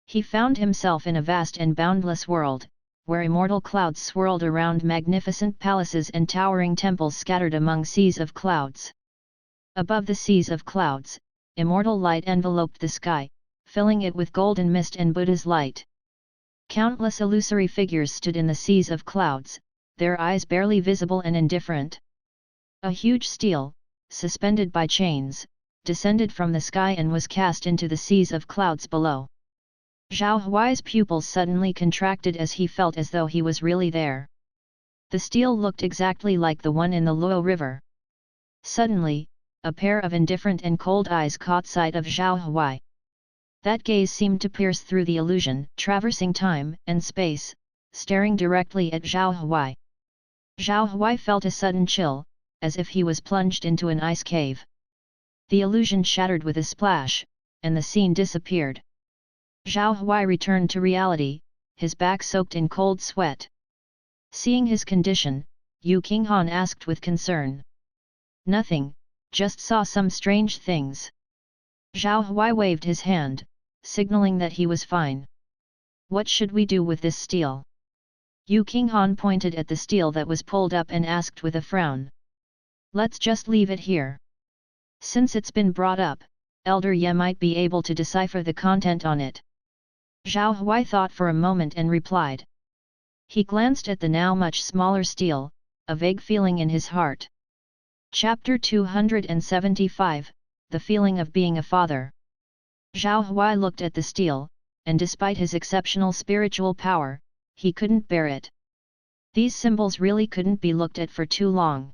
He found himself in a vast and boundless world, where immortal clouds swirled around magnificent palaces and towering temples scattered among seas of clouds. Above the seas of clouds, immortal light enveloped the sky, filling it with golden mist and Buddha's light. Countless illusory figures stood in the seas of clouds, their eyes barely visible and indifferent. A huge stele, suspended by chains, descended from the sky and was cast into the seas of clouds below. Zhao Huai's pupils suddenly contracted as he felt as though he was really there. The stele looked exactly like the one in the Luo River. Suddenly, a pair of indifferent and cold eyes caught sight of Zhao Huai. That gaze seemed to pierce through the illusion, traversing time and space, staring directly at Zhao Huai. Zhao Huai felt a sudden chill, as if he was plunged into an ice cave. The illusion shattered with a splash, and the scene disappeared. Zhao Huai returned to reality, his back soaked in cold sweat. Seeing his condition, Yu Qinghan asked with concern. "Nothing, just saw some strange things." Zhao Huai waved his hand, signaling that he was fine. "What should we do with this stele?" Yu Qinghan pointed at the stele that was pulled up and asked with a frown. "Let's just leave it here. Since it's been brought up, Elder Ye might be able to decipher the content on it." Zhao Huai thought for a moment and replied. He glanced at the now much smaller stele, a vague feeling in his heart. Chapter 275, The Feeling of Being a Father. Zhao Huai looked at the stele, and despite his exceptional spiritual power, he couldn't bear it. These symbols really couldn't be looked at for too long.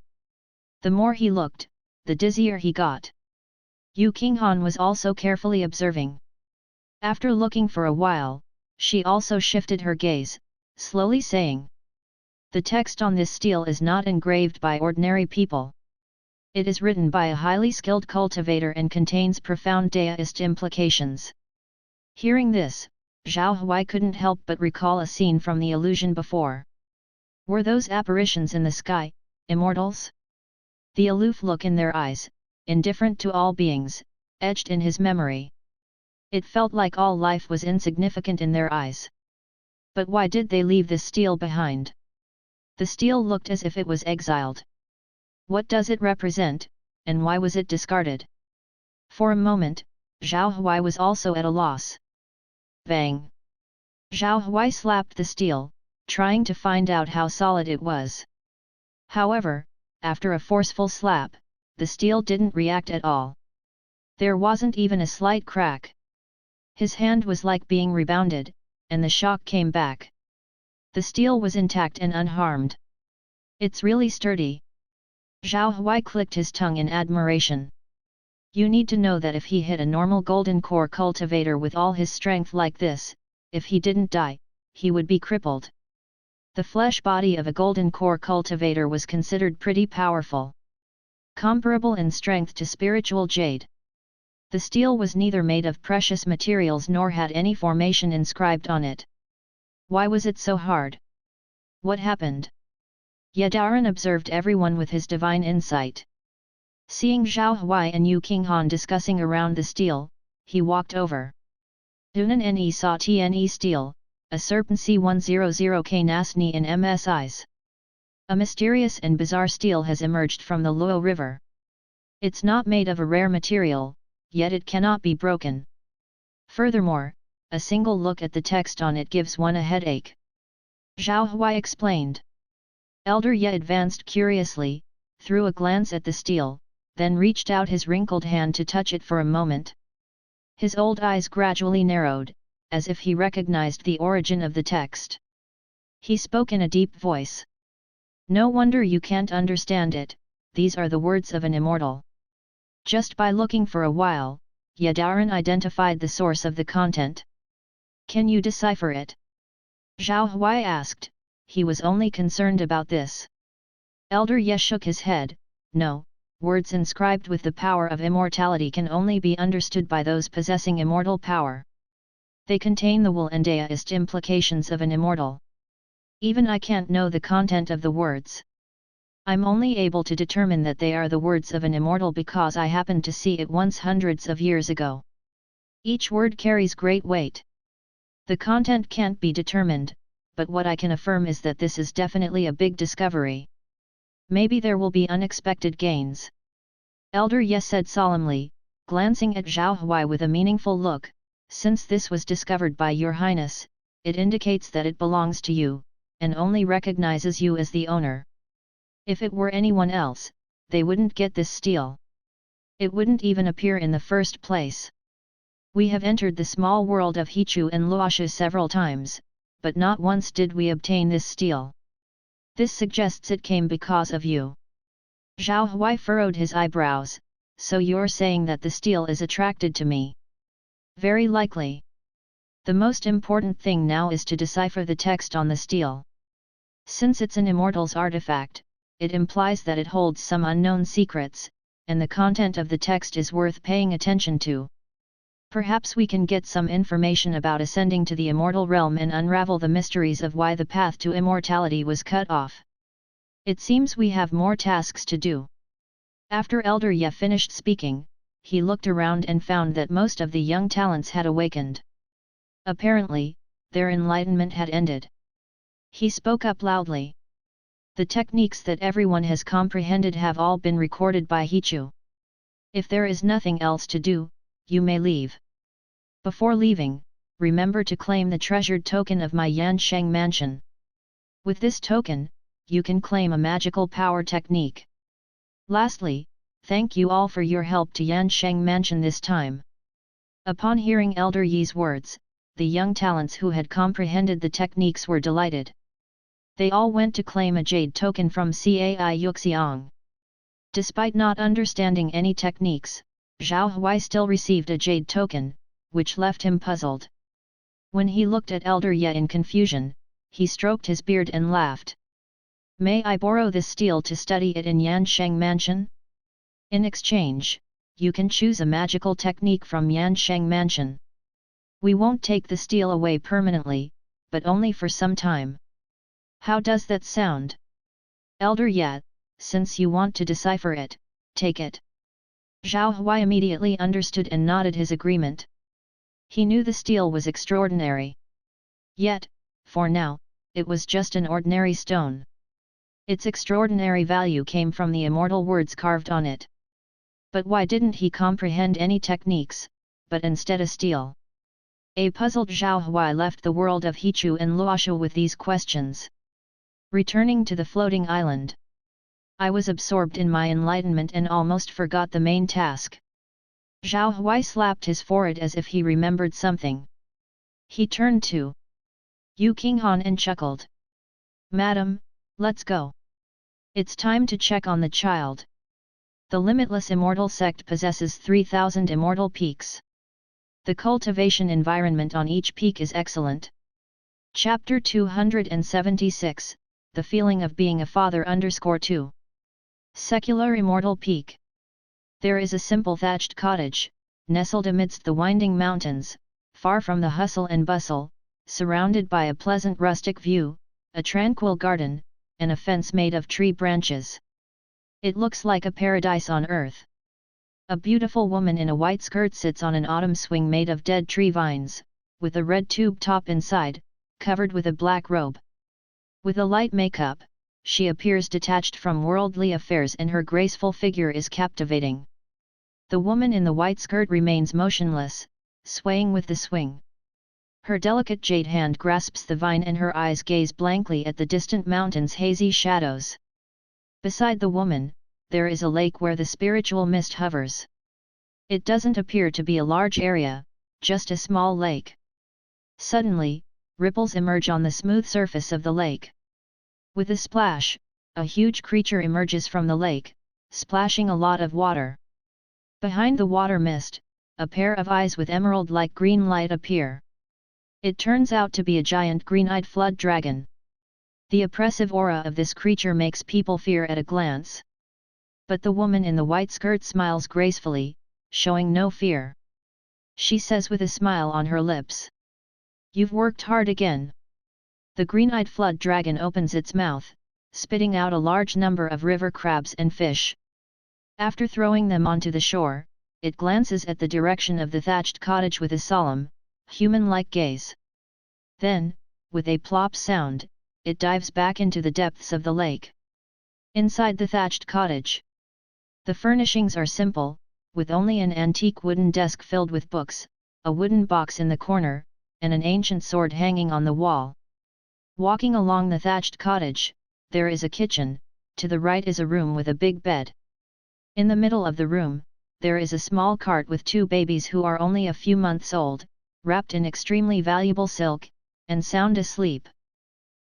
The more he looked, the dizzier he got. Yu Qinghan was also carefully observing. After looking for a while, she also shifted her gaze, slowly saying, "The text on this stele is not engraved by ordinary people. It is written by a highly skilled cultivator and contains profound Taoist implications." Hearing this, Zhao Huai couldn't help but recall a scene from the illusion before. Were those apparitions in the sky, immortals? The aloof look in their eyes, indifferent to all beings, etched in his memory. It felt like all life was insignificant in their eyes. But why did they leave this stele behind? The stele looked as if it was exiled. What does it represent, and why was it discarded? For a moment, Zhao Huai was also at a loss. Bang! Zhao Huai slapped the stele, trying to find out how solid it was. However, after a forceful slap, the stele didn't react at all. There wasn't even a slight crack. His hand was like being rebounded, and the shock came back. The stele was intact and unharmed. "It's really sturdy." Zhao Huai clicked his tongue in admiration. You need to know that if he hit a normal golden core cultivator with all his strength like this, if he didn't die, he would be crippled. The flesh body of a golden core cultivator was considered pretty powerful. Comparable in strength to spiritual jade. The stele was neither made of precious materials nor had any formation inscribed on it. Why was it so hard? What happened? Yadaran observed everyone with his divine insight. Seeing Zhao Huai and Yu Qinghan discussing around the stele, he walked over. Dunan ne saw tne stele, a serpent C100K Nasni in MSIs. A mysterious and bizarre stele has emerged from the Luo River. It's not made of a rare material, yet it cannot be broken. Furthermore, a single look at the text on it gives one a headache. Zhao Huai explained. Elder Ye advanced curiously, threw a glance at the stele, then reached out his wrinkled hand to touch it for a moment. His old eyes gradually narrowed, as if he recognized the origin of the text. He spoke in a deep voice. No wonder you can't understand it, these are the words of an immortal. Just by looking for a while, Yadaran identified the source of the content. Can you decipher it? Zhao Huai asked, he was only concerned about this. Elder Ye shook his head. No, words inscribed with the power of immortality can only be understood by those possessing immortal power. They contain the will and deist implications of an immortal. Even I can't know the content of the words. I'm only able to determine that they are the words of an immortal because I happened to see it once hundreds of years ago. Each word carries great weight. The content can't be determined, but what I can affirm is that this is definitely a big discovery. Maybe there will be unexpected gains. Elder Ye said solemnly, glancing at Zhao Huai with a meaningful look, since this was discovered by your highness, it indicates that it belongs to you, and only recognizes you as the owner. If it were anyone else, they wouldn't get this steal. It wouldn't even appear in the first place. We have entered the small world of Hichu and Luoshu several times, but not once did we obtain this steal. This suggests it came because of you. Zhao Huai furrowed his eyebrows. So you're saying that the steal is attracted to me? Very likely. The most important thing now is to decipher the text on the steal. Since it's an immortal's artifact, it implies that it holds some unknown secrets, and the content of the text is worth paying attention to. Perhaps we can get some information about ascending to the immortal realm and unravel the mysteries of why the path to immortality was cut off. It seems we have more tasks to do. After Elder Ye finished speaking, he looked around and found that most of the young talents had awakened. Apparently, their enlightenment had ended. He spoke up loudly. The techniques that everyone has comprehended have all been recorded by Hichu. If there is nothing else to do, you may leave. Before leaving, remember to claim the treasured token of my Yansheng mansion. With this token, you can claim a magical power technique. Lastly, thank you all for your help to Yansheng mansion this time. Upon hearing Elder Ye's words, the young talents who had comprehended the techniques were delighted. They all went to claim a jade token from Cai Yuxiang. Despite not understanding any techniques, Zhao Huai still received a jade token, which left him puzzled. When he looked at Elder Ye in confusion, he stroked his beard and laughed. May I borrow this steel to study it in Yansheng Mansion? In exchange, you can choose a magical technique from Yansheng Mansion. We won't take the steel away permanently, but only for some time. How does that sound? Elder Ye, since you want to decipher it, take it. Zhao Huai immediately understood and nodded his agreement. He knew the steel was extraordinary. Yet, for now, it was just an ordinary stone. Its extraordinary value came from the immortal words carved on it. But why didn't he comprehend any techniques, but instead a steel? A puzzled Zhao Huai left the world of Hichu and Luoshu with these questions. Returning to the floating island. I was absorbed in my enlightenment and almost forgot the main task. Zhao Huai slapped his forehead as if he remembered something. He turned to Yu Qinghan and chuckled. Madam, let's go. It's time to check on the child. The Limitless Immortal Sect possesses 3,000 immortal peaks. The cultivation environment on each peak is excellent. Chapter 276, The Feeling of Being a Father _2. Secular Immortal Peak. There is a simple thatched cottage, nestled amidst the winding mountains, far from the hustle and bustle, surrounded by a pleasant rustic view, a tranquil garden, and a fence made of tree branches. It looks like a paradise on earth. A beautiful woman in a white skirt sits on an autumn swing made of dead tree vines, with a red tube top inside, covered with a black robe. With a light makeup, she appears detached from worldly affairs and her graceful figure is captivating. The woman in the white skirt remains motionless, swaying with the swing. Her delicate jade hand grasps the vine and her eyes gaze blankly at the distant mountains' hazy shadows. Beside the woman, there is a lake where the spiritual mist hovers. It doesn't appear to be a large area, just a small lake. Suddenly, ripples emerge on the smooth surface of the lake. With a splash, a huge creature emerges from the lake, splashing a lot of water. Behind the water mist, a pair of eyes with emerald-like green light appear. It turns out to be a giant green-eyed flood dragon. The oppressive aura of this creature makes people fear at a glance. But the woman in the white skirt smiles gracefully, showing no fear. She says with a smile on her lips, "You've worked hard again." The green-eyed flood dragon opens its mouth, spitting out a large number of river crabs and fish. After throwing them onto the shore, it glances at the direction of the thatched cottage with a solemn, human-like gaze. Then, with a plop sound, it dives back into the depths of the lake. Inside the thatched cottage, the furnishings are simple, with only an antique wooden desk filled with books, a wooden box in the corner, and an ancient sword hanging on the wall. Walking along the thatched cottage, there is a kitchen, to the right is a room with a big bed. In the middle of the room, there is a small cart with two babies who are only a few months old, wrapped in extremely valuable silk, and sound asleep.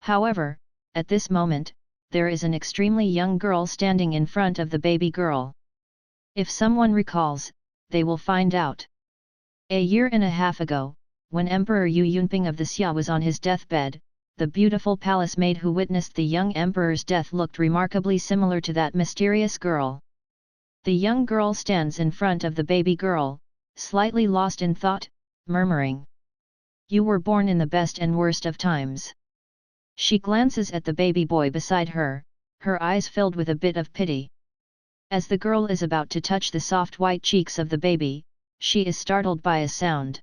However, at this moment, there is an extremely young girl standing in front of the baby girl. If someone recalls, they will find out. A year and a half ago, when Emperor Yu Yunping of the Xia was on his deathbed, the beautiful palace maid who witnessed the young emperor's death looked remarkably similar to that mysterious girl. The young girl stands in front of the baby girl, slightly lost in thought, murmuring, "You were born in the best and worst of times." She glances at the baby boy beside her, her eyes filled with a bit of pity. As the girl is about to touch the soft white cheeks of the baby, she is startled by a sound.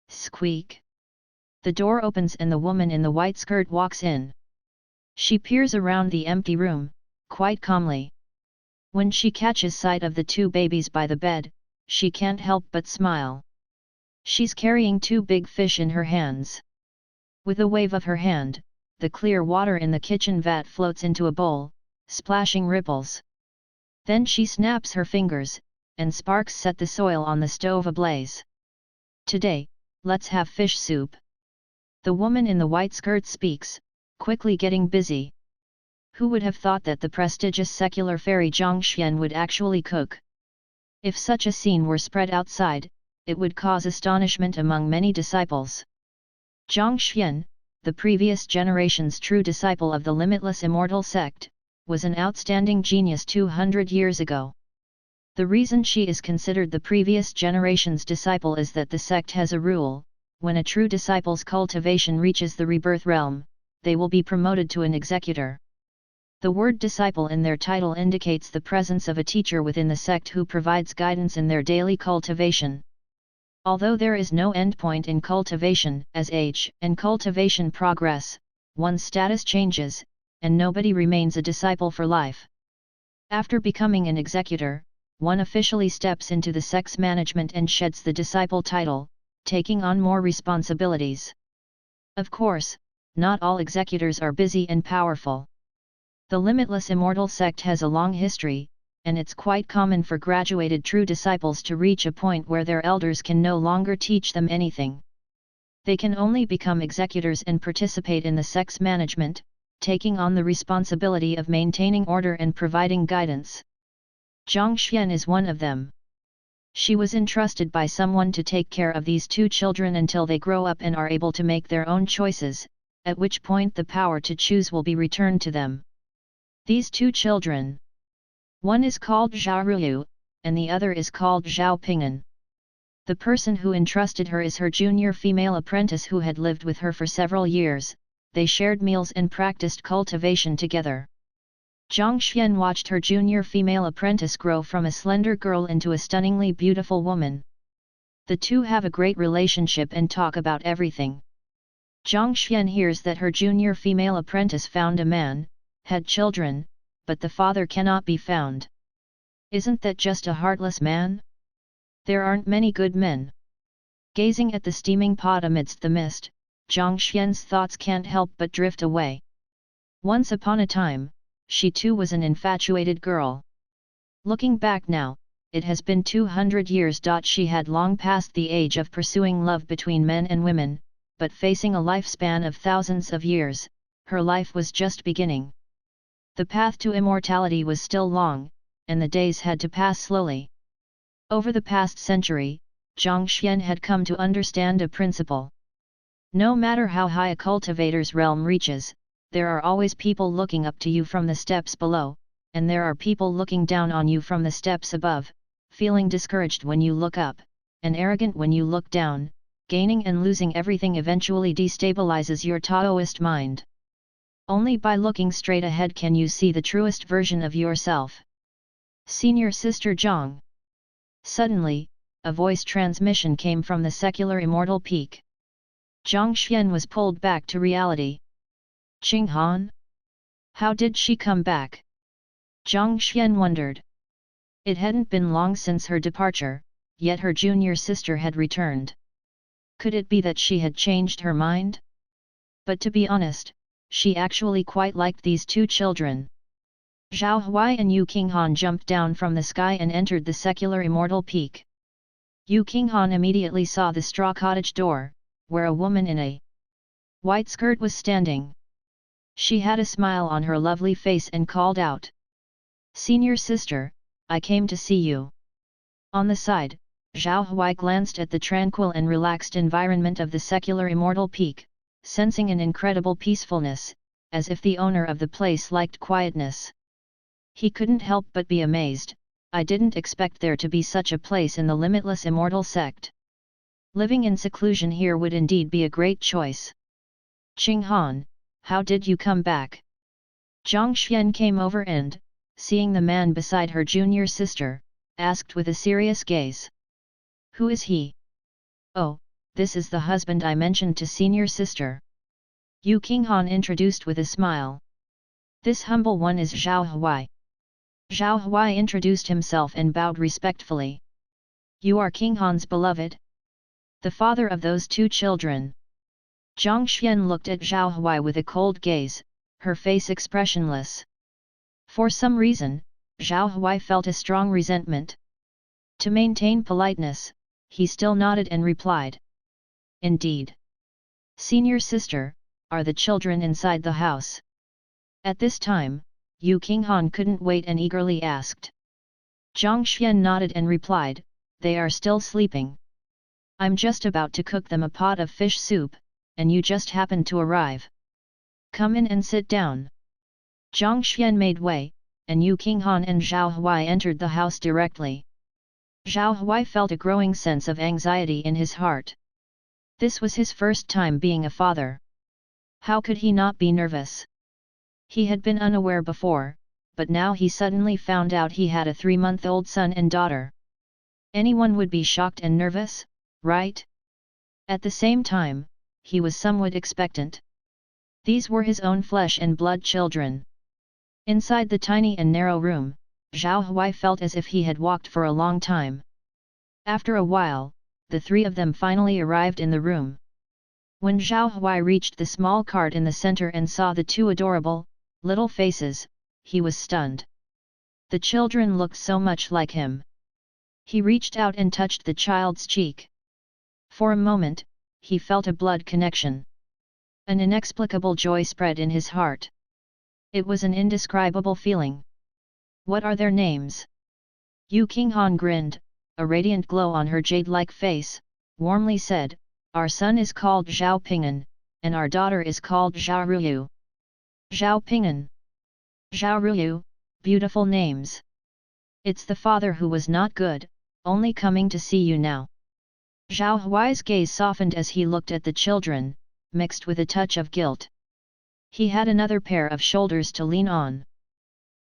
Squeak! The door opens and the woman in the white skirt walks in. She peers around the empty room, quite calmly. When she catches sight of the two babies by the bed, she can't help but smile. She's carrying two big fish in her hands. With a wave of her hand, the clear water in the kitchen vat floats into a bowl, splashing ripples. Then she snaps her fingers, and sparks set the soil on the stove ablaze. "Today, let's have fish soup." The woman in the white skirt speaks, quickly getting busy. Who would have thought that the prestigious secular fairy Zhang Xian would actually cook? If such a scene were spread outside, it would cause astonishment among many disciples. Zhang Xian, the previous generation's true disciple of the limitless immortal sect, was an outstanding genius 200 years ago. The reason she is considered the previous generation's disciple is that the sect has a rule: when a true disciple's cultivation reaches the rebirth realm, they will be promoted to an executor. The word disciple in their title indicates the presence of a teacher within the sect who provides guidance in their daily cultivation. Although there is no endpoint in cultivation, as age and cultivation progress, one's status changes, and nobody remains a disciple for life. After becoming an executor, one officially steps into the sect's management and sheds the disciple title, taking on more responsibilities. Of course, not all executors are busy and powerful. The limitless immortal sect has a long history, and it's quite common for graduated true disciples to reach a point where their elders can no longer teach them anything. They can only become executors and participate in the sect's management, taking on the responsibility of maintaining order and providing guidance. Zhang Xian is one of them. She was entrusted by someone to take care of these two children until they grow up and are able to make their own choices, at which point the power to choose will be returned to them. These two children. One is called Zhao Ruyu, and the other is called Zhao Ping'an. The person who entrusted her is her junior female apprentice who had lived with her for several years. They shared meals and practiced cultivation together. Zhang Xian watched her junior female apprentice grow from a slender girl into a stunningly beautiful woman. The two have a great relationship and talk about everything. Zhang Xian hears that her junior female apprentice found a man, had children, but the father cannot be found. Isn't that just a heartless man? There aren't many good men. Gazing at the steaming pot amidst the mist, Zhang Xian's thoughts can't help but drift away. Once upon a time, she too was an infatuated girl. Looking back now, it has been 200 years. She had long passed the age of pursuing love between men and women, but facing a lifespan of thousands of years, her life was just beginning. The path to immortality was still long, and the days had to pass slowly. Over the past century, Zhang Xian had come to understand a principle. No matter how high a cultivator's realm reaches, there are always people looking up to you from the steps below, and there are people looking down on you from the steps above, feeling discouraged when you look up, and arrogant when you look down. Gaining and losing everything eventually destabilizes your Taoist mind. Only by looking straight ahead can you see the truest version of yourself. Senior Sister Zhang. Suddenly, a voice transmission came from the secular immortal peak. Zhang Xian was pulled back to reality. Qing Han? How did she come back? Zhang Xian wondered. It hadn't been long since her departure, yet her junior sister had returned. Could it be that she had changed her mind? But to be honest, she actually quite liked these two children. Zhao Huai and Yu Qinghan jumped down from the sky and entered the secular immortal peak. Yu Qinghan immediately saw the straw cottage door, where a woman in a white skirt was standing. She had a smile on her lovely face and called out, "Senior sister, I came to see you." On the side, Zhao Huai glanced at the tranquil and relaxed environment of the secular immortal peak, sensing an incredible peacefulness, as if the owner of the place liked quietness. He couldn't help but be amazed. I didn't expect there to be such a place in the limitless immortal sect. Living in seclusion here would indeed be a great choice. Qing Han, how did you come back? Zhang Xian came over and, seeing the man beside her junior sister, asked with a serious gaze. Who is he? Oh, this is the husband I mentioned to senior sister. Yu Qinghan introduced with a smile. This humble one is Zhao Huai. Zhao Huai introduced himself and bowed respectfully. You are Qinghan's beloved? The father of those two children. Zhang Xian looked at Zhao Huai with a cold gaze, her face expressionless. For some reason, Zhao Huai felt a strong resentment. To maintain politeness, he still nodded and replied. Indeed. Senior sister, are the children inside the house? At this time, Yu Qinghan couldn't wait and eagerly asked. Zhang Xian nodded and replied, they are still sleeping. I'm just about to cook them a pot of fish soup, and you just happened to arrive. Come in and sit down. Zhang Xian made way, and Yu Qinghan and Zhao Huai entered the house directly. Zhao Huai felt a growing sense of anxiety in his heart. This was his first time being a father. How could he not be nervous? He had been unaware before, but now he suddenly found out he had a 3-month-old son and daughter. Anyone would be shocked and nervous, right? At the same time, he was somewhat expectant. These were his own flesh and blood children. Inside the tiny and narrow room, Zhao Huai felt as if he had walked for a long time. After a while, the three of them finally arrived in the room. When Zhao Huai reached the small cart in the center and saw the two adorable, little faces, he was stunned. The children looked so much like him. He reached out and touched the child's cheek. For a moment, he felt a blood connection. An inexplicable joy spread in his heart. It was an indescribable feeling. What are their names? Yu Qinghan grinned, a radiant glow on her jade-like face, warmly said, our son is called Zhao Ping'an, and our daughter is called Zhao Ruyu. Zhao Ping'an. Zhao Ruyu, beautiful names. It's the father who was not good, only coming to see you now. Zhao Huai's gaze softened as he looked at the children, mixed with a touch of guilt. He had another pair of shoulders to lean on.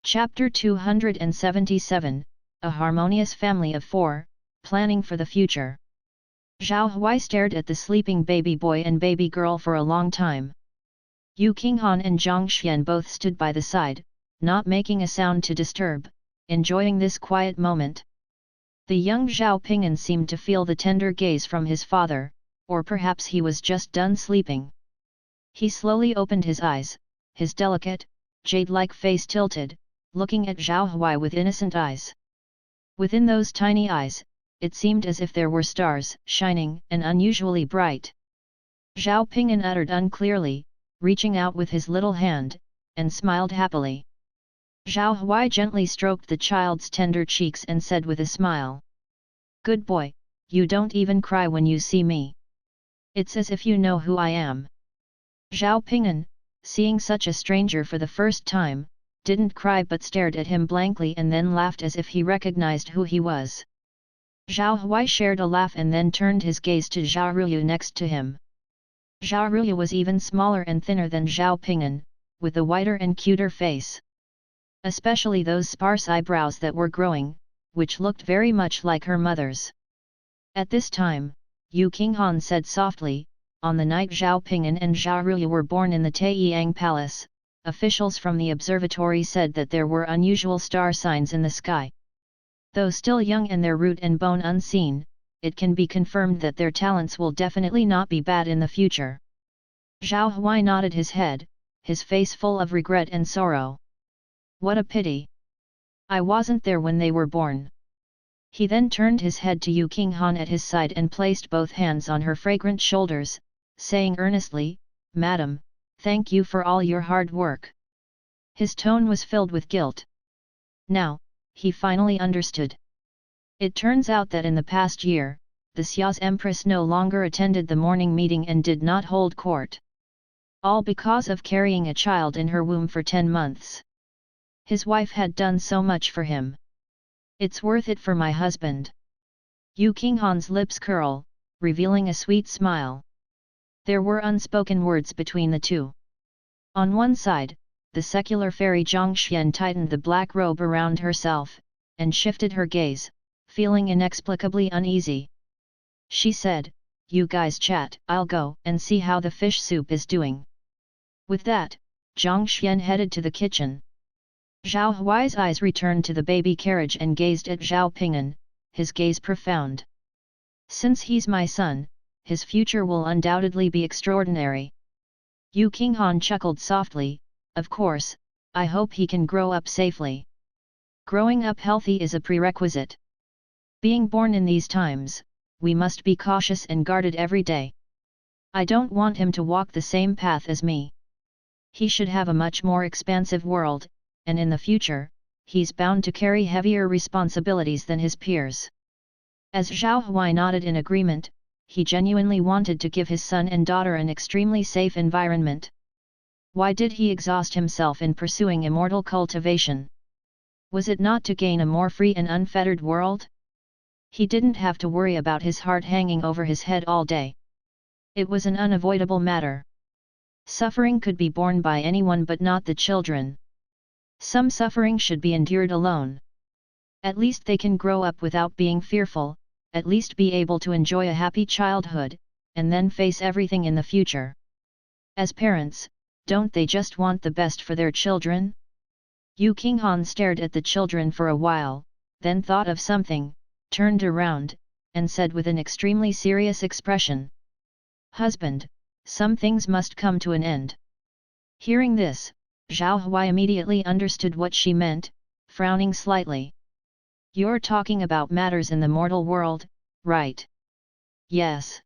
Chapter 277, A Harmonious Family of 4, Planning for the Future. Zhao Huai stared at the sleeping baby boy and baby girl for a long time. Yu Qinghan and Zhang Xian both stood by the side, not making a sound to disturb, enjoying this quiet moment. The young Zhao Ping'an seemed to feel the tender gaze from his father, or perhaps he was just done sleeping. He slowly opened his eyes, his delicate, jade-like face tilted, looking at Zhao Huai with innocent eyes. Within those tiny eyes, it seemed as if there were stars, shining and unusually bright. Zhao Ping'an uttered unclearly, reaching out with his little hand, and smiled happily. Zhao Huai gently stroked the child's tender cheeks and said with a smile. Good boy, you don't even cry when you see me. It's as if you know who I am. Zhao Ping'an, seeing such a stranger for the first time, didn't cry but stared at him blankly and then laughed as if he recognized who he was. Zhao Huai shared a laugh and then turned his gaze to Zhao Ruyu next to him. Zhao Ruyu was even smaller and thinner than Zhao Ping'an, with a whiter and cuter face. Especially those sparse eyebrows that were growing, which looked very much like her mother's. At this time, Yu Qinghan said softly, on the night Zhao Ping'an and Zhao Ruyu were born in the Taiyang Palace, officials from the observatory said that there were unusual star signs in the sky. Though still young and their root and bone unseen, it can be confirmed that their talents will definitely not be bad in the future. Zhao Huai nodded his head, his face full of regret and sorrow. What a pity! I wasn't there when they were born. He then turned his head to Yu Qinghan at his side and placed both hands on her fragrant shoulders, saying earnestly, "Madam, thank you for all your hard work." His tone was filled with guilt. Now, he finally understood. It turns out that in the past year, the Xia's empress no longer attended the morning meeting and did not hold court. All because of carrying a child in her womb for 10 months. His wife had done so much for him. It's worth it for my husband. Yu Qinghan's lips curl, revealing a sweet smile. There were unspoken words between the two. On one side, the secular fairy Zhangxian tightened the black robe around herself, and shifted her gaze, feeling inexplicably uneasy. She said, "You guys chat, I'll go and see how the fish soup is doing." With that, Zhangxian headed to the kitchen. Zhao Huai's eyes returned to the baby carriage and gazed at Zhao Ping'an, his gaze profound. Since he's my son, his future will undoubtedly be extraordinary. Yu Qinghan chuckled softly, "Of course, I hope he can grow up safely. Growing up healthy is a prerequisite. Being born in these times, we must be cautious and guarded every day. I don't want him to walk the same path as me. He should have a much more expansive world, and in the future, he's bound to carry heavier responsibilities than his peers." As Zhao Huai nodded in agreement, he genuinely wanted to give his son and daughter an extremely safe environment. Why did he exhaust himself in pursuing immortal cultivation? Was it not to gain a more free and unfettered world? He didn't have to worry about his heart hanging over his head all day. It was an unavoidable matter. Suffering could be borne by anyone but not the children. Some suffering should be endured alone. At least they can grow up without being fearful, at least be able to enjoy a happy childhood, and then face everything in the future. As parents, don't they just want the best for their children? Yu Qinghan stared at the children for a while, then thought of something, turned around, and said with an extremely serious expression, "Husband, some things must come to an end." Hearing this, Zhao Huai immediately understood what she meant, frowning slightly. "You're talking about matters in the mortal world, right?" "Yes."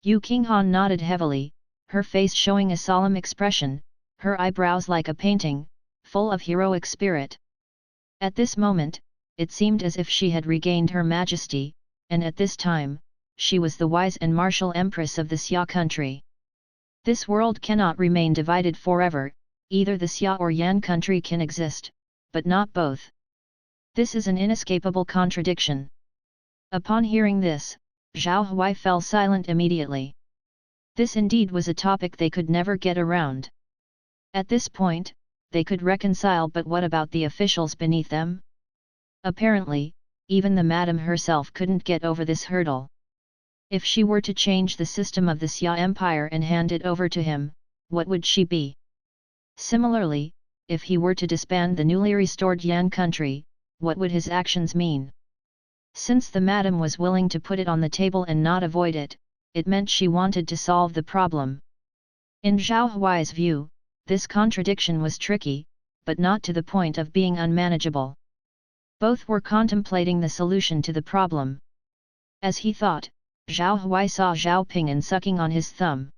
Yu Qinghan nodded heavily, her face showing a solemn expression, her eyebrows like a painting, full of heroic spirit. At this moment, it seemed as if she had regained her majesty, and at this time, she was the wise and martial empress of the Xia country. This world cannot remain divided forever, either the Xia or Yan country can exist, but not both. This is an inescapable contradiction. Upon hearing this, Zhao Huai fell silent immediately. This indeed was a topic they could never get around. At this point, they could reconcile, but what about the officials beneath them? Apparently, even the madam herself couldn't get over this hurdle. If she were to change the system of the Xia Empire and hand it over to him, what would she be? Similarly, if he were to disband the newly restored Yan country, what would his actions mean? Since the madam was willing to put it on the table and not avoid it, it meant she wanted to solve the problem. In Zhao Huai's view, this contradiction was tricky, but not to the point of being unmanageable. Both were contemplating the solution to the problem. As he thought, Zhao Huai saw Zhao Ping'an sucking on his thumb.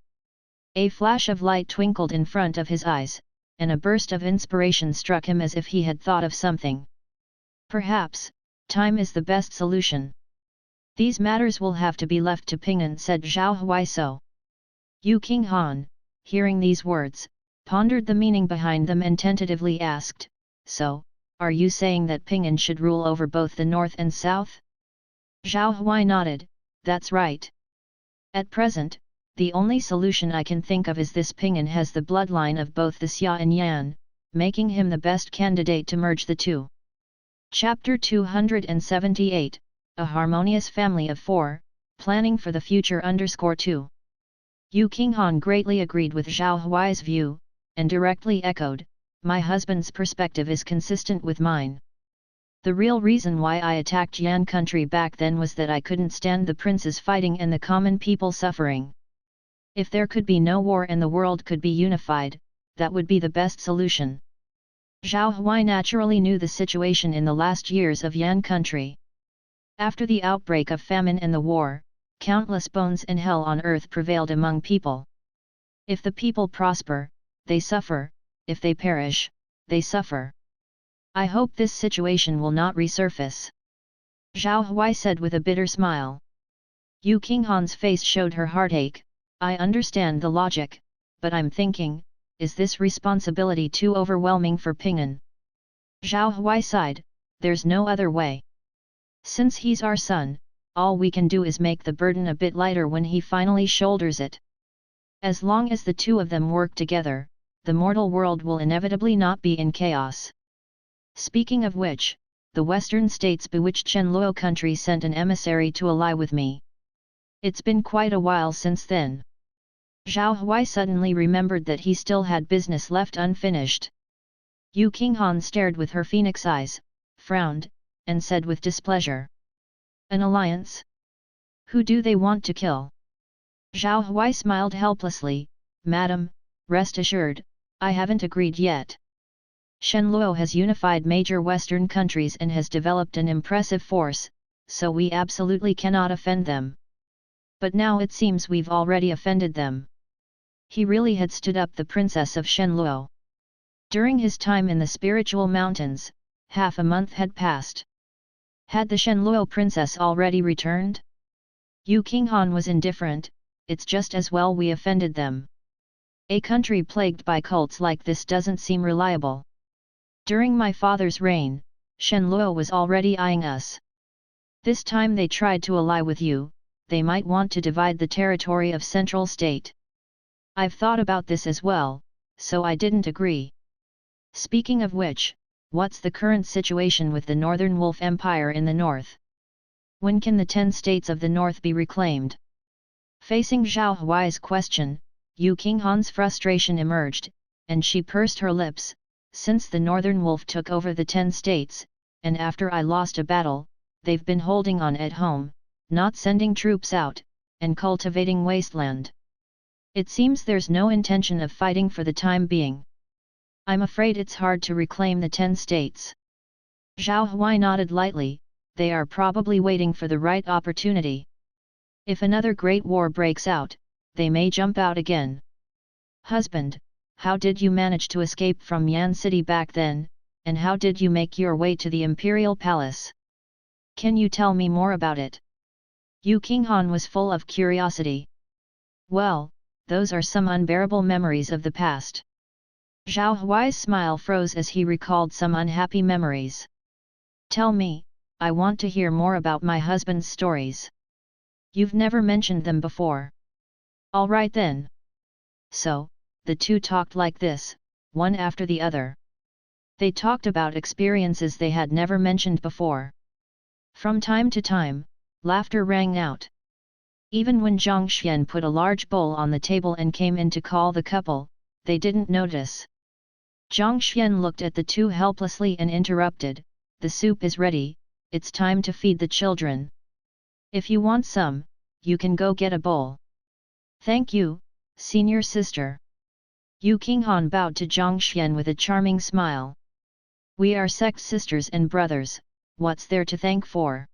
A flash of light twinkled in front of his eyes, and a burst of inspiration struck him as if he had thought of something. Perhaps, time is the best solution. These matters will have to be left to Ping'an, said Zhao Huai. So, Yu Qinghan, hearing these words, pondered the meaning behind them and tentatively asked, "So, are you saying that Ping'an should rule over both the north and south?" Zhao Huai nodded, "That's right. At present, the only solution I can think of is this Ping'an has the bloodline of both the Xia and Yan, making him the best candidate to merge the two." Chapter 278, A Harmonious Family of Four, Planning for the Future _2. Yu Qinghan greatly agreed with Zhao Huai's view, and directly echoed, "My husband's perspective is consistent with mine. The real reason why I attacked Yan country back then was that I couldn't stand the princes fighting and the common people suffering. If there could be no war and the world could be unified, that would be the best solution." Zhao Huai naturally knew the situation in the last years of Yan country. After the outbreak of famine and the war, countless bones and hell on earth prevailed among people. If the people prosper, they suffer; if they perish, they suffer. I hope this situation will not resurface." Zhao Huai said with a bitter smile. Yu Qinghan's face showed her heartache. "I understand the logic, but I'm thinking, is this responsibility too overwhelming for Ping'an?" Zhao Huai sighed, "There's no other way. Since he's our son, all we can do is make the burden a bit lighter when he finally shoulders it. As long as the two of them work together, the mortal world will inevitably not be in chaos. Speaking of which, the western states bewitched Shenluo country sent an emissary to ally with me. It's been quite a while since then." Zhao Huai suddenly remembered that he still had business left unfinished. Yu Qinghan stared with her phoenix eyes, frowned, and said with displeasure, "An alliance? Who do they want to kill?" Zhao Huai smiled helplessly, "Madam, rest assured, I haven't agreed yet. Shenluo has unified major Western countries and has developed an impressive force, so we absolutely cannot offend them. But now it seems we've already offended them." He really had stood up the princess of Shenluo. During his time in the spiritual mountains, half a month had passed. Had the Shenluo princess already returned? Yu Qinghan was indifferent, "It's just as well we offended them. A country plagued by cults like this doesn't seem reliable. During my father's reign, Shenluo was already eyeing us. This time they tried to ally with you, they might want to divide the territory of Central State. I've thought about this as well, so I didn't agree. Speaking of which, what's the current situation with the Northern Wolf Empire in the north? When can the 10 states of the north be reclaimed?" Facing Zhao Huai's question, Yu Qinghan's frustration emerged, and she pursed her lips. "Since the Northern Wolf took over the 10 states, and after I lost a battle, they've been holding on at home, not sending troops out, and cultivating wasteland. It seems there's no intention of fighting for the time being. I'm afraid it's hard to reclaim the 10 states." Zhao Huai nodded lightly, "They are probably waiting for the right opportunity. If another great war breaks out, they may jump out again." "Husband, how did you manage to escape from Yan City back then, and how did you make your way to the Imperial Palace? Can you tell me more about it?" Yu Qinghan was full of curiosity. "Well, those are some unbearable memories of the past." Zhao Huai's smile froze as he recalled some unhappy memories. "Tell me, I want to hear more about my husband's stories. You've never mentioned them before." "All right then." So, the two talked like this, one after the other. They talked about experiences they had never mentioned before. From time to time, laughter rang out. Even when Zhang Xian put a large bowl on the table and came in to call the couple, they didn't notice. Zhang Xian looked at the two helplessly and interrupted, "The soup is ready, it's time to feed the children. If you want some, you can go get a bowl." "Thank you, senior sister." Yu Qinghan bowed to Zhang Xian with a charming smile. "We are sect sisters and brothers, what's there to thank for?"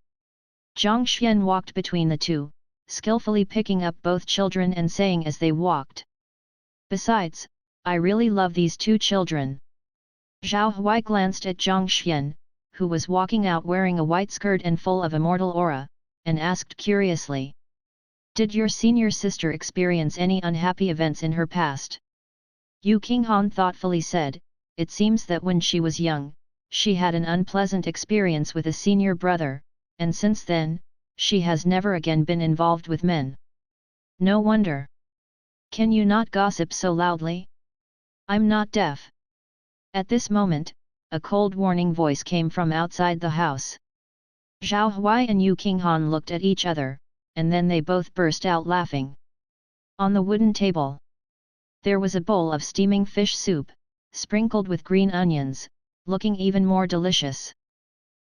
Zhang Xian walked between the two, skillfully picking up both children and saying as they walked, "Besides, I really love these two children." Zhao Huai glanced at Zhang Xian, who was walking out wearing a white skirt and full of immortal aura, and asked curiously, "Did your senior sister experience any unhappy events in her past?" Yu Qinghan thoughtfully said, it seems that when she was young, she had an unpleasant experience with a senior brother, and since then, she has never again been involved with men. No wonder. Can you not gossip so loudly? I'm not deaf. At this moment, a cold warning voice came from outside the house. Zhao Huai and Yu Qinghan looked at each other, and then they both burst out laughing. On the wooden table, there was a bowl of steaming fish soup, sprinkled with green onions, looking even more delicious.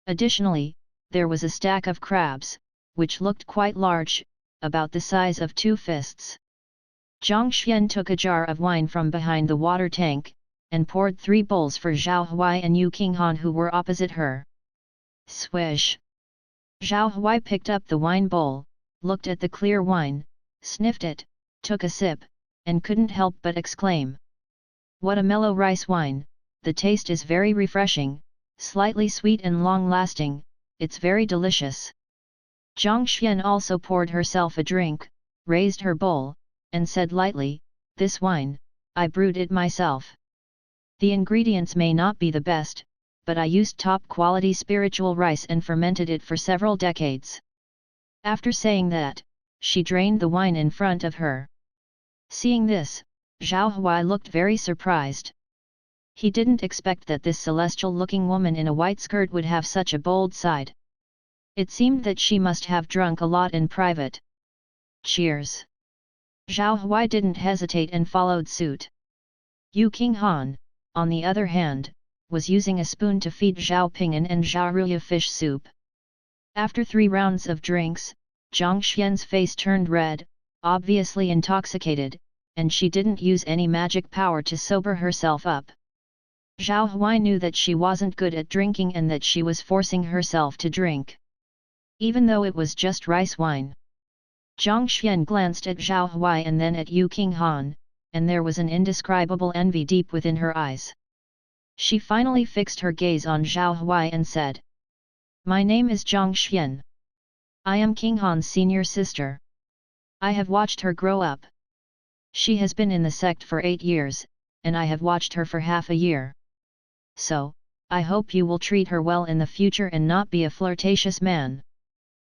Additionally, there was a stack of crabs, which looked quite large, about the size of 2 fists. Zhang Xian took a jar of wine from behind the water tank, and poured 3 bowls for Zhao Huai and Yu Qinghan who were opposite her. Swish! Zhao Huai picked up the wine bowl, looked at the clear wine, sniffed it, took a sip, and couldn't help but exclaim. What a mellow rice wine, the taste is very refreshing, slightly sweet and long-lasting, it's very delicious. Zhang Xian also poured herself a drink, raised her bowl, and said lightly, this wine, I brewed it myself. The ingredients may not be the best, but I used top-quality spiritual rice and fermented it for several decades. After saying that, she drained the wine in front of her. Seeing this, Zhao Huai looked very surprised. He didn't expect that this celestial-looking woman in a white skirt would have such a bold side. It seemed that she must have drunk a lot in private. Cheers! Zhao Huai didn't hesitate and followed suit. Yu Qinghan, on the other hand, was using a spoon to feed Zhao Ping'an and Zhao Ruya fish soup. After 3 rounds of drinks, Zhang Xian's face turned red, obviously intoxicated, and she didn't use any magic power to sober herself up. Zhao Huai knew that she wasn't good at drinking and that she was forcing herself to drink. Even though it was just rice wine. Zhang Xian glanced at Zhao Huai and then at Yu Qinghan, and there was an indescribable envy deep within her eyes. She finally fixed her gaze on Zhao Huai and said, my name is Zhang Xian. I am Qinghan's senior sister. I have watched her grow up. She has been in the sect for 8 years, and I have watched her for half a year. So, I hope you will treat her well in the future and not be a flirtatious man.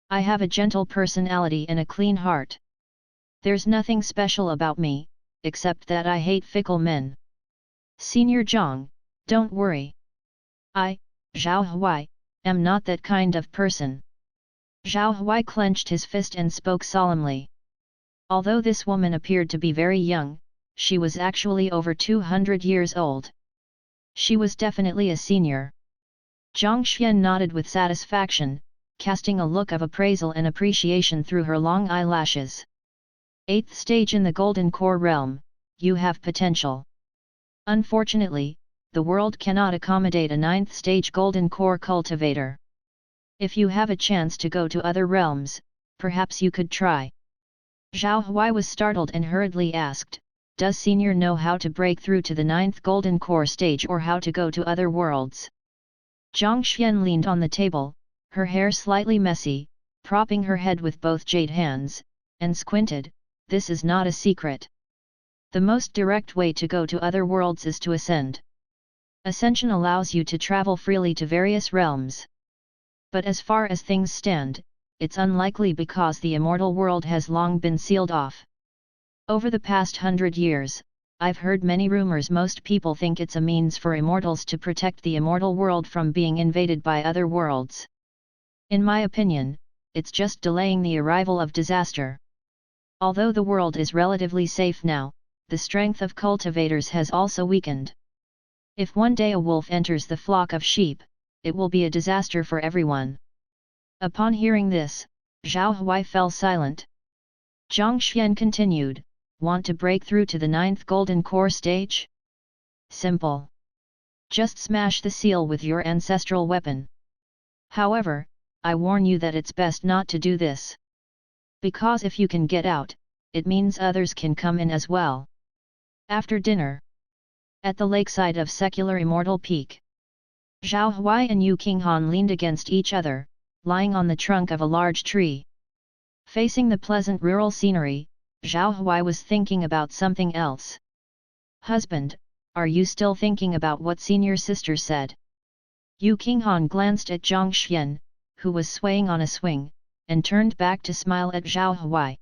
I have a gentle personality and a clean heart. There's nothing special about me, except that I hate fickle men. Senior Zhang, don't worry. I, Zhao Huai, am not that kind of person. Zhao Huai clenched his fist and spoke solemnly. Although this woman appeared to be very young, she was actually over 200 years old. She was definitely a senior. Zhang Xian nodded with satisfaction, casting a look of appraisal and appreciation through her long eyelashes. 8th stage in the Golden Core realm, you have potential. Unfortunately, the world cannot accommodate a 9th stage Golden Core cultivator. If you have a chance to go to other realms, perhaps you could try. Zhao Huai was startled and hurriedly asked, does Senior know how to break through to the 9th Golden Core stage or how to go to other worlds? Zhang Xian leaned on the table, her hair slightly messy, propping her head with both jade hands, and squinted, this is not a secret. The most direct way to go to other worlds is to ascend. Ascension allows you to travel freely to various realms. But as far as things stand, it's unlikely because the immortal world has long been sealed off. Over the past 100 years, I've heard many rumors. Most people think it's a means for immortals to protect the immortal world from being invaded by other worlds. In my opinion, it's just delaying the arrival of disaster. Although the world is relatively safe now, the strength of cultivators has also weakened. If one day a wolf enters the flock of sheep, it will be a disaster for everyone. Upon hearing this, Zhao Huai fell silent. Zhang Xian continued, want to break through to the 9th Golden Core stage? Simple. Just smash the seal with your ancestral weapon. However, I warn you that it's best not to do this. Because if you can get out, it means others can come in as well. After dinner. At the lakeside of Secular Immortal Peak. Zhao Huai and Yu Qinghan leaned against each other, lying on the trunk of a large tree. Facing the pleasant rural scenery, Zhao Huai was thinking about something else. Husband, are you still thinking about what senior sister said? Yu Qinghan glanced at Zhang Xian, who was swaying on a swing, and turned back to smile at Zhao Huai.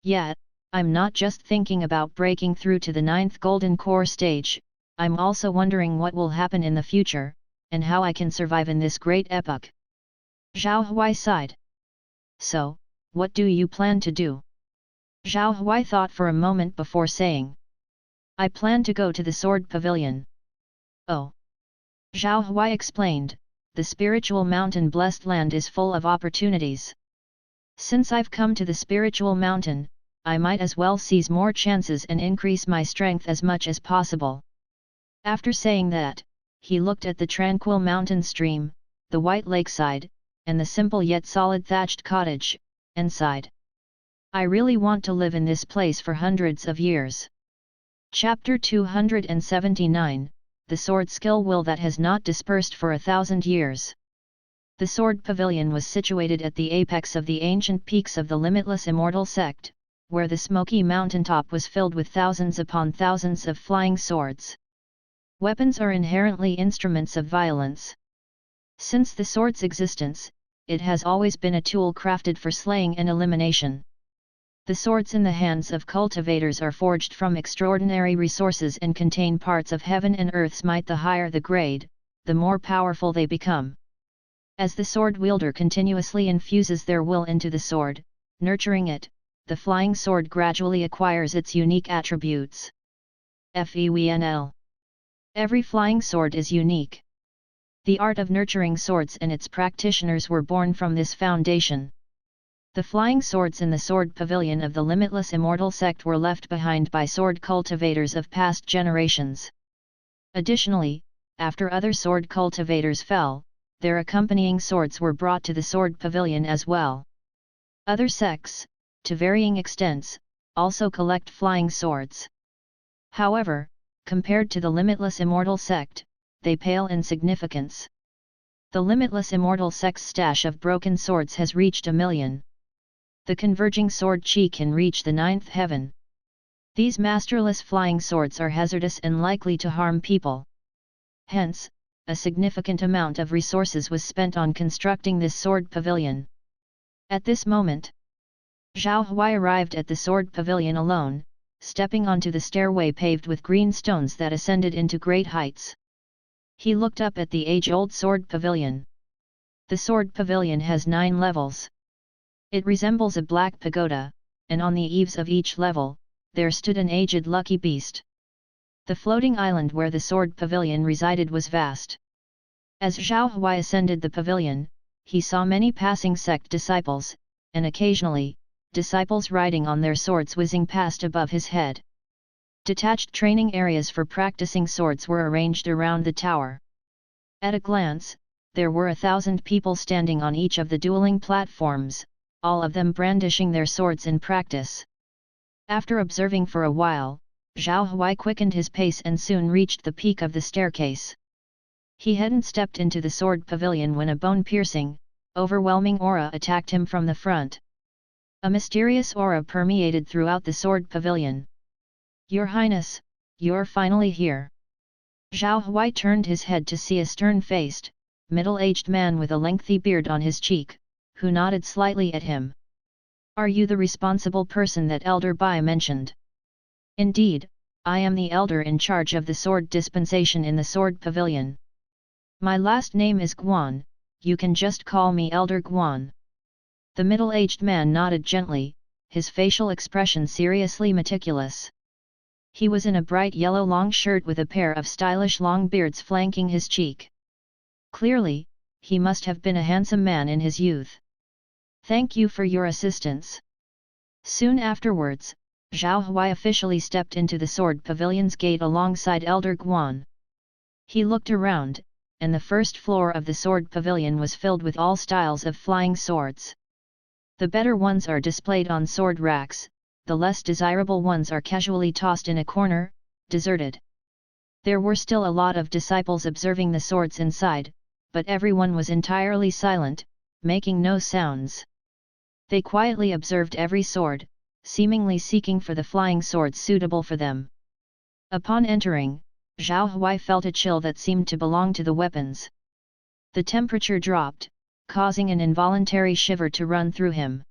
Yeah, I'm not just thinking about breaking through to the 9th Golden Core stage, I'm also wondering what will happen in the future, and how I can survive in this great epoch. Zhao Huai sighed. So, what do you plan to do? Zhao Huai thought for a moment before saying. I plan to go to the Sword Pavilion. Oh. Zhao Huai explained, the spiritual mountain blessed land is full of opportunities. Since I've come to the spiritual mountain, I might as well seize more chances and increase my strength as much as possible. After saying that, he looked at the tranquil mountain stream, the white lakeside, and the simple yet solid thatched cottage, and sighed. I really want to live in this place for hundreds of years. Chapter 279, The Sword Skill Will That Has Not Dispersed for 1,000 Years. The Sword Pavilion was situated at the apex of the ancient peaks of the limitless immortal sect, where the smoky mountaintop was filled with thousands upon thousands of flying swords. Weapons are inherently instruments of violence. Since the sword's existence, it has always been a tool crafted for slaying and elimination. The swords in the hands of cultivators are forged from extraordinary resources and contain parts of heaven and earth's might. The higher the grade, the more powerful they become. As the sword wielder continuously infuses their will into the sword, nurturing it, the flying sword gradually acquires its unique attributes. FEWNL. Every flying sword is unique. The art of nurturing swords and its practitioners were born from this foundation. The flying swords in the Sword Pavilion of the limitless immortal sect were left behind by sword cultivators of past generations. Additionally, after other sword cultivators fell, their accompanying swords were brought to the Sword Pavilion as well. Other sects, to varying extents, also collect flying swords. However, compared to the limitless immortal sect, they pale in significance. The limitless immortal sect's stash of broken swords has reached 1,000,000. The converging sword chi can reach the 9th heaven. These masterless flying swords are hazardous and likely to harm people. Hence, a significant amount of resources was spent on constructing this sword pavilion. At this moment, Zhao Huai arrived at the sword pavilion alone, stepping onto the stairway paved with green stones that ascended into great heights. He looked up at the age-old sword pavilion. The sword pavilion has 9 levels. It resembles a black pagoda, and on the eaves of each level, there stood an aged lucky beast. The floating island where the sword pavilion resided was vast. As Zhao Huai ascended the pavilion, he saw many passing sect disciples, and occasionally, disciples riding on their swords whizzing past above his head. Detached training areas for practicing swords were arranged around the tower. At a glance, there were 1,000 people standing on each of the dueling platforms, all of them brandishing their swords in practice. After observing for a while, Zhao Huai quickened his pace and soon reached the peak of the staircase. He hadn't stepped into the sword pavilion when a bone-piercing, overwhelming aura attacked him from the front. A mysterious aura permeated throughout the sword pavilion. Your Highness, you're finally here. Zhao Huai turned his head to see a stern-faced, middle-aged man with a lengthy beard on his cheek, who nodded slightly at him. Are you the responsible person that Elder Bai mentioned? Indeed, I am the elder in charge of the sword dispensation in the sword pavilion. My last name is Guan, you can just call me Elder Guan. The middle-aged man nodded gently, his facial expression seriously meticulous. He was in a bright yellow long shirt with a pair of stylish long beards flanking his cheek. Clearly, he must have been a handsome man in his youth. Thank you for your assistance. Soon afterwards, Zhao Huai officially stepped into the sword pavilion's gate alongside Elder Guan. He looked around, and the first floor of the sword pavilion was filled with all styles of flying swords. The better ones are displayed on sword racks, the less desirable ones are casually tossed in a corner, deserted. There were still a lot of disciples observing the swords inside, but everyone was entirely silent, making no sounds. They quietly observed every sword, seemingly seeking for the flying swords suitable for them. Upon entering, Zhao Huai felt a chill that seemed to belong to the weapons. The temperature dropped, causing an involuntary shiver to run through him.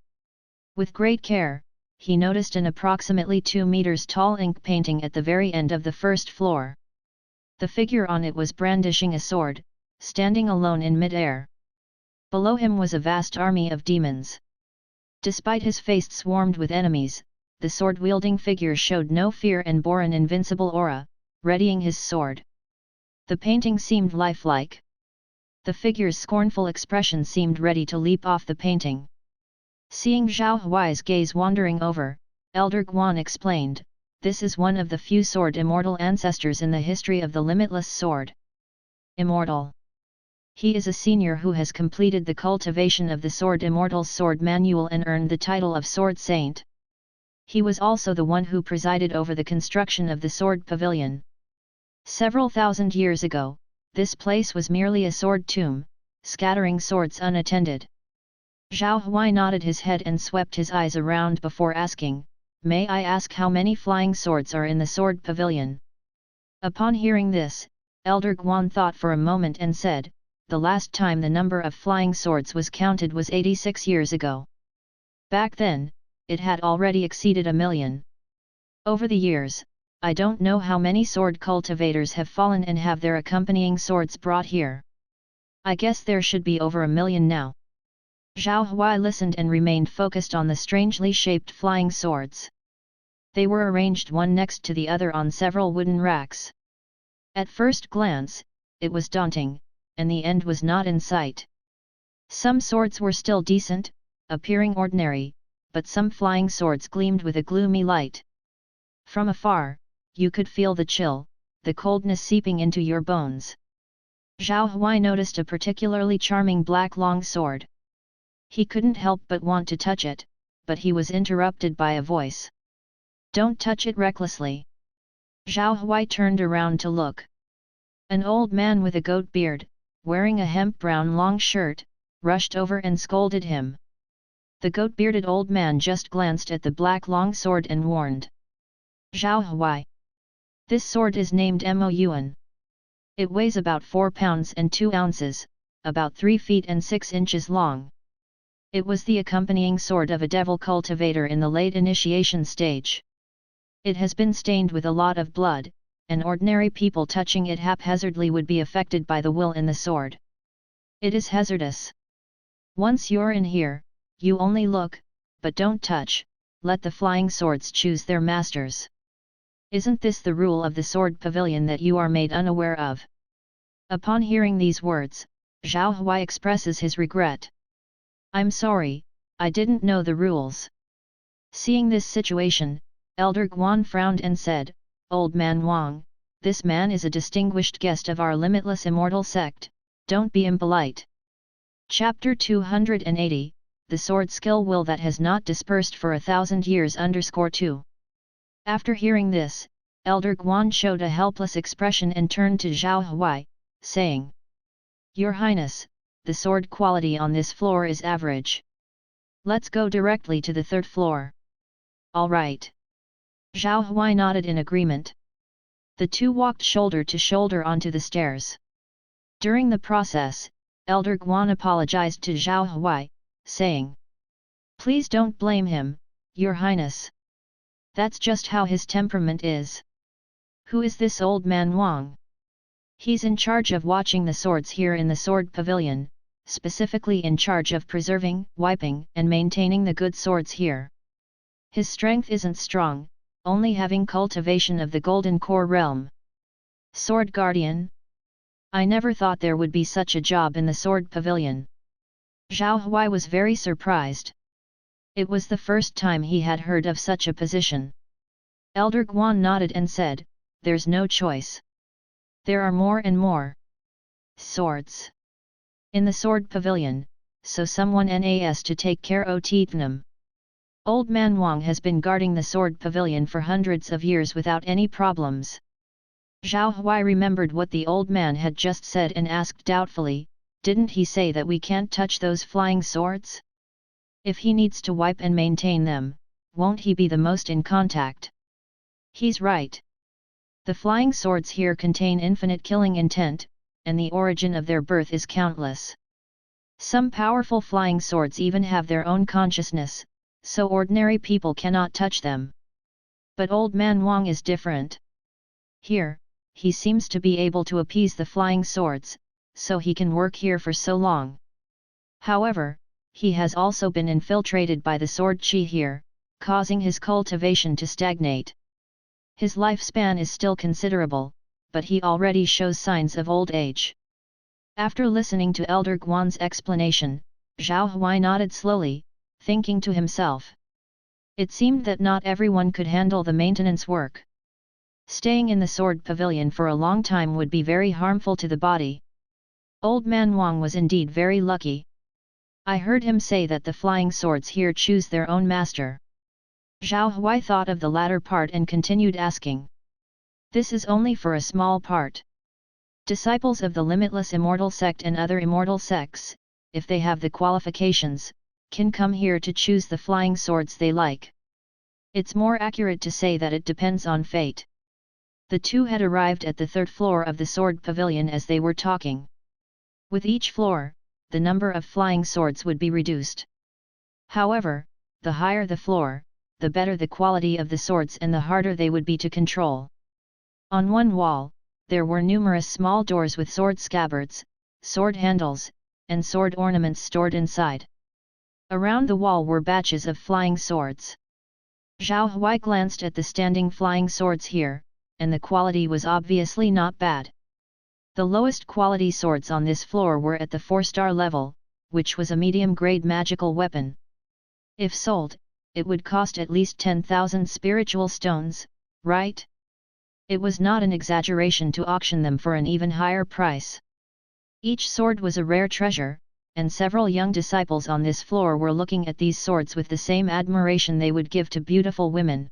With great care, he noticed an approximately 2 meters tall ink painting at the very end of the first floor. The figure on it was brandishing a sword, standing alone in mid-air. Below him was a vast army of demons. Despite his face swarmed with enemies, the sword-wielding figure showed no fear and bore an invincible aura, readying his sword. The painting seemed lifelike. The figure's scornful expression seemed ready to leap off the painting. Seeing Zhao Huai's gaze wandering over, Elder Guan explained, "This is one of the few sword immortal ancestors in the history of the limitless sword. Immortal. He is a senior who has completed the cultivation of the Sword Immortal's sword manual and earned the title of Sword Saint. He was also the one who presided over the construction of the Sword Pavilion. Several thousand years ago, this place was merely a sword tomb, scattering swords unattended." Zhao Huai nodded his head and swept his eyes around before asking, "May I ask how many flying swords are in the Sword Pavilion?" Upon hearing this, Elder Guan thought for a moment and said, "The last time the number of flying swords was counted was 86 years ago. Back then, it had already exceeded 1,000,000. Over the years, I don't know how many sword cultivators have fallen and have their accompanying swords brought here. I guess there should be over 1,000,000 now." Zhao Huai listened and remained focused on the strangely shaped flying swords. They were arranged one next to the other on several wooden racks. At first glance, it was daunting, and the end was not in sight. Some swords were still decent, appearing ordinary, but some flying swords gleamed with a gloomy light. From afar, you could feel the chill, the coldness seeping into your bones. Zhao Huai noticed a particularly charming black long sword. He couldn't help but want to touch it, but he was interrupted by a voice. "Don't touch it recklessly." Zhao Huai turned around to look. An old man with a goat beard, wearing a hemp-brown long shirt, rushed over and scolded him. The goat-bearded old man just glanced at the black long sword and warned. "Zhao Huai. This sword is named Mo Yuan. It weighs about 4 pounds and 2 ounces, about 3 feet and 6 inches long. It was the accompanying sword of a devil cultivator in the late initiation stage. It has been stained with a lot of blood, and ordinary people touching it haphazardly would be affected by the will in the sword. It is hazardous. Once you're in here, you only look, but don't touch, let the flying swords choose their masters. Isn't this the rule of the Sword Pavilion that you are made unaware of?" Upon hearing these words, Zhao Huai expresses his regret. "I'm sorry, I didn't know the rules." Seeing this situation, Elder Guan frowned and said, "Old man Wang, this man is a distinguished guest of our limitless immortal sect, don't be impolite." Chapter 280, The Sword Skill Will That Has Not Dispersed for 1,000 Years _2. After hearing this, Elder Guan showed a helpless expression and turned to Zhao Huai, saying, "Your Highness, the sword quality on this floor is average. Let's go directly to the 3rd floor." "All right." Zhao Huai nodded in agreement. The two walked shoulder to shoulder onto the stairs. During the process, Elder Guan apologized to Zhao Huai, saying, "Please don't blame him, Your Highness. That's just how his temperament is." "Who is this old man Wang?" "He's in charge of watching the swords here in the Sword Pavilion, specifically in charge of preserving, wiping and maintaining the good swords here. His strength isn't strong, only having cultivation of the Golden Core realm." "Sword Guardian? I never thought there would be such a job in the Sword Pavilion." Zhao Huai was very surprised. It was the first time he had heard of such a position. Elder Guan nodded and said, "There's no choice. There are more and more swords in the Sword Pavilion, so someone has to take care of them. Old man Wang has been guarding the Sword Pavilion for hundreds of years without any problems." Zhao Huai remembered what the old man had just said and asked doubtfully, "Didn't he say that we can't touch those flying swords? If he needs to wipe and maintain them, won't he be the most in contact?" "He's right. The flying swords here contain infinite killing intent, and the origin of their birth is countless. Some powerful flying swords even have their own consciousness, so ordinary people cannot touch them. But Old Man Wang is different. Here, he seems to be able to appease the flying swords, so he can work here for so long. However, he has also been infiltrated by the sword qi here, causing his cultivation to stagnate. His lifespan is still considerable, but he already shows signs of old age. After listening to Elder Guan's explanation, Zhao Huai nodded slowly, thinking to himself. It seemed that not everyone could handle the maintenance work. Staying in the sword pavilion for a long time would be very harmful to the body. Old Man Wang was indeed very lucky. I heard him say that the flying swords here choose their own master. Zhao Huai thought of the latter part and continued asking. This is only for a small part. Disciples of the limitless immortal sect and other immortal sects, if they have the qualifications, can come here to choose the flying swords they like. It's more accurate to say that it depends on fate. The two had arrived at the third floor of the sword pavilion as they were talking. With each floor, the number of flying swords would be reduced. However, the higher the floor, the better the quality of the swords and the harder they would be to control. On one wall, there were numerous small doors with sword scabbards, sword handles, and sword ornaments stored inside. Around the wall were batches of flying swords. Zhao Huai glanced at the standing flying swords here, and the quality was obviously not bad. The lowest quality swords on this floor were at the 4-star level, which was a medium-grade magical weapon. If sold, it would cost at least 10,000 spiritual stones, right? It was not an exaggeration to auction them for an even higher price. Each sword was a rare treasure, and several young disciples on this floor were looking at these swords with the same admiration they would give to beautiful women.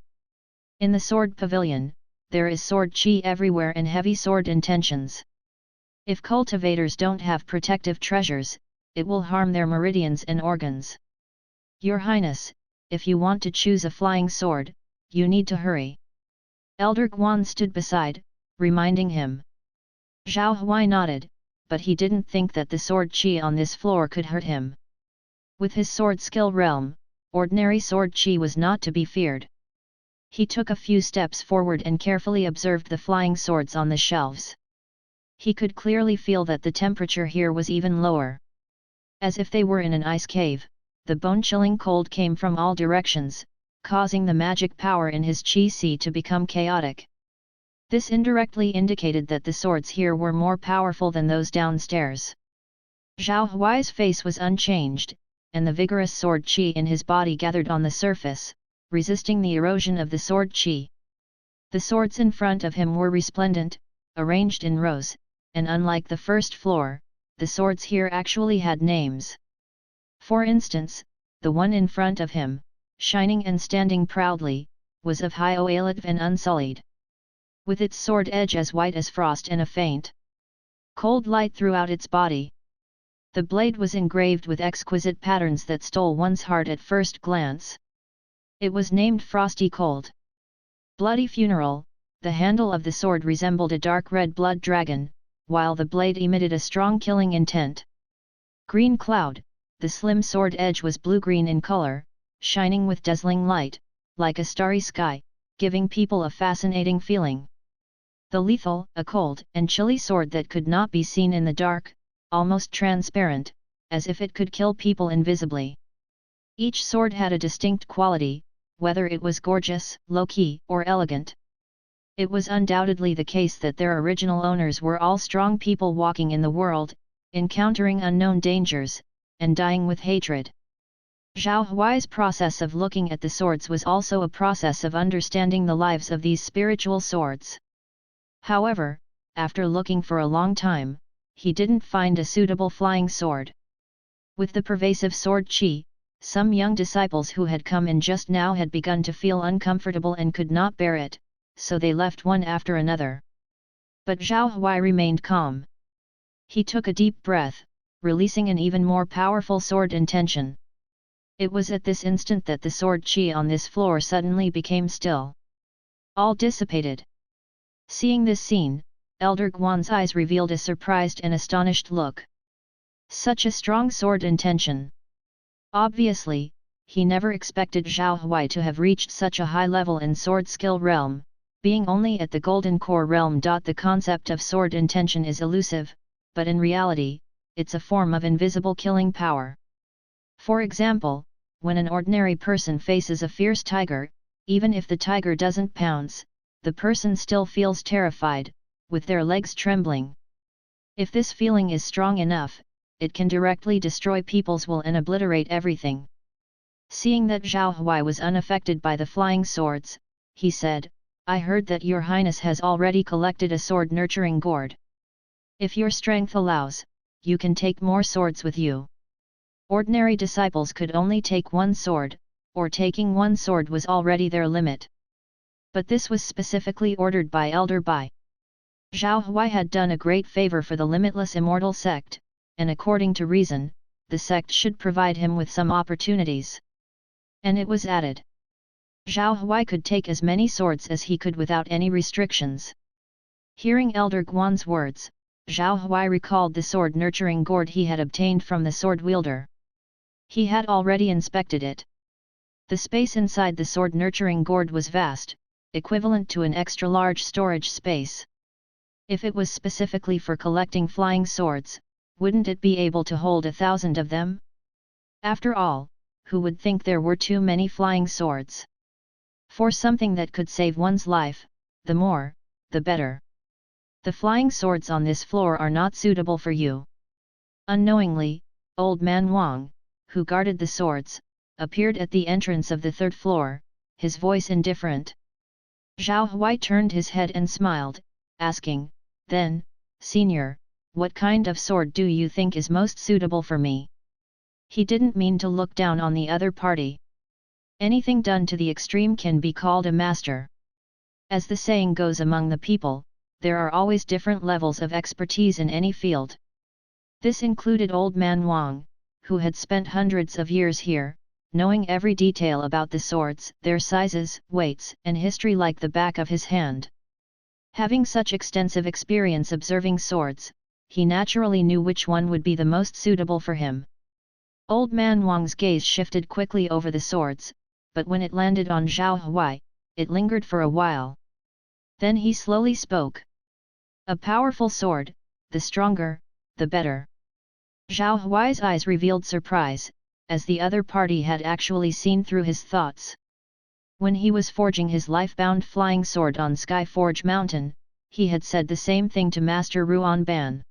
In the sword pavilion, there is sword qi everywhere and heavy sword intentions. If cultivators don't have protective treasures, it will harm their meridians and organs. Your Highness, if you want to choose a flying sword, you need to hurry. Elder Guan stood beside, reminding him. Zhao Huai nodded, but he didn't think that the sword qi on this floor could hurt him. With his sword skill realm, ordinary sword qi was not to be feared. He took a few steps forward and carefully observed the flying swords on the shelves. He could clearly feel that the temperature here was even lower. As if they were in an ice cave, the bone-chilling cold came from all directions, causing the magic power in his qi to become chaotic. This indirectly indicated that the swords here were more powerful than those downstairs. Zhao Huai's face was unchanged, and the vigorous sword qi in his body gathered on the surface, resisting the erosion of the sword qi. The swords in front of him were resplendent, arranged in rows, and unlike the first floor, the swords here actually had names. For instance, the one in front of him, shining and standing proudly, was of high oalet and unsullied. With its sword edge as white as frost and a faint cold light throughout its body. The blade was engraved with exquisite patterns that stole one's heart at first glance. It was named Frosty Cold. Bloody Funeral, the handle of the sword resembled a dark red blood dragon, while the blade emitted a strong killing intent. Green Cloud, the slim sword edge was blue-green in color, shining with dazzling light, like a starry sky, giving people a fascinating feeling. The Lethal, a cold and chilly sword that could not be seen in the dark, almost transparent, as if it could kill people invisibly. Each sword had a distinct quality, whether it was gorgeous, low-key, or elegant. It was undoubtedly the case that their original owners were all strong people walking in the world, encountering unknown dangers, and dying with hatred. Zhao Huai's process of looking at the swords was also a process of understanding the lives of these spiritual swords. However, after looking for a long time, he didn't find a suitable flying sword. With the pervasive sword qi, some young disciples who had come in just now had begun to feel uncomfortable and could not bear it, so they left one after another. But Zhao Huai remained calm. He took a deep breath, releasing an even more powerful sword intention. It was at this instant that the sword qi on this floor suddenly became still. All dissipated. Seeing this scene, Elder Guan's eyes revealed a surprised and astonished look. Such a strong sword intention! Obviously, he never expected Zhao Huai to have reached such a high level in sword skill realm, being only at the Golden Core realm. The concept of sword intention is elusive, but in reality, it's a form of invisible killing power. For example, when an ordinary person faces a fierce tiger, even if the tiger doesn't pounce, the person still feels terrified, with their legs trembling. If this feeling is strong enough, it can directly destroy people's will and obliterate everything. Seeing that Zhao Huai was unaffected by the flying swords, he said, "I heard that your highness has already collected a sword-nurturing gourd. If your strength allows, you can take more swords with you." Ordinary disciples could only take one sword, or taking one sword was already their limit. But this was specifically ordered by Elder Bai. Zhao Huai had done a great favor for the limitless immortal sect, and according to reason, the sect should provide him with some opportunities. And it was added. Zhao Huai could take as many swords as he could without any restrictions. Hearing Elder Guan's words, Zhao Huai recalled the sword-nurturing gourd he had obtained from the sword wielder. He had already inspected it. The space inside the sword-nurturing gourd was vast, equivalent to an extra-large storage space. If it was specifically for collecting flying swords, wouldn't it be able to hold 1,000 of them? After all, who would think there were too many flying swords? For something that could save one's life, the more, the better. The flying swords on this floor are not suitable for you. Unknowingly, Old Man Wang, who guarded the swords, appeared at the entrance of the third floor, his voice indifferent. Zhao Huai turned his head and smiled, asking, "Then, Senior, what kind of sword do you think is most suitable for me?" He didn't mean to look down on the other party. Anything done to the extreme can be called a master. As the saying goes among the people, there are always different levels of expertise in any field. This included Old Man Wang, who had spent hundreds of years here, knowing every detail about the swords, their sizes, weights, and history like the back of his hand. Having such extensive experience observing swords, he naturally knew which one would be the most suitable for him. Old Man Wang's gaze shifted quickly over the swords, but when it landed on Zhao Huai, it lingered for a while. Then he slowly spoke. "A powerful sword, the stronger, the better." Zhao Huai's eyes revealed surprise, as the other party had actually seen through his thoughts. When he was forging his life-bound flying sword on Skyforge Mountain, he had said the same thing to Master Ruan Ban.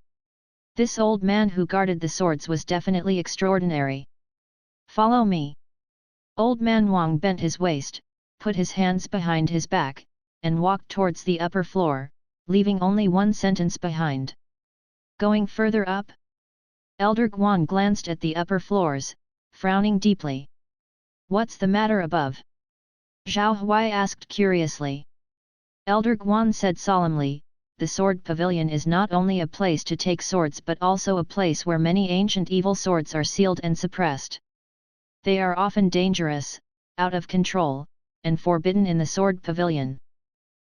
This old man who guarded the swords was definitely extraordinary. "Follow me." Old Man Wang bent his waist, put his hands behind his back, and walked towards the upper floor, leaving only one sentence behind. "Going further up?" Elder Guan glanced at the upper floors, frowning deeply. "What's the matter above?" Zhao Huai asked curiously. Elder Guan said solemnly, "The sword pavilion is not only a place to take swords but also a place where many ancient evil swords are sealed and suppressed. They are often dangerous, out of control, and forbidden in the sword pavilion.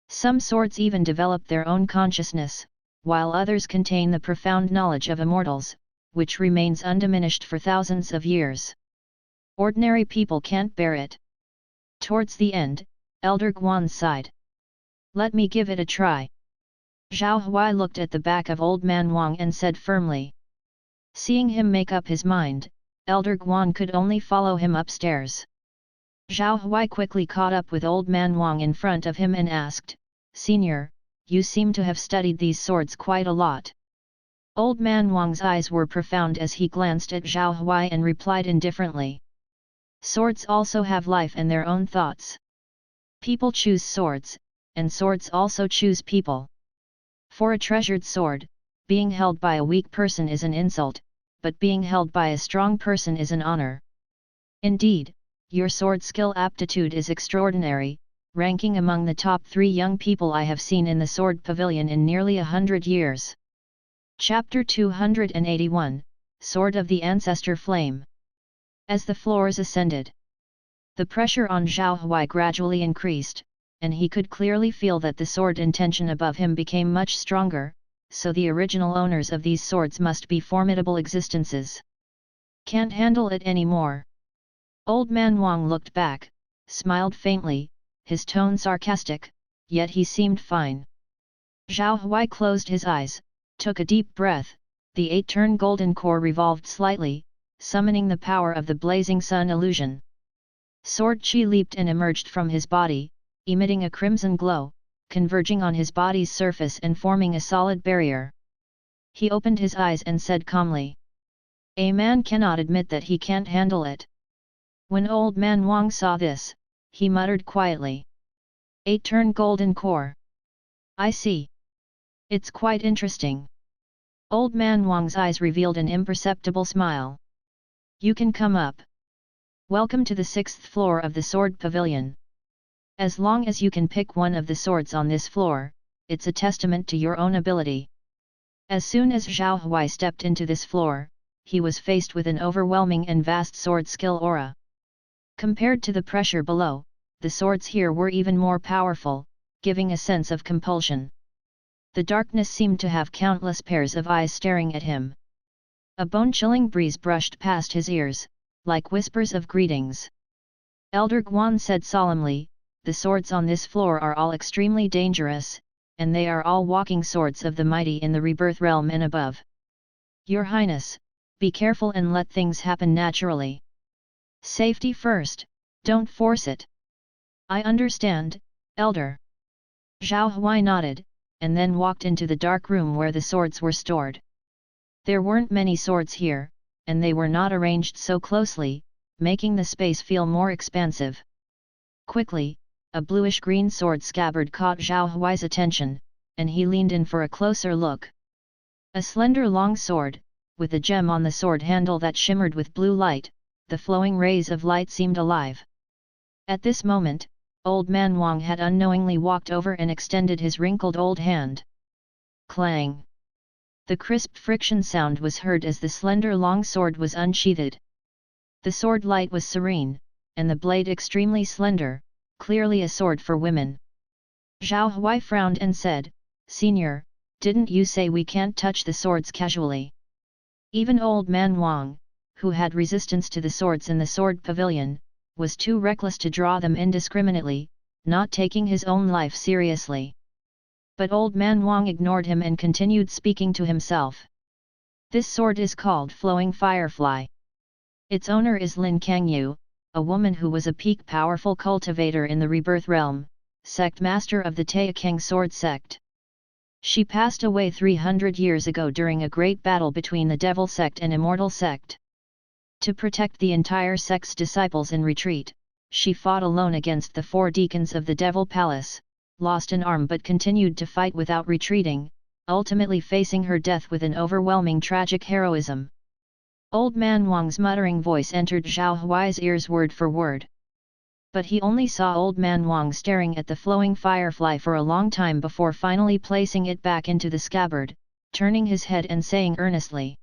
Some swords even develop their own consciousness, while others contain the profound knowledge of immortals, which remains undiminished for thousands of years. Ordinary people can't bear it." Towards the end, Elder Guan sighed. "Let me give it a try." Zhao Huai looked at the back of Old Man Wang and said firmly. Seeing him make up his mind, Elder Guan could only follow him upstairs. Zhao Huai quickly caught up with Old Man Wang in front of him and asked, "Senior, you seem to have studied these swords quite a lot." Old Man Wang's eyes were profound as he glanced at Zhao Huai and replied indifferently. "Swords also have life and their own thoughts. People choose swords, and swords also choose people. For a treasured sword, being held by a weak person is an insult, but being held by a strong person is an honor. Indeed, your sword skill aptitude is extraordinary, ranking among the top 3 young people I have seen in the sword pavilion in nearly 100 years. Chapter 281, Sword of the Ancestor Flame. As the floors ascended, the pressure on Zhao Huai gradually increased, and he could clearly feel that the sword intention above him became much stronger, so the original owners of these swords must be formidable existences. Can't handle it anymore. Old man Wang looked back, smiled faintly, his tone sarcastic, yet he seemed fine. Zhao Huai closed his eyes, took a deep breath, the 8-turn golden core revolved slightly, summoning the power of the blazing sun illusion. Sword chi leaped and emerged from his body, emitting a crimson glow, converging on his body's surface and forming a solid barrier. He opened his eyes and said calmly, "A man cannot admit that he can't handle it." When old man Wang saw this, he muttered quietly, 8-turn golden core. I see. It's quite interesting. Old man Wang's eyes revealed an imperceptible smile. You can come up. Welcome to the 6th floor of the Sword Pavilion. As long as you can pick one of the swords on this floor, it's a testament to your own ability. As soon as Zhao Huai stepped into this floor, he was faced with an overwhelming and vast sword skill aura. Compared to the pressure below, the swords here were even more powerful, giving a sense of compulsion. The darkness seemed to have countless pairs of eyes staring at him. A bone-chilling breeze brushed past his ears, like whispers of greetings. Elder Guan said solemnly, "The swords on this floor are all extremely dangerous, and they are all walking swords of the mighty in the rebirth realm and above. Your Highness, be careful and let things happen naturally. Safety first, don't force it." "I understand, Elder." Zhao Huai nodded, and then walked into the dark room where the swords were stored. There weren't many swords here, and they were not arranged so closely, making the space feel more expansive. Quickly, a bluish-green sword scabbard caught Zhao Huai's attention, and he leaned in for a closer look. A slender long sword, with a gem on the sword handle that shimmered with blue light, the flowing rays of light seemed alive. At this moment, old man Wang had unknowingly walked over and extended his wrinkled old hand. Clang! The crisp friction sound was heard as the slender long sword was unsheathed. The sword light was serene, and the blade extremely slender, clearly a sword for women. Zhao Huai frowned and said, "Senior, didn't you say we can't touch the swords casually?" Even old man Wang, who had resistance to the swords in the sword pavilion, was too reckless to draw them indiscriminately, not taking his own life seriously. But old man Wang ignored him and continued speaking to himself. "This sword is called Flowing Firefly. Its owner is Lin Kangyu, a woman who was a peak powerful cultivator in the rebirth realm, sect master of the Taikang sword sect. She passed away 300 years ago during a great battle between the Devil sect and Immortal sect. To protect the entire sect's disciples in retreat, she fought alone against the 4 deacons of the Devil Palace, lost an arm but continued to fight without retreating, ultimately facing her death with an overwhelming tragic heroism." Old man Wang's muttering voice entered Zhao Huai's ears word for word. But he only saw old man Wang staring at the flowing firefly for a long time before finally placing it back into the scabbard, turning his head and saying earnestly,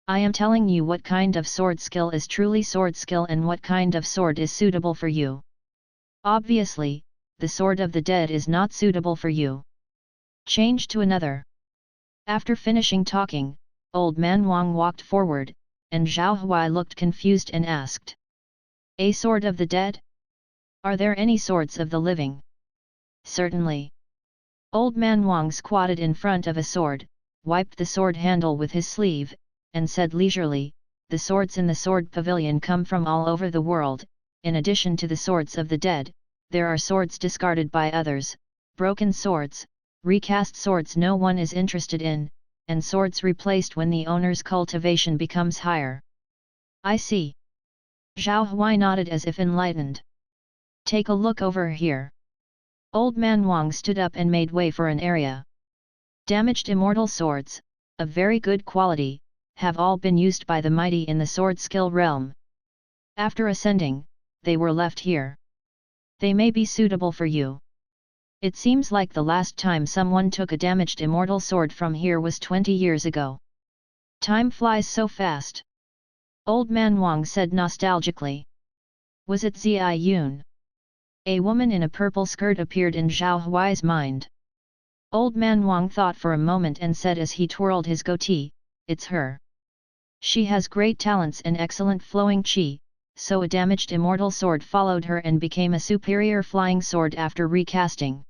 "I am telling you what kind of sword skill is truly sword skill and what kind of sword is suitable for you. Obviously, the sword of the dead is not suitable for you. Change to another." After finishing talking, old man Wang walked forward, and Zhao Huai looked confused and asked, "A sword of the dead? Are there any swords of the living?" "Certainly." Old man Wang squatted in front of a sword, wiped the sword handle with his sleeve, and said leisurely, "The swords in the sword pavilion come from all over the world. In addition to the swords of the dead, there are swords discarded by others, broken swords, recast swords no one is interested in, and swords replaced when the owner's cultivation becomes higher." "I see." Zhao Huai nodded as if enlightened. "Take a look over here." Old man Wang stood up and made way for an area. Damaged immortal swords, of very good quality, have all been used by the mighty in the sword skill realm. After ascending, they were left here. They may be suitable for you. It seems like the last time someone took a damaged immortal sword from here was 20 years ago. Time flies so fast. Old man Wang said nostalgically. "Was it Zai Yun?" A woman in a purple skirt appeared in Zhao Huai's mind. Old man Wang thought for a moment and said as he twirled his goatee, "It's her. She has great talents and excellent flowing qi, so a damaged immortal sword followed her and became a superior flying sword after recasting."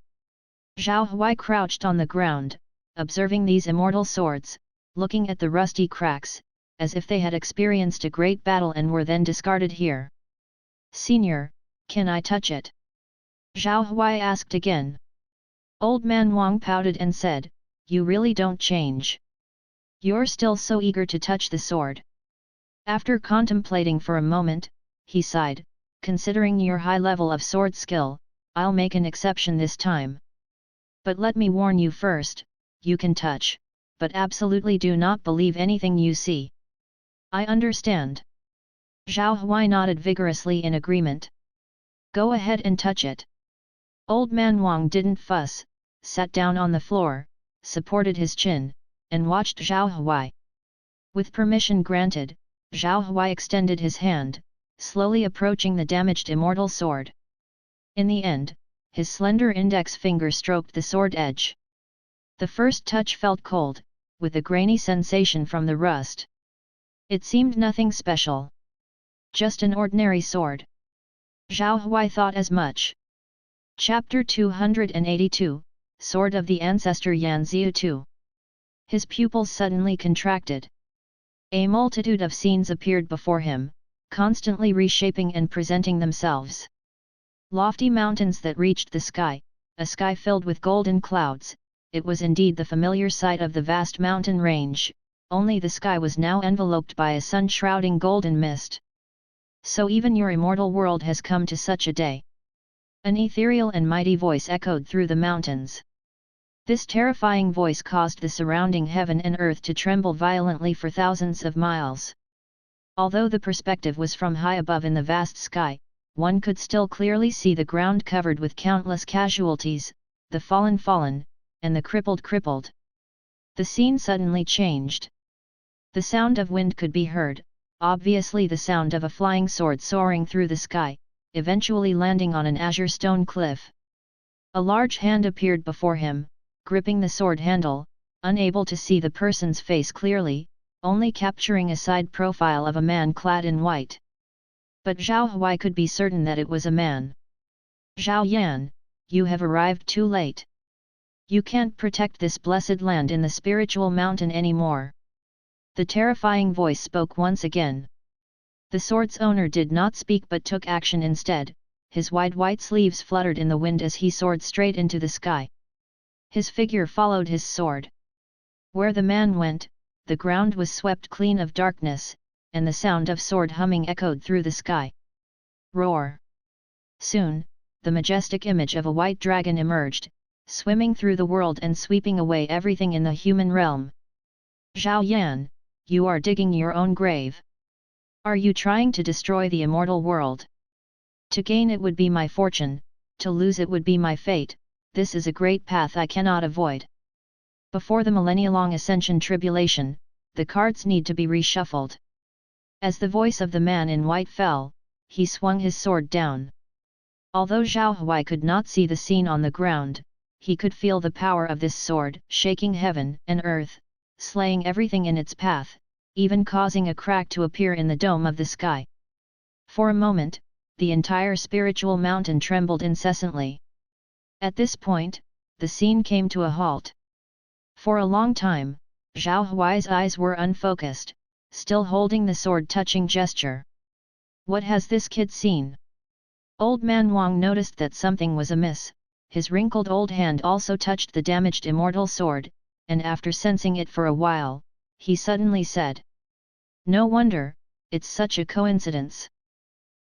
Zhao Huai crouched on the ground, observing these immortal swords, looking at the rusty cracks, as if they had experienced a great battle and were then discarded here. "Senior, can I touch it?" Zhao Huai asked again. Old man Wang pouted and said, "You really don't change. You're still so eager to touch the sword." After contemplating for a moment, he sighed, "Considering your high level of sword skill, I'll make an exception this time. But let me warn you first, you can touch, but absolutely do not believe anything you see." "I understand." Zhao Huai nodded vigorously in agreement. "Go ahead and touch it." Old man Wang didn't fuss, sat down on the floor, supported his chin, and watched Zhao Huai. With permission granted, Zhao Huai extended his hand, slowly approaching the damaged immortal sword. In the end, his slender index finger stroked the sword edge. The first touch felt cold, with a grainy sensation from the rust. It seemed nothing special. Just an ordinary sword. Zhao Huai thought as much. Chapter 282, Sword of the Ancestor Yan Ziu 2. His pupils suddenly contracted. A multitude of scenes appeared before him, constantly reshaping and presenting themselves. Lofty mountains that reached the sky, a sky filled with golden clouds. It was indeed the familiar sight of the vast mountain range, only the sky was now enveloped by a sun-shrouding golden mist. "So even your immortal world has come to such a day." An ethereal and mighty voice echoed through the mountains. This terrifying voice caused the surrounding heaven and earth to tremble violently for thousands of miles. Although the perspective was from high above in the vast sky, one could still clearly see the ground covered with countless casualties, the fallen, and the crippled. The scene suddenly changed. The sound of wind could be heard, obviously the sound of a flying sword soaring through the sky, eventually landing on an azure stone cliff. A large hand appeared before him, gripping the sword handle, unable to see the person's face clearly, only capturing a side profile of a man clad in white. But Zhao Huai could be certain that it was a man. "Zhao Yan, you have arrived too late. You can't protect this blessed land in the spiritual mountain anymore." The terrifying voice spoke once again. The sword's owner did not speak but took action instead. His wide white sleeves fluttered in the wind as he soared straight into the sky. His figure followed his sword. Where the man went, the ground was swept clean of darkness, and the sound of sword humming echoed through the sky. Roar! Soon, the majestic image of a white dragon emerged, swimming through the world and sweeping away everything in the human realm. "Zhao Yan, you are digging your own grave. Are you trying to destroy the immortal world? To gain it would be my fortune, to lose it would be my fate. This is a great path I cannot avoid. Before the millennia-long ascension tribulation, the cards need to be reshuffled." As the voice of the man in white fell, he swung his sword down. Although Zhao Huai could not see the scene on the ground, he could feel the power of this sword, shaking heaven and earth, slaying everything in its path, even causing a crack to appear in the dome of the sky. For a moment, the entire spiritual mountain trembled incessantly. At this point, the scene came to a halt. For a long time, Zhao Huai's eyes were unfocused, still holding the sword-touching gesture. What has this kid seen? Old man Wang noticed that something was amiss. His wrinkled old hand also touched the damaged immortal sword, and after sensing it for a while, he suddenly said, "No wonder, it's such a coincidence."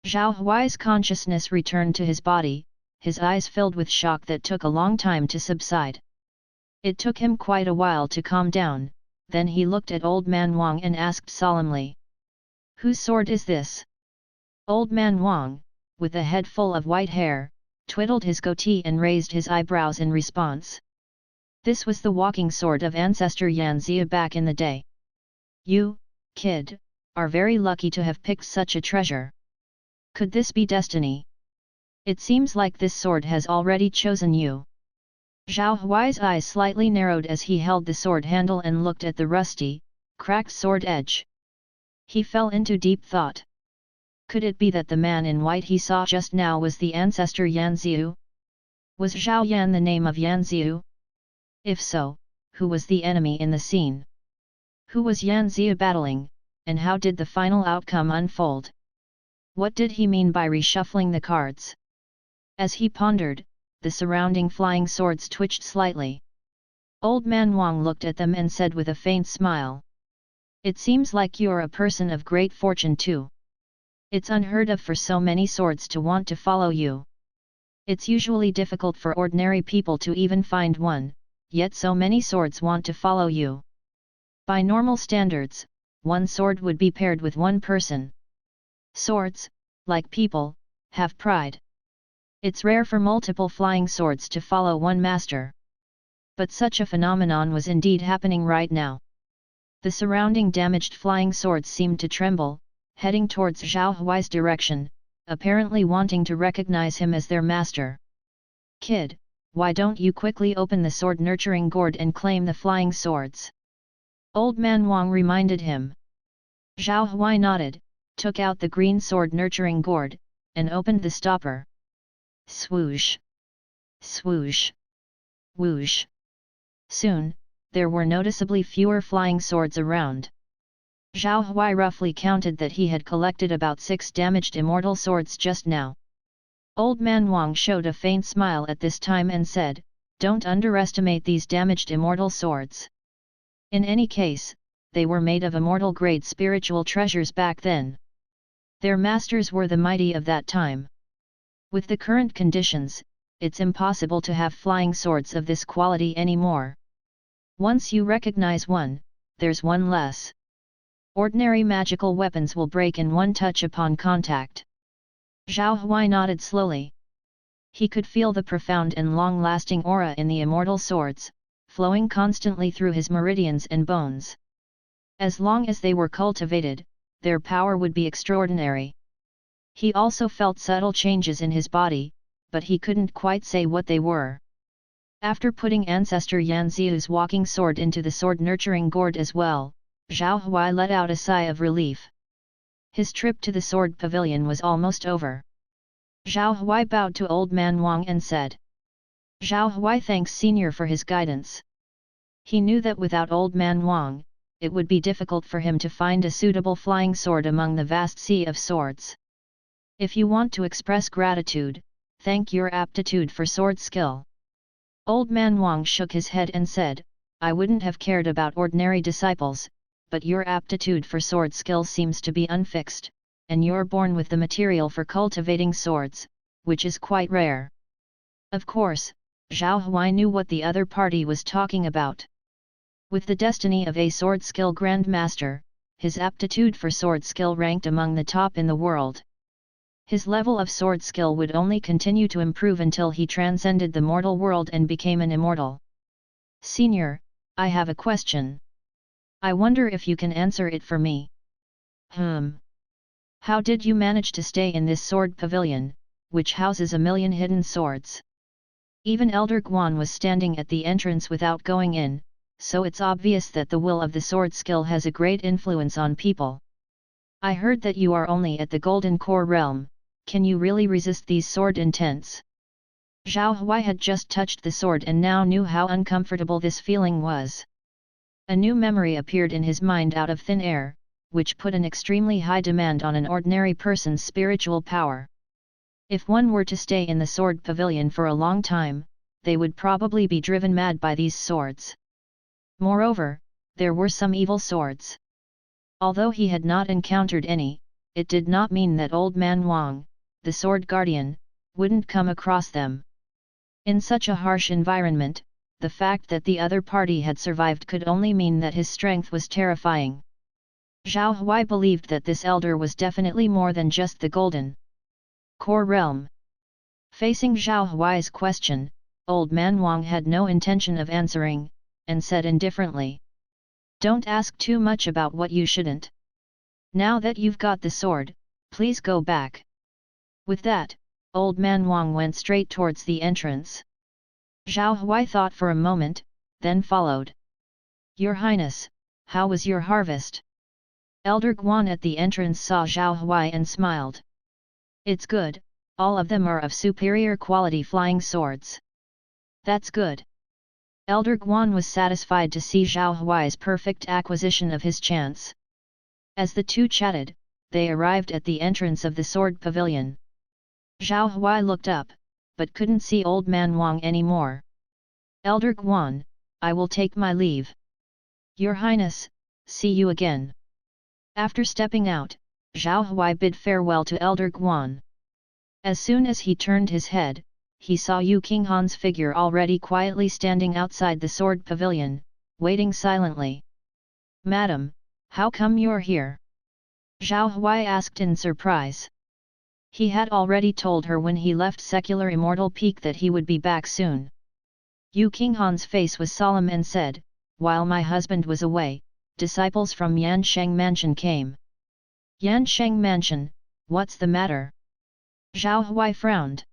Zhao Huai's consciousness returned to his body, his eyes filled with shock that took a long time to subside. It took him quite a while to calm down, then he looked at Old Man Wang and asked solemnly, "Whose sword is this?" Old Man Wang, with a head full of white hair, twiddled his goatee and raised his eyebrows in response. This was the walking sword of Ancestor Yan Ziu back in the day. "You, kid, are very lucky to have picked such a treasure. Could this be destiny?" It seems like this sword has already chosen you. Zhao Huai's eyes slightly narrowed as he held the sword handle and looked at the rusty, cracked sword edge. He fell into deep thought. Could it be that the man in white he saw just now was the ancestor Yan Ziyu? Was Zhao Yan the name of Yan Ziyu? If so, who was the enemy in the scene? Who was Yan Ziyu battling, and how did the final outcome unfold? What did he mean by reshuffling the cards? As he pondered, the surrounding flying swords twitched slightly. Old Man Wang looked at them and said with a faint smile. It seems like you're a person of great fortune too. It's unheard of for so many swords to want to follow you. It's usually difficult for ordinary people to even find one, yet so many swords want to follow you. By normal standards, one sword would be paired with one person. Swords, like people, have pride. It's rare for multiple flying swords to follow one master. But such a phenomenon was indeed happening right now. The surrounding damaged flying swords seemed to tremble, heading towards Zhao Huai's direction, apparently wanting to recognize him as their master. Kid, why don't you quickly open the sword nurturing gourd and claim the flying swords? Old Man Wang reminded him. Zhao Huai nodded, took out the green sword nurturing gourd, and opened the stopper. Swoosh! Swoosh! Whoosh! Soon, there were noticeably fewer flying swords around. Zhao Huai roughly counted that he had collected about 6 damaged immortal swords just now. Old Man Wang showed a faint smile at this time and said, "Don't underestimate these damaged immortal swords. In any case, they were made of immortal-grade spiritual treasures back then. Their masters were the mighty of that time. With the current conditions, it's impossible to have flying swords of this quality anymore. Once you recognize one, there's one less. Ordinary magical weapons will break in one touch upon contact." Zhao Huai nodded slowly. He could feel the profound and long-lasting aura in the immortal swords, flowing constantly through his meridians and bones. As long as they were cultivated, their power would be extraordinary. He also felt subtle changes in his body, but he couldn't quite say what they were. After putting Ancestor Yan Ziyu's walking sword into the sword-nurturing gourd as well, Zhao Huai let out a sigh of relief. His trip to the sword pavilion was almost over. Zhao Huai bowed to Old Man Wang and said, "Zhao Huai thanks Senior for his guidance." He knew that without Old Man Wang, it would be difficult for him to find a suitable flying sword among the vast sea of swords. If you want to express gratitude, thank your aptitude for sword skill. Old Man Wang shook his head and said, "I wouldn't have cared about ordinary disciples, but your aptitude for sword skill seems to be unfixed, and you're born with the material for cultivating swords, which is quite rare." Of course, Zhao Huai knew what the other party was talking about. With the destiny of a sword skill grandmaster, his aptitude for sword skill ranked among the top in the world. His level of sword skill would only continue to improve until he transcended the mortal world and became an immortal. "Senior, I have a question. I wonder if you can answer it for me." How did you manage to stay in this sword pavilion, which houses 1,000,000 hidden swords?" Even Elder Guan was standing at the entrance without going in, so it's obvious that the will of the sword skill has a great influence on people. "I heard that you are only at the Golden Core realm, can you really resist these sword intents?" Zhao Huai had just touched the sword and now knew how uncomfortable this feeling was. A new memory appeared in his mind out of thin air, which put an extremely high demand on an ordinary person's spiritual power. If one were to stay in the sword pavilion for a long time, they would probably be driven mad by these swords. Moreover, there were some evil swords. Although he had not encountered any, it did not mean that Old Man Wang, the sword guardian, wouldn't come across them. In such a harsh environment, the fact that the other party had survived could only mean that his strength was terrifying. Zhao Huai believed that this elder was definitely more than just the Golden Core realm. Facing Zhao Huai's question, Old Man Wang had no intention of answering, and said indifferently, "Don't ask too much about what you shouldn't. Now that you've got the sword, please go back." With that, Old Man Wang went straight towards the entrance. Zhao Huai thought for a moment, then followed. Your Highness, how was your harvest? Elder Guan at the entrance saw Zhao Huai and smiled. It's good, all of them are of superior quality flying swords. That's good. Elder Guan was satisfied to see Zhao Huai's perfect acquisition of his chance. As the two chatted, they arrived at the entrance of the sword pavilion. Zhao Huai looked up, but couldn't see Old Man Wang anymore. Elder Guan, I will take my leave. Your Highness, see you again. After stepping out, Zhao Huai bid farewell to Elder Guan. As soon as he turned his head, he saw Yu Qinghan's figure already quietly standing outside the sword pavilion, waiting silently. Madam, how come you're here? Zhao Huai asked in surprise. He had already told her when he left secular Immortal Peak that he would be back soon. Yu Qinghan's face was solemn and said, while my husband was away, disciples from Yansheng Mansion came. Yansheng Mansion, what's the matter? Zhao Huai frowned.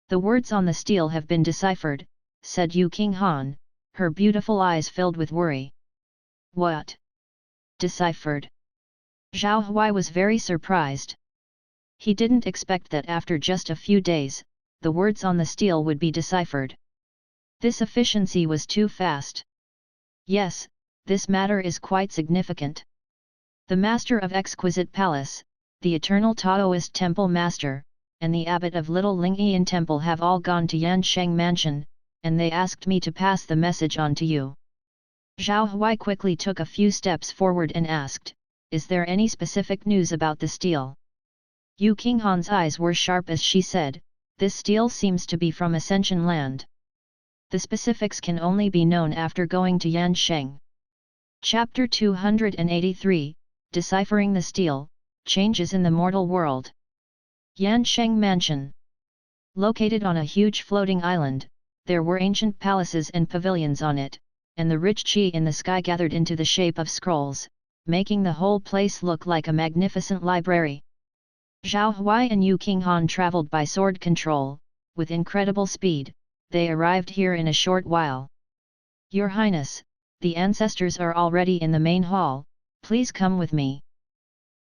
The words on the stele have been deciphered, said Yu Qinghan, her beautiful eyes filled with worry. What? Deciphered? Zhao Huai was very surprised. He didn't expect that after just a few days, the words on the stele would be deciphered. This efficiency was too fast. Yes, this matter is quite significant. The Master of Exquisite Palace, the Eternal Taoist Temple Master, and the Abbot of Little Lingyan Temple have all gone to Yansheng Mansion, and they asked me to pass the message on to you. Zhao Huai quickly took a few steps forward and asked, is there any specific news about the stele? Yu Qinghan's eyes were sharp as she said, this stele seems to be from Ascension Land. The specifics can only be known after going to Yansheng. Chapter 283, Deciphering the Stele, Changes in the Mortal World. Yansheng Mansion. Located on a huge floating island, there were ancient palaces and pavilions on it, and the rich qi in the sky gathered into the shape of scrolls, making the whole place look like a magnificent library. Zhao Huai and Yu Qinghan traveled by sword control, with incredible speed. They arrived here in a short while. Your Highness, the ancestors are already in the main hall, please come with me.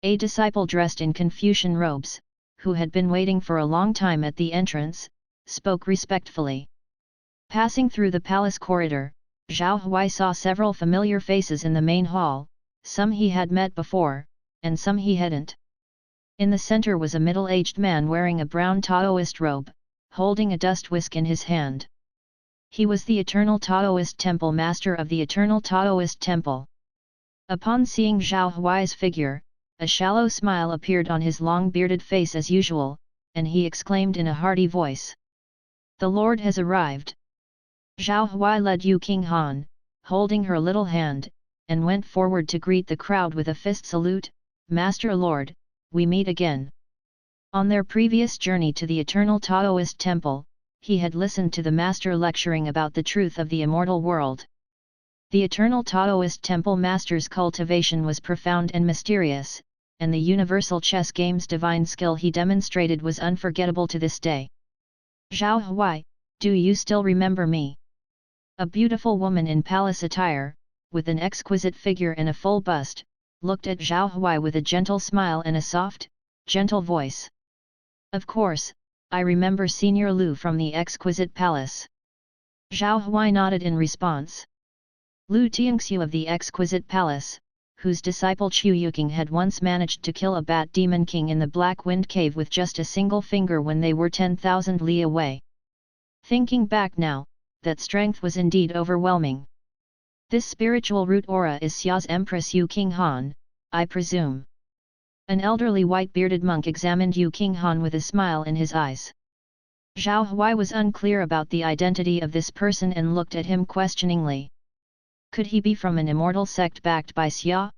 A disciple dressed in Confucian robes, who had been waiting for a long time at the entrance, spoke respectfully. Passing through the palace corridor, Zhao Huai saw several familiar faces in the main hall, some he had met before, and some he hadn't. In the center was a middle-aged man wearing a brown Taoist robe, holding a dust whisk in his hand. He was the Eternal Taoist Temple Master of the Eternal Taoist Temple. Upon seeing Zhao Huai's figure, a shallow smile appeared on his long bearded face as usual, and he exclaimed in a hearty voice. The Lord has arrived. Zhao Huai led Yu Qinghan, holding her little hand, and went forward to greet the crowd with a fist salute, Master Lord, we meet again. On their previous journey to the Eternal Taoist Temple, he had listened to the Master lecturing about the truth of the immortal world. The Eternal Taoist Temple Master's cultivation was profound and mysterious, and the universal chess game's divine skill he demonstrated was unforgettable to this day. Zhao Huai, do you still remember me? A beautiful woman in palace attire, with an exquisite figure and a full bust, looked at Zhao Huai with a gentle smile and a soft, gentle voice. Of course, I remember Senior Lu from the Exquisite Palace. Zhao Huai nodded in response. Lu Tianxiu of the Exquisite Palace, whose disciple Chu Yuking had once managed to kill a bat demon king in the Black Wind Cave with just a single finger when they were 10,000 li away. Thinking back now, that strength was indeed overwhelming. This spiritual root aura is Xia's Empress Yu Qinghan, I presume. An elderly white-bearded monk examined Yu Qinghan with a smile in his eyes. Zhao Huai was unclear about the identity of this person and looked at him questioningly. Could he be from an immortal sect backed by Xia?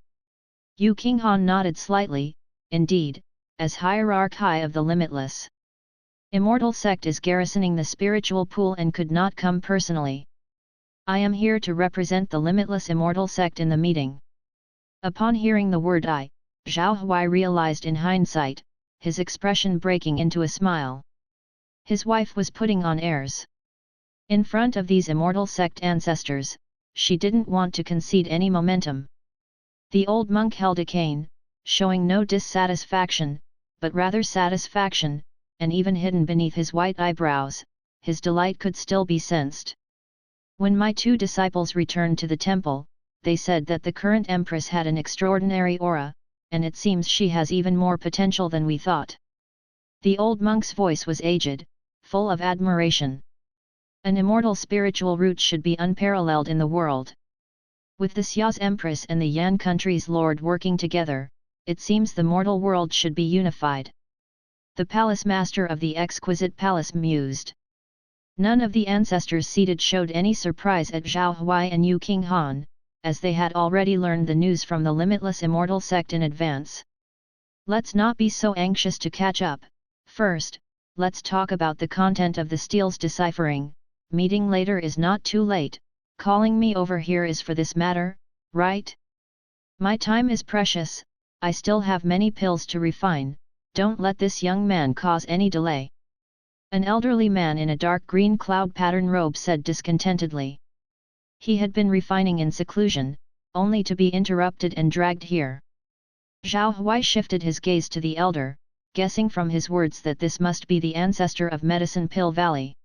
Yu Qinghan nodded slightly, indeed, as hierarchy of the limitless. Immortal sect is garrisoning the spiritual pool and could not come personally. I am here to represent the limitless immortal sect in the meeting. Upon hearing the word I, Zhao Huai realized in hindsight, his expression breaking into a smile. His wife was putting on airs. In front of these immortal sect ancestors, she didn't want to concede any momentum. The old monk held a cane, showing no dissatisfaction, but rather satisfaction, and even hidden beneath his white eyebrows, his delight could still be sensed. When my two disciples returned to the temple, they said that the current empress had an extraordinary aura, and it seems she has even more potential than we thought. The old monk's voice was aged, full of admiration. An immortal spiritual root should be unparalleled in the world. With the Xia's empress and the Yan country's lord working together, it seems the mortal world should be unified. The palace master of the exquisite palace mused. None of the ancestors seated showed any surprise at Zhao Huai and Yu King Han, as they had already learned the news from the limitless immortal sect in advance. Let's not be so anxious to catch up. First, let's talk about the content of the steel's deciphering. Meeting later is not too late. Calling me over here is for this matter, right? My time is precious, I still have many pills to refine, don't let this young man cause any delay. An elderly man in a dark green cloud pattern robe said discontentedly. He had been refining in seclusion, only to be interrupted and dragged here. Zhao Huai shifted his gaze to the elder, guessing from his words that this must be the ancestor of Medicine Pill Valley.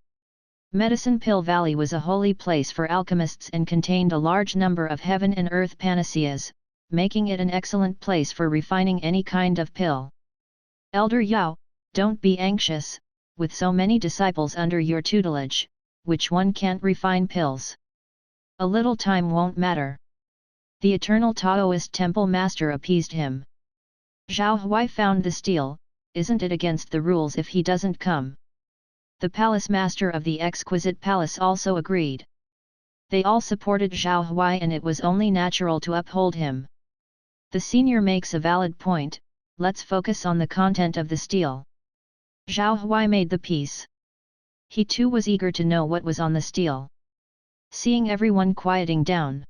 Medicine Pill Valley was a holy place for alchemists and contained a large number of heaven and earth panaceas, making it an excellent place for refining any kind of pill. Elder Yao, don't be anxious, with so many disciples under your tutelage, which one can't refine pills? A little time won't matter. The eternal Taoist temple master appeased him. Zhao Huai found the steel, isn't it against the rules if he doesn't come? The palace master of the exquisite palace also agreed. They all supported Zhao Huai and it was only natural to uphold him. The senior makes a valid point, let's focus on the content of the steel. Zhao Huai made the peace. He too was eager to know what was on the steel. Seeing everyone quieting down,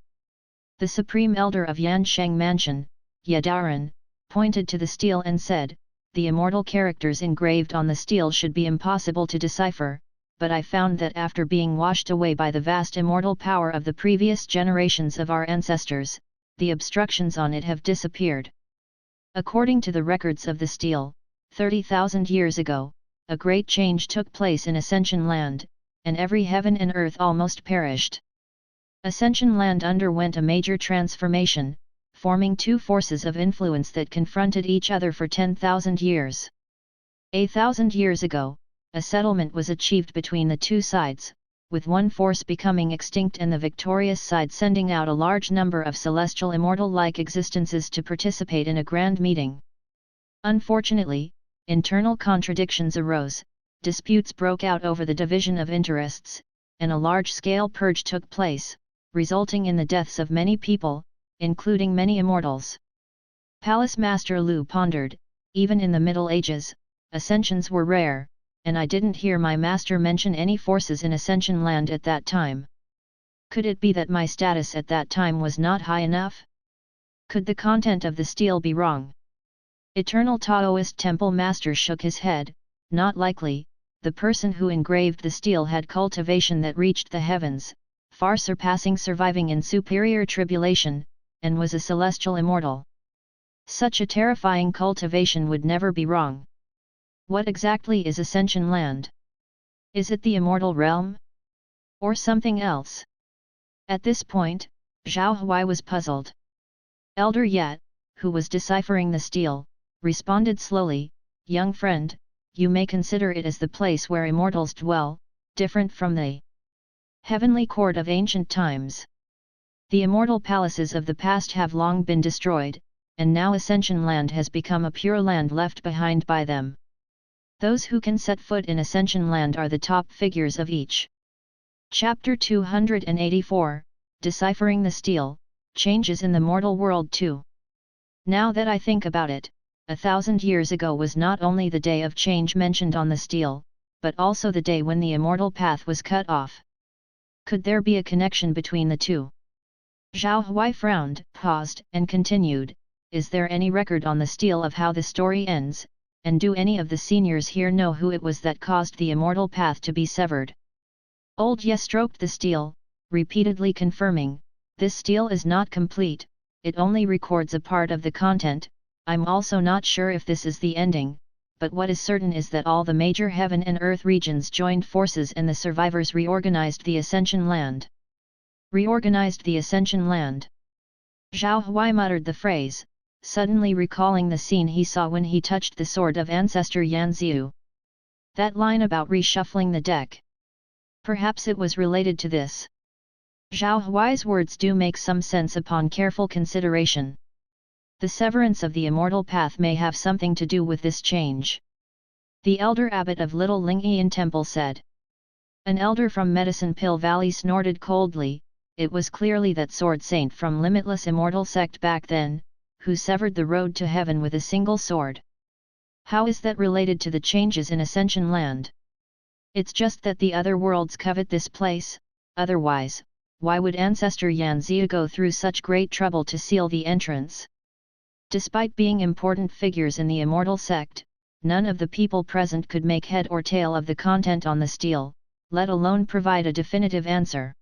the supreme elder of Yansheng Mansion, Yadaran, pointed to the steel and said, the immortal characters engraved on the steel should be impossible to decipher, but I found that after being washed away by the vast immortal power of the previous generations of our ancestors, the obstructions on it have disappeared. According to the records of the steel, 30,000 years ago, a great change took place in Ascension Land, and every heaven and earth almost perished. Ascension Land underwent a major transformation, forming two forces of influence that confronted each other for 10,000 years. 1,000 years ago, a settlement was achieved between the two sides, with one force becoming extinct and the victorious side sending out a large number of celestial immortal-like existences to participate in a grand meeting. Unfortunately, internal contradictions arose, disputes broke out over the division of interests, and a large-scale purge took place, resulting in the deaths of many people, including many immortals. Palace Master Lu pondered, even in the Middle Ages, ascensions were rare, and I didn't hear my master mention any forces in Ascension Land at that time. Could it be that my status at that time was not high enough? Could the content of the steel be wrong? Eternal Taoist Temple Master shook his head, not likely, the person who engraved the steel had cultivation that reached the heavens, far surpassing surviving in superior tribulation, and was a celestial immortal. Such a terrifying cultivation would never be wrong. What exactly is Ascension Land? Is it the immortal realm? Or something else? At this point, Zhao Huai was puzzled. Elder Yat, who was deciphering the steel, responded slowly, young friend, you may consider it as the place where immortals dwell, different from the heavenly court of ancient times. The immortal palaces of the past have long been destroyed, and now Ascension Land has become a pure land left behind by them. Those who can set foot in Ascension Land are the top figures of each. Chapter 284, Deciphering the Steel, Changes in the Mortal World too. Now that I think about it, 1,000 years ago was not only the day of change mentioned on the steel, but also the day when the immortal path was cut off. Could there be a connection between the two? Zhao Huai frowned, paused, and continued, is there any record on the steel of how the story ends, and do any of the seniors here know who it was that caused the immortal path to be severed? Old Ye stroked the steel, repeatedly confirming, this steel is not complete, it only records a part of the content. I'm also not sure if this is the ending, but what is certain is that all the major heaven and earth regions joined forces and the survivors reorganized the Ascension Land. Reorganized the Ascension Land. Zhao Huai muttered the phrase, suddenly recalling the scene he saw when he touched the sword of ancestor Yan Ziu. That line about reshuffling the deck. Perhaps it was related to this. Zhao Huai's words do make some sense upon careful consideration. The severance of the immortal path may have something to do with this change. The elder abbot of Little Lingyan Temple said. An elder from Medicine Pill Valley snorted coldly. It was clearly that sword saint from Limitless Immortal sect back then, who severed the road to heaven with a single sword. How is that related to the changes in Ascension Land? It's just that the other worlds covet this place, otherwise, why would Ancestor Yan Zia go through such great trouble to seal the entrance? Despite being important figures in the immortal sect, none of the people present could make head or tail of the content on the stele, let alone provide a definitive answer.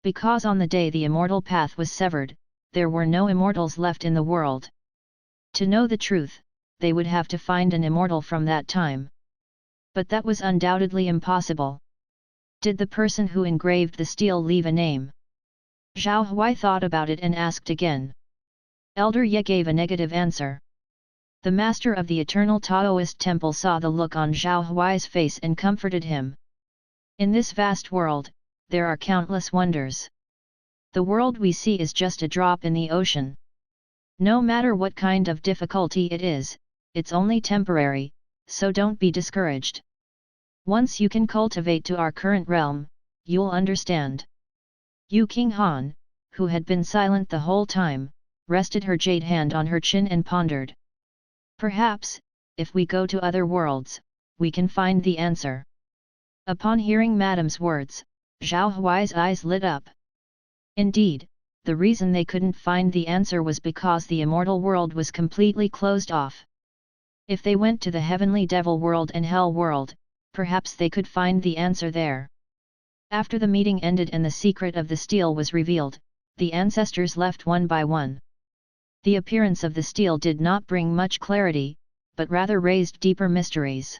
Because on the day the immortal path was severed, there were no immortals left in the world. To know the truth, they would have to find an immortal from that time. But that was undoubtedly impossible. Did the person who engraved the stele leave a name? Zhao Huai thought about it and asked again. Elder Ye gave a negative answer. The master of the eternal Taoist temple saw the look on Zhao Huai's face and comforted him. In this vast world, there are countless wonders. The world we see is just a drop in the ocean. No matter what kind of difficulty it is, it's only temporary, so don't be discouraged. Once you can cultivate to our current realm, you'll understand. Yu King Han, who had been silent the whole time, rested her jade hand on her chin and pondered. Perhaps, if we go to other worlds, we can find the answer. Upon hearing Madame's words, Zhao Huai's eyes lit up. Indeed, the reason they couldn't find the answer was because the immortal world was completely closed off. If they went to the heavenly devil world and hell world, perhaps they could find the answer there. After the meeting ended and the secret of the stele was revealed, the ancestors left one by one. The appearance of the stele did not bring much clarity, but rather raised deeper mysteries.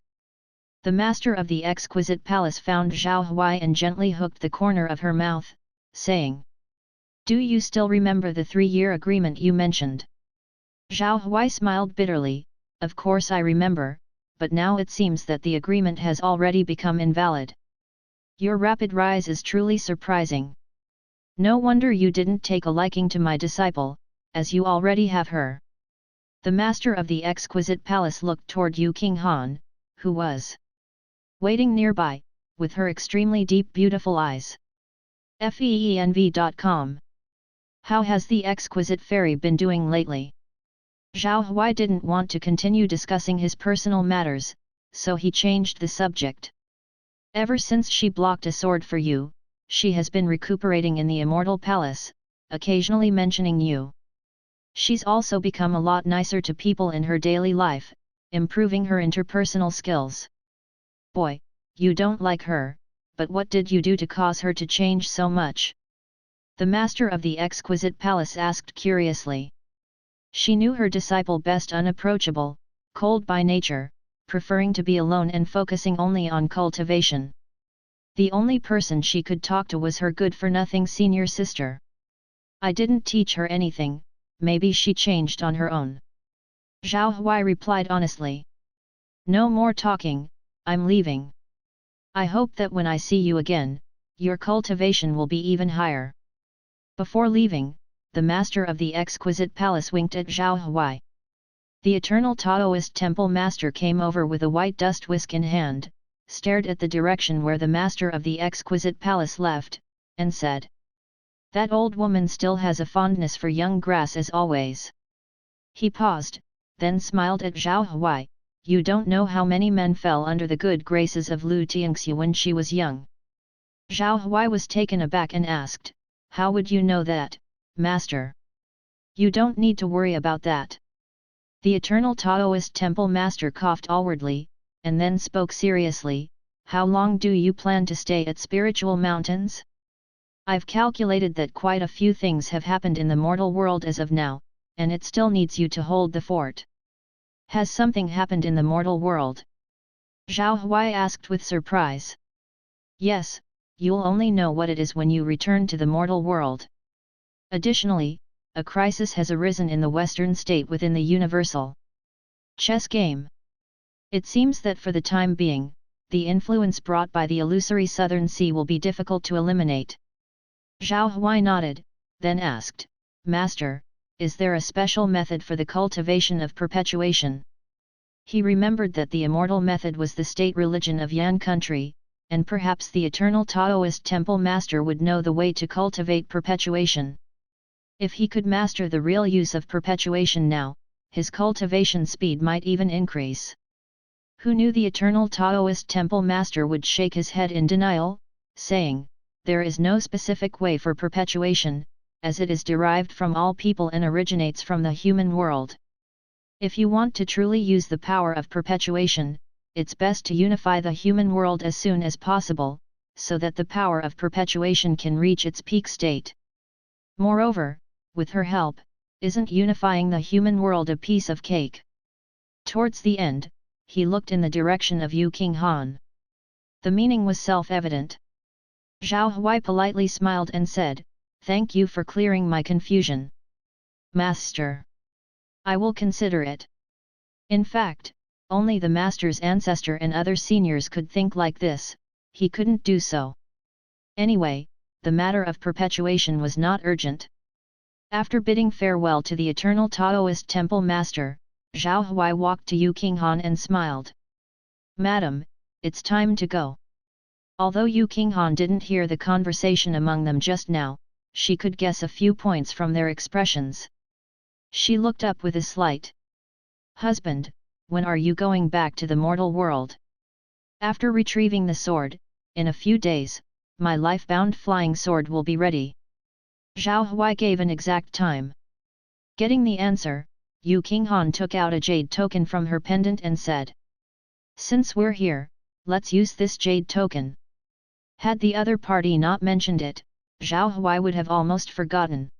The master of the exquisite palace found Zhao Huai and gently hooked the corner of her mouth, saying, "Do you still remember the 3-year agreement you mentioned?" Zhao Huai smiled bitterly, "Of course I remember, but now it seems that the agreement has already become invalid. Your rapid rise is truly surprising. No wonder you didn't take a liking to my disciple, as you already have her." The master of the exquisite palace looked toward Yu King Han, who was waiting nearby, with her extremely deep beautiful eyes. FEENV.com. How has the exquisite fairy been doing lately? Zhao Huai didn't want to continue discussing his personal matters, so he changed the subject. Ever since she blocked a sword for you, she has been recuperating in the immortal palace, occasionally mentioning you. She's also become a lot nicer to people in her daily life, improving her interpersonal skills. Boy, you don't like her, but what did you do to cause her to change so much? The master of the exquisite palace asked curiously. She knew her disciple best, unapproachable, cold by nature, preferring to be alone and focusing only on cultivation. The only person she could talk to was her good-for-nothing senior sister. I didn't teach her anything, maybe she changed on her own. Zhao Huai replied honestly. No more talking, I'm leaving. I hope that when I see you again, your cultivation will be even higher. Before leaving, the master of the exquisite palace winked at Zhao Huai. The eternal Taoist temple master came over with a white dust whisk in hand, stared at the direction where the master of the exquisite palace left, and said, "That old woman still has a fondness for young grass as always." He paused, then smiled at Zhao Huai. You don't know how many men fell under the good graces of Lu Tianxu when she was young. Zhao Huai was taken aback and asked, how would you know that, master? You don't need to worry about that. The eternal Taoist temple master coughed awkwardly, and then spoke seriously. How long do you plan to stay at Spiritual Mountains? I've calculated that quite a few things have happened in the mortal world as of now, and it still needs you to hold the fort. Has something happened in the mortal world? Zhao Huai asked with surprise. Yes, you'll only know what it is when you return to the mortal world. Additionally, a crisis has arisen in the Western state within the universal chess game. It seems that for the time being, the influence brought by the illusory Southern Sea will be difficult to eliminate. Zhao Huai nodded, then asked, Master, is there a special method for the cultivation of perpetuation? He remembered that the immortal method was the state religion of Yan country, and perhaps the eternal Taoist temple master would know the way to cultivate perpetuation. If he could master the real use of perpetuation now, his cultivation speed might even increase. Who knew the eternal Taoist temple master would shake his head in denial, saying, there is no specific way for perpetuation, as it is derived from all people and originates from the human world. If you want to truly use the power of perpetuation, it's best to unify the human world as soon as possible, so that the power of perpetuation can reach its peak state. Moreover, with her help, isn't unifying the human world a piece of cake? Towards the end, he looked in the direction of Yu Qinghan. The meaning was self-evident. Zhao Huai politely smiled and said, Thank you for clearing my confusion. Master. I will consider it. In fact, only the master's ancestor and other seniors could think like this, he couldn't do so. Anyway, the matter of perpetuation was not urgent. After bidding farewell to the eternal Taoist temple master, Zhao Huai walked to Yu Qinghan and smiled. Madam, it's time to go. Although Yu Qinghan didn't hear the conversation among them just now, she could guess a few points from their expressions. She looked up with a slight. Husband, when are you going back to the mortal world? After retrieving the sword, in a few days, my life-bound flying sword will be ready. Zhao Huai gave an exact time. Getting the answer, Yu Qinghan took out a jade token from her pendant and said. Since we're here, let's use this jade token. Had the other party not mentioned it, Zhao Huai would have almost forgotten.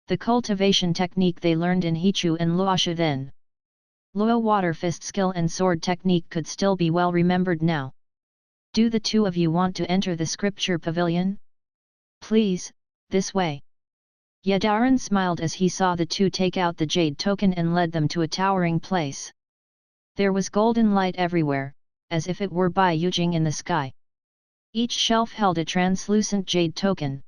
The cultivation technique they learned in Hichu and Luoshu then. Luo water fist skill and sword technique could still be well remembered now. Do the two of you want to enter the scripture pavilion? Please, this way. Yadaran smiled as he saw the two take out the jade token and led them to a towering place. There was golden light everywhere, as if it were Bai Yujing in the sky. Each shelf held a translucent jade token.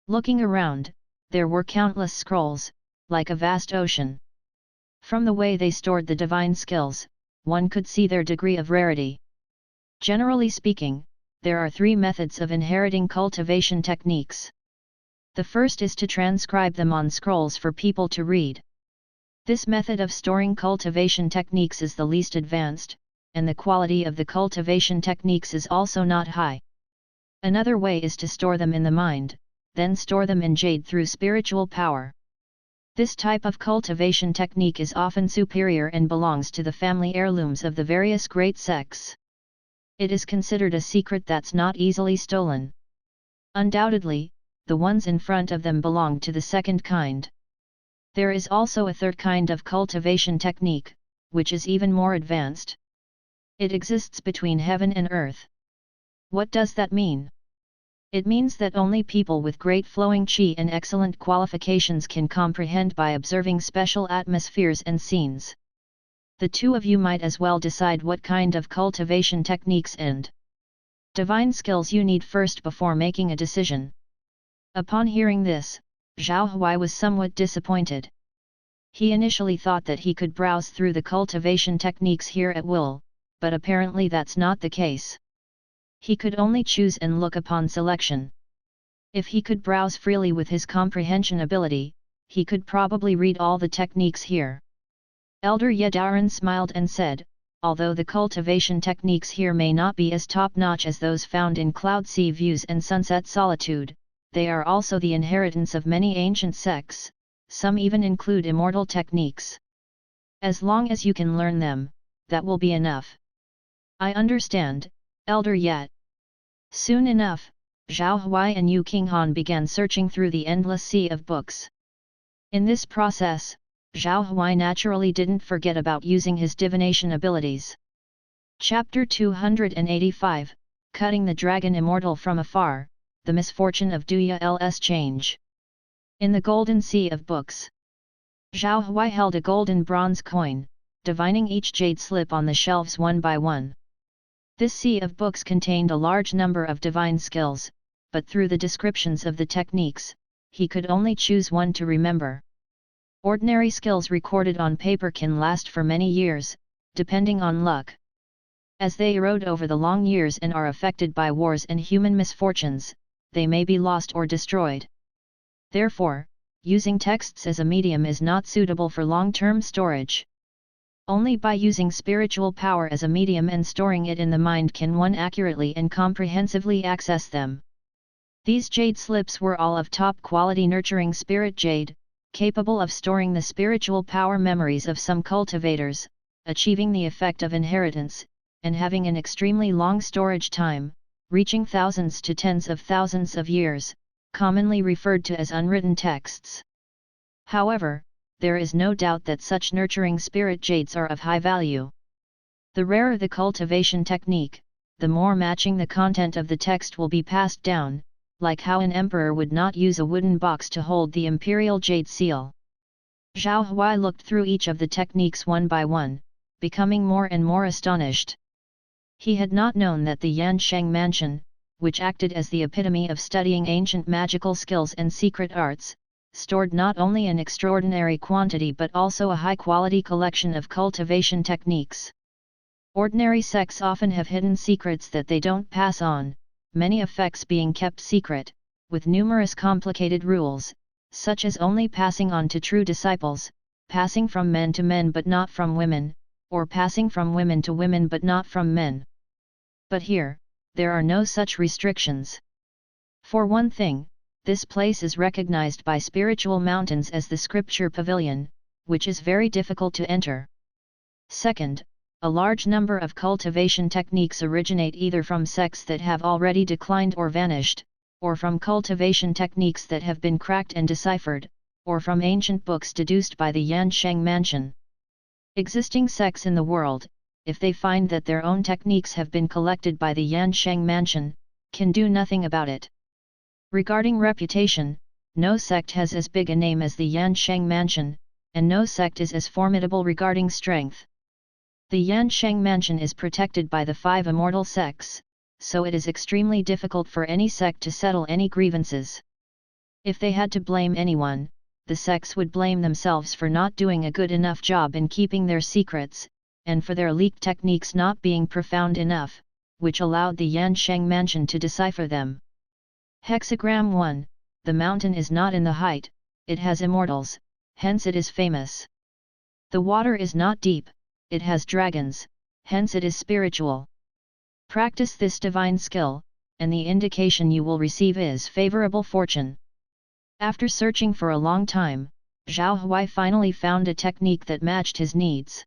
Looking around, there were countless scrolls, like a vast ocean. From the way they stored the divine skills, one could see their degree of rarity. Generally speaking, there are three methods of inheriting cultivation techniques. The first is to transcribe them on scrolls for people to read. This method of storing cultivation techniques is the least advanced, and the quality of the cultivation techniques is also not high. Another way is to store them in the mind, then store them in jade through spiritual power. This type of cultivation technique is often superior and belongs to the family heirlooms of the various great sects. It is considered a secret that's not easily stolen. Undoubtedly, the ones in front of them belong to the second kind. There is also a third kind of cultivation technique, which is even more advanced. It exists between heaven and earth. What does that mean? It means that only people with great flowing qi and excellent qualifications can comprehend by observing special atmospheres and scenes. The two of you might as well decide what kind of cultivation techniques and divine skills you need first before making a decision. Upon hearing this, Zhao Huai was somewhat disappointed. He initially thought that he could browse through the cultivation techniques here at will, but apparently that's not the case. He could only choose and look upon selection. If he could browse freely with his comprehension ability, he could probably read all the techniques here. Elder Yadaran smiled and said, although the cultivation techniques here may not be as top-notch as those found in Cloud Sea Views and Sunset Solitude, they are also the inheritance of many ancient sects, some even include immortal techniques. As long as you can learn them, that will be enough. I understand, Elder Yat. Soon enough, Zhao Huai and Yu Qinghan began searching through the endless sea of books. In this process, Zhao Huai naturally didn't forget about using his divination abilities. Chapter 285, Cutting the Dragon Immortal from Afar, The Misfortune of Duya-l's Change. In the golden sea of books, Zhao Huai held a golden bronze coin, divining each jade slip on the shelves one by one. This sea of books contained a large number of divine skills, but through the descriptions of the techniques, he could only choose one to remember. Ordinary skills recorded on paper can last for many years, depending on luck. As they erode over the long years and are affected by wars and human misfortunes, they may be lost or destroyed. Therefore, using texts as a medium is not suitable for long-term storage. Only by using spiritual power as a medium and storing it in the mind can one accurately and comprehensively access them. These jade slips were all of top-quality nurturing spirit jade, capable of storing the spiritual power memories of some cultivators, achieving the effect of inheritance, and having an extremely long storage time, reaching thousands to tens of thousands of years, commonly referred to as unwritten texts. However, there is no doubt that such nurturing spirit jades are of high value. The rarer the cultivation technique, the more matching the content of the text will be passed down, like how an emperor would not use a wooden box to hold the imperial jade seal. Zhao Huai looked through each of the techniques one by one, becoming more and more astonished. He had not known that the Yansheng Mansion, which acted as the epitome of studying ancient magical skills and secret arts, stored not only an extraordinary quantity but also a high-quality collection of cultivation techniques. Ordinary sects often have hidden secrets that they don't pass on, many effects being kept secret, with numerous complicated rules, such as only passing on to true disciples, passing from men to men but not from women, or passing from women to women but not from men. But here, there are no such restrictions. For one thing, this place is recognized by spiritual mountains as the scripture pavilion, which is very difficult to enter. Second, a large number of cultivation techniques originate either from sects that have already declined or vanished, or from cultivation techniques that have been cracked and deciphered, or from ancient books deduced by the Yansheng Mansion. Existing sects in the world, if they find that their own techniques have been collected by the Yansheng Mansion, can do nothing about it. Regarding reputation, no sect has as big a name as the Yansheng Mansion, and no sect is as formidable regarding strength. The Yansheng Mansion is protected by the 5 immortal sects, so it is extremely difficult for any sect to settle any grievances. If they had to blame anyone, the sects would blame themselves for not doing a good enough job in keeping their secrets, and for their leaked techniques not being profound enough, which allowed the Yansheng Mansion to decipher them. Hexagram 1, the mountain is not in the height, it has immortals, hence it is famous. The water is not deep, it has dragons, hence it is spiritual. Practice this divine skill, and the indication you will receive is favorable fortune. After searching for a long time, Zhao Huai finally found a technique that matched his needs.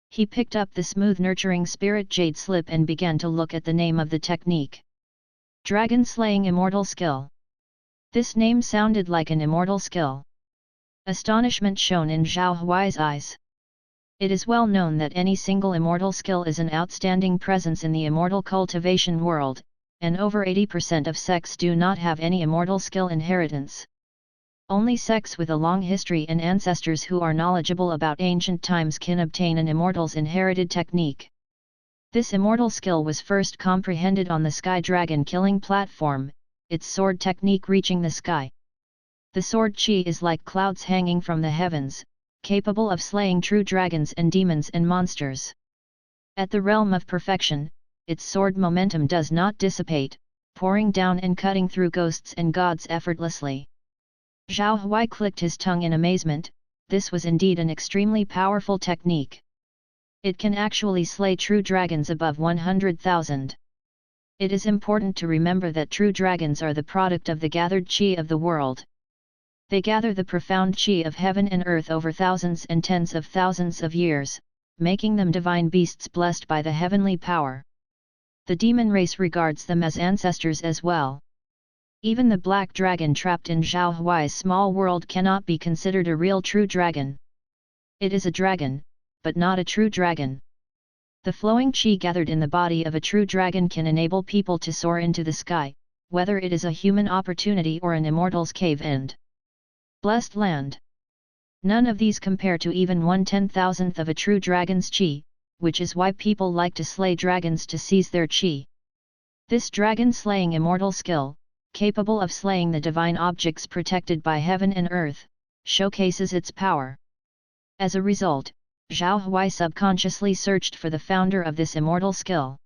He picked up the smooth nurturing spirit jade slip and began to look at the name of the technique. Dragon Slaying Immortal Skill. This name sounded like an immortal skill. Astonishment shone in Zhao Huai's eyes. It is well known that any single immortal skill is an outstanding presence in the immortal cultivation world, and over 80% of sects do not have any immortal skill inheritance. Only sects with a long history and ancestors who are knowledgeable about ancient times can obtain an immortal's inherited technique. This immortal skill was first comprehended on the Sky Dragon killing platform, its sword technique reaching the sky. The sword chi is like clouds hanging from the heavens, capable of slaying true dragons and demons and monsters. At the realm of perfection, its sword momentum does not dissipate, pouring down and cutting through ghosts and gods effortlessly. Zhao Huai clicked his tongue in amazement. This was indeed an extremely powerful technique. It can actually slay true dragons above 100,000. It is important to remember that true dragons are the product of the gathered chi of the world. They gather the profound qi of heaven and earth over thousands and tens of thousands of years, making them divine beasts blessed by the heavenly power. The demon race regards them as ancestors as well. Even the black dragon trapped in Zhao Huai's small world cannot be considered a real true dragon. It is a dragon, but not a true dragon. The flowing qi gathered in the body of a true dragon can enable people to soar into the sky, whether it is a human opportunity or an immortal's cave and blessed land. None of these compare to even 1/10,000th of a true dragon's qi, which is why people like to slay dragons to seize their qi. This dragon-slaying immortal skill, capable of slaying the divine objects protected by heaven and earth, showcases its power. As a result, Zhao Huai subconsciously searched for the founder of this immortal skill.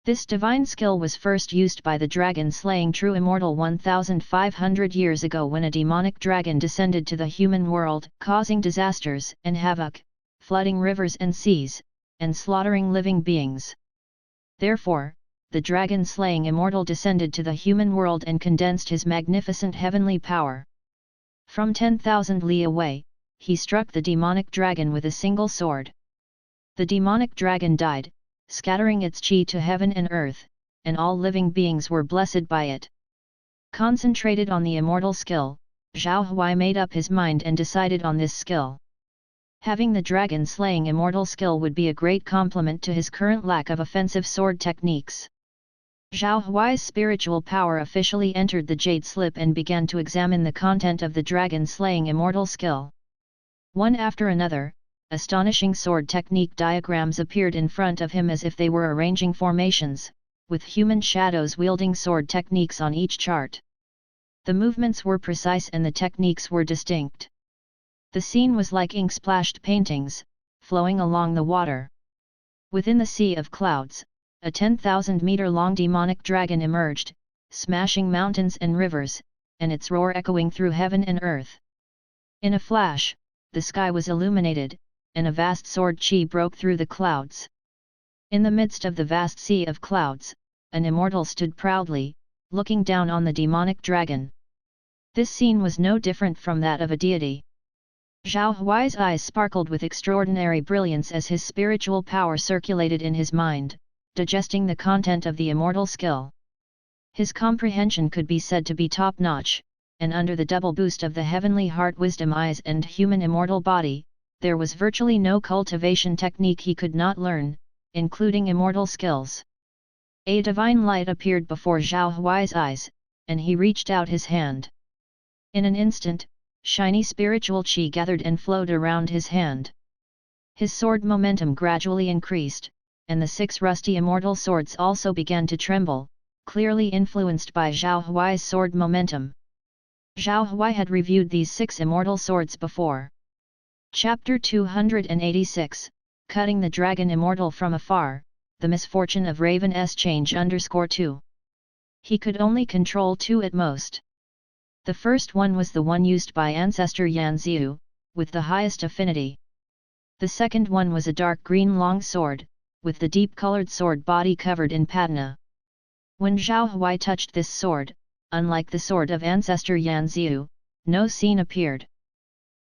This divine skill was first used by the dragon-slaying true immortal 1,500 years ago when a demonic dragon descended to the human world, causing disasters and havoc, flooding rivers and seas, and slaughtering living beings. Therefore, the dragon-slaying immortal descended to the human world and condensed his magnificent heavenly power. From 10,000 li away, he struck the demonic dragon with a single sword. The demonic dragon died, scattering its qi to heaven and earth, and all living beings were blessed by it. Concentrated on the immortal skill, Zhao Huai made up his mind and decided on this skill. Having the dragon-slaying immortal skill would be a great complement to his current lack of offensive sword techniques. Zhao Huai's spiritual power officially entered the jade slip and began to examine the content of the dragon-slaying immortal skill. One after another, astonishing sword technique diagrams appeared in front of him as if they were arranging formations, with human shadows wielding sword techniques on each chart. The movements were precise and the techniques were distinct. The scene was like ink-splashed paintings, flowing along the water. Within the sea of clouds, a 10,000-meter-long demonic dragon emerged, smashing mountains and rivers, and its roar echoing through heaven and earth. In a flash, the sky was illuminated, and a vast sword qi broke through the clouds. In the midst of the vast sea of clouds, an immortal stood proudly, looking down on the demonic dragon. This scene was no different from that of a deity. Zhao Huai's eyes sparkled with extraordinary brilliance as his spiritual power circulated in his mind, digesting the content of the immortal skill. His comprehension could be said to be top-notch, and under the double boost of the heavenly heart wisdom eyes and human immortal body, there was virtually no cultivation technique he could not learn, including immortal skills. A divine light appeared before Zhao Huai's eyes, and he reached out his hand. In an instant, shiny spiritual qi gathered and flowed around his hand. His sword momentum gradually increased, and the 6 rusty immortal swords also began to tremble, clearly influenced by Zhao Huai's sword momentum. Zhao Huai had reviewed these 6 immortal swords before. Chapter 286, Cutting the Dragon Immortal from Afar, The Misfortune of Raven S. _2. He could only control 2 at most. The first one was the one used by ancestor Yan Ziu, with the highest affinity. The second one was a dark green long sword, with the deep-colored sword body covered in patina. When Zhao Huai touched this sword, unlike the sword of ancestor Yan Ziu, no scene appeared.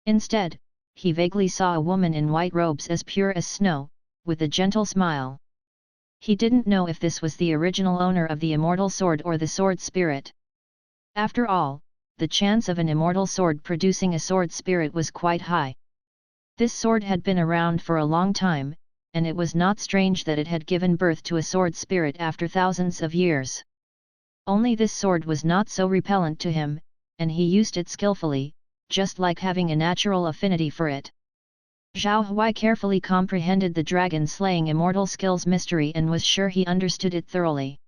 Instead, he vaguely saw a woman in white robes as pure as snow, with a gentle smile. He didn't know if this was the original owner of the immortal sword or the sword spirit. After all, the chance of an immortal sword producing a sword spirit was quite high. This sword had been around for a long time, and it was not strange that it had given birth to a sword spirit after thousands of years. Only this sword was not so repellent to him, and he used it skillfully, just like having a natural affinity for it. Zhao Huai carefully comprehended the dragon-slaying immortal skill's mystery and was sure he understood it thoroughly.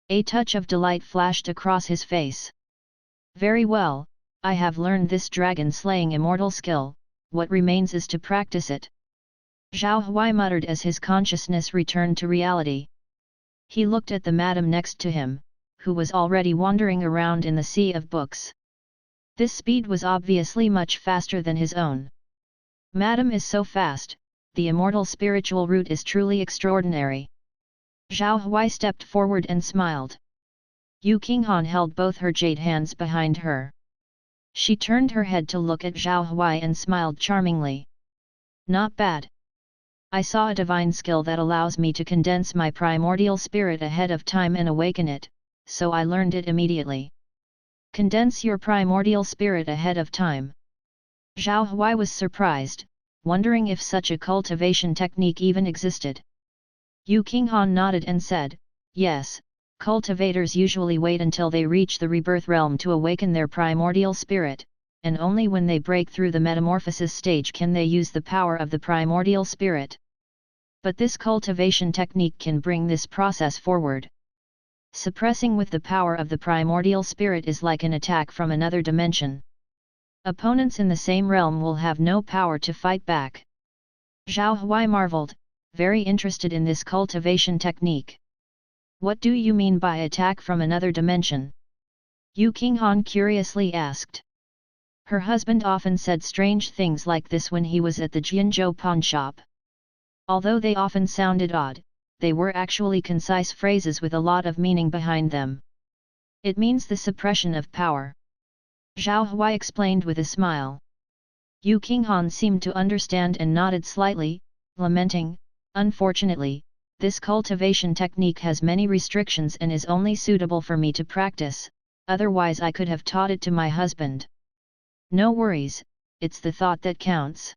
A touch of delight flashed across his face. Very well, I have learned this dragon-slaying immortal skill, what remains is to practice it. Zhao Huai muttered as his consciousness returned to reality. He looked at the madam next to him, who was already wandering around in the sea of books. This speed was obviously much faster than his own. Madam is so fast, the immortal spiritual route is truly extraordinary. Zhao Huai stepped forward and smiled. Yu Qinghan held both her jade hands behind her. She turned her head to look at Zhao Huai and smiled charmingly. Not bad. I saw a divine skill that allows me to condense my primordial spirit ahead of time and awaken it, so I learned it immediately. Condense your primordial spirit ahead of time. Zhao Huai was surprised, wondering if such a cultivation technique even existed. Yu Qinghan nodded and said, yes, cultivators usually wait until they reach the rebirth realm to awaken their primordial spirit, and only when they break through the metamorphosis stage can they use the power of the primordial spirit. But this cultivation technique can bring this process forward. Suppressing with the power of the primordial spirit is like an attack from another dimension. Opponents in the same realm will have no power to fight back. Zhao Huai marveled, very interested in this cultivation technique. What do you mean by attack from another dimension? Yu Qinghan curiously asked. Her husband often said strange things like this when he was at the Jianzhou pawnshop. Although they often sounded odd, they were actually concise phrases with a lot of meaning behind them. It means the suppression of power. Zhao Huai explained with a smile. Yu Qinghan seemed to understand and nodded slightly, lamenting, unfortunately, this cultivation technique has many restrictions and is only suitable for me to practice, otherwise I could have taught it to my husband. No worries, it's the thought that counts.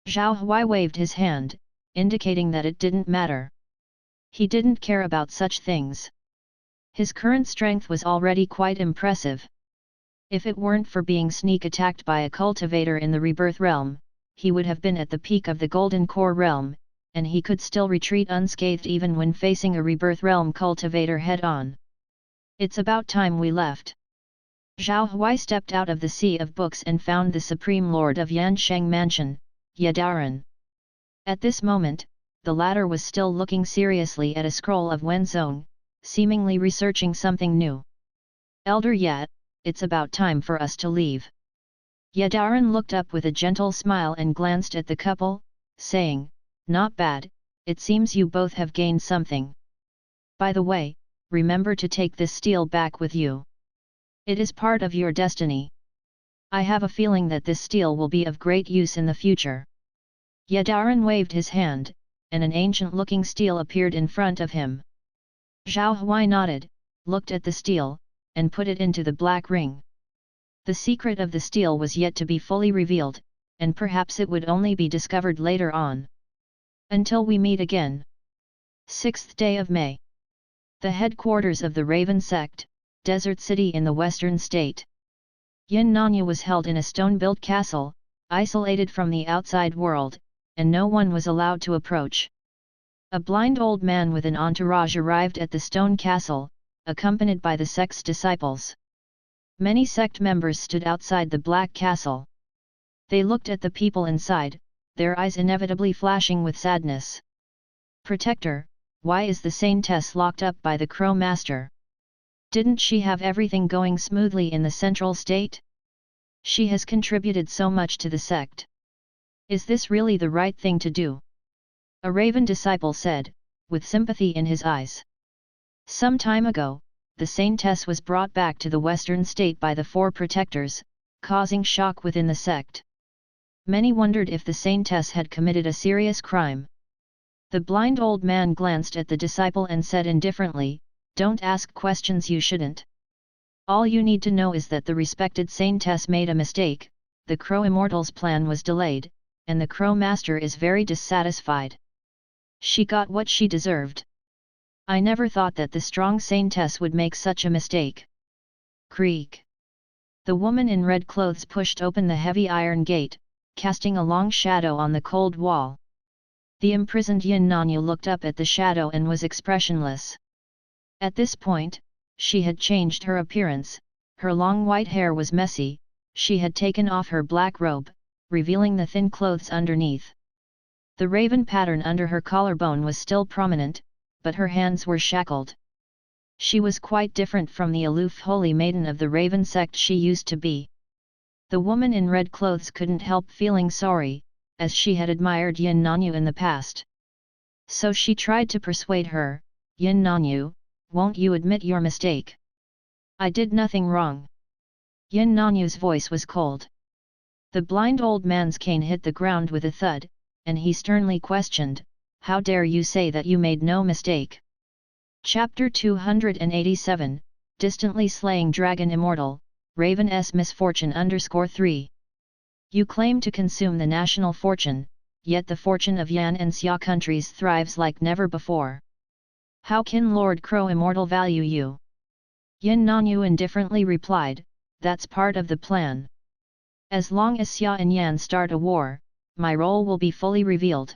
Zhao Huai waved his hand, indicating that it didn't matter. He didn't care about such things. His current strength was already quite impressive. If it weren't for being sneak attacked by a cultivator in the rebirth realm, he would have been at the peak of the golden core realm, and he could still retreat unscathed even when facing a rebirth realm cultivator head-on. It's about time we left. Zhao Huai stepped out of the sea of books and found the Supreme Lord of Yansheng Mansion, Yadaran. At this moment, the latter was still looking seriously at a scroll of Wenzong, seemingly researching something new. Elder Yat, it's about time for us to leave. Yadaran looked up with a gentle smile and glanced at the couple, saying, not bad, it seems you both have gained something. By the way, remember to take this steel back with you. It is part of your destiny. I have a feeling that this steel will be of great use in the future. Yadaran waved his hand, and an ancient-looking steel appeared in front of him. Zhao Huai nodded, looked at the steel, and put it into the black ring. The secret of the steel was yet to be fully revealed, and perhaps it would only be discovered later on. Until we meet again. 6th day of May. The headquarters of the Raven sect, Desert City in the western state. Yin Nanya was held in a stone-built castle, isolated from the outside world, and no one was allowed to approach. A blind old man with an entourage arrived at the stone castle, accompanied by the sect's disciples. Many sect members stood outside the black castle. They looked at the people inside, their eyes inevitably flashing with sadness. Protector, why is the saintess locked up by the Crow Master? Didn't she have everything going smoothly in the central state? She has contributed so much to the sect. Is this really the right thing to do? A Raven disciple said, with sympathy in his eyes. Some time ago, the saintess was brought back to the western state by the four protectors, causing shock within the sect. Many wondered if the saintess had committed a serious crime. The blind old man glanced at the disciple and said indifferently, don't ask questions you shouldn't. All you need to know is that the respected saintess made a mistake, the Crow Immortal's plan was delayed, and the Crow Master is very dissatisfied. She got what she deserved. I never thought that the strong saintess would make such a mistake. Creak. The woman in red clothes pushed open the heavy iron gate, casting a long shadow on the cold wall. The imprisoned Yin Nanya looked up at the shadow and was expressionless. At this point, she had changed her appearance, her long white hair was messy, she had taken off her black robe, revealing the thin clothes underneath. The raven pattern under her collarbone was still prominent, but her hands were shackled. She was quite different from the aloof holy maiden of the Raven sect she used to be. The woman in red clothes couldn't help feeling sorry, as she had admired Yin Nanya in the past. So she tried to persuade her, Yin Nanya, won't you admit your mistake? I did nothing wrong. Yin Nanyu's voice was cold. The blind old man's cane hit the ground with a thud, and he sternly questioned, "How dare you say that you made no mistake?" Chapter 287, Distantly Slaying Dragon Immortal, Raven S Misfortune _3. You claim to consume the national fortune, yet the fortune of Yan and Xia countries thrives like never before. How can Lord Crow Immortal value you? Yin Nanyu indifferently replied, "That's part of the plan. As long as Xia and Yan start a war, my role will be fully revealed.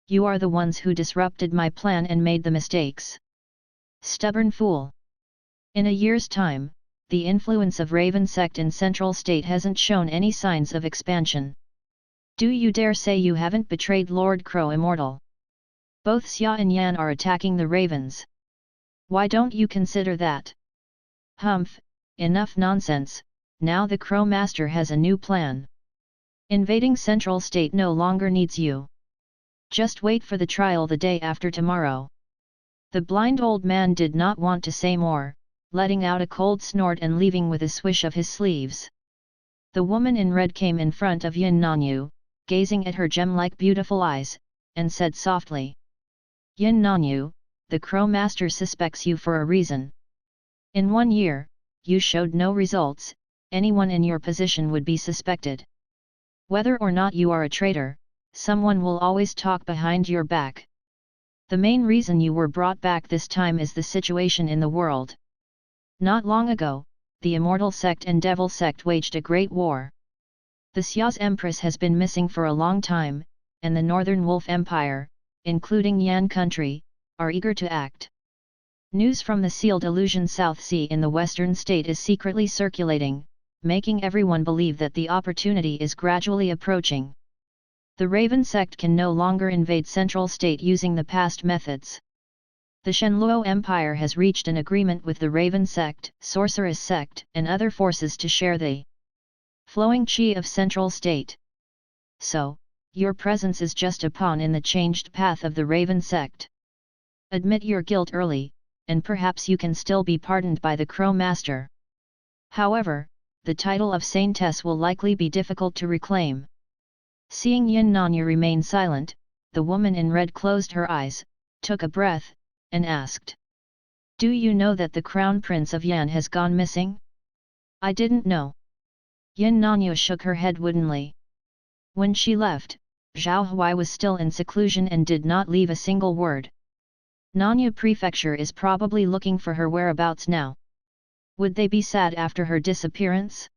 You are the ones who disrupted my plan and made the mistakes. Stubborn fool. In a year's time, the influence of Raven sect in Central State hasn't shown any signs of expansion. Do you dare say you haven't betrayed Lord Crow Immortal? Both Xia and Yan are attacking the Ravens. Why don't you consider that? Humph, enough nonsense, now the Crow Master has a new plan. Invading Central State no longer needs you. Just wait for the trial the day after tomorrow." The blind old man did not want to say more, letting out a cold snort and leaving with a swish of his sleeves. The woman in red came in front of Yin Nanyu, gazing at her gem-like beautiful eyes, and said softly, "Yin Nanyu, the Crow Master suspects you for a reason. In 1 year, you showed no results, anyone in your position would be suspected. Whether or not you are a traitor, someone will always talk behind your back. The main reason you were brought back this time is the situation in the world. Not long ago, the Immortal Sect and Devil Sect waged a great war. The Xia's Empress has been missing for a long time, and the Northern Wolf Empire, including Yan Country, are eager to act. News from the sealed illusion South Sea in the western state is secretly circulating, making everyone believe that the opportunity is gradually approaching. The Raven sect can no longer invade Central State using the past methods. The Shenluo Empire has reached an agreement with the Raven sect, Sorceress sect, and other forces to share the flowing qi of Central State. So, your presence is just a pawn in the changed path of the Raven sect. Admit your guilt early, and perhaps you can still be pardoned by the Crow Master. However, the title of Saintess will likely be difficult to reclaim." Seeing Yin Nanyu remain silent, the woman in red closed her eyes, took a breath, and asked, "Do you know that the Crown Prince of Yan has gone missing?" "I didn't know." Yin Nanyu shook her head woodenly. When she left, Zhao Huai was still in seclusion and did not leave a single word. Nanyu Prefecture is probably looking for her whereabouts now. Would they be sad after her disappearance?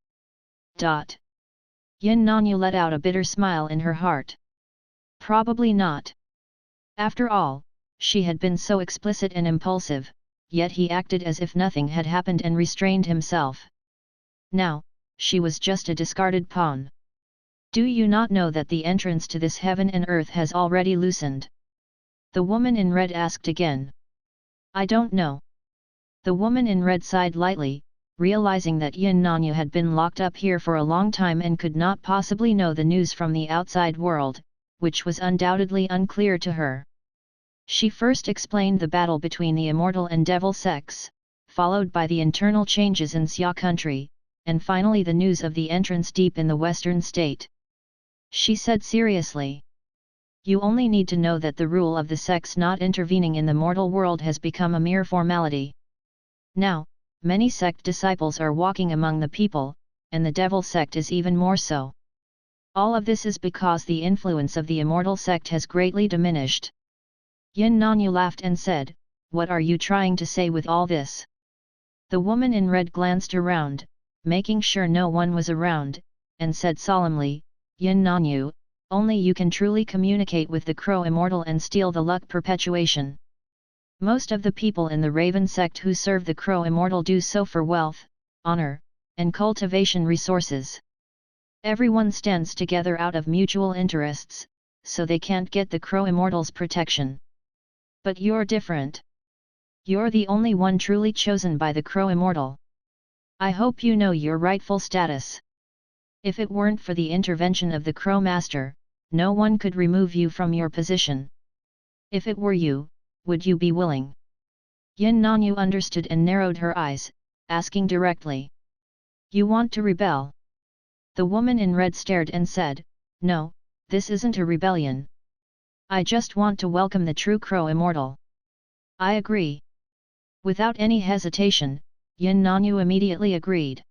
Yin Nanyu let out a bitter smile in her heart. Probably not. After all, she had been so explicit and impulsive, yet he acted as if nothing had happened and restrained himself. Now, she was just a discarded pawn. "Do you not know that the entrance to this heaven and earth has already loosened?" The woman in red asked again. "I don't know." The woman in red sighed lightly, realizing that Yin Nanyu had been locked up here for a long time and could not possibly know the news from the outside world, which was undoubtedly unclear to her. She first explained the battle between the Immortal and Devil sects, followed by the internal changes in Xia country, and finally the news of the entrance deep in the western state. She said seriously, "You only need to know that the rule of the sects not intervening in the mortal world has become a mere formality. Now, many sect disciples are walking among the people, and the Devil sect is even more so. All of this is because the influence of the Immortal sect has greatly diminished." Yin Nanyu laughed and said, "What are you trying to say with all this?" The woman in red glanced around, making sure no one was around, and said solemnly, "Yin Nanyu, only you can truly communicate with the Crow Immortal and steal the luck perpetuation. Most of the people in the Raven sect who serve the Crow Immortal do so for wealth, honor, and cultivation resources. Everyone stands together out of mutual interests, so they can't get the Crow Immortal's protection. But you're different. You're the only one truly chosen by the Crow Immortal. I hope you know your rightful status. If it weren't for the intervention of the Crow Master, no one could remove you from your position. If it were you, would you be willing?" Yin Nanyu understood and narrowed her eyes, asking directly. You want to rebel? The woman in red stared and said, No, this isn't a rebellion. I just want to welcome the true crow immortal. I agree. Without any hesitation, Yin Nanyu immediately agreed.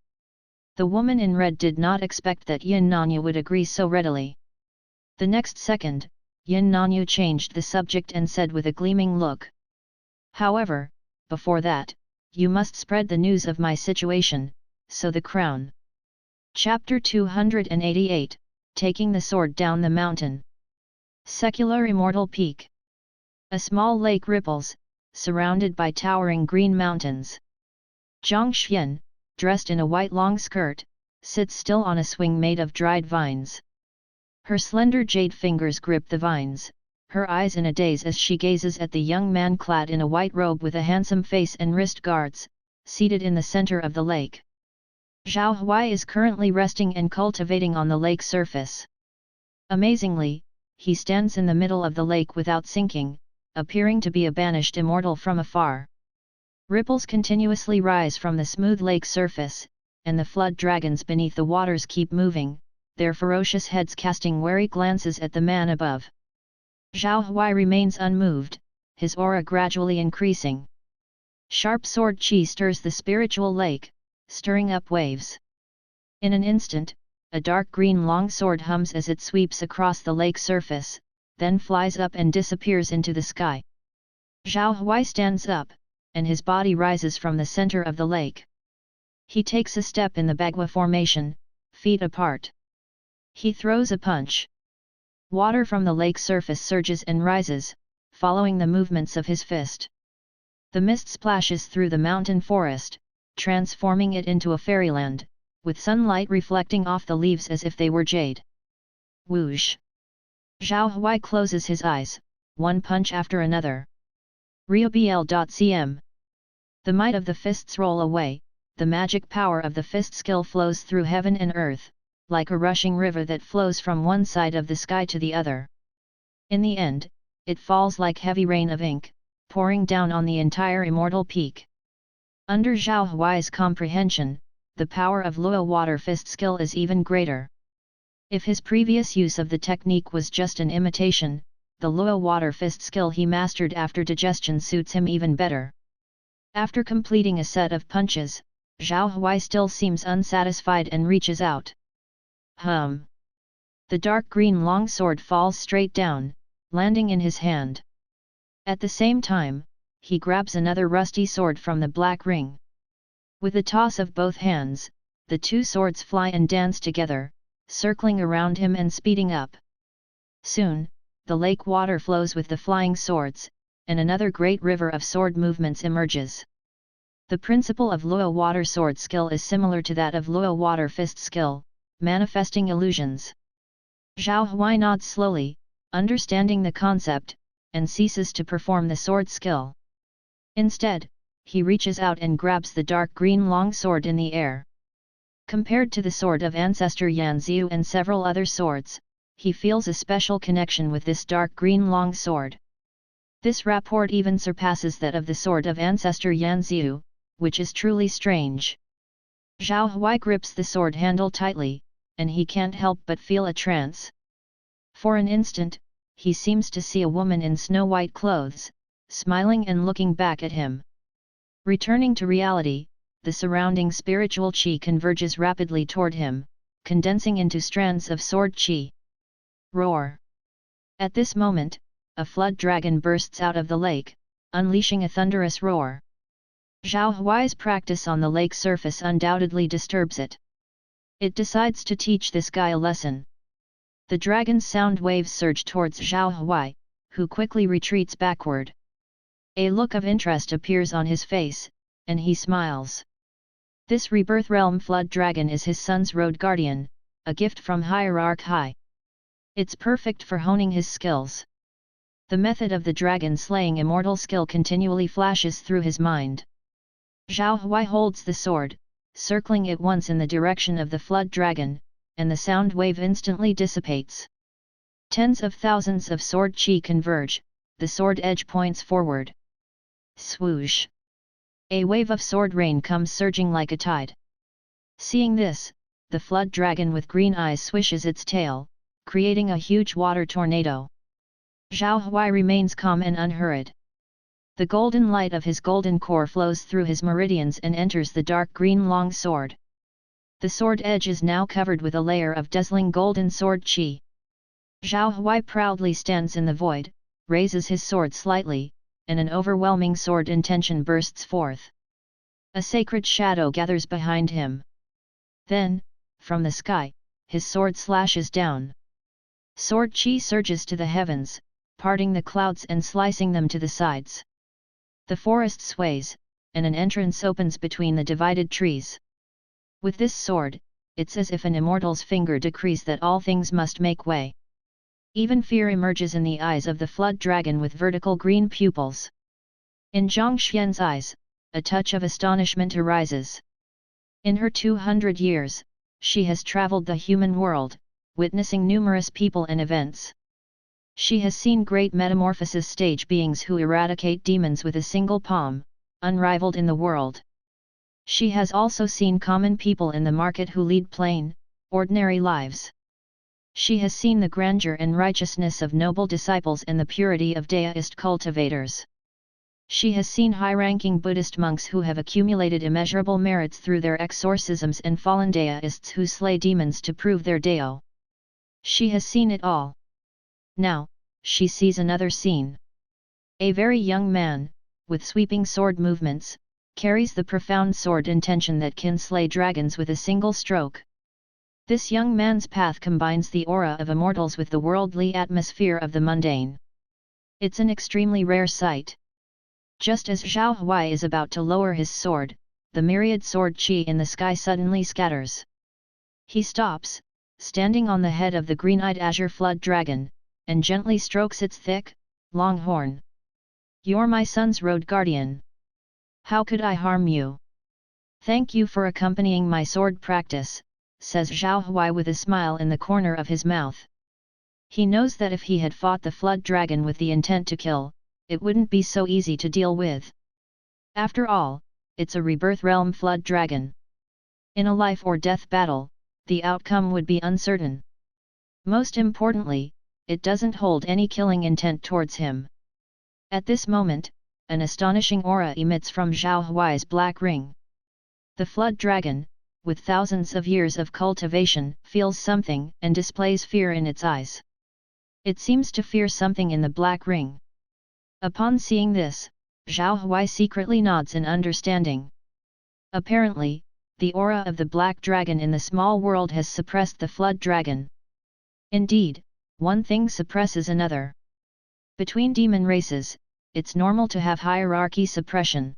The woman in red did not expect that Yin Nanyu would agree so readily. The next second, Yin Nanyu changed the subject and said with a gleaming look. However, before that, you must spread the news of my situation, so the crown. Chapter 288, Taking the Sword Down the Mountain. Secular Immortal Peak. A small lake ripples, surrounded by towering green mountains. Zhang Xian, dressed in a white long skirt, sits still on a swing made of dried vines. Her slender jade fingers grip the vines, her eyes in a daze as she gazes at the young man clad in a white robe with a handsome face and wrist guards, seated in the center of the lake. Zhao Huai is currently resting and cultivating on the lake surface. Amazingly, he stands in the middle of the lake without sinking, appearing to be a banished immortal from afar. Ripples continuously rise from the smooth lake surface, and the flood dragons beneath the waters keep moving, their ferocious heads casting wary glances at the man above. Zhao Huai remains unmoved, his aura gradually increasing. Sharp sword chi stirs the spiritual lake, stirring up waves. In an instant, a dark green long sword hums as it sweeps across the lake surface, then flies up and disappears into the sky. Zhao Huai stands up, and his body rises from the center of the lake. He takes a step in the Bagua formation, feet apart. He throws a punch. Water from the lake surface surges and rises, following the movements of his fist. The mist splashes through the mountain forest, transforming it into a fairyland, with sunlight reflecting off the leaves as if they were jade. Whoosh! Zhao Huai closes his eyes, one punch after another. RioBL.cm. The might of the fists roll away, the magic power of the fist skill flows through heaven and earth, like a rushing river that flows from one side of the sky to the other. In the end, it falls like heavy rain of ink, pouring down on the entire immortal peak. Under Zhao Huai's comprehension, the power of Luo Water Fist skill is even greater. If his previous use of the technique was just an imitation, the Luo Water Fist skill he mastered after digestion suits him even better. After completing a set of punches, Zhao Huai still seems unsatisfied and reaches out. Hum! The dark green longsword falls straight down, landing in his hand. At the same time, he grabs another rusty sword from the black ring. With a toss of both hands, the two swords fly and dance together, circling around him and speeding up. Soon, the lake water flows with the flying swords, and another great river of sword movements emerges. The principle of Luo Water Sword skill is similar to that of Luo Water Fist skill, manifesting illusions. Zhao Huai nods slowly, understanding the concept, and ceases to perform the sword skill. Instead, he reaches out and grabs the dark green long sword in the air. Compared to the sword of ancestor Yan Ziu and several other swords, he feels a special connection with this dark green long sword. This rapport even surpasses that of the sword of ancestor Yan Ziu, which is truly strange. Zhao Huai grips the sword handle tightly, and he can't help but feel a trance. For an instant, he seems to see a woman in snow-white clothes, smiling and looking back at him. Returning to reality, the surrounding spiritual qi converges rapidly toward him, condensing into strands of sword qi. Roar! At this moment, a flood dragon bursts out of the lake, unleashing a thunderous roar. Zhao Huai's practice on the lake surface undoubtedly disturbs it. It decides to teach this guy a lesson. The dragon's sound waves surge towards Zhao Huai, who quickly retreats backward. A look of interest appears on his face, and he smiles. This rebirth realm flood dragon is his son's road guardian, a gift from Hierarch Hai. It's perfect for honing his skills. The method of the dragon slaying immortal skill continually flashes through his mind. Zhao Huai holds the sword, circling it once in the direction of the flood dragon, and the sound wave instantly dissipates. Tens of thousands of sword chi converge, the sword edge points forward. Swoosh! A wave of sword rain comes surging like a tide. Seeing this, the flood dragon with green eyes swishes its tail, creating a huge water tornado. Zhao Huai remains calm and unhurried. The golden light of his golden core flows through his meridians and enters the dark green long sword. The sword edge is now covered with a layer of dazzling golden sword qi. Zhao Huai proudly stands in the void, raises his sword slightly, and an overwhelming sword intention bursts forth. A sacred shadow gathers behind him. Then, from the sky, his sword slashes down. Sword qi surges to the heavens, parting the clouds and slicing them to the sides. The forest sways, and an entrance opens between the divided trees. With this sword, it's as if an immortal's finger decrees that all things must make way. Even fear emerges in the eyes of the flood dragon with vertical green pupils. In Zhang Xian's eyes, a touch of astonishment arises. In her 200 years, she has traveled the human world, witnessing numerous people and events. She has seen great metamorphosis stage beings who eradicate demons with a single palm, unrivaled in the world. She has also seen common people in the market who lead plain, ordinary lives. She has seen the grandeur and righteousness of noble disciples and the purity of deist cultivators. She has seen high-ranking Buddhist monks who have accumulated immeasurable merits through their exorcisms and fallen deists who slay demons to prove their Dao. She has seen it all. Now, she sees another scene. A very young man, with sweeping sword movements, carries the profound sword intention that can slay dragons with a single stroke. This young man's path combines the aura of immortals with the worldly atmosphere of the mundane. It's an extremely rare sight. Just as Zhao Huai is about to lower his sword, the myriad sword qi in the sky suddenly scatters. He stops, standing on the head of the green-eyed azure flood dragon, and gently strokes its thick, long horn. "You're my son's road guardian. How could I harm you? Thank you for accompanying my sword practice," says Zhao Huai with a smile in the corner of his mouth. He knows that if he had fought the flood dragon with the intent to kill, it wouldn't be so easy to deal with. After all, it's a rebirth realm flood dragon. In a life or death battle, the outcome would be uncertain. Most importantly, it doesn't hold any killing intent towards him. At this moment, an astonishing aura emits from Zhao Huai's black ring. The flood dragon, with thousands of years of cultivation, feels something and displays fear in its eyes. It seems to fear something in the black ring. Upon seeing this, Zhao Huai secretly nods in understanding. Apparently, the aura of the black dragon in the small world has suppressed the flood dragon. Indeed, one thing suppresses another. Between demon races, it's normal to have hierarchy suppression.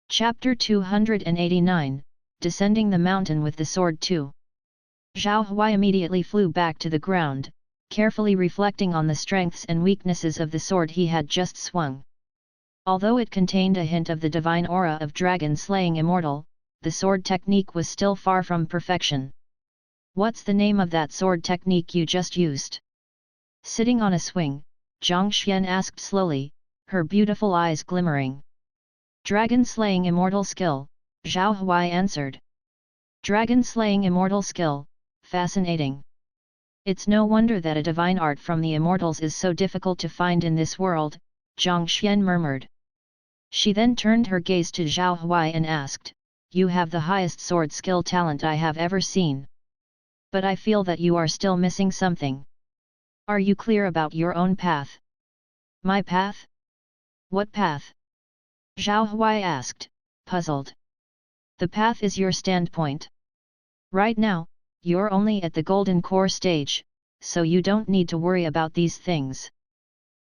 Chapter 289, Descending the Mountain with the Sword 2. Zhao Huai immediately flew back to the ground, carefully reflecting on the strengths and weaknesses of the sword he had just swung. Although it contained a hint of the divine aura of dragon-slaying immortal, the sword technique was still far from perfection. "What's the name of that sword technique you just used?" Sitting on a swing, Zhang Xian asked slowly, her beautiful eyes glimmering. "Dragon-slaying immortal skill," Zhao Huai answered. "Dragon-slaying immortal skill, fascinating. It's no wonder that a divine art from the immortals is so difficult to find in this world," Zhang Xian murmured. She then turned her gaze to Zhao Huai and asked, "You have the highest sword skill talent I have ever seen. But I feel that you are still missing something. Are you clear about your own path?" "My path? What path?" Zhao Huai asked, puzzled. "The path is your standpoint. Right now, you're only at the golden core stage, so you don't need to worry about these things.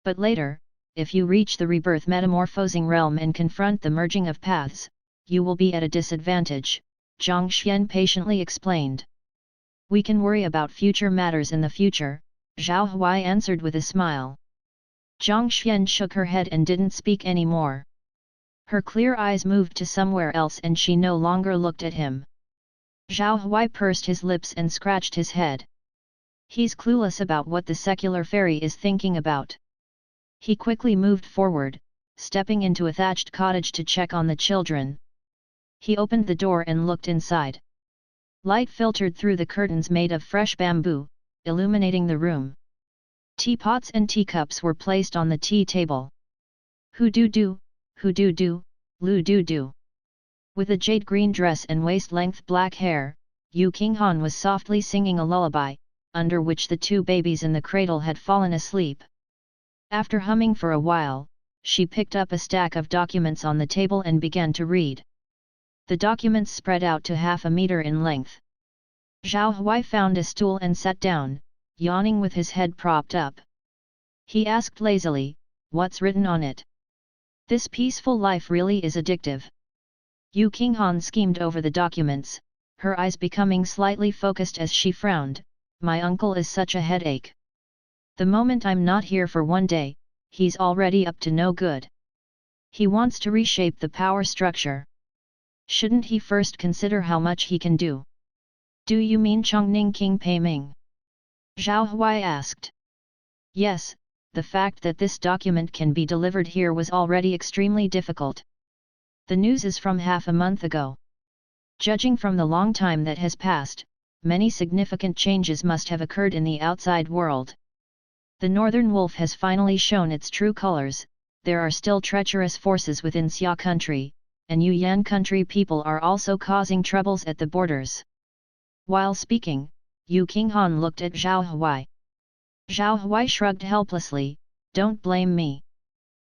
But later, if you reach the rebirth metamorphosing realm and confront the merging of paths, you will be at a disadvantage," Zhang Xian patiently explained. "We can worry about future matters in the future," Zhao Huai answered with a smile. Zhang Xian shook her head and didn't speak any more. Her clear eyes moved to somewhere else and she no longer looked at him. Zhao Huai pursed his lips and scratched his head. He's clueless about what the secular fairy is thinking about. He quickly moved forward, stepping into a thatched cottage to check on the children. He opened the door and looked inside. Light filtered through the curtains made of fresh bamboo, illuminating the room. Teapots and teacups were placed on the tea table. Hoo-doo-doo, hoo-doo-doo, loo-doo-doo. With a jade-green dress and waist-length black hair, Yu Qinghan was softly singing a lullaby, under which the two babies in the cradle had fallen asleep. After humming for a while, she picked up a stack of documents on the table and began to read. The documents spread out to half a meter in length. Zhao Huai found a stool and sat down, yawning with his head propped up. He asked lazily, "What's written on it? This peaceful life really is addictive." Yu Qinghan schemed over the documents, her eyes becoming slightly focused as she frowned. "My uncle is such a headache. The moment I'm not here for one day, he's already up to no good. He wants to reshape the power structure. Shouldn't he first consider how much he can do?" "Do you mean Chongning King Pei Ming?" Zhao Huai asked. "Yes, the fact that this document can be delivered here was already extremely difficult. The news is from half a month ago. Judging from the long time that has passed, many significant changes must have occurred in the outside world. The Northern Wolf has finally shown its true colors. There are still treacherous forces within Xia country, and Yuyan country people are also causing troubles at the borders." While speaking, Yu Qinghan looked at Zhao Huai. Zhao Huai shrugged helplessly, "Don't blame me.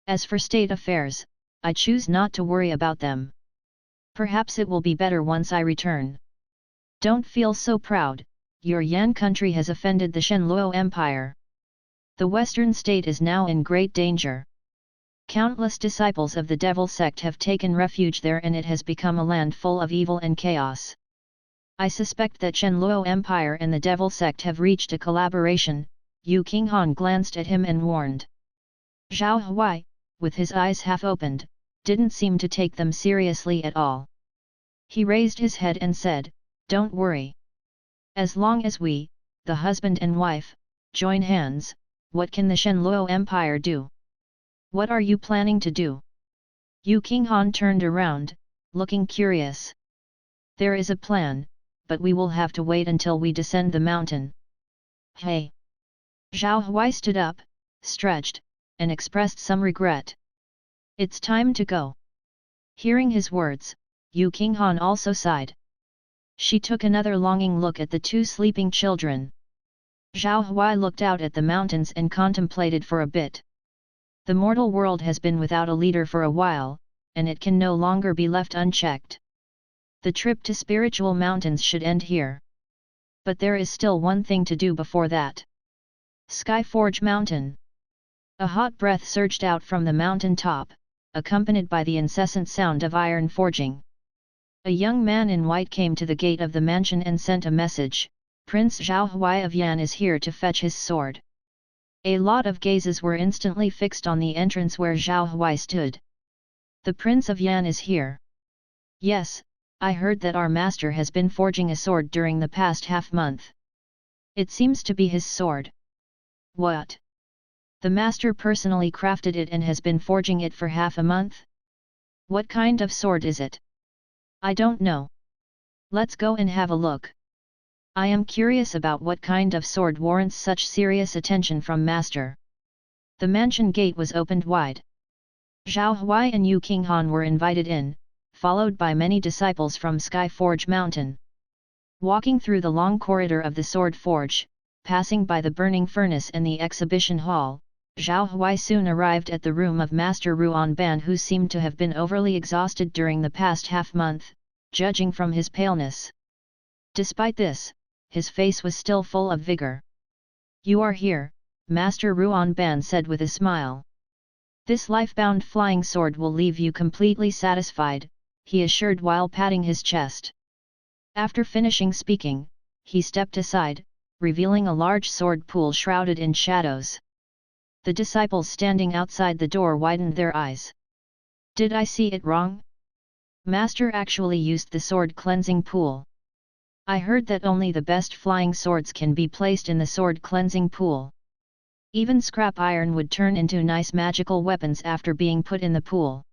As for state affairs, I choose not to worry about them. Perhaps it will be better once I return. Don't feel so proud, your Yan country has offended the Shenluo Empire. The western state is now in great danger. Countless disciples of the devil sect have taken refuge there and it has become a land full of evil and chaos. I suspect that Shenluo Empire and the devil sect have reached a collaboration." Yu Qinghan glanced at him and warned. Zhao Huai, with his eyes half opened, didn't seem to take them seriously at all. He raised his head and said, "Don't worry. As long as we, the husband and wife, join hands, what can the Shenluo Empire do? What are you planning to do?" Yu Qinghan turned around, looking curious. "There is a plan, but we will have to wait until we descend the mountain." "Hey!" Zhao Huai stood up, stretched, and expressed some regret. "It's time to go." Hearing his words, Yu Qinghan also sighed. She took another longing look at the two sleeping children. Zhao Huai looked out at the mountains and contemplated for a bit. The mortal world has been without a leader for a while, and it can no longer be left unchecked. The trip to spiritual mountains should end here. But there is still one thing to do before that. Skyforge Mountain. A hot breath surged out from the mountain top, accompanied by the incessant sound of iron forging. A young man in white came to the gate of the mansion and sent a message. "Prince Zhao Huai of Yan is here to fetch his sword." A lot of gazes were instantly fixed on the entrance where Zhao Huai stood. "The Prince of Yan is here." "Yes, I heard that our master has been forging a sword during the past half-month. It seems to be his sword." "What? The master personally crafted it and has been forging it for half a month? What kind of sword is it?" "I don't know. Let's go and have a look. I am curious about what kind of sword warrants such serious attention from master." The mansion gate was opened wide. Zhao Huai and Yu Qinghan were invited in, followed by many disciples from Skyforge Mountain. Walking through the long corridor of the sword forge, passing by the burning furnace and the exhibition hall, Zhao Huai soon arrived at the room of Master Ruan Ban, who seemed to have been overly exhausted during the past half-month, judging from his paleness. Despite this, his face was still full of vigor. "You are here," Master Ruan Ban said with a smile. "This life-bound flying sword will leave you completely satisfied," he assured while patting his chest. After finishing speaking, he stepped aside, revealing a large sword pool shrouded in shadows. The disciples standing outside the door widened their eyes. "Did I see it wrong? Master actually used the sword cleansing pool. I heard that only the best flying swords can be placed in the sword cleansing pool. Even scrap iron would turn into nice magical weapons after being put in the pool.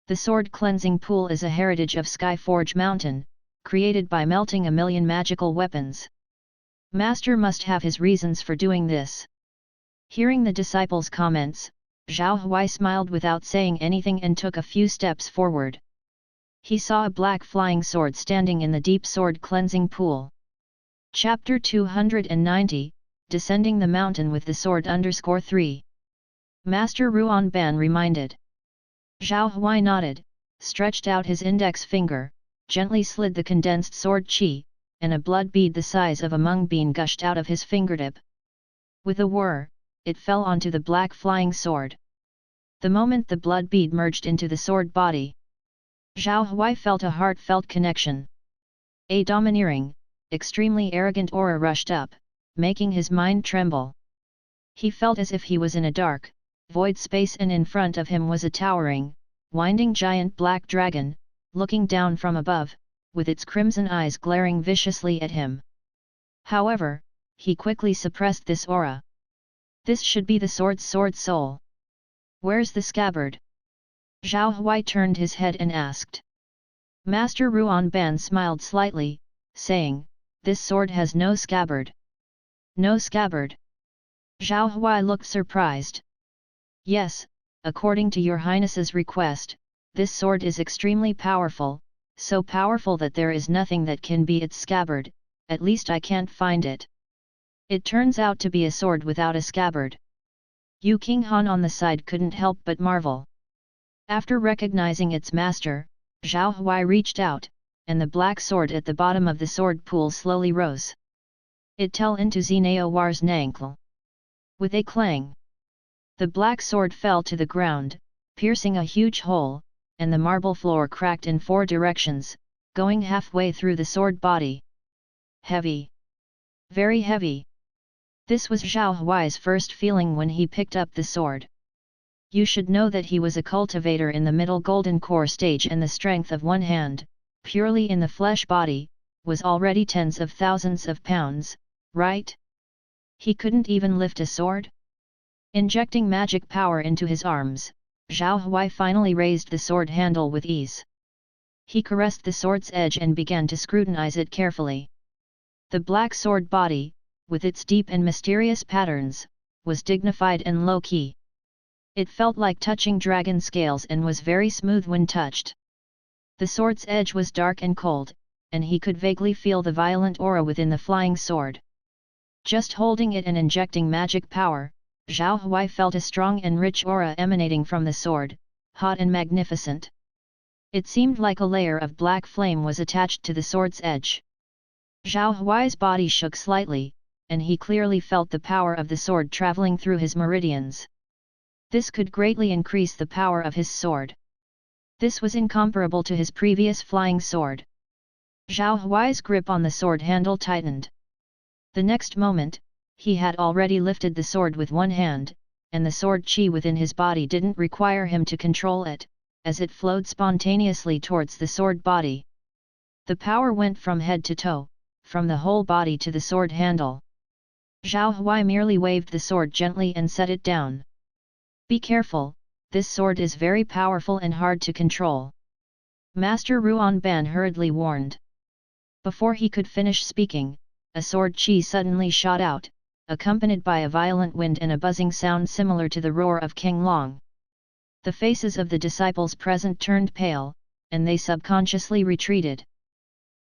The sword cleansing pool is a heritage of Skyforge Mountain," created by melting a million magical weapons. Master must have his reasons for doing this. Hearing the disciples' comments, Zhao Huai smiled without saying anything and took a few steps forward. He saw a black flying sword standing in the deep sword cleansing pool. Chapter 290, Descending the Mountain with the Sword _3. Master Ruan Ban reminded. Zhao Huai nodded, stretched out his index finger, gently slid the condensed sword qi, and a blood bead the size of a mung bean gushed out of his fingertip. With a whir, it fell onto the black flying sword. The moment the blood bead merged into the sword body, Zhao Huai felt a heartfelt connection. A domineering, extremely arrogant aura rushed up, making his mind tremble. He felt as if he was in a dark, void space, and in front of him was a towering, winding giant black dragon, looking down from above, with its crimson eyes glaring viciously at him. However, he quickly suppressed this aura. This should be the sword's sword soul. Where's the scabbard? Zhao Huai turned his head and asked. Master Ruan Ban smiled slightly, saying, "This sword has no scabbard." No scabbard? Zhao Huai looked surprised. Yes, according to your highness's request, this sword is extremely powerful, so powerful that there is nothing that can be its scabbard, at least I can't find it. It turns out to be a sword without a scabbard. Yu King Han on the side couldn't help but marvel. After recognizing its master, Zhao Huai reached out, and the black sword at the bottom of the sword pool slowly rose. It fell into Zinao War's nankle. With a clang, the black sword fell to the ground, piercing a huge hole, and the marble floor cracked in 4 directions, going halfway through the sword body. Heavy. Very heavy. This was Zhao Huai's first feeling when he picked up the sword. You should know that he was a cultivator in the middle golden core stage, and the strength of one hand, purely in the flesh body, was already tens of thousands of pounds, right? He couldn't even lift a sword? Injecting magic power into his arms, Zhao Huai finally raised the sword handle with ease. He caressed the sword's edge and began to scrutinize it carefully. The black sword body, with its deep and mysterious patterns, was dignified and low-key. It felt like touching dragon scales and was very smooth when touched. The sword's edge was dark and cold, and he could vaguely feel the violent aura within the flying sword. Just holding it and injecting magic power, Zhao Huai felt a strong and rich aura emanating from the sword, hot and magnificent. It seemed like a layer of black flame was attached to the sword's edge. Zhao Huai's body shook slightly, and he clearly felt the power of the sword traveling through his meridians. This could greatly increase the power of his sword. This was incomparable to his previous flying sword. Zhao Huai's grip on the sword handle tightened. The next moment, he had already lifted the sword with one hand, and the sword qi within his body didn't require him to control it, as it flowed spontaneously towards the sword body. The power went from head to toe, from the whole body to the sword handle. Zhao Huai merely waved the sword gently and set it down. Be careful, this sword is very powerful and hard to control. Master Ruan Ban hurriedly warned. Before he could finish speaking, a sword qi suddenly shot out, accompanied by a violent wind and a buzzing sound similar to the roar of King Long. The faces of the disciples present turned pale, and they subconsciously retreated.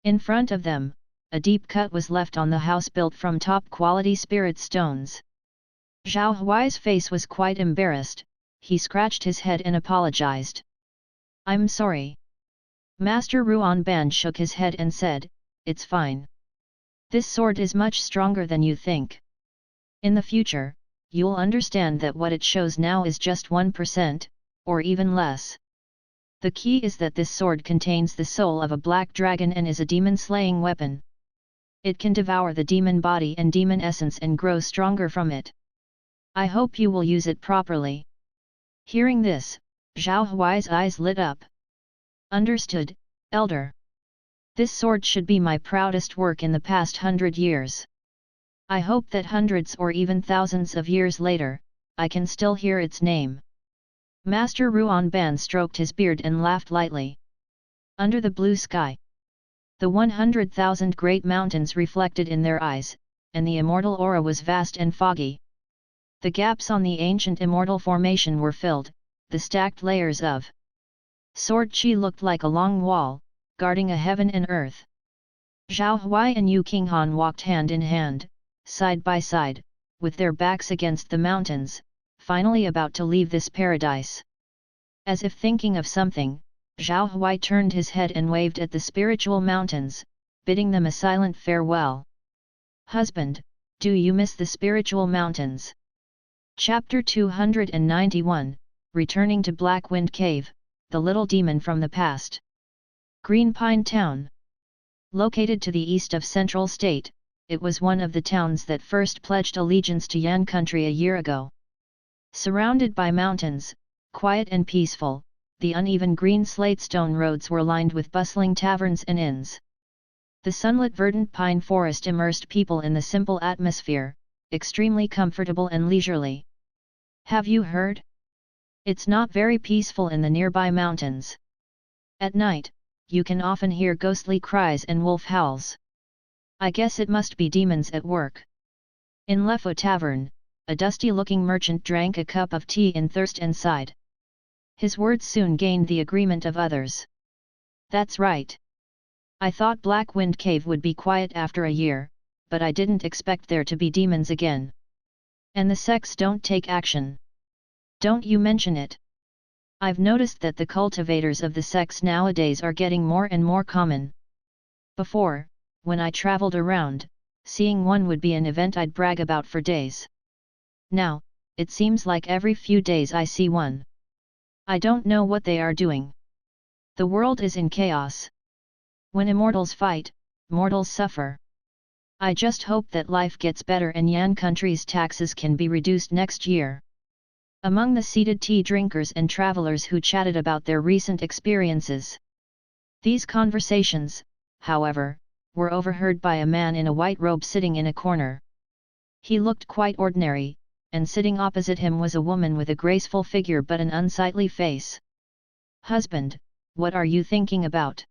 In front of them, a deep cut was left on the house built from top-quality spirit stones. Zhao Huai's face was quite embarrassed, he scratched his head and apologized. I'm sorry. Master Ruan Ban shook his head and said, it's fine. This sword is much stronger than you think. In the future, you'll understand that what it shows now is just 1%, or even less. The key is that this sword contains the soul of a black dragon and is a demon-slaying weapon. It can devour the demon body and demon essence and grow stronger from it. I hope you will use it properly. Hearing this, Zhao Huai's eyes lit up. Understood, Elder. This sword should be my proudest work in the past 100 years. I hope that hundreds or even thousands of years later, I can still hear its name. Master Ruan Ban stroked his beard and laughed lightly. Under the blue sky, The 100,000 great mountains reflected in their eyes, and the immortal aura was vast and foggy. The gaps on the ancient immortal formation were filled, the stacked layers of sword chi looked like a long wall, guarding a heaven and earth. Zhao Huai and Yu Qinghan walked hand in hand, side by side, with their backs against the mountains, finally about to leave this paradise. As if thinking of something, Zhao Huai turned his head and waved at the spiritual mountains, bidding them a silent farewell. Husband, do you miss the spiritual mountains? Chapter 291, Returning to Black Wind Cave, the little demon from the past. Green Pine Town. Located to the east of Central State, it was one of the towns that first pledged allegiance to Yan country a year ago. Surrounded by mountains, quiet and peaceful, the uneven green slate stone roads were lined with bustling taverns and inns. The sunlit verdant pine forest immersed people in the simple atmosphere, extremely comfortable and leisurely. Have you heard? It's not very peaceful in the nearby mountains. At night, you can often hear ghostly cries and wolf howls. I guess it must be demons at work. In Lefo Tavern, a dusty-looking merchant drank a cup of tea in thirst and sighed. His words soon gained the agreement of others. That's right. I thought Black Wind Cave would be quiet after a year, but I didn't expect there to be demons again. And the sects don't take action. Don't you mention it. I've noticed that the cultivators of the sects nowadays are getting more and more common. Before, when I traveled around, seeing one would be an event I'd brag about for days. Now, it seems like every few days I see one. I don't know what they are doing. The world is in chaos. When immortals fight, mortals suffer. I just hope that life gets better and Yan country's taxes can be reduced next year. Among the seated tea drinkers and travelers who chatted about their recent experiences. These conversations, however, were overheard by a man in a white robe sitting in a corner. He looked quite ordinary, and sitting opposite him was a woman with a graceful figure but an unsightly face. Husband, what are you thinking about?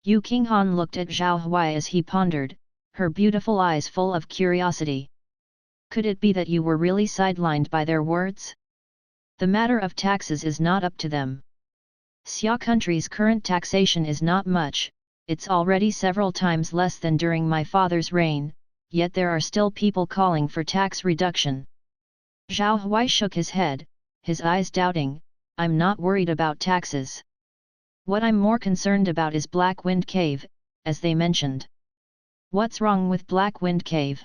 Yu Qinghan looked at Zhao Huai as he pondered, her beautiful eyes full of curiosity. Could it be that you were really sidelined by their words? The matter of taxes is not up to them. Xia country's current taxation is not much, it's already several times less than during my father's reign, yet there are still people calling for tax reduction. Zhao Huai shook his head, his eyes doubting. I'm not worried about taxes. What I'm more concerned about is Black Wind Cave, as they mentioned. What's wrong with Black Wind Cave?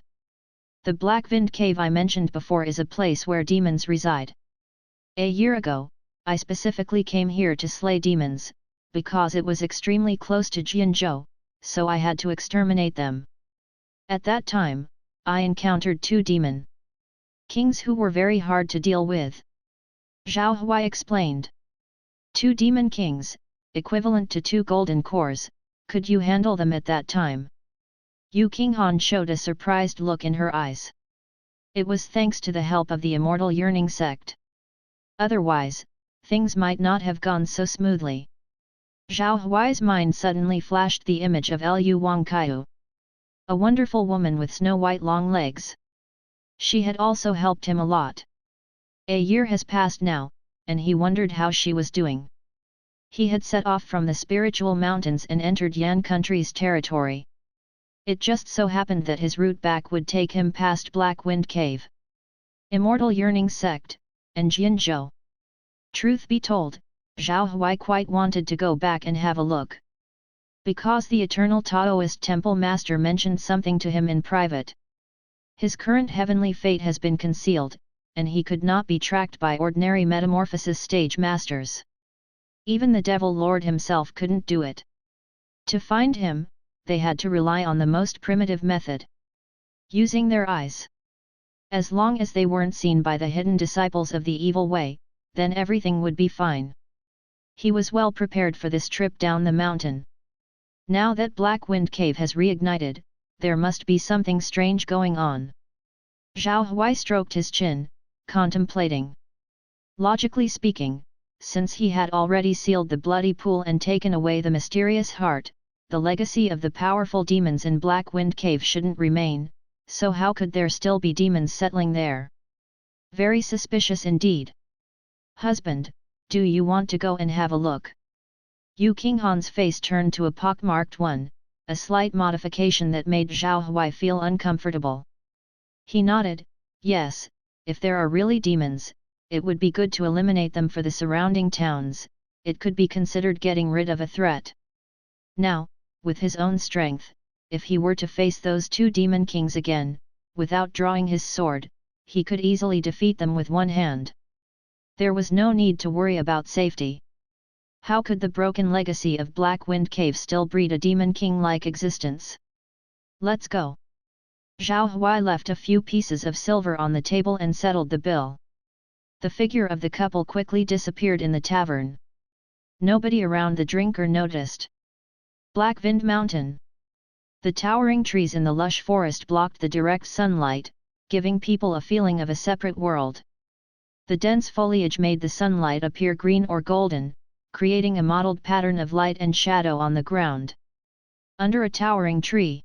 The Black Wind Cave I mentioned before is a place where demons reside. A year ago, I specifically came here to slay demons, because it was extremely close to Jianzhou, so I had to exterminate them. At that time, I encountered 2 demon kings who were very hard to deal with. Zhao Huai explained. 2 demon kings, equivalent to 2 golden cores, could you handle them at that time? Yu Qinghan showed a surprised look in her eyes. It was thanks to the help of the immortal yearning sect. Otherwise, things might not have gone so smoothly. Zhao Huai's mind suddenly flashed the image of Lu Wangkaiu. A wonderful woman with snow-white long legs. She had also helped him a lot. A year has passed now, and he wondered how she was doing. He had set off from the spiritual mountains and entered Yan country's territory. It just so happened that his route back would take him past Black Wind Cave, Immortal Yearning Sect, and Jianzhou. Truth be told, Zhao Huai quite wanted to go back and have a look. Because the eternal Taoist temple master mentioned something to him in private. His current heavenly fate has been concealed, and he could not be tracked by ordinary metamorphosis stage masters. Even the Devil Lord himself couldn't do it. To find him, they had to rely on the most primitive method. Using their eyes. As long as they weren't seen by the hidden disciples of the evil way, then everything would be fine. He was well prepared for this trip down the mountain. Now that Black Wind Cave has reignited, there must be something strange going on. Zhao Huai stroked his chin, contemplating. Logically speaking, since he had already sealed the bloody pool and taken away the mysterious heart, the legacy of the powerful demons in Black Wind Cave shouldn't remain, so how could there still be demons settling there? Very suspicious indeed. Husband, do you want to go and have a look? Yu Qinghan's face turned to a pockmarked one, a slight modification that made Zhao Huai feel uncomfortable. He nodded, yes, if there are really demons, it would be good to eliminate them for the surrounding towns, it could be considered getting rid of a threat. Now, with his own strength, if he were to face those two demon kings again, without drawing his sword, he could easily defeat them with one hand. There was no need to worry about safety. How could the broken legacy of Black Wind Cave still breed a demon king-like existence? Let's go. Zhao Huai left a few pieces of silver on the table and settled the bill. The figure of the couple quickly disappeared in the tavern. Nobody around the drinker noticed. Black Wind Mountain. The towering trees in the lush forest blocked the direct sunlight, giving people a feeling of a separate world. The dense foliage made the sunlight appear green or golden, creating a mottled pattern of light and shadow on the ground. Under a towering tree,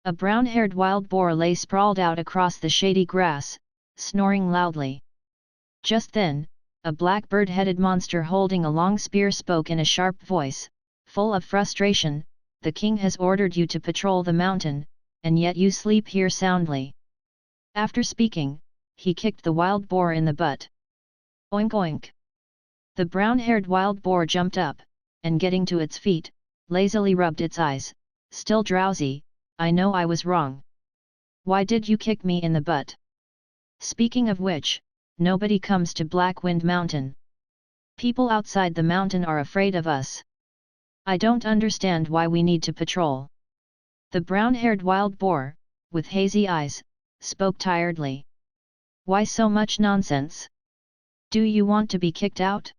a brown-haired wild boar lay sprawled out across the shady grass, snoring loudly. Just then, a black bird-headed monster holding a long spear spoke in a sharp voice, full of frustration, "The king has ordered you to patrol the mountain, and yet you sleep here soundly." After speaking, he kicked the wild boar in the butt. Oink oink! The brown-haired wild boar jumped up, and getting to its feet, lazily rubbed its eyes, still drowsy. "I know I was wrong. Why did you kick me in the butt? Speaking of which, nobody comes to Black Wind Mountain. People outside the mountain are afraid of us. I don't understand why we need to patrol." The brown-haired wild boar, with hazy eyes, spoke tiredly. "Why so much nonsense? Do you want to be kicked out?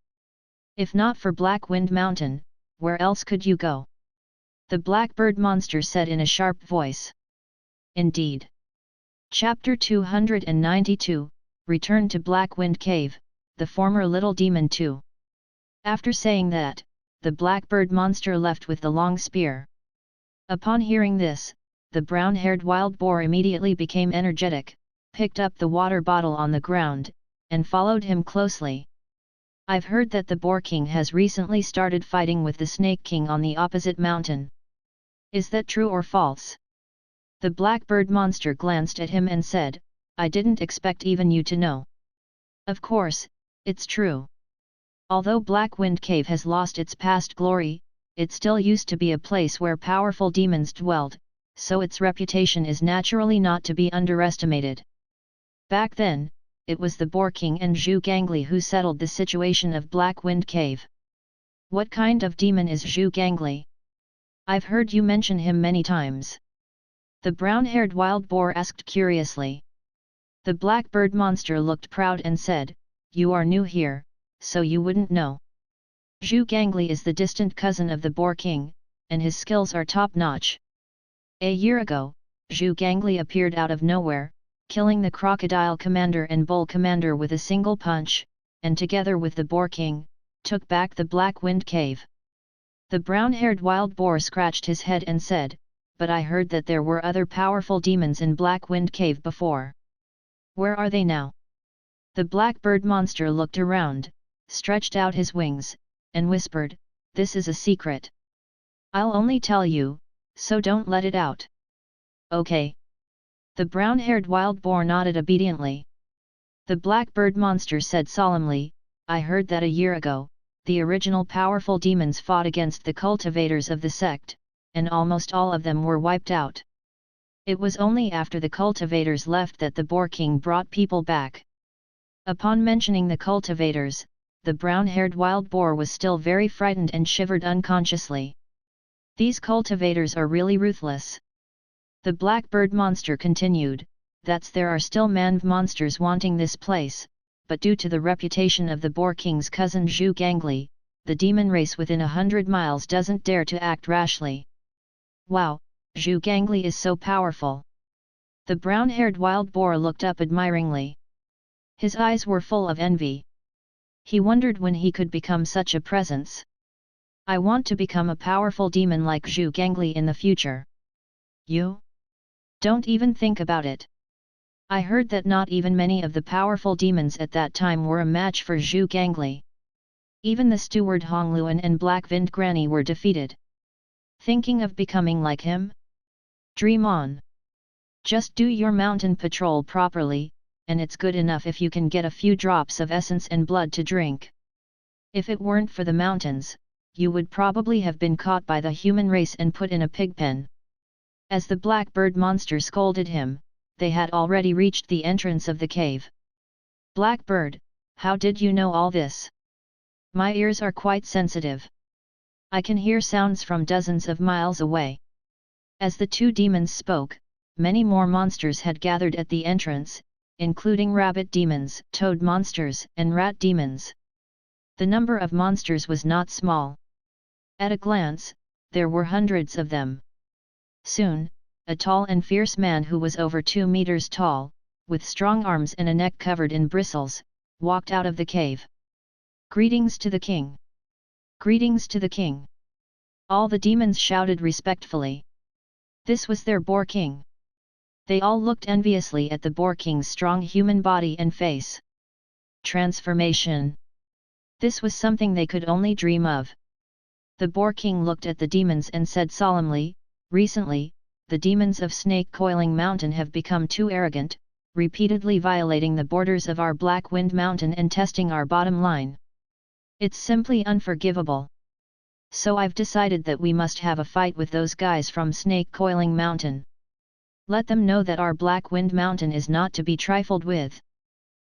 If not for Black Wind Mountain, where else could you go?" The blackbird monster said in a sharp voice. Indeed. Chapter 292, Return to Black Wind Cave, the former little demon 2. After saying that, the blackbird monster left with the long spear. Upon hearing this, the brown-haired wild boar immediately became energetic, picked up the water bottle on the ground, and followed him closely. "I've heard that the Boar King has recently started fighting with the Snake King on the opposite mountain. Is that true or false?" The blackbird monster glanced at him and said, "I didn't expect even you to know." "Of course, it's true. Although Black Wind Cave has lost its past glory, it still used to be a place where powerful demons dwelled, so its reputation is naturally not to be underestimated. Back then, it was the Boar King and Zhu Gangli who settled the situation of Black Wind Cave." "What kind of demon is Zhu Gangli? I've heard you mention him many times." The brown-haired wild boar asked curiously. The blackbird monster looked proud and said, "You are new here, so you wouldn't know. Zhu Gangli is the distant cousin of the Boar King, and his skills are top-notch. A year ago, Zhu Gangli appeared out of nowhere, killing the crocodile commander and bull commander with a single punch, and together with the Boar King, took back the Black Wind Cave." The brown-haired wild boar scratched his head and said, "But I heard that there were other powerful demons in Black Wind Cave before. Where are they now?" The blackbird monster looked around, stretched out his wings, and whispered, "This is a secret. I'll only tell you, so don't let it out." "Okay." The brown-haired wild boar nodded obediently. The blackbird monster said solemnly, "I heard that a year ago, the original powerful demons fought against the cultivators of the sect, and almost all of them were wiped out. It was only after the cultivators left that the Boar King brought people back." Upon mentioning the cultivators, the brown-haired wild boar was still very frightened and shivered unconsciously. "These cultivators are really ruthless." The blackbird monster continued, There are still man monsters wanting this place, but due to the reputation of the Boar King's cousin Zhu Gangli, the demon race within 100 miles doesn't dare to act rashly." "Wow, Zhu Gangli is so powerful." The brown-haired wild boar looked up admiringly. His eyes were full of envy. He wondered when he could become such a presence. I want to become a powerful demon like Zhu Gangli in the future. You? Don't even think about it. I heard that not even many of the powerful demons at that time were a match for Zhu Gangli. Even the steward Hongluan and Black Vind Granny were defeated. Thinking of becoming like him? Dream on. Just do your mountain patrol properly, and it's good enough if you can get a few drops of essence and blood to drink. If it weren't for the mountains, you would probably have been caught by the human race and put in a pig pen. As the black bird monster scolded him, they had already reached the entrance of the cave. Black bird, how did you know all this? My ears are quite sensitive. I can hear sounds from dozens of miles away. As the two demons spoke, many more monsters had gathered at the entrance, including rabbit demons, toad monsters, and rat demons. The number of monsters was not small. At a glance, there were hundreds of them. Soon, a tall and fierce man who was over 2 meters tall, with strong arms and a neck covered in bristles, walked out of the cave. Greetings to the king! Greetings to the king! All the demons shouted respectfully. This was their boar king. They all looked enviously at the boar king's strong human body and face. Transformation. This was something they could only dream of. The boar king looked at the demons and said solemnly, recently, the demons of Snake Coiling Mountain have become too arrogant, repeatedly violating the borders of our Black Wind Mountain and testing our bottom line. It's simply unforgivable. So I've decided that we must have a fight with those guys from Snake Coiling Mountain. Let them know that our Black Wind Mountain is not to be trifled with.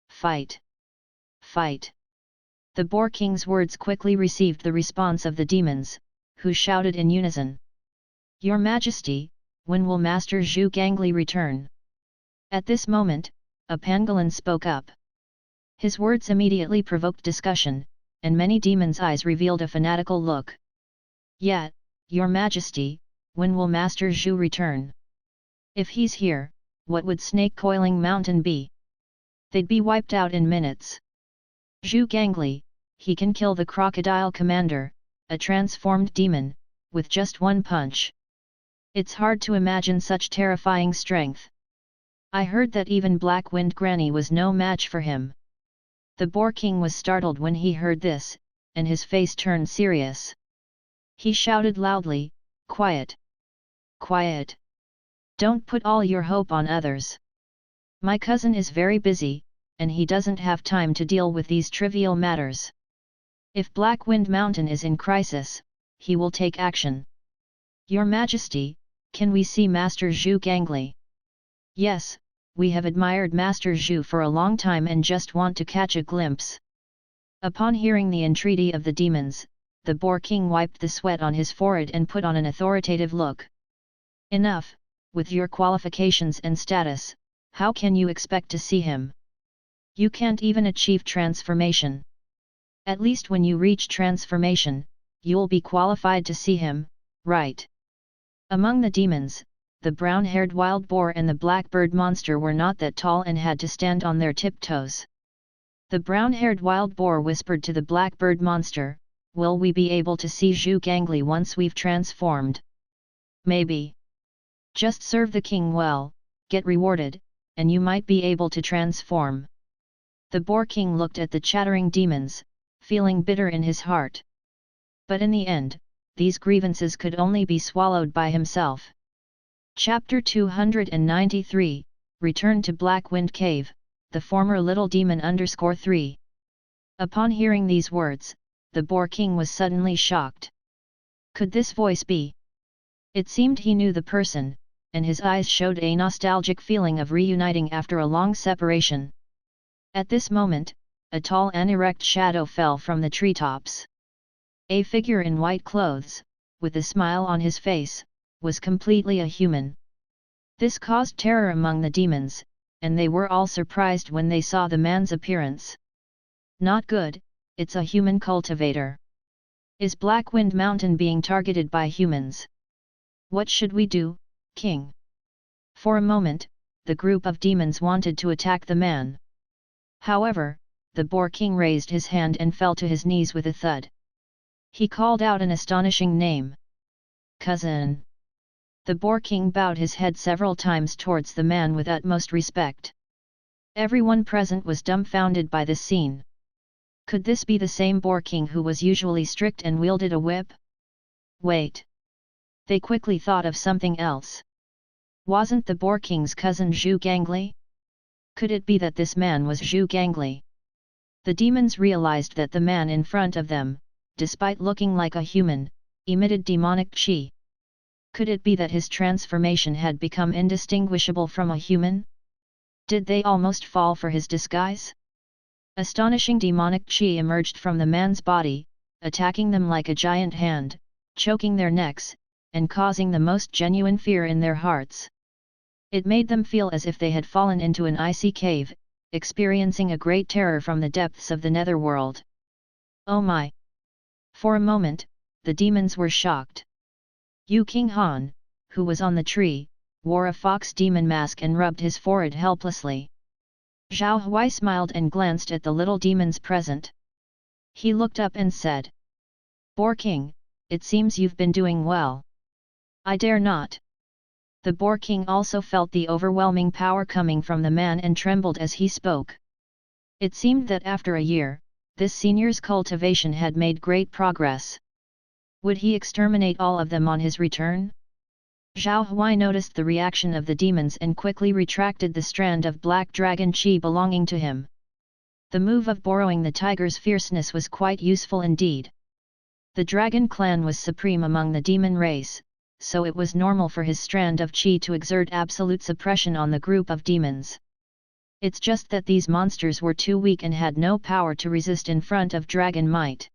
Fight! Fight! The Boar King's words quickly received the response of the demons, who shouted in unison. Your Majesty, when will Master Zhu Gangli return? At this moment, a pangolin spoke up. His words immediately provoked discussion, and many demons' eyes revealed a fanatical look. Yet, Your Majesty, when will Master Zhu return? If he's here, what would Snake Coiling Mountain be? They'd be wiped out in minutes. Zhu Gangli, he can kill the Crocodile Commander, a transformed demon, with just one punch. It's hard to imagine such terrifying strength. I heard that even Black Wind Granny was no match for him. The Boar King was startled when he heard this, and his face turned serious. He shouted loudly, Quiet! Quiet! Don't put all your hope on others. My cousin is very busy, and he doesn't have time to deal with these trivial matters. If Black Wind Mountain is in crisis, he will take action. Your Majesty, can we see Master Zhu Gangli? Yes, we have admired Master Zhu for a long time and just want to catch a glimpse. Upon hearing the entreaty of the demons, the Boar King wiped the sweat on his forehead and put on an authoritative look. Enough, with your qualifications and status, how can you expect to see him? You can't even achieve transformation. At least when you reach transformation, you'll be qualified to see him, right? Among the demons, the brown-haired wild boar and the blackbird monster were not that tall and had to stand on their tiptoes. The brown-haired wild boar whispered to the blackbird monster, will we be able to see Zhu Gangli once we've transformed? Maybe. Just serve the king well, get rewarded, and you might be able to transform. The Boar King looked at the chattering demons, feeling bitter in his heart. But in the end, these grievances could only be swallowed by himself. Chapter 293, Return to Black Wind Cave, the former Little Demon _3. Upon hearing these words, the Boar King was suddenly shocked. Could this voice be? It seemed he knew the person, and his eyes showed a nostalgic feeling of reuniting after a long separation. At this moment, a tall and erect shadow fell from the treetops. A figure in white clothes, with a smile on his face, was completely a human. This caused terror among the demons, and they were all surprised when they saw the man's appearance. Not good, it's a human cultivator. Is Black Wind Mountain being targeted by humans? What should we do, King? For a moment, the group of demons wanted to attack the man. However, the Boar King raised his hand and fell to his knees with a thud. He called out an astonishing name. Cousin. The Boar King bowed his head several times towards the man with utmost respect. Everyone present was dumbfounded by this scene. Could this be the same Boar King who was usually strict and wielded a whip? Wait. They quickly thought of something else. Wasn't the Boar King's cousin Zhu Gangli? Could it be that this man was Zhu Gangli? The demons realized that the man in front of them, despite looking like a human, emitted demonic qi. Could it be that his transformation had become indistinguishable from a human? Did they almost fall for his disguise? Astonishing demonic qi emerged from the man's body, attacking them like a giant hand, choking their necks, and causing the most genuine fear in their hearts. It made them feel as if they had fallen into an icy cave, experiencing a great terror from the depths of the netherworld. Oh my! For a moment, the demons were shocked. Yu King Han, who was on the tree, wore a fox demon mask and rubbed his forehead helplessly. Zhao Huai smiled and glanced at the little demons present. He looked up and said, "Boar King, it seems you've been doing well." "I dare not." The Boar King also felt the overwhelming power coming from the man and trembled as he spoke. It seemed that after a year, this senior's cultivation had made great progress. Would he exterminate all of them on his return? Zhao Huai noticed the reaction of the demons and quickly retracted the strand of black dragon qi belonging to him. The move of borrowing the tiger's fierceness was quite useful indeed. The dragon clan was supreme among the demon race, so it was normal for his strand of qi to exert absolute suppression on the group of demons. It's just that these monsters were too weak and had no power to resist in front of dragon might.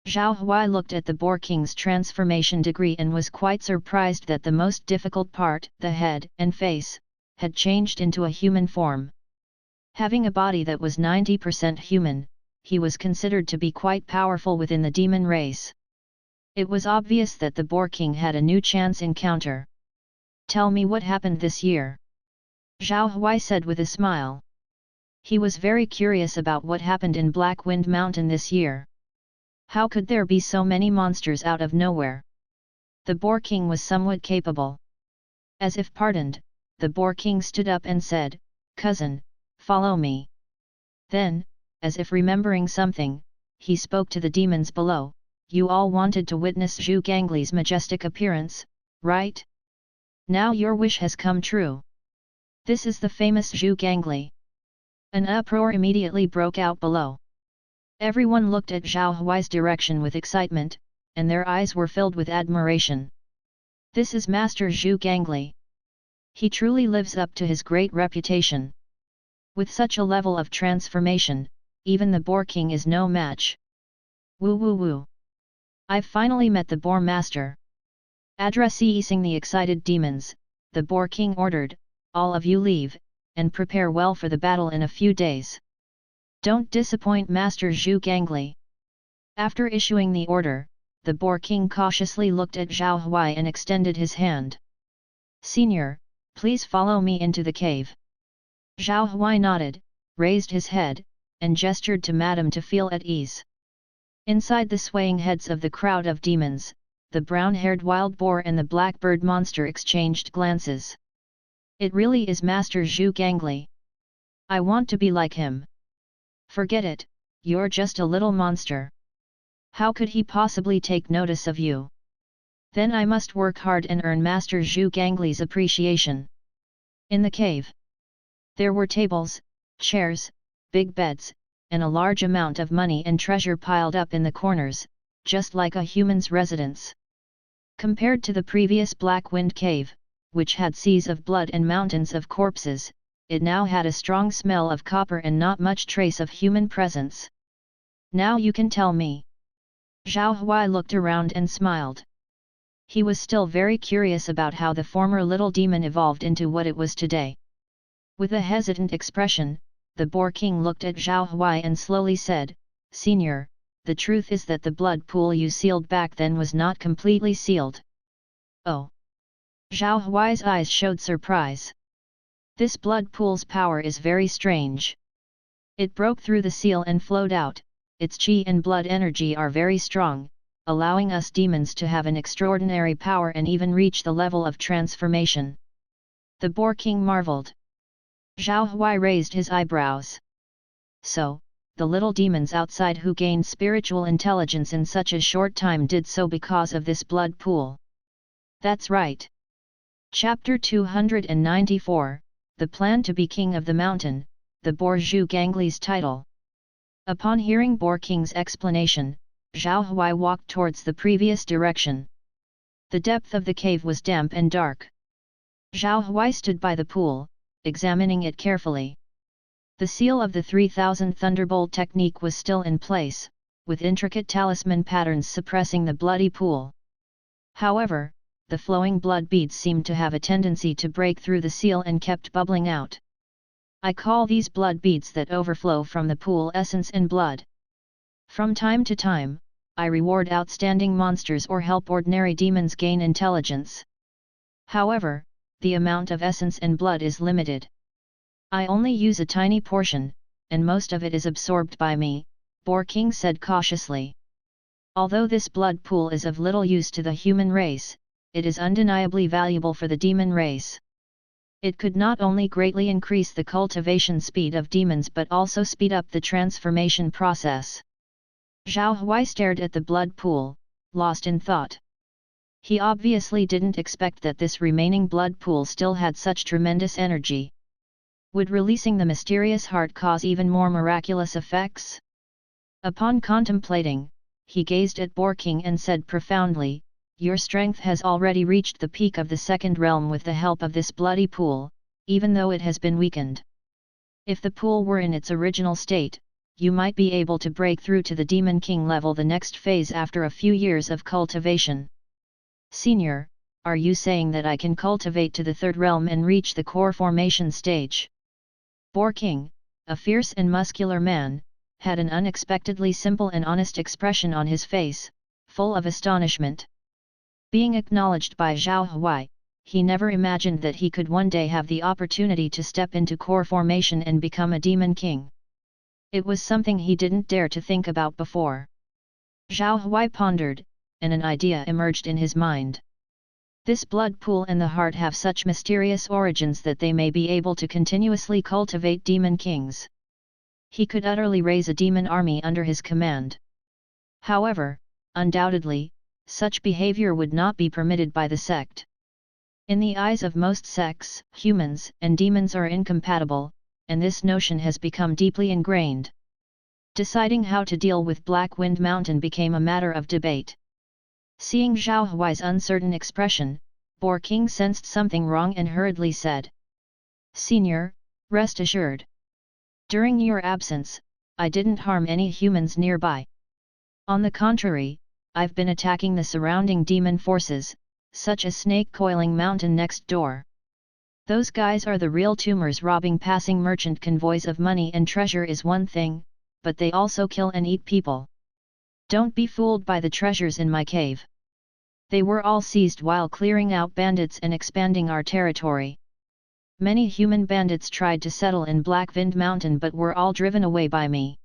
Zhao Huai looked at the Boar King's transformation degree and was quite surprised that the most difficult part, the head and face, had changed into a human form. Having a body that was 90% human, he was considered to be quite powerful within the demon race. It was obvious that the Boar King had a new chance encounter. "Tell me what happened this year," Zhao Huai said with a smile. He was very curious about what happened in Black Wind Mountain this year. How could there be so many monsters out of nowhere? The Boar King was somewhat capable. As if pardoned, the Boar King stood up and said, "Cousin, follow me." Then, as if remembering something, he spoke to the demons below. "You all wanted to witness Zhu Gangli's majestic appearance, right? Now your wish has come true. This is the famous Zhu Gangli." An uproar immediately broke out below. Everyone looked at Zhao Huai's direction with excitement, and their eyes were filled with admiration. This is Master Zhu Gangli. He truly lives up to his great reputation. With such a level of transformation, even the Boar King is no match. Woo woo woo. I've finally met the Boar Master. Addressing the excited demons, the Boar King ordered, "All of you leave, and prepare well for the battle in a few days. Don't disappoint Master Zhu Gangli." After issuing the order, the Boar King cautiously looked at Zhao Huai and extended his hand. "Senior, please follow me into the cave." Zhao Huai nodded, raised his head, and gestured to Madame to feel at ease. Inside the swaying heads of the crowd of demons, the brown-haired wild boar and the blackbird monster exchanged glances. "It really is Master Zhu Gangli. I want to be like him." "Forget it, you're just a little monster. How could he possibly take notice of you? Then I must work hard and earn Master Zhu Gangli's appreciation." In the cave, there were tables, chairs, big beds, and a large amount of money and treasure piled up in the corners, just like a human's residence. Compared to the previous Black Wind Cave, which had seas of blood and mountains of corpses, it now had a strong smell of copper and not much trace of human presence. "Now you can tell me." Zhao Huai looked around and smiled. He was still very curious about how the former little demon evolved into what it was today. With a hesitant expression, the Boar King looked at Zhao Huai and slowly said, "Senior, the truth is that the blood pool you sealed back then was not completely sealed." "Oh!" Zhao Huai's eyes showed surprise. "This blood pool's power is very strange. It broke through the seal and flowed out, its qi and blood energy are very strong, allowing us demons to have an extraordinary power and even reach the level of transformation. The Boar King marveled. Zhao Huai raised his eyebrows. So, the little demons outside who gained spiritual intelligence in such a short time did so because of this blood pool. That's right. Chapter 294, The Plan to be King of the Mountain, the Boar Zhu Gangli's title. Upon hearing Boar King's explanation, Zhao Huai walked towards the previous direction. The depth of the cave was damp and dark. Zhao Huai stood by the pool, examining it carefully. The seal of the 3000 Thunderbolt technique was still in place, with intricate talisman patterns suppressing the bloody pool. However, the flowing blood beads seemed to have a tendency to break through the seal and kept bubbling out. I call these blood beads that overflow from the pool essence and blood. From time to time, I reward outstanding monsters or help ordinary demons gain intelligence. However, the amount of essence and blood is limited. I only use a tiny portion, and most of it is absorbed by me, Boar King said cautiously. Although this blood pool is of little use to the human race, it is undeniably valuable for the demon race. It could not only greatly increase the cultivation speed of demons but also speed up the transformation process. Zhao Huai stared at the blood pool, lost in thought. He obviously didn't expect that this remaining blood pool still had such tremendous energy. Would releasing the mysterious heart cause even more miraculous effects? Upon contemplating, he gazed at Boar King and said profoundly, "Your strength has already reached the peak of the second realm with the help of this bloody pool, even though it has been weakened. If the pool were in its original state, you might be able to break through to the Demon King level the next phase after a few years of cultivation." Senior, are you saying that I can cultivate to the third realm and reach the core formation stage? Boar King, a fierce and muscular man, had an unexpectedly simple and honest expression on his face, full of astonishment. Being acknowledged by Zhao Huai, he never imagined that he could one day have the opportunity to step into core formation and become a demon king. It was something he didn't dare to think about before. Zhao Huai pondered, and an idea emerged in his mind. This blood pool and the heart have such mysterious origins that they may be able to continuously cultivate demon kings. He could utterly raise a demon army under his command. However, undoubtedly, such behavior would not be permitted by the sect. In the eyes of most sects, humans and demons are incompatible, and this notion has become deeply ingrained. Deciding how to deal with Black Wind Mountain became a matter of debate. Seeing Zhao Huai's uncertain expression, Boar King sensed something wrong and hurriedly said, "Senior, rest assured. During your absence, I didn't harm any humans nearby. On the contrary, I've been attacking the surrounding demon forces, such as Snake Coiling Mountain next door. Those guys are the real tumors. Robbing passing merchant convoys of money and treasure is one thing, but they also kill and eat people. Don't be fooled by the treasures in my cave. They were all seized while clearing out bandits and expanding our territory. Many human bandits tried to settle in Black Wind Mountain but were all driven away by me."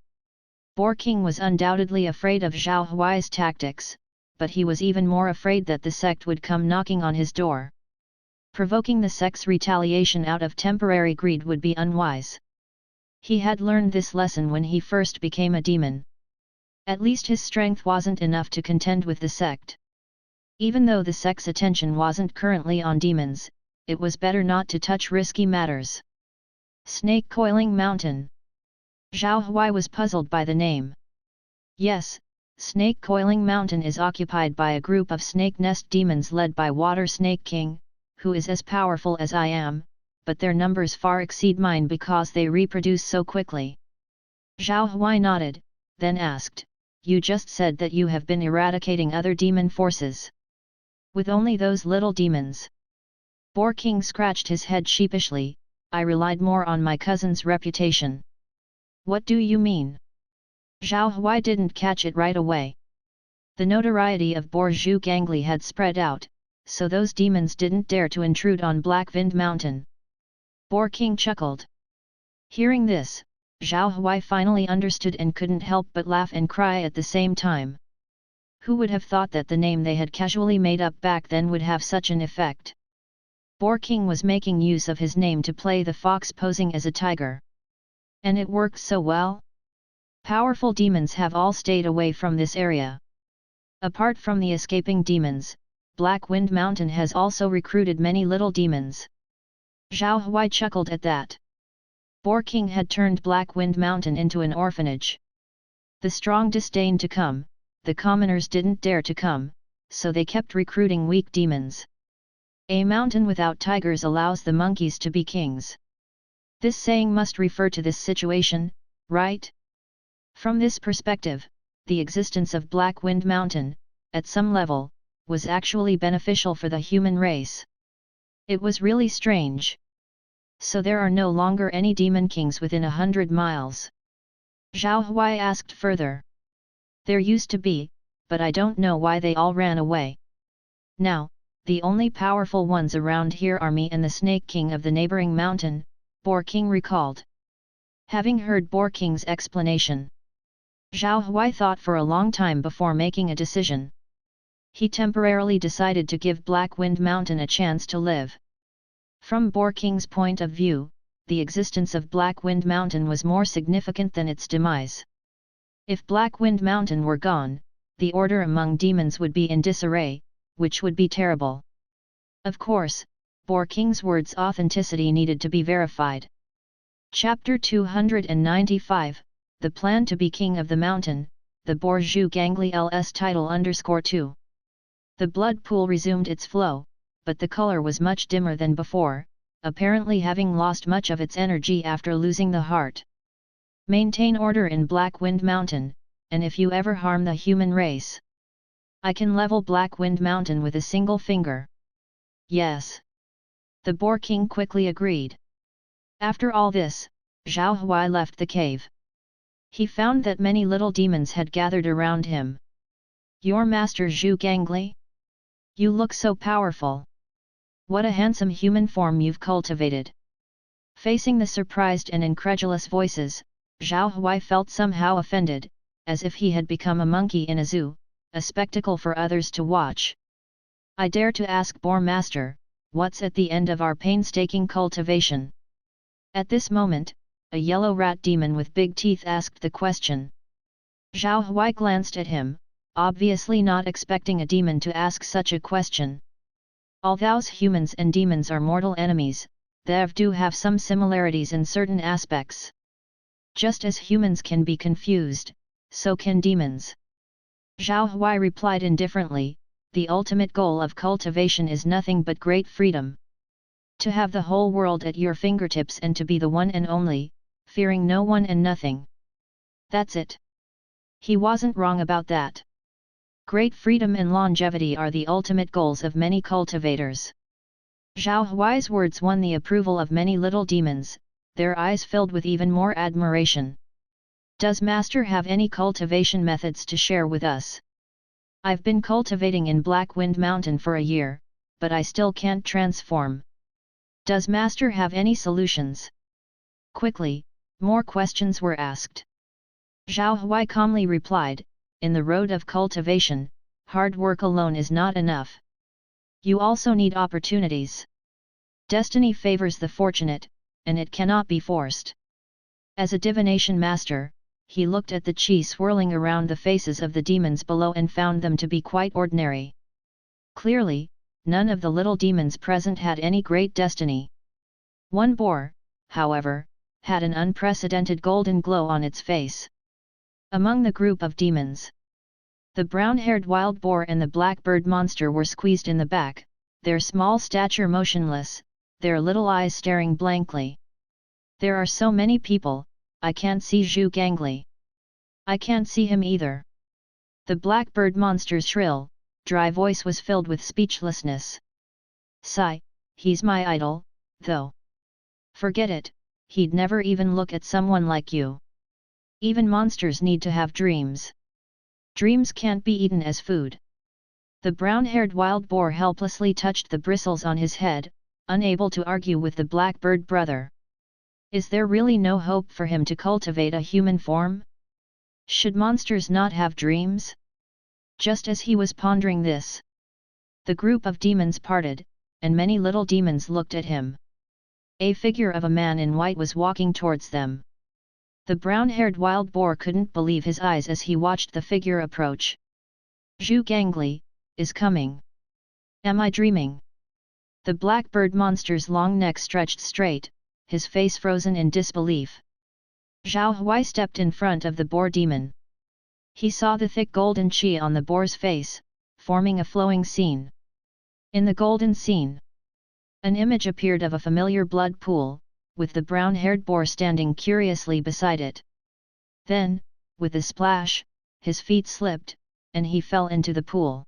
Boar King was undoubtedly afraid of Zhao Huai's tactics, but he was even more afraid that the sect would come knocking on his door. Provoking the sect's retaliation out of temporary greed would be unwise. He had learned this lesson when he first became a demon. At least his strength wasn't enough to contend with the sect. Even though the sect's attention wasn't currently on demons, it was better not to touch risky matters. Snake Coiling Mountain. Zhao Huai was puzzled by the name. Yes, Snake Coiling Mountain is occupied by a group of snake nest demons led by Water Snake King, who is as powerful as I am, but their numbers far exceed mine because they reproduce so quickly. Zhao Huai nodded, then asked, "You just said that you have been eradicating other demon forces. With only those little demons?" Boar King scratched his head sheepishly, "I relied more on my cousin's reputation." "What do you mean?" Zhao Huai didn't catch it right away. The notoriety of Boar Zhu Gangli had spread out, so those demons didn't dare to intrude on Black Wind Mountain. Boar King chuckled. Hearing this, Zhao Huai finally understood and couldn't help but laugh and cry at the same time. Who would have thought that the name they had casually made up back then would have such an effect? Boar King was making use of his name to play the fox posing as a tiger. And it worked so well? Powerful demons have all stayed away from this area. Apart from the escaping demons, Black Wind Mountain has also recruited many little demons. Zhao Huai chuckled at that. Boar King had turned Black Wind Mountain into an orphanage. The strong disdained to come, the commoners didn't dare to come, so they kept recruiting weak demons. A mountain without tigers allows the monkeys to be kings. This saying must refer to this situation, right? From this perspective, the existence of Black Wind Mountain, at some level, was actually beneficial for the human race. It was really strange. So there are no longer any demon kings within 100 miles? Zhao Huai asked further. There used to be, but I don't know why they all ran away. Now, the only powerful ones around here are me and the Snake King of the neighboring mountain, Boar King recalled. Having heard Boar King's explanation, Zhao Huai thought for a long time before making a decision. He temporarily decided to give Black Wind Mountain a chance to live. From Boar King's point of view, the existence of Black Wind Mountain was more significant than its demise. If Black Wind Mountain were gone, the order among demons would be in disarray, which would be terrible. Of course, Boar King's words' authenticity needed to be verified. Chapter 295, The Plan to be King of the Mountain, the Boar Zhu Gangli LS title _2. The blood pool resumed its flow, but the color was much dimmer than before, apparently having lost much of its energy after losing the heart. Maintain order in Black Wind Mountain, and if you ever harm the human race, I can level Black Wind Mountain with a single finger. Yes. The Boar King quickly agreed. After all this, Zhao Huai left the cave. He found that many little demons had gathered around him. Your master Zhu Gangli? You look so powerful. What a handsome human form you've cultivated. Facing the surprised and incredulous voices, Zhao Huai felt somehow offended, as if he had become a monkey in a zoo, a spectacle for others to watch. I dare to ask Boar Master, what's at the end of our painstaking cultivation? At this moment, a yellow rat demon with big teeth asked the question. Zhao Huai glanced at him, obviously not expecting a demon to ask such a question. Although humans and demons are mortal enemies, they do have some similarities in certain aspects. Just as humans can be confused, so can demons. Zhao Huai replied indifferently, the ultimate goal of cultivation is nothing but great freedom. To have the whole world at your fingertips and to be the one and only, fearing no one and nothing. That's it. He wasn't wrong about that. Great freedom and longevity are the ultimate goals of many cultivators. Zhao Huai's words won the approval of many little demons, their eyes filled with even more admiration. Does Master have any cultivation methods to share with us? I've been cultivating in Black Wind Mountain for a year, but I still can't transform. Does Master have any solutions? Quickly, more questions were asked. Zhao Huai calmly replied, in the road of cultivation, hard work alone is not enough. You also need opportunities. Destiny favors the fortunate, and it cannot be forced. As a divination master, he looked at the chi swirling around the faces of the demons below and found them to be quite ordinary. Clearly, none of the little demons present had any great destiny. One boar, however, had an unprecedented golden glow on its face. Among the group of demons, the brown-haired wild boar and the black-bird monster were squeezed in the back, their small stature motionless, their little eyes staring blankly. There are so many people, I can't see Zhu Gangli. I can't see him either. The blackbird monster's shrill, dry voice was filled with speechlessness. Sigh, he's my idol, though. Forget it, he'd never even look at someone like you. Even monsters need to have dreams. Dreams can't be eaten as food. The brown-haired wild boar helplessly touched the bristles on his head, unable to argue with the blackbird brother. Is there really no hope for him to cultivate a human form? Should monsters not have dreams? Just as he was pondering this, the group of demons parted, and many little demons looked at him. A figure of a man in white was walking towards them. The brown-haired wild boar couldn't believe his eyes as he watched the figure approach. Zhu Gangli is coming. Am I dreaming? The blackbird monster's long neck stretched straight, his face frozen in disbelief. Zhao Huai stepped in front of the boar demon. He saw the thick golden qi on the boar's face, forming a flowing scene. In the golden scene, an image appeared of a familiar blood pool, with the brown-haired boar standing curiously beside it. Then, with a splash, his feet slipped, and he fell into the pool.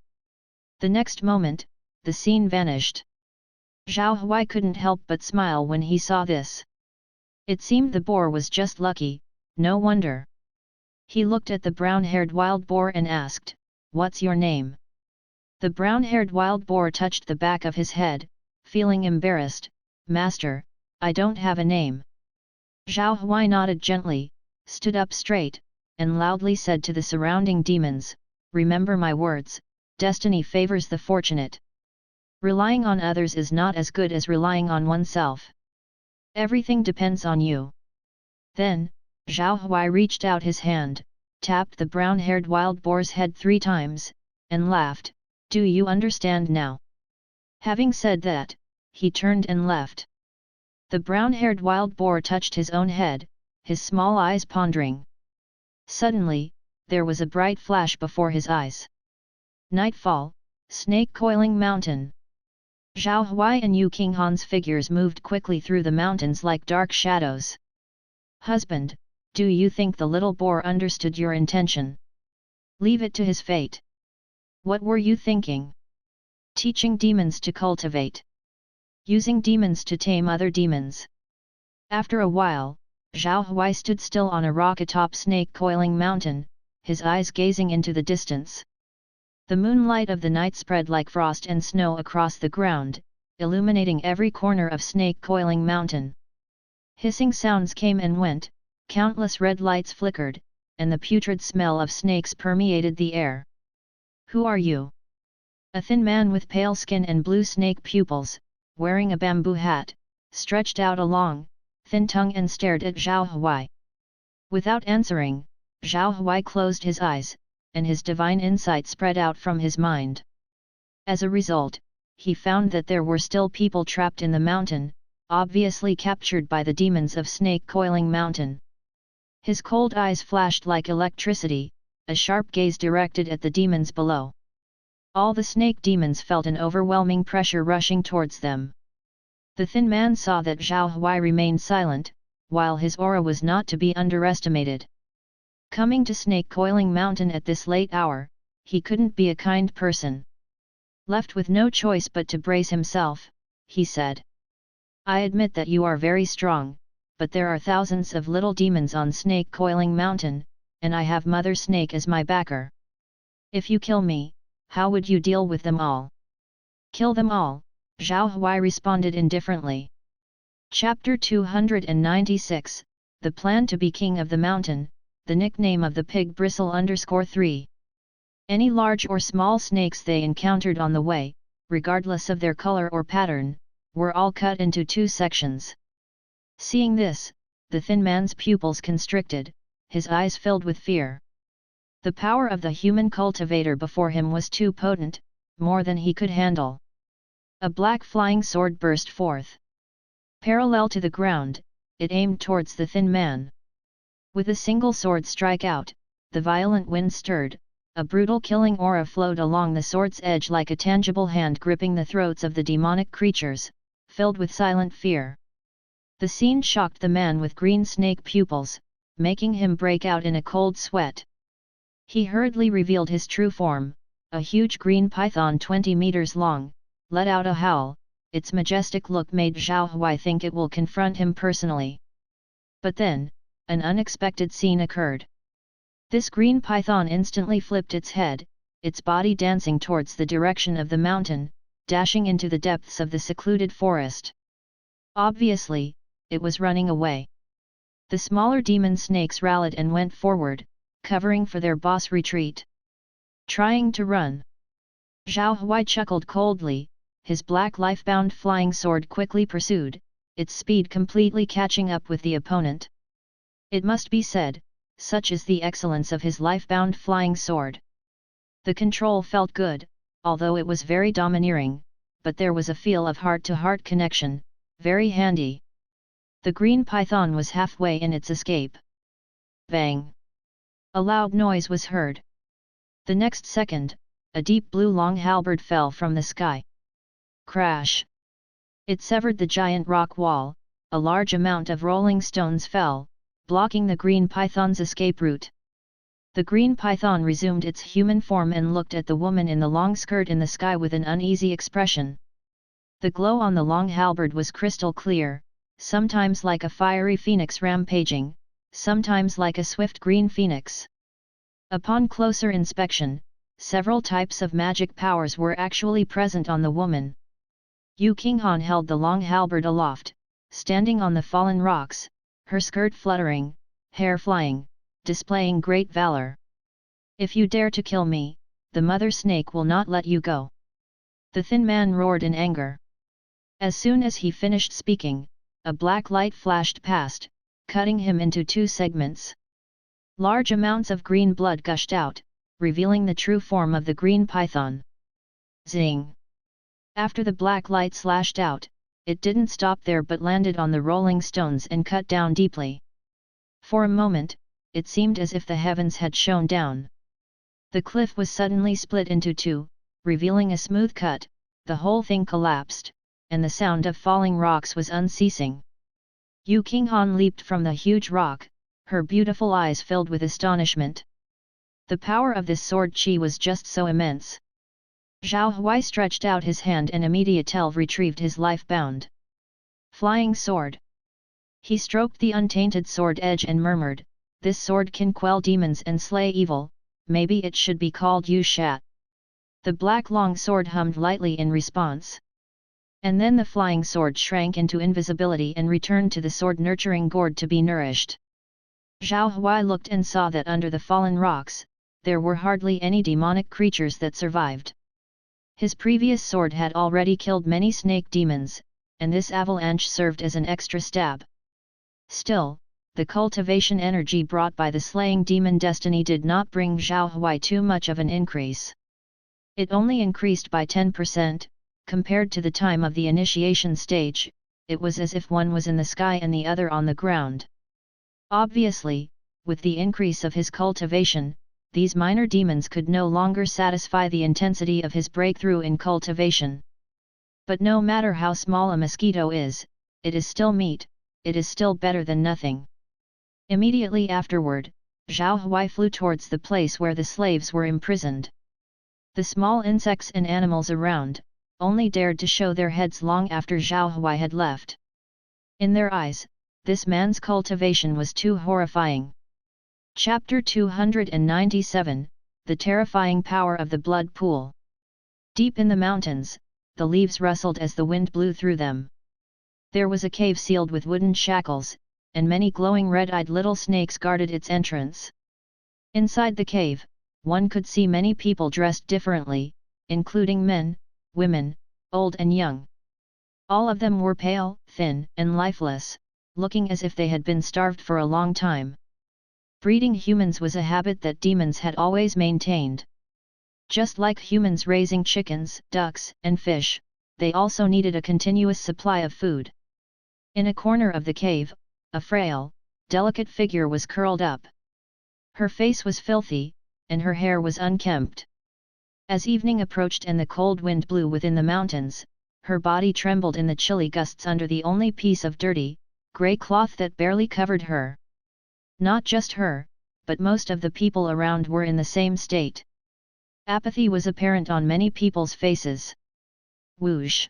The next moment, the scene vanished. Zhao Huai couldn't help but smile when he saw this. It seemed the boar was just lucky, no wonder. He looked at the brown-haired wild boar and asked, "What's your name?" The brown-haired wild boar touched the back of his head, feeling embarrassed. "Master, I don't have a name." Zhao Huai nodded gently, stood up straight, and loudly said to the surrounding demons, "Remember my words, destiny favors the fortunate. Relying on others is not as good as relying on oneself. Everything depends on you." Then, Zhao Huai reached out his hand, tapped the brown-haired wild boar's head 3 times, and laughed, "Do you understand now?" Having said that, he turned and left. The brown-haired wild boar touched his own head, his small eyes pondering. Suddenly, there was a bright flash before his eyes. Nightfall, Snake Coiling Mountain. Zhao Huai and Yu Qinghan's figures moved quickly through the mountains like dark shadows. "Husband, do you think the little boar understood your intention? Leave it to his fate. What were you thinking? Teaching demons to cultivate. Using demons to tame other demons." After a while, Zhao Huai stood still on a rock atop Snake Coiling Mountain, his eyes gazing into the distance. The moonlight of the night spread like frost and snow across the ground, illuminating every corner of Snake Coiling Mountain. Hissing sounds came and went, countless red lights flickered, and the putrid smell of snakes permeated the air. "Who are you?" A thin man with pale skin and blue snake pupils, wearing a bamboo hat, stretched out a long, thin tongue and stared at Zhao Huai. Without answering, Zhao Huai closed his eyes, and his divine insight spread out from his mind. As a result, he found that there were still people trapped in the mountain, obviously captured by the demons of Snake Coiling Mountain. His cold eyes flashed like electricity, a sharp gaze directed at the demons below. All the snake demons felt an overwhelming pressure rushing towards them. The thin man saw that Zhao Huai remained silent, while his aura was not to be underestimated. Coming to Snake Coiling Mountain at this late hour, he couldn't be a kind person. Left with no choice but to brace himself, he said, "I admit that you are very strong, but there are thousands of little demons on Snake Coiling Mountain, and I have Mother Snake as my backer. If you kill me, how would you deal with them all?" "Kill them all," Zhao Huai responded indifferently. Chapter 296, The Plan to be King of the Mountain, the nickname of the pig bristle _3. Any large or small snakes they encountered on the way, regardless of their color or pattern, were all cut into 2 sections. Seeing this, the thin man's pupils constricted, his eyes filled with fear. The power of the human cultivator before him was too potent, more than he could handle. A black flying sword burst forth. Parallel to the ground, it aimed towards the thin man. With a single sword strike out, the violent wind stirred, a brutal killing aura flowed along the sword's edge like a tangible hand gripping the throats of the demonic creatures, filled with silent fear. The scene shocked the man with green snake pupils, making him break out in a cold sweat. He hurriedly revealed his true form, a huge green python 20 meters long, let out a howl. Its majestic look made Zhao Huai think it will confront him personally. But then, an unexpected scene occurred. This green python instantly flipped its head, its body dancing towards the direction of the mountain, dashing into the depths of the secluded forest. Obviously, it was running away. The smaller demon snakes rallied and went forward, covering for their boss retreat. Trying to run. Zhao Huai chuckled coldly, his black life-bound flying sword quickly pursued, its speed completely catching up with the opponent. It must be said, such is the excellence of his life-bound flying sword. The control felt good, although it was very domineering, but there was a feel of heart-to-heart connection, very handy. The green python was halfway in its escape. Bang! A loud noise was heard. The next second, a deep blue long halberd fell from the sky. Crash! It severed the giant rock wall, a large amount of rolling stones fell, blocking the green python's escape route. The green python resumed its human form and looked at the woman in the long skirt in the sky with an uneasy expression. The glow on the long halberd was crystal clear, sometimes like a fiery phoenix rampaging, sometimes like a swift green phoenix. Upon closer inspection, several types of magic powers were actually present on the woman. Yu Qinghan held the long halberd aloft, standing on the fallen rocks, her skirt fluttering, hair flying, displaying great valor. "If you dare to kill me, the mother snake will not let you go!" The thin man roared in anger. As soon as he finished speaking, a black light flashed past, cutting him into two segments. Large amounts of green blood gushed out, revealing the true form of the green python. Zing! After the black light slashed out, it didn't stop there but landed on the rolling stones and cut down deeply. For a moment, it seemed as if the heavens had shone down. The cliff was suddenly split into two, revealing a smooth cut, the whole thing collapsed, and the sound of falling rocks was unceasing. Yu Qinghan leaped from the huge rock, her beautiful eyes filled with astonishment. The power of this sword chi was just so immense. Zhao Huai stretched out his hand and immediately retrieved his life-bound flying sword. He stroked the untainted sword edge and murmured, "This sword can quell demons and slay evil, maybe it should be called Yu Shat." The black long sword hummed lightly in response. And then the flying sword shrank into invisibility and returned to the sword-nurturing gourd to be nourished. Zhao Huai looked and saw that under the fallen rocks, there were hardly any demonic creatures that survived. His previous sword had already killed many snake demons, and this avalanche served as an extra stab. Still, the cultivation energy brought by the slaying demon destiny did not bring Zhao Huai too much of an increase. It only increased by 10%, compared to the time of the initiation stage. It was as if one was in the sky and the other on the ground. Obviously, with the increase of his cultivation, these minor demons could no longer satisfy the intensity of his breakthrough in cultivation. But no matter how small a mosquito is, it is still meat, it is still better than nothing. Immediately afterward, Zhao Huai flew towards the place where the slaves were imprisoned. The small insects and animals around only dared to show their heads long after Zhao Huai had left. In their eyes, this man's cultivation was too horrifying. Chapter 297, The Terrifying Power of the Blood Pool. Deep in the mountains, the leaves rustled as the wind blew through them. There was a cave sealed with wooden shackles, and many glowing red-eyed little snakes guarded its entrance. Inside the cave, one could see many people dressed differently, including men, women, old and young. All of them were pale, thin, and lifeless, looking as if they had been starved for a long time. Breeding humans was a habit that demons had always maintained. Just like humans raising chickens, ducks, and fish, they also needed a continuous supply of food. In a corner of the cave, a frail, delicate figure was curled up. Her face was filthy, and her hair was unkempt. As evening approached and the cold wind blew within the mountains, her body trembled in the chilly gusts under the only piece of dirty, grey cloth that barely covered her. Not just her, but most of the people around were in the same state. Apathy was apparent on many people's faces. Whoosh!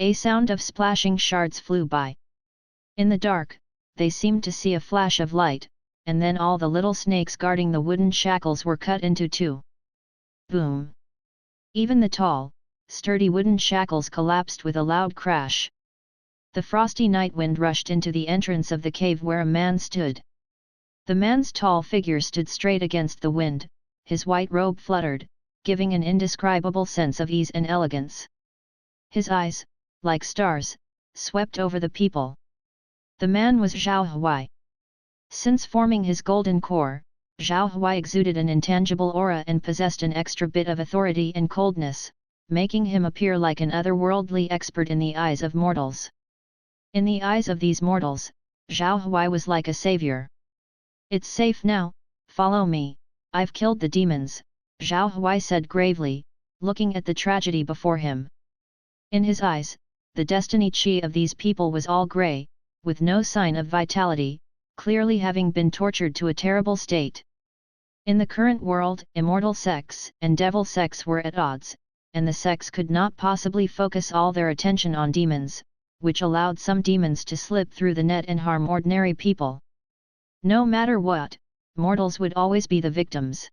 A sound of splashing shards flew by. In the dark, they seemed to see a flash of light, and then all the little snakes guarding the wooden shackles were cut into two. Boom! Even the tall, sturdy wooden shackles collapsed with a loud crash. The frosty night wind rushed into the entrance of the cave where a man stood. The man's tall figure stood straight against the wind, his white robe fluttered, giving an indescribable sense of ease and elegance. His eyes, like stars, swept over the people. The man was Zhao Huai. Since forming his golden core, Zhao Huai exuded an intangible aura and possessed an extra bit of authority and coldness, making him appear like an otherworldly expert in the eyes of mortals. In the eyes of these mortals, Zhao Huai was like a savior. "It's safe now, follow me, I've killed the demons," Zhao Huai said gravely, looking at the tragedy before him. In his eyes, the destiny chi of these people was all grey, with no sign of vitality, clearly having been tortured to a terrible state. In the current world, immortal sects and devil sects were at odds, and the sects could not possibly focus all their attention on demons, which allowed some demons to slip through the net and harm ordinary people. No matter what, mortals would always be the victims.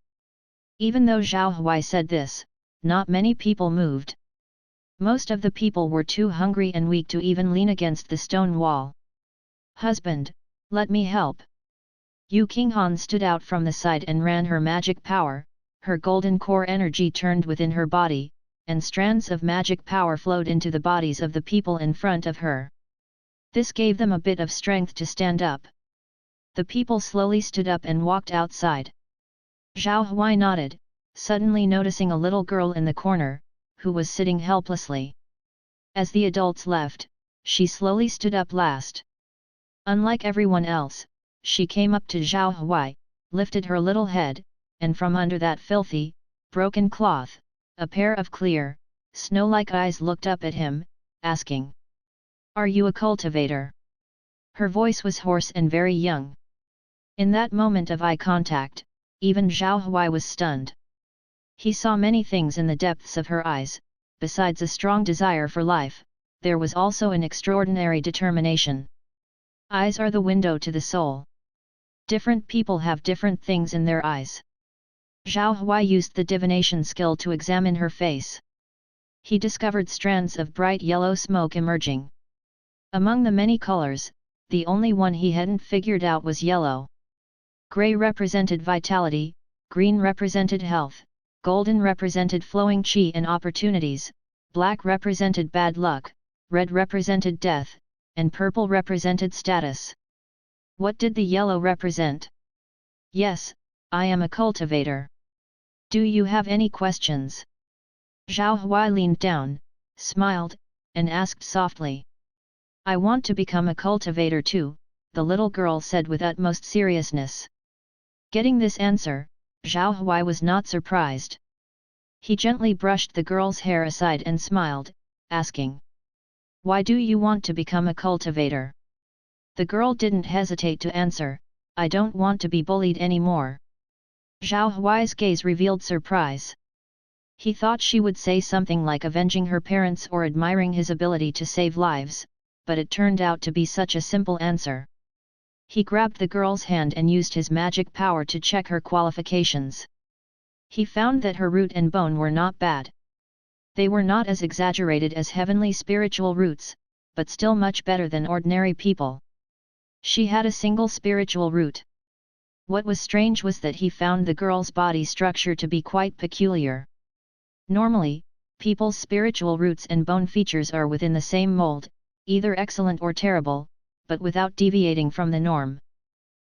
Even though Zhao Huai said this, not many people moved. Most of the people were too hungry and weak to even lean against the stone wall. "Husband, let me help." Yu Qinghan stood out from the side and ran her magic power, her golden core energy turned within her body, and strands of magic power flowed into the bodies of the people in front of her. This gave them a bit of strength to stand up. The people slowly stood up and walked outside. Zhao Huai nodded, suddenly noticing a little girl in the corner, who was sitting helplessly. As the adults left, she slowly stood up last. Unlike everyone else, she came up to Zhao Huai, lifted her little head, and from under that filthy, broken cloth, a pair of clear, snow-like eyes looked up at him, asking, "Are you a cultivator?" Her voice was hoarse and very young. In that moment of eye contact, even Zhao Huai was stunned. He saw many things in the depths of her eyes. Besides a strong desire for life, there was also an extraordinary determination. Eyes are the window to the soul. Different people have different things in their eyes. Zhao Huai used the divination skill to examine her face. He discovered strands of bright yellow smoke emerging. Among the many colors, the only one he hadn't figured out was yellow. Gray represented vitality, green represented health, golden represented flowing qi and opportunities, black represented bad luck, red represented death, and purple represented status. What did the yellow represent? "Yes, I am a cultivator. Do you have any questions?" Zhao Huai leaned down, smiled, and asked softly. "I want to become a cultivator too," the little girl said with utmost seriousness. Getting this answer, Zhao Huai was not surprised. He gently brushed the girl's hair aside and smiled, asking, "Why do you want to become a cultivator?" The girl didn't hesitate to answer, "I don't want to be bullied anymore." Zhao Huai's gaze revealed surprise. He thought she would say something like avenging her parents or admiring his ability to save lives, but it turned out to be such a simple answer. He grabbed the girl's hand and used his magic power to check her qualifications. He found that her root and bone were not bad. They were not as exaggerated as heavenly spiritual roots, but still much better than ordinary people. She had a single spiritual root. What was strange was that he found the girl's body structure to be quite peculiar. Normally, people's spiritual roots and bone features are within the same mold, either excellent or terrible, but without deviating from the norm.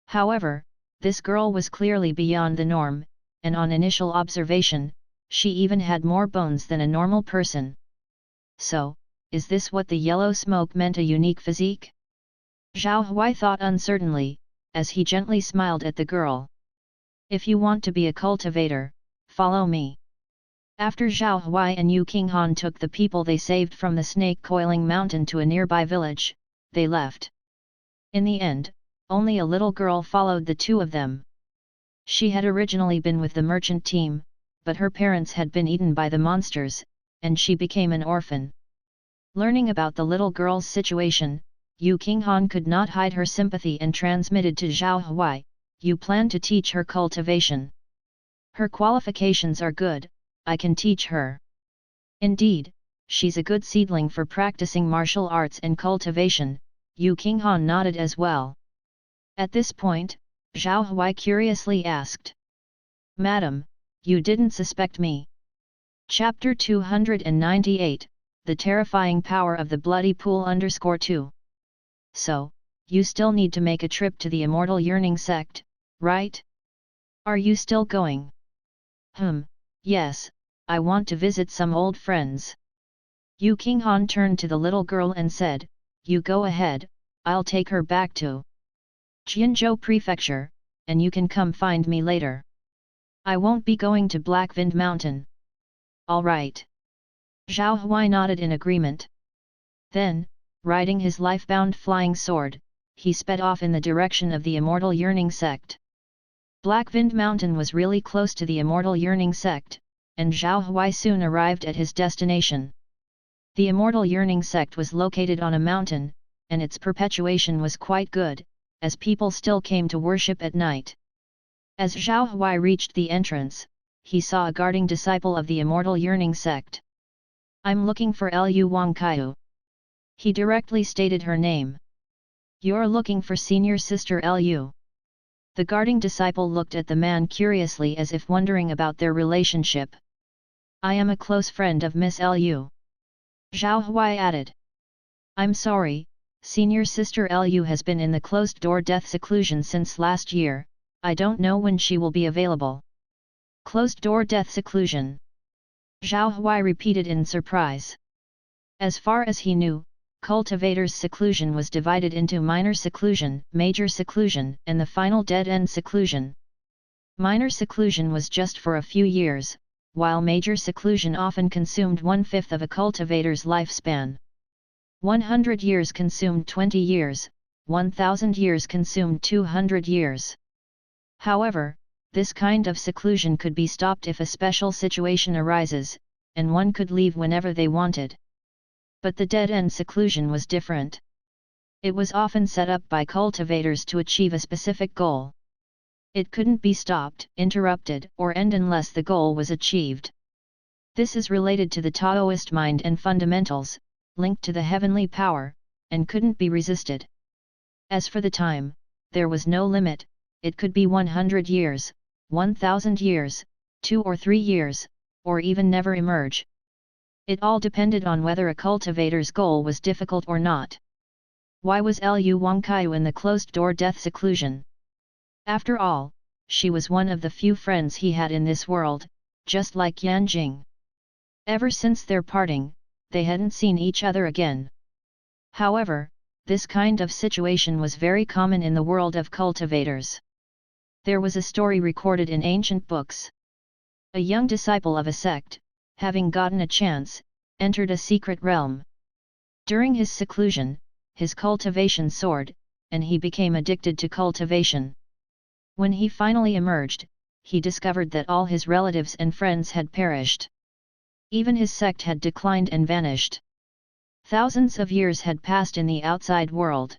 However, this girl was clearly beyond the norm, and on initial observation, she even had more bones than a normal person. So, is this what the yellow smoke meant, a unique physique? Zhao Huai thought uncertainly, as he gently smiled at the girl. "If you want to be a cultivator, follow me." After Zhao Huai and Yu Qinghan took the people they saved from the snake-coiling mountain to a nearby village, they left. In the end, only a little girl followed the two of them. She had originally been with the merchant team, but her parents had been eaten by the monsters, and she became an orphan. Learning about the little girl's situation, Yu Qinghan could not hide her sympathy and transmitted to Zhao Huai, "You plan to teach her cultivation. Her qualifications are good, I can teach her. Indeed, she's a good seedling for practicing martial arts and cultivation." Yu Qinghan nodded as well. At this point, Zhao Huai curiously asked, "Madam, You didn't suspect me. Chapter 298, The Terrifying Power of the Bloody Pool _2. So, you still need to make a trip to the Immortal Yearning Sect, right? Are you still going? Yes, I want to visit some old friends. Yu Qinghan turned to the little girl and said, you go ahead, I'll take her back to Jianzhou Prefecture, and you can come find me later. I won't be going to Blackwind Mountain. All right. Zhao Huai nodded in agreement. Then, riding his life-bound flying sword, he sped off in the direction of the Immortal Yearning Sect. Blackwind Mountain was really close to the Immortal Yearning Sect, and Zhao Huai soon arrived at his destination. The Immortal Yearning Sect was located on a mountain, and its perpetuation was quite good, as people still came to worship at night. As Zhao Huai reached the entrance, he saw a guarding disciple of the Immortal Yearning Sect. I'm looking for Lu Wangkaiu. He directly stated her name. You're looking for senior sister Lu. The guarding disciple looked at the man curiously as if wondering about their relationship. I am a close friend of Miss Lu. Zhao Huai added. I'm sorry, senior sister Lu has been in the closed-door death seclusion since last year, I don't know when she will be available. Closed-door death seclusion. Zhao Huai repeated in surprise. As far as he knew, cultivators' seclusion was divided into minor seclusion, major seclusion, and the final dead-end seclusion. Minor seclusion was just for a few years, while major seclusion often consumed 1/5 of a cultivator's lifespan. 100 years consumed 20 years, 1,000 years consumed 200 years. However, this kind of seclusion could be stopped if a special situation arises, and one could leave whenever they wanted. But the dead-end seclusion was different. It was often set up by cultivators to achieve a specific goal. It couldn't be stopped, interrupted, or end unless the goal was achieved. This is related to the Taoist mind and fundamentals, linked to the heavenly power, and couldn't be resisted. As for the time, there was no limit, it could be 100 years, 1,000 years, 2 or 3 years, or even never emerge. It all depended on whether a cultivator's goal was difficult or not. Why was Lu Wangkaiu in the closed-door death seclusion? After all, she was one of the few friends he had in this world, just like Yan Jing. Ever since their parting, they hadn't seen each other again. However, this kind of situation was very common in the world of cultivators. There was a story recorded in ancient books. A young disciple of a sect, having gotten a chance, entered a secret realm. During his seclusion, his cultivation soared, and he became addicted to cultivation. When he finally emerged, he discovered that all his relatives and friends had perished. Even his sect had declined and vanished. Thousands of years had passed in the outside world.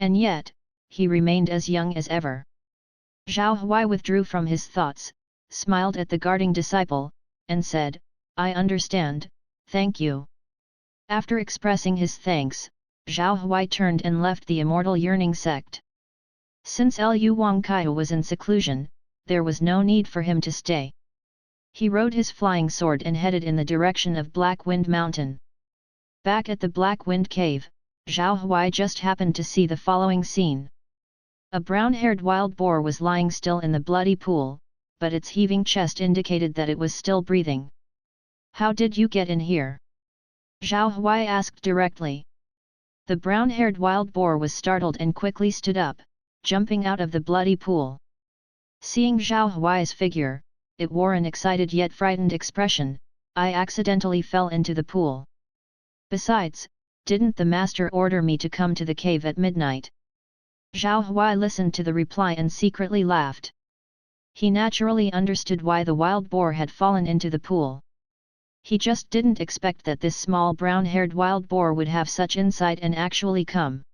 And yet, he remained as young as ever. Zhao Huai withdrew from his thoughts, smiled at the guarding disciple, and said, I understand, thank you. After expressing his thanks, Zhao Huai turned and left the Immortal Yearning Sect. Since Lu Wangkaiu was in seclusion, there was no need for him to stay. He rode his flying sword and headed in the direction of Blackwind Mountain. Back at the Blackwind Cave, Zhao Huai just happened to see the following scene. A brown-haired wild boar was lying still in the bloody pool, but its heaving chest indicated that it was still breathing. How did you get in here? Zhao Huai asked directly. The brown-haired wild boar was startled and quickly stood up, jumping out of the bloody pool. Seeing Zhao Huai's figure, it wore an excited yet frightened expression. I accidentally fell into the pool. Besides, didn't the master order me to come to the cave at midnight? Zhao Huai listened to the reply and secretly laughed. He naturally understood why the wild boar had fallen into the pool. He just didn't expect that this small brown-haired wild boar would have such insight and actually come.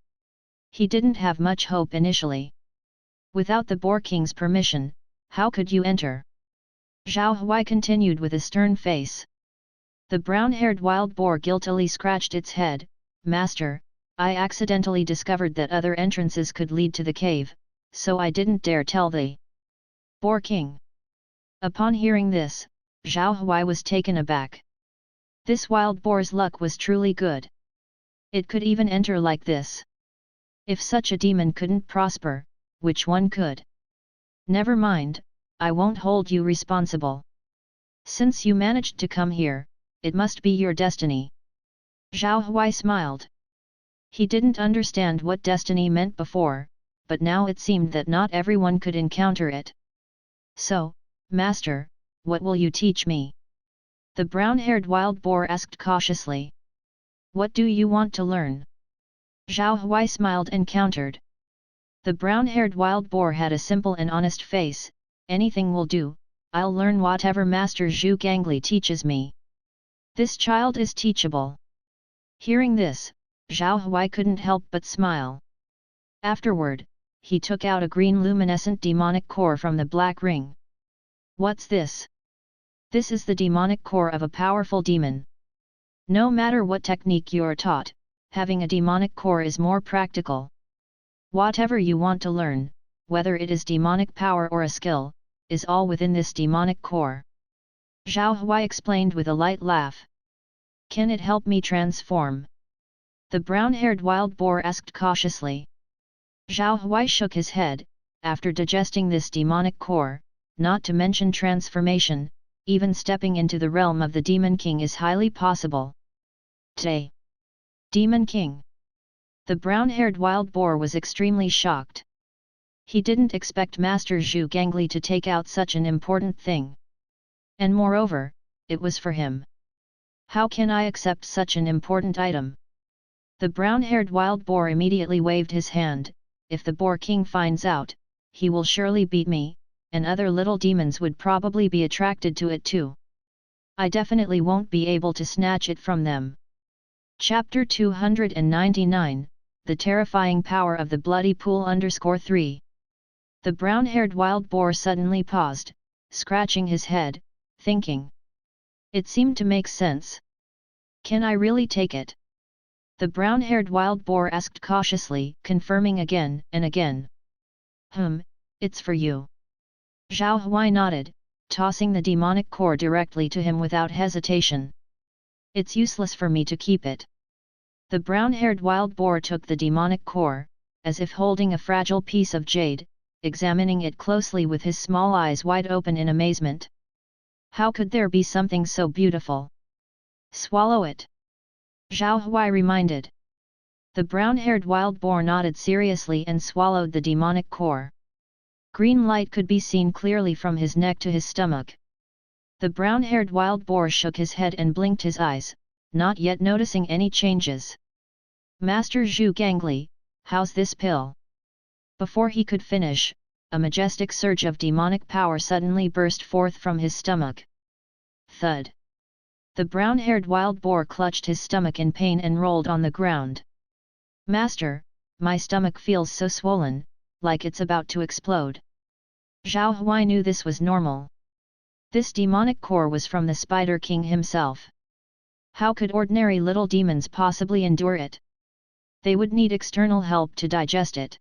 He didn't have much hope initially. Without the Boar King's permission, how could you enter? Zhao Huai continued with a stern face. The brown-haired wild boar guiltily scratched its head. Master, I accidentally discovered that other entrances could lead to the cave, so I didn't dare tell the Boar King. Upon hearing this, Zhao Huai was taken aback. This wild boar's luck was truly good. It could even enter like this. If such a demon couldn't prosper, which one could? Never mind, I won't hold you responsible. Since you managed to come here, it must be your destiny. Zhao Huai smiled. He didn't understand what destiny meant before, but now it seemed that not everyone could encounter it. So, Master, what will you teach me? The brown-haired wild boar asked cautiously. What do you want to learn? Zhao Huai smiled and countered. The brown-haired wild boar had a simple and honest face. Anything will do, I'll learn whatever Master Zhu Gangli teaches me. This child is teachable. Hearing this, Zhao Huai couldn't help but smile. Afterward, he took out a green luminescent demonic core from the black ring. What's this? This is the demonic core of a powerful demon. No matter what technique you're taught, having a demonic core is more practical. Whatever you want to learn, whether it is demonic power or a skill, is all within this demonic core. Zhao Huai explained with a light laugh. Can it help me transform? The brown-haired wild boar asked cautiously. Zhao Huai shook his head. After digesting this demonic core, not to mention transformation, even stepping into the realm of the Demon King is highly possible. Tay! Demon King! The brown-haired wild boar was extremely shocked. He didn't expect Master Zhu Gangli to take out such an important thing. And moreover, it was for him. How can I accept such an important item? The brown-haired wild boar immediately waved his hand. If the Boar King finds out, he will surely beat me, and other little demons would probably be attracted to it too. I definitely won't be able to snatch it from them. Chapter 299, The Terrifying Power of the Bloody Pool _3. The brown-haired wild boar suddenly paused, scratching his head, thinking. It seemed to make sense. Can I really take it? The brown-haired wild boar asked cautiously, confirming again and again. It's for you. Zhao Huai nodded, tossing the demonic core directly to him without hesitation. It's useless for me to keep it. The brown-haired wild boar took the demonic core, as if holding a fragile piece of jade, examining it closely with his small eyes wide open in amazement. How could there be something so beautiful? Swallow it. Zhao Huai reminded. The brown-haired wild boar nodded seriously and swallowed the demonic core. Green light could be seen clearly from his neck to his stomach. The brown-haired wild boar shook his head and blinked his eyes, not yet noticing any changes. Master Zhu Gangli, how's this pill? Before he could finish, a majestic surge of demonic power suddenly burst forth from his stomach. Thud! The brown-haired wild boar clutched his stomach in pain and rolled on the ground. Master, my stomach feels so swollen, like it's about to explode. Zhao Huai knew this was normal. This demonic core was from the Spider King himself. How could ordinary little demons possibly endure it? They would need external help to digest it.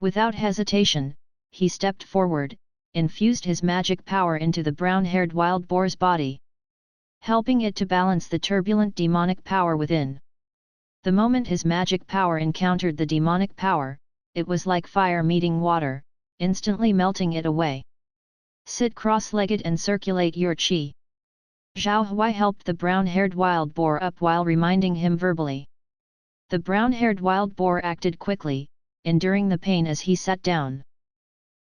Without hesitation, he stepped forward, infused his magic power into the brown-haired wild boar's body, helping it to balance the turbulent demonic power within. The moment his magic power encountered the demonic power, it was like fire meeting water, instantly melting it away. Sit cross-legged and circulate your qi. Zhao Huai helped the brown-haired wild boar up while reminding him verbally. The brown-haired wild boar acted quickly, enduring the pain as he sat down.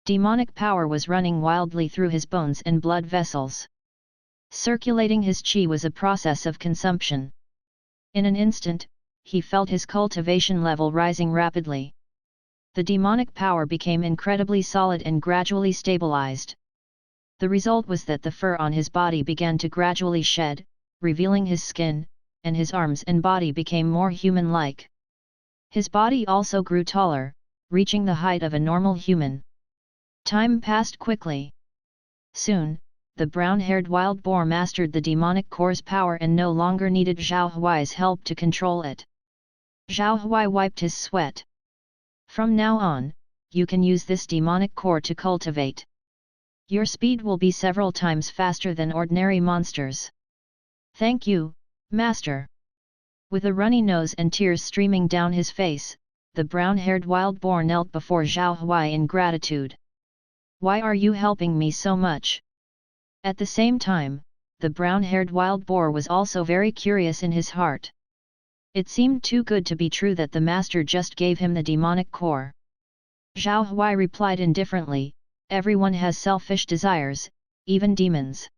Demonic power was running wildly through his bones and blood vessels. Circulating his qi was a process of consumption. In an instant, he felt his cultivation level rising rapidly. The demonic power became incredibly solid and gradually stabilized. The result was that the fur on his body began to gradually shed, revealing his skin, and his arms and body became more human-like. His body also grew taller, reaching the height of a normal human. Time passed quickly. Soon, the brown-haired wild boar mastered the demonic core's power and no longer needed Zhao Huai's help to control it. Zhao Huai wiped his sweat. From now on, you can use this demonic core to cultivate. Your speed will be several times faster than ordinary monsters. Thank you, Master. With a runny nose and tears streaming down his face, the brown-haired wild boar knelt before Zhao Huai in gratitude. Why are you helping me so much? At the same time, the brown-haired wild boar was also very curious in his heart. It seemed too good to be true that the master just gave him the demonic core. Zhao Huai replied indifferently, everyone has selfish desires, even demons.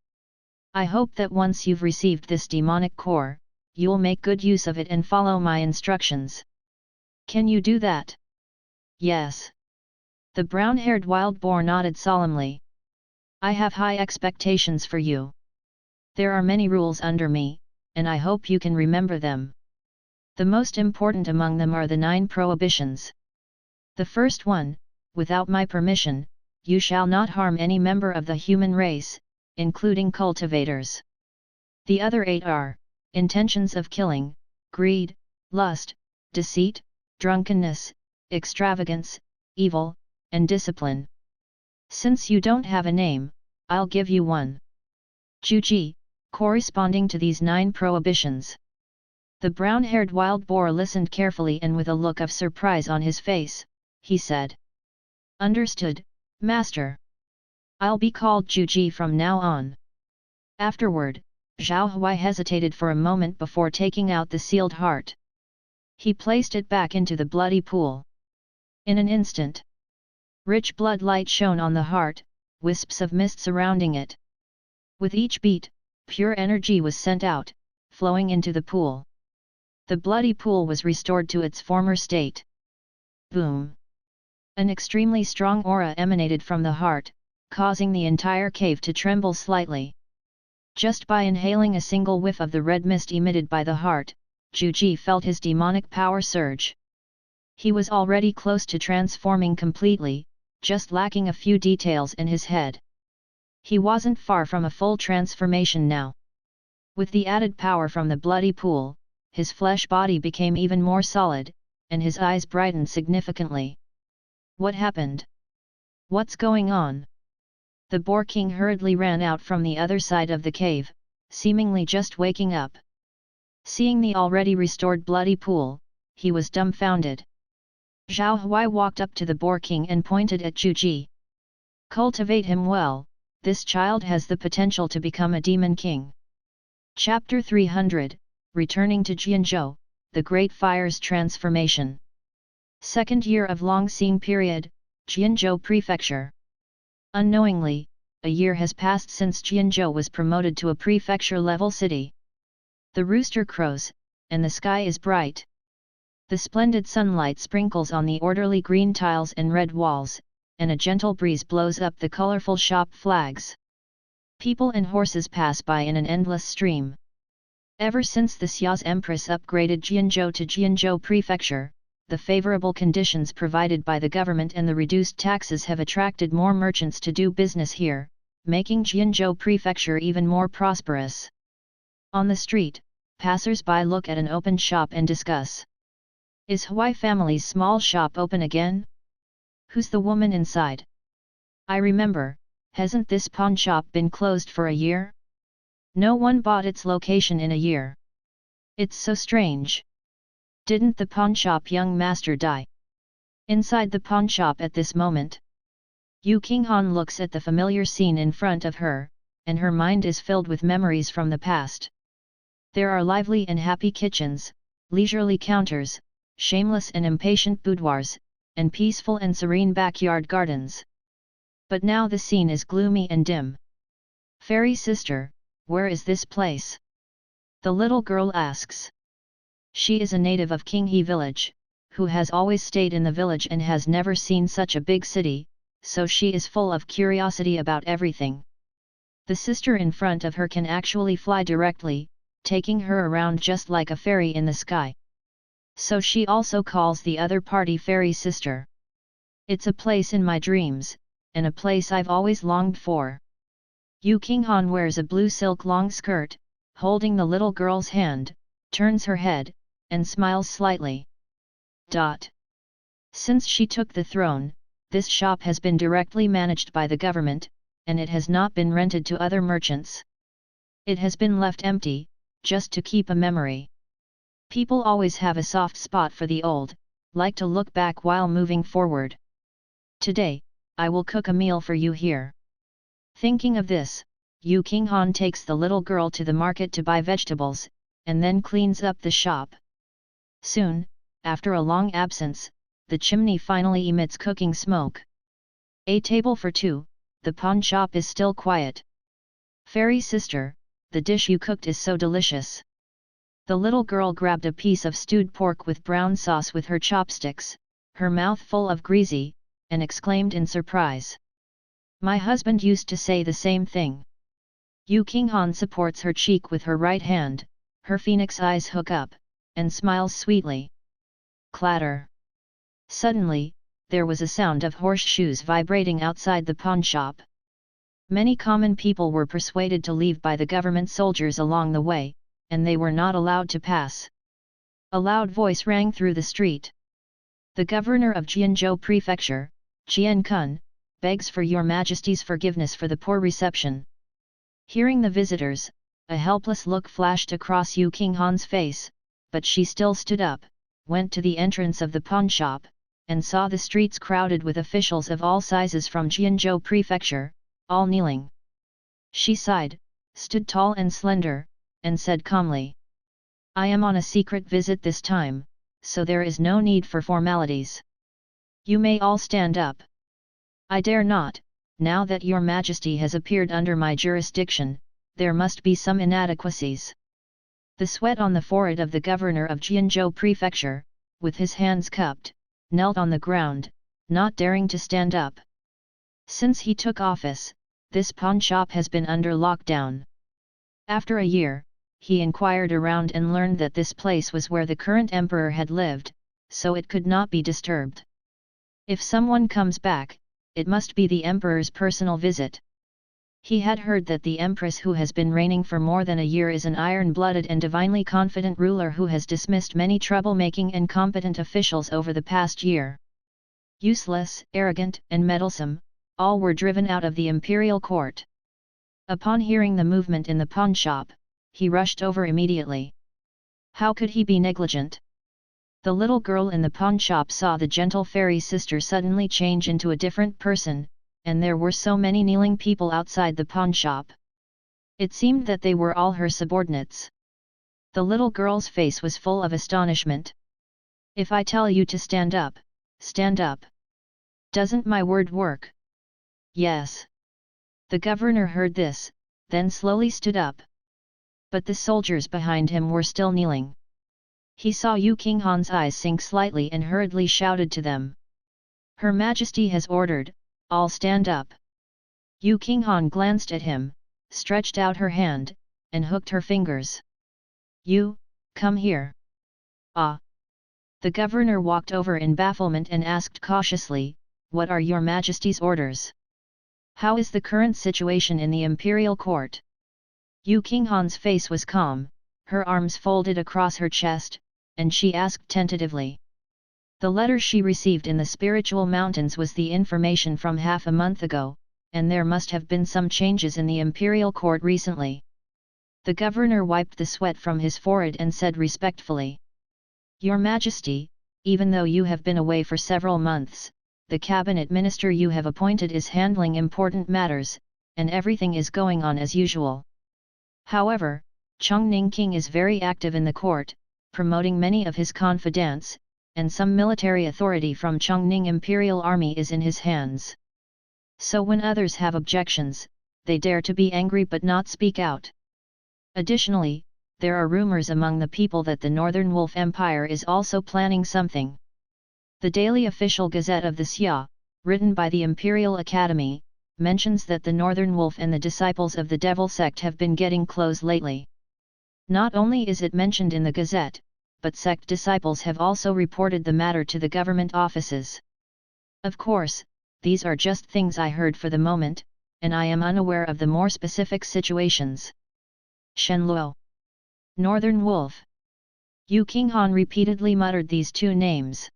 I hope that once you've received this demonic core, you'll make good use of it and follow my instructions. Can you do that? Yes. The brown-haired wild boar nodded solemnly. I have high expectations for you. There are many rules under me, and I hope you can remember them. The most important among them are the 9 prohibitions. The first one, without my permission, you shall not harm any member of the human race, including cultivators. The other 8 are, intentions of killing, greed, lust, deceit, drunkenness, extravagance, evil, and discipline. Since you don't have a name, I'll give you one. Juji, corresponding to these 9 prohibitions. The brown-haired wild boar listened carefully and with a look of surprise on his face, he said. Understood, Master. I'll be called Juji from now on. Afterward, Zhao Huai hesitated for a moment before taking out the sealed heart. He placed it back into the bloody pool. In an instant, rich blood light shone on the heart, wisps of mist surrounding it. With each beat, pure energy was sent out, flowing into the pool. The bloody pool was restored to its former state. Boom! An extremely strong aura emanated from the heart, causing the entire cave to tremble slightly. Just by inhaling a single whiff of the red mist emitted by the heart, Juji felt his demonic power surge. He was already close to transforming completely, just lacking a few details in his head. He wasn't far from a full transformation now. With the added power from the bloody pool, his flesh body became even more solid, and his eyes brightened significantly. What happened? What's going on? The Boar King hurriedly ran out from the other side of the cave, seemingly just waking up. Seeing the already restored bloody pool, he was dumbfounded. Zhao Huai walked up to the Boar King and pointed at Juji. Cultivate him well, this child has the potential to become a demon king. Chapter 300, Returning to Jianzhou, the Great Fire's Transformation. Second year of Long-Xing period, Jianzhou Prefecture. Unknowingly, a year has passed since Jianzhou was promoted to a prefecture-level city. The rooster crows, and the sky is bright. The splendid sunlight sprinkles on the orderly green tiles and red walls, and a gentle breeze blows up the colorful shop flags. People and horses pass by in an endless stream. Ever since the Xia's Empress upgraded Jianzhou to Jianzhou Prefecture, the favorable conditions provided by the government and the reduced taxes have attracted more merchants to do business here, making Jianzhou Prefecture even more prosperous. On the street, passers-by look at an open shop and discuss. Is Huai family's small shop open again? Who's the woman inside? I remember, hasn't this pawn shop been closed for a year? No one bought its location in a year. It's so strange. Didn't the pawnshop young master die? Inside the pawnshop at this moment, Yu Qinghan looks at the familiar scene in front of her, and her mind is filled with memories from the past. There are lively and happy kitchens, leisurely counters, shameless and impatient boudoirs, and peaceful and serene backyard gardens. But now the scene is gloomy and dim. Fairy sister, where is this place? The little girl asks. She is a native of Qinghe village, who has always stayed in the village and has never seen such a big city, so she is full of curiosity about everything. The sister in front of her can actually fly directly, taking her around just like a fairy in the sky. So she also calls the other party fairy sister. It's a place in my dreams, and a place I've always longed for. Yu Qinghan wears a blue silk long skirt, holding the little girl's hand, turns her head, and smiles slightly. Since she took the throne, this shop has been directly managed by the government, and it has not been rented to other merchants. It has been left empty, just to keep a memory. People always have a soft spot for the old, like to look back while moving forward. Today, I will cook a meal for you here. Thinking of this, Yu Qinghan takes the little girl to the market to buy vegetables, and then cleans up the shop. Soon, after a long absence, the chimney finally emits cooking smoke. A table for two, the pawn shop is still quiet. Fairy sister, the dish you cooked is so delicious. The little girl grabbed a piece of stewed pork with brown sauce with her chopsticks, her mouth full of greasy, and exclaimed in surprise. My husband used to say the same thing. Yu Qinghan supports her cheek with her right hand, her phoenix eyes hook up, and smiles sweetly. Clatter. Suddenly, there was a sound of horseshoes vibrating outside the pawn shop. Many common people were persuaded to leave by the government soldiers along the way, and they were not allowed to pass. A loud voice rang through the street. The governor of Jianzhou Prefecture, Qian Kun, begs for your majesty's forgiveness for the poor reception. Hearing the visitors, a helpless look flashed across Yu Qinghan's face, but she still stood up, went to the entrance of the pawn shop, and saw the streets crowded with officials of all sizes from Jianzhou Prefecture, all kneeling. She sighed, stood tall and slender, and said calmly, I am on a secret visit this time, so there is no need for formalities. You may all stand up. I dare not, now that your majesty has appeared under my jurisdiction, there must be some inadequacies. The sweat on the forehead of the governor of Jianzhou Prefecture, with his hands cupped, knelt on the ground, not daring to stand up. Since he took office, this pawn shop has been under lockdown. After a year, he inquired around and learned that this place was where the current emperor had lived, so it could not be disturbed. If someone comes back, it must be the emperor's personal visit. He had heard that the empress who has been reigning for more than a year is an iron-blooded and divinely confident ruler who has dismissed many troublemaking and incompetent officials over the past year. Useless, arrogant, and meddlesome, all were driven out of the imperial court. Upon hearing the movement in the pawn shop, he rushed over immediately. How could he be negligent? The little girl in the pawn shop saw the gentle fairy sister suddenly change into a different person, and there were so many kneeling people outside the pawn shop. It seemed that they were all her subordinates. The little girl's face was full of astonishment. If I tell you to stand up, stand up. Doesn't my word work? Yes. The governor heard this, then slowly stood up. But the soldiers behind him were still kneeling. He saw Yu Qinghan's eyes sink slightly and hurriedly shouted to them. Her Majesty has ordered, all stand up. Yu Qinghan glanced at him, stretched out her hand, and hooked her fingers. You, come here. Ah! The governor walked over in bafflement and asked cautiously, what are your Majesty's orders? How is the current situation in the imperial court? Yu Qinghan's face was calm, her arms folded across her chest, and she asked tentatively. The letter she received in the spiritual mountains was the information from half a month ago, and there must have been some changes in the imperial court recently. The governor wiped the sweat from his forehead and said respectfully, Your Majesty, even though you have been away for several months, the cabinet minister you have appointed is handling important matters, and everything is going on as usual. However, Chongning King is very active in the court, promoting many of his confidants, and some military authority from Chongning Imperial Army is in his hands. So when others have objections, they dare to be angry but not speak out. Additionally, there are rumors among the people that the Northern Wolf Empire is also planning something. The daily official gazette of the Xia, written by the Imperial Academy, mentions that the Northern Wolf and the disciples of the Devil sect have been getting close lately. Not only is it mentioned in the gazette, but sect disciples have also reported the matter to the government offices. Of course, these are just things I heard for the moment, and I am unaware of the more specific situations. Shenluo. Northern Wolf. Yu Qinghan repeatedly muttered these two names.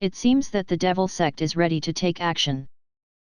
It seems that the Devil sect is ready to take action.